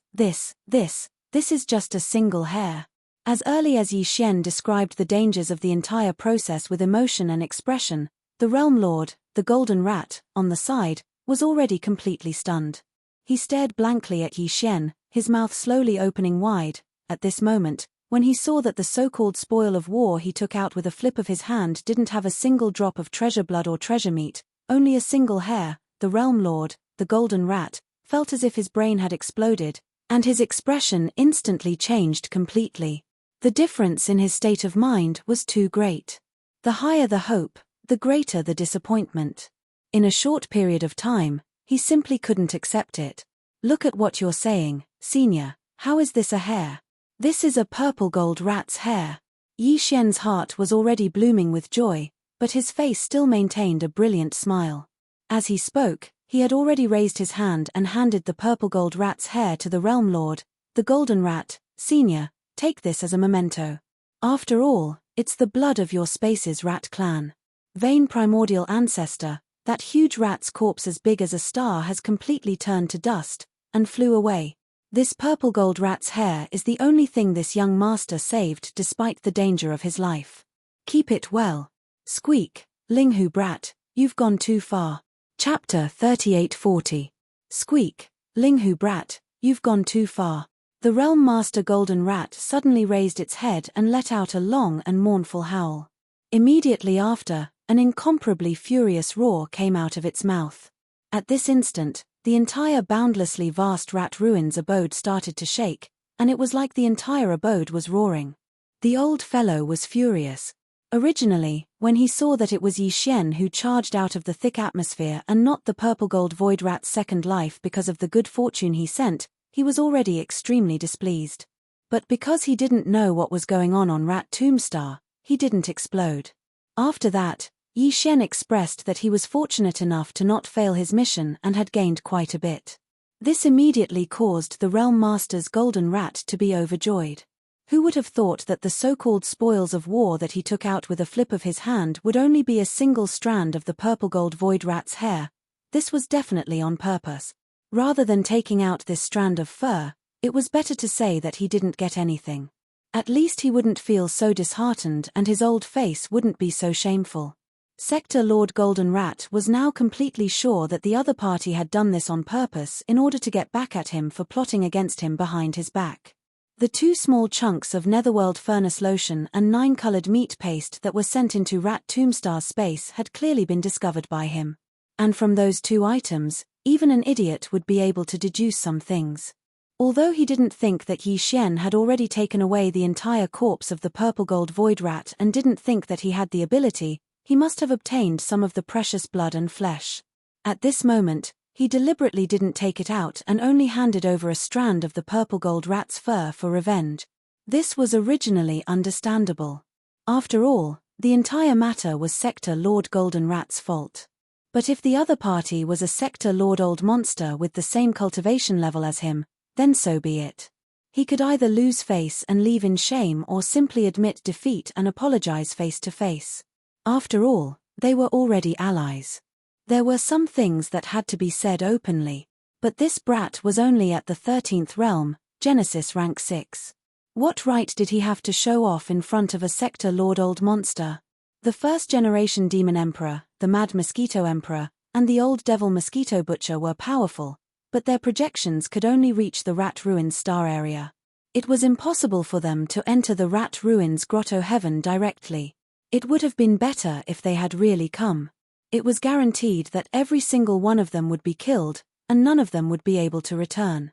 is just a single hair." As early as Yi Xian described the dangers of the entire process with emotion and expression, the Realm Lord, the Golden Rat, on the side, was already completely stunned. He stared blankly at Yi Xian, his mouth slowly opening wide. At this moment, when he saw that the so-called spoil of war he took out with a flip of his hand didn't have a single drop of treasure blood or treasure meat, only a single hair, the Realm Lord, the Golden Rat, felt as if his brain had exploded, and his expression instantly changed completely. The difference in his state of mind was too great. The higher the hope, the greater the disappointment. In a short period of time, he simply couldn't accept it. "Look at what you're saying, Senior. How is this a hair? This is a purple gold rat's hair." Yi Xian's heart was already blooming with joy, but his face still maintained a brilliant smile. As he spoke, he had already raised his hand and handed the purple gold rat's hair to the Realm Lord, the Golden Rat. "Senior, take this as a memento. After all, it's the blood of your Space's rat clan. Vain primordial ancestor, that huge rat's corpse as big as a star has completely turned to dust, and flew away. This purple gold rat's hair is the only thing this young master saved despite the danger of his life. Keep it well. Squeak, Linghu brat, you've gone too far." Chapter 3840. Squeak, Linghu brat, you've gone too far. The Realm Master Golden Rat suddenly raised its head and let out a long and mournful howl. Immediately after, an incomparably furious roar came out of its mouth. At this instant, the entire boundlessly vast rat ruins abode started to shake, and it was like the entire abode was roaring. The old fellow was furious. Originally, when he saw that it was Yi Xian who charged out of the thick atmosphere and not the purple gold void rat's second life because of the good fortune he sent, he was already extremely displeased. But because he didn't know what was going on Rat Tombstar, he didn't explode. After that, Yi Xian expressed that he was fortunate enough to not fail his mission and had gained quite a bit. This immediately caused the Realm Master's Golden Rat to be overjoyed. Who would have thought that the so-called spoils of war that he took out with a flip of his hand would only be a single strand of the purple gold void rat's hair? This was definitely on purpose. Rather than taking out this strand of fur, it was better to say that he didn't get anything. At least he wouldn't feel so disheartened and his old face wouldn't be so shameful. Sector Lord Golden Rat was now completely sure that the other party had done this on purpose in order to get back at him for plotting against him behind his back. The 2 small chunks of Netherworld furnace lotion and 9-colored meat paste that were sent into Rat Tombstar's space had clearly been discovered by him. And from those 2 items, even an idiot would be able to deduce some things. Although he didn't think that Yi Xian had already taken away the entire corpse of the purple gold void rat and didn't think that he had the ability, he must have obtained some of the precious blood and flesh. At this moment, he deliberately didn't take it out and only handed over a strand of the purple gold rat's fur for revenge. This was originally understandable. After all, the entire matter was Sector Lord Golden Rat's fault. But if the other party was a Sector Lord Old Monster with the same cultivation level as him, then so be it. He could either lose face and leave in shame or simply admit defeat and apologize face to face. After all, they were already allies. There were some things that had to be said openly, but this brat was only at the 13th realm, Genesis rank 6. What right did he have to show off in front of a Sector Lord Old Monster? The first-generation Demon Emperor, the Mad Mosquito Emperor, and the Old Devil Mosquito Butcher were powerful, but their projections could only reach the Rat Ruins star area. It was impossible for them to enter the Rat Ruins Grotto Heaven directly. It would have been better if they had really come. It was guaranteed that every single one of them would be killed, and none of them would be able to return.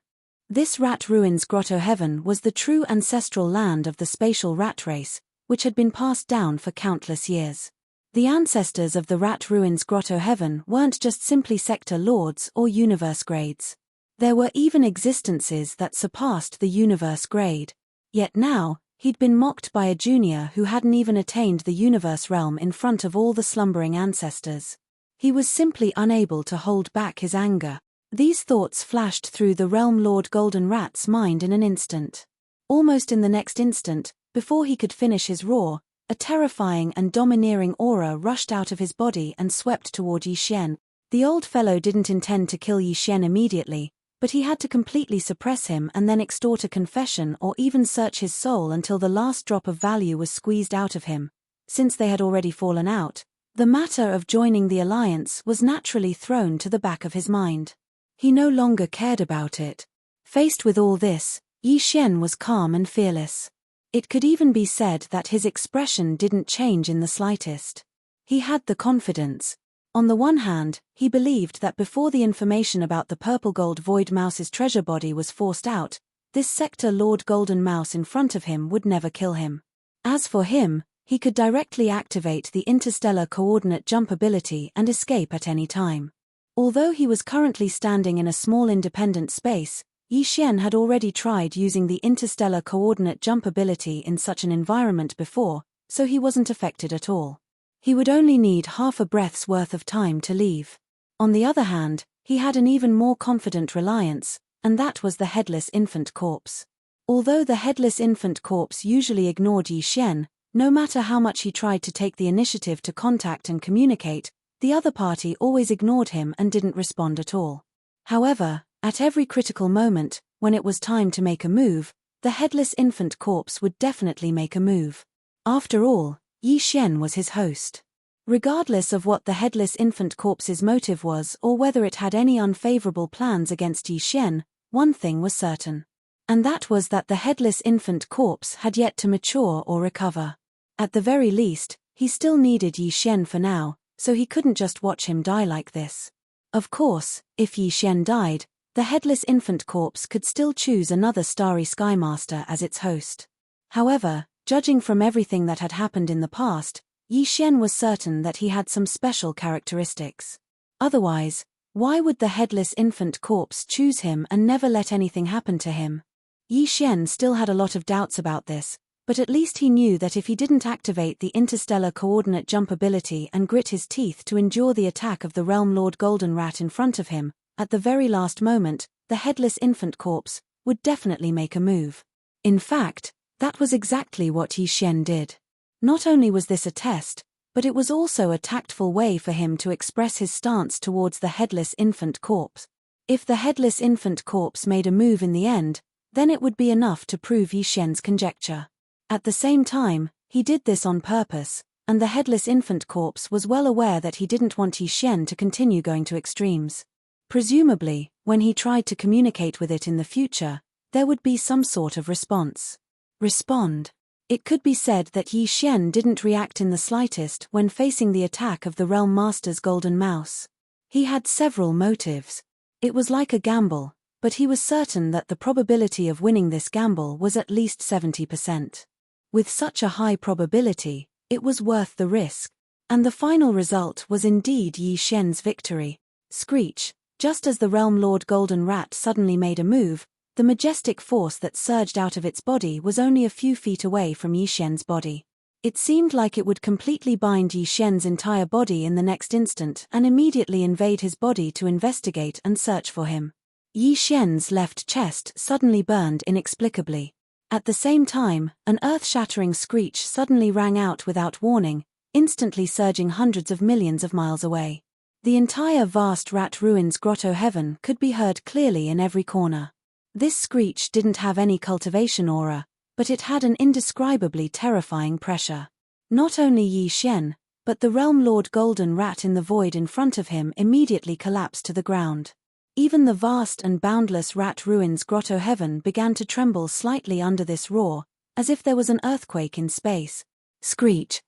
This Rat Ruins Grotto Heaven was the true ancestral land of the spatial rat race, which had been passed down for countless years. The ancestors of the Rat Ruins Grotto Heaven weren't just simply sector lords or universe grades. There were even existences that surpassed the universe grade. Yet now, he'd been mocked by a junior who hadn't even attained the universe realm in front of all the slumbering ancestors. He was simply unable to hold back his anger. These thoughts flashed through the Realm Lord Golden Rat's mind in an instant. Almost in the next instant, before he could finish his roar, a terrifying and domineering aura rushed out of his body and swept toward Yi Xian. The old fellow didn't intend to kill Yi Xian immediately, but he had to completely suppress him and then extort a confession or even search his soul until the last drop of value was squeezed out of him. Since they had already fallen out, the matter of joining the alliance was naturally thrown to the back of his mind. He no longer cared about it. Faced with all this, Yi Xian was calm and fearless. It could even be said that his expression didn't change in the slightest. He had the confidence. On the one hand, he believed that before the information about the purple gold void mouse's treasure body was forced out, this sector Lord Golden Mouse in front of him would never kill him. As for him, he could directly activate the interstellar coordinate jump ability and escape at any time. Although he was currently standing in a small independent space, Yi Xian had already tried using the interstellar coordinate jump ability in such an environment before, so he wasn't affected at all. He would only need half a breath's worth of time to leave. On the other hand, he had an even more confident reliance, and that was the headless infant corpse. Although the headless infant corpse usually ignored Yi Xian, no matter how much he tried to take the initiative to contact and communicate, the other party always ignored him and didn't respond at all. However, at every critical moment, when it was time to make a move, the headless infant corpse would definitely make a move. After all, Yi Xian was his host. Regardless of what the headless infant corpse's motive was or whether it had any unfavorable plans against Yi Xian, one thing was certain. And that was that the headless infant corpse had yet to mature or recover. At the very least, he still needed Yi Xian for now, so he couldn't just watch him die like this. Of course, if Yi Xian died, the headless infant corpse could still choose another starry sky master as its host. However, judging from everything that had happened in the past, Yi Xian was certain that he had some special characteristics. Otherwise, why would the headless infant corpse choose him and never let anything happen to him? Yi Xian still had a lot of doubts about this, but at least he knew that if he didn't activate the interstellar coordinate jump ability and grit his teeth to endure the attack of the Realm Lord Golden Rat in front of him, at the very last moment, the headless infant corpse would definitely make a move. In fact, that was exactly what Yi Xian did. Not only was this a test, but it was also a tactful way for him to express his stance towards the headless infant corpse. If the headless infant corpse made a move in the end, then it would be enough to prove Yi Xian's conjecture. At the same time, he did this on purpose, and the headless infant corpse was well aware that he didn't want Yi Xian to continue going to extremes. Presumably, when he tried to communicate with it in the future, there would be some sort of response. Respond. It could be said that Yi Xian didn't react in the slightest when facing the attack of the Realm Master's golden mouse. He had several motives. It was like a gamble, but he was certain that the probability of winning this gamble was at least 70%. With such a high probability, it was worth the risk. And the final result was indeed Yi Xian's victory. Screech. Just as the Realm Lord Golden Rat suddenly made a move, the majestic force that surged out of its body was only a few feet away from Yi Xian's body. It seemed like it would completely bind Yi Xian's entire body in the next instant and immediately invade his body to investigate and search for him. Yi Xian's left chest suddenly burned inexplicably. At the same time, an earth-shattering screech suddenly rang out without warning, instantly surging hundreds of millions of miles away. The entire vast rat ruins grotto heaven could be heard clearly in every corner. This screech didn't have any cultivation aura, but it had an indescribably terrifying pressure. Not only Yi Xian, but the Realm Lord Golden Rat in the void in front of him immediately collapsed to the ground. Even the vast and boundless rat ruins grotto heaven began to tremble slightly under this roar, as if there was an earthquake in space. Screech.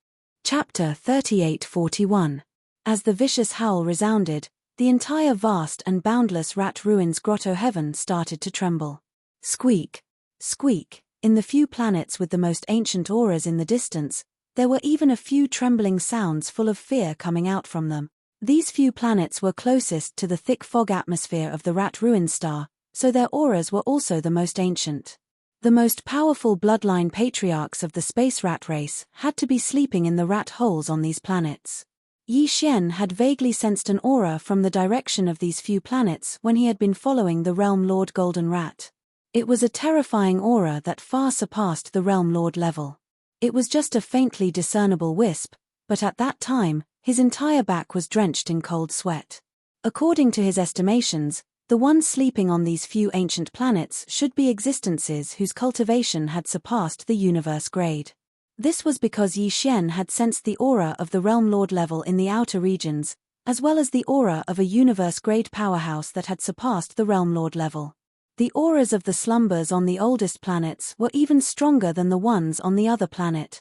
Chapter 38-41. As the vicious howl resounded, the entire vast and boundless rat ruins grotto heaven started to tremble. Squeak. Squeak. In the few planets with the most ancient auras in the distance, there were even a few trembling sounds full of fear coming out from them. These few planets were closest to the thick fog atmosphere of the rat ruin star, so their auras were also the most ancient. The most powerful bloodline patriarchs of the space rat race had to be sleeping in the rat holes on these planets. Yi Xian had vaguely sensed an aura from the direction of these few planets when he had been following the Realm Lord Golden Rat. It was a terrifying aura that far surpassed the Realm Lord level. It was just a faintly discernible wisp, but at that time, his entire back was drenched in cold sweat. According to his estimations, the ones sleeping on these few ancient planets should be existences whose cultivation had surpassed the universe grade. This was because Yi Xian had sensed the aura of the Realm Lord level in the outer regions, as well as the aura of a universe-grade powerhouse that had surpassed the Realm Lord level. The auras of the slumbers on the oldest planets were even stronger than the ones on the other planet.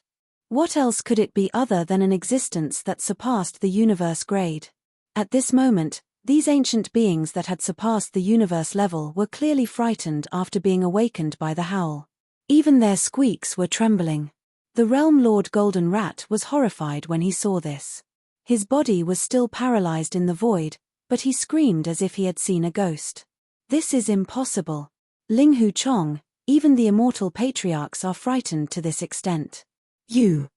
What else could it be other than an existence that surpassed the universe grade? At this moment, these ancient beings that had surpassed the universe level were clearly frightened after being awakened by the howl. Even their squeaks were trembling. The Realm Lord Golden Rat was horrified when he saw this. His body was still paralyzed in the void, but he screamed as if he had seen a ghost. This is impossible. Ling Hu Chong, even the immortal patriarchs are frightened to this extent. You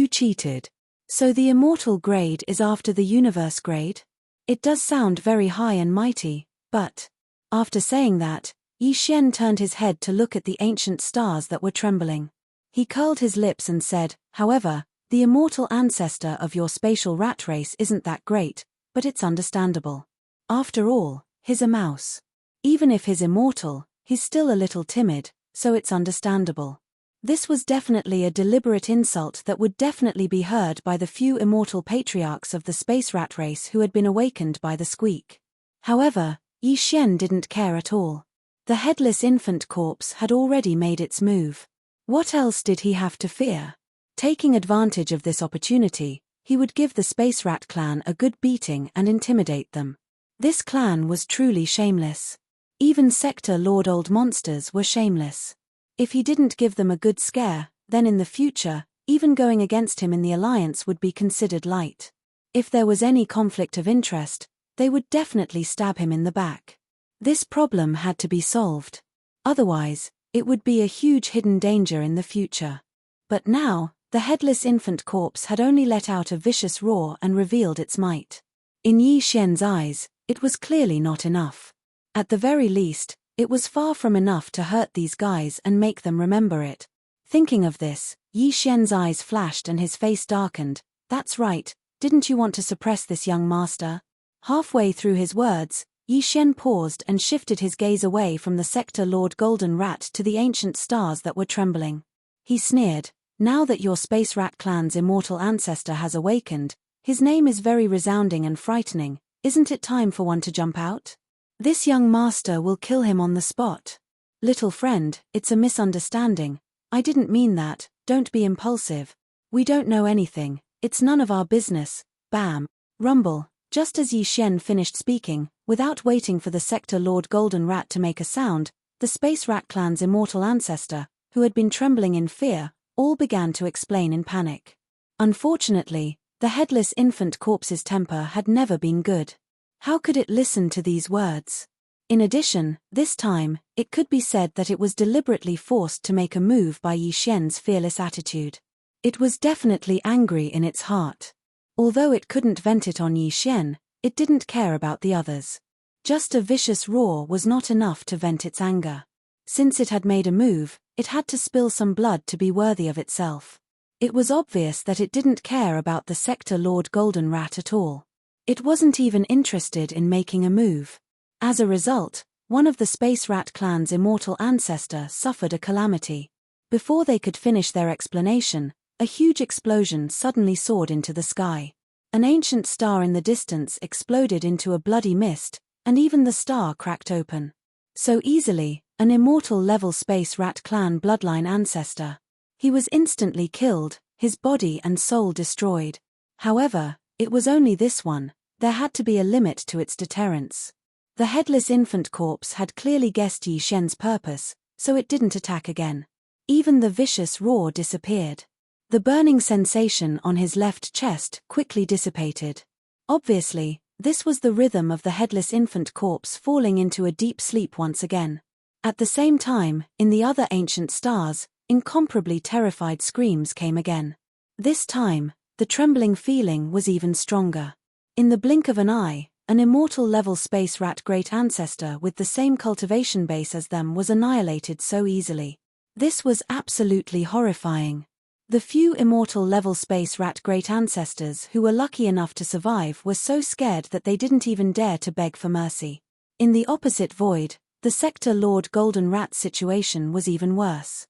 cheated. So the immortal grade is after the universe grade? It does sound very high and mighty, but... After saying that, Yi Xian turned his head to look at the ancient stars that were trembling. He curled his lips and said, however, the immortal ancestor of your spatial rat race isn't that great, but it's understandable. After all, he's a mouse. Even if he's immortal, he's still a little timid, so it's understandable. This was definitely a deliberate insult that would definitely be heard by the few immortal patriarchs of the space rat race who had been awakened by the squeak. However, Yi Xian didn't care at all. The headless infant corpse had already made its move. What else did he have to fear? Taking advantage of this opportunity, he would give the Space Rat clan a good beating and intimidate them. This clan was truly shameless. Even Sector Lord Old Monsters were shameless. If he didn't give them a good scare, then in the future, even going against him in the alliance would be considered light. If there was any conflict of interest, they would definitely stab him in the back. This problem had to be solved. Otherwise, it would be a huge hidden danger in the future. But now, the headless infant corpse had only let out a vicious roar and revealed its might. In Yi Xian's eyes, it was clearly not enough. At the very least, it was far from enough to hurt these guys and make them remember it. Thinking of this, Yi Xian's eyes flashed and his face darkened. That's right, didn't you want to suppress this young master? Halfway through his words, Yi Xian paused and shifted his gaze away from the Sector Lord Golden Rat to the ancient stars that were trembling. He sneered, Now that your Space Rat clan's immortal ancestor has awakened, his name is very resounding and frightening. Isn't it time for one to jump out? This young master will kill him on the spot. Little friend, it's a misunderstanding. I didn't mean that, don't be impulsive. We don't know anything, it's none of our business. Bam. Rumble. Just as Yi Xian finished speaking, without waiting for the Sector Lord Golden Rat to make a sound, the Space Rat clan's immortal ancestor, who had been trembling in fear, all began to explain in panic. Unfortunately, the headless infant corpse's temper had never been good. How could it listen to these words? In addition, this time, it could be said that it was deliberately forced to make a move by Yi Xian's fearless attitude. It was definitely angry in its heart. Although it couldn't vent it on Yi Xian, it didn't care about the others. Just a vicious roar was not enough to vent its anger. Since it had made a move, it had to spill some blood to be worthy of itself. It was obvious that it didn't care about the Sector Lord Golden Rat at all. It wasn't even interested in making a move. As a result, one of the Space Rat clan's immortal ancestor suffered a calamity. Before they could finish their explanation, a huge explosion suddenly soared into the sky. An ancient star in the distance exploded into a bloody mist, and even the star cracked open. So easily, an immortal level Space Rat clan bloodline ancestor. He was instantly killed, his body and soul destroyed. However, it was only this one, there had to be a limit to its deterrence. The headless infant corpse had clearly guessed Yi Xian's purpose, so it didn't attack again. Even the vicious roar disappeared. The burning sensation on his left chest quickly dissipated. Obviously, this was the rhythm of the headless infant corpse falling into a deep sleep once again. At the same time, in the other ancient stars, incomparably terrified screams came again. This time, the trembling feeling was even stronger. In the blink of an eye, an immortal level Space Rat great ancestor with the same cultivation base as them was annihilated so easily. This was absolutely horrifying. The few immortal level Space Rat great ancestors who were lucky enough to survive were so scared that they didn't even dare to beg for mercy. In the opposite void, the Sector Lord Golden Rat's situation was even worse.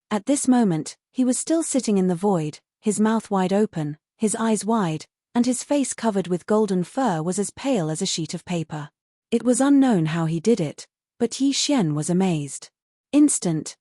At this moment, he was still sitting in the void, his mouth wide open, his eyes wide, and his face covered with golden fur was as pale as a sheet of paper. It was unknown how he did it, but Yi Xian was amazed. Instant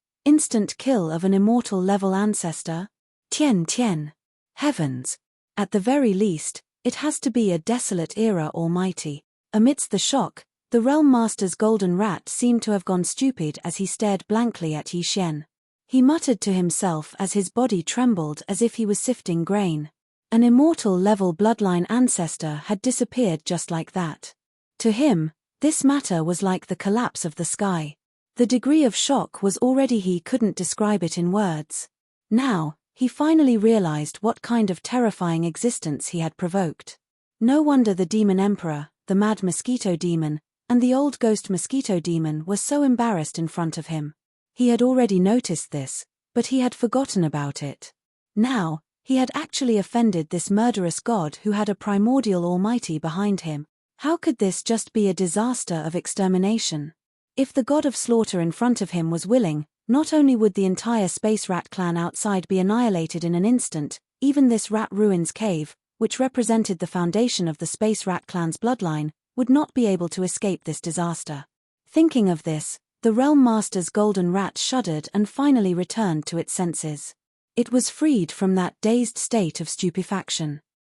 kill of an immortal level ancestor? Tian. Heavens! At the very least, it has to be a desolate era almighty. Amidst the shock, the Realm Master's Golden Rat seemed to have gone stupid as he stared blankly at Yi Xian. He muttered to himself as his body trembled as if he was sifting grain. An immortal level bloodline ancestor had disappeared just like that. To him, this matter was like the collapse of the sky. The degree of shock was already he couldn't describe it in words. Now, he finally realized what kind of terrifying existence he had provoked. No wonder the Demon Emperor, the Mad Mosquito Demon, and the Old Ghost Mosquito Demon were so embarrassed in front of him. He had already noticed this, but he had forgotten about it. Now, he had actually offended this murderous god who had a primordial almighty behind him. How could this just be a disaster of extermination? If the god of slaughter in front of him was willing, not only would the entire Space Rat clan outside be annihilated in an instant, even this Rat Ruins cave, which represented the foundation of the Space Rat clan's bloodline, would not be able to escape this disaster. Thinking of this, the Realm Master's Golden Rat shuddered and finally returned to its senses. It was freed from that dazed state of stupefaction.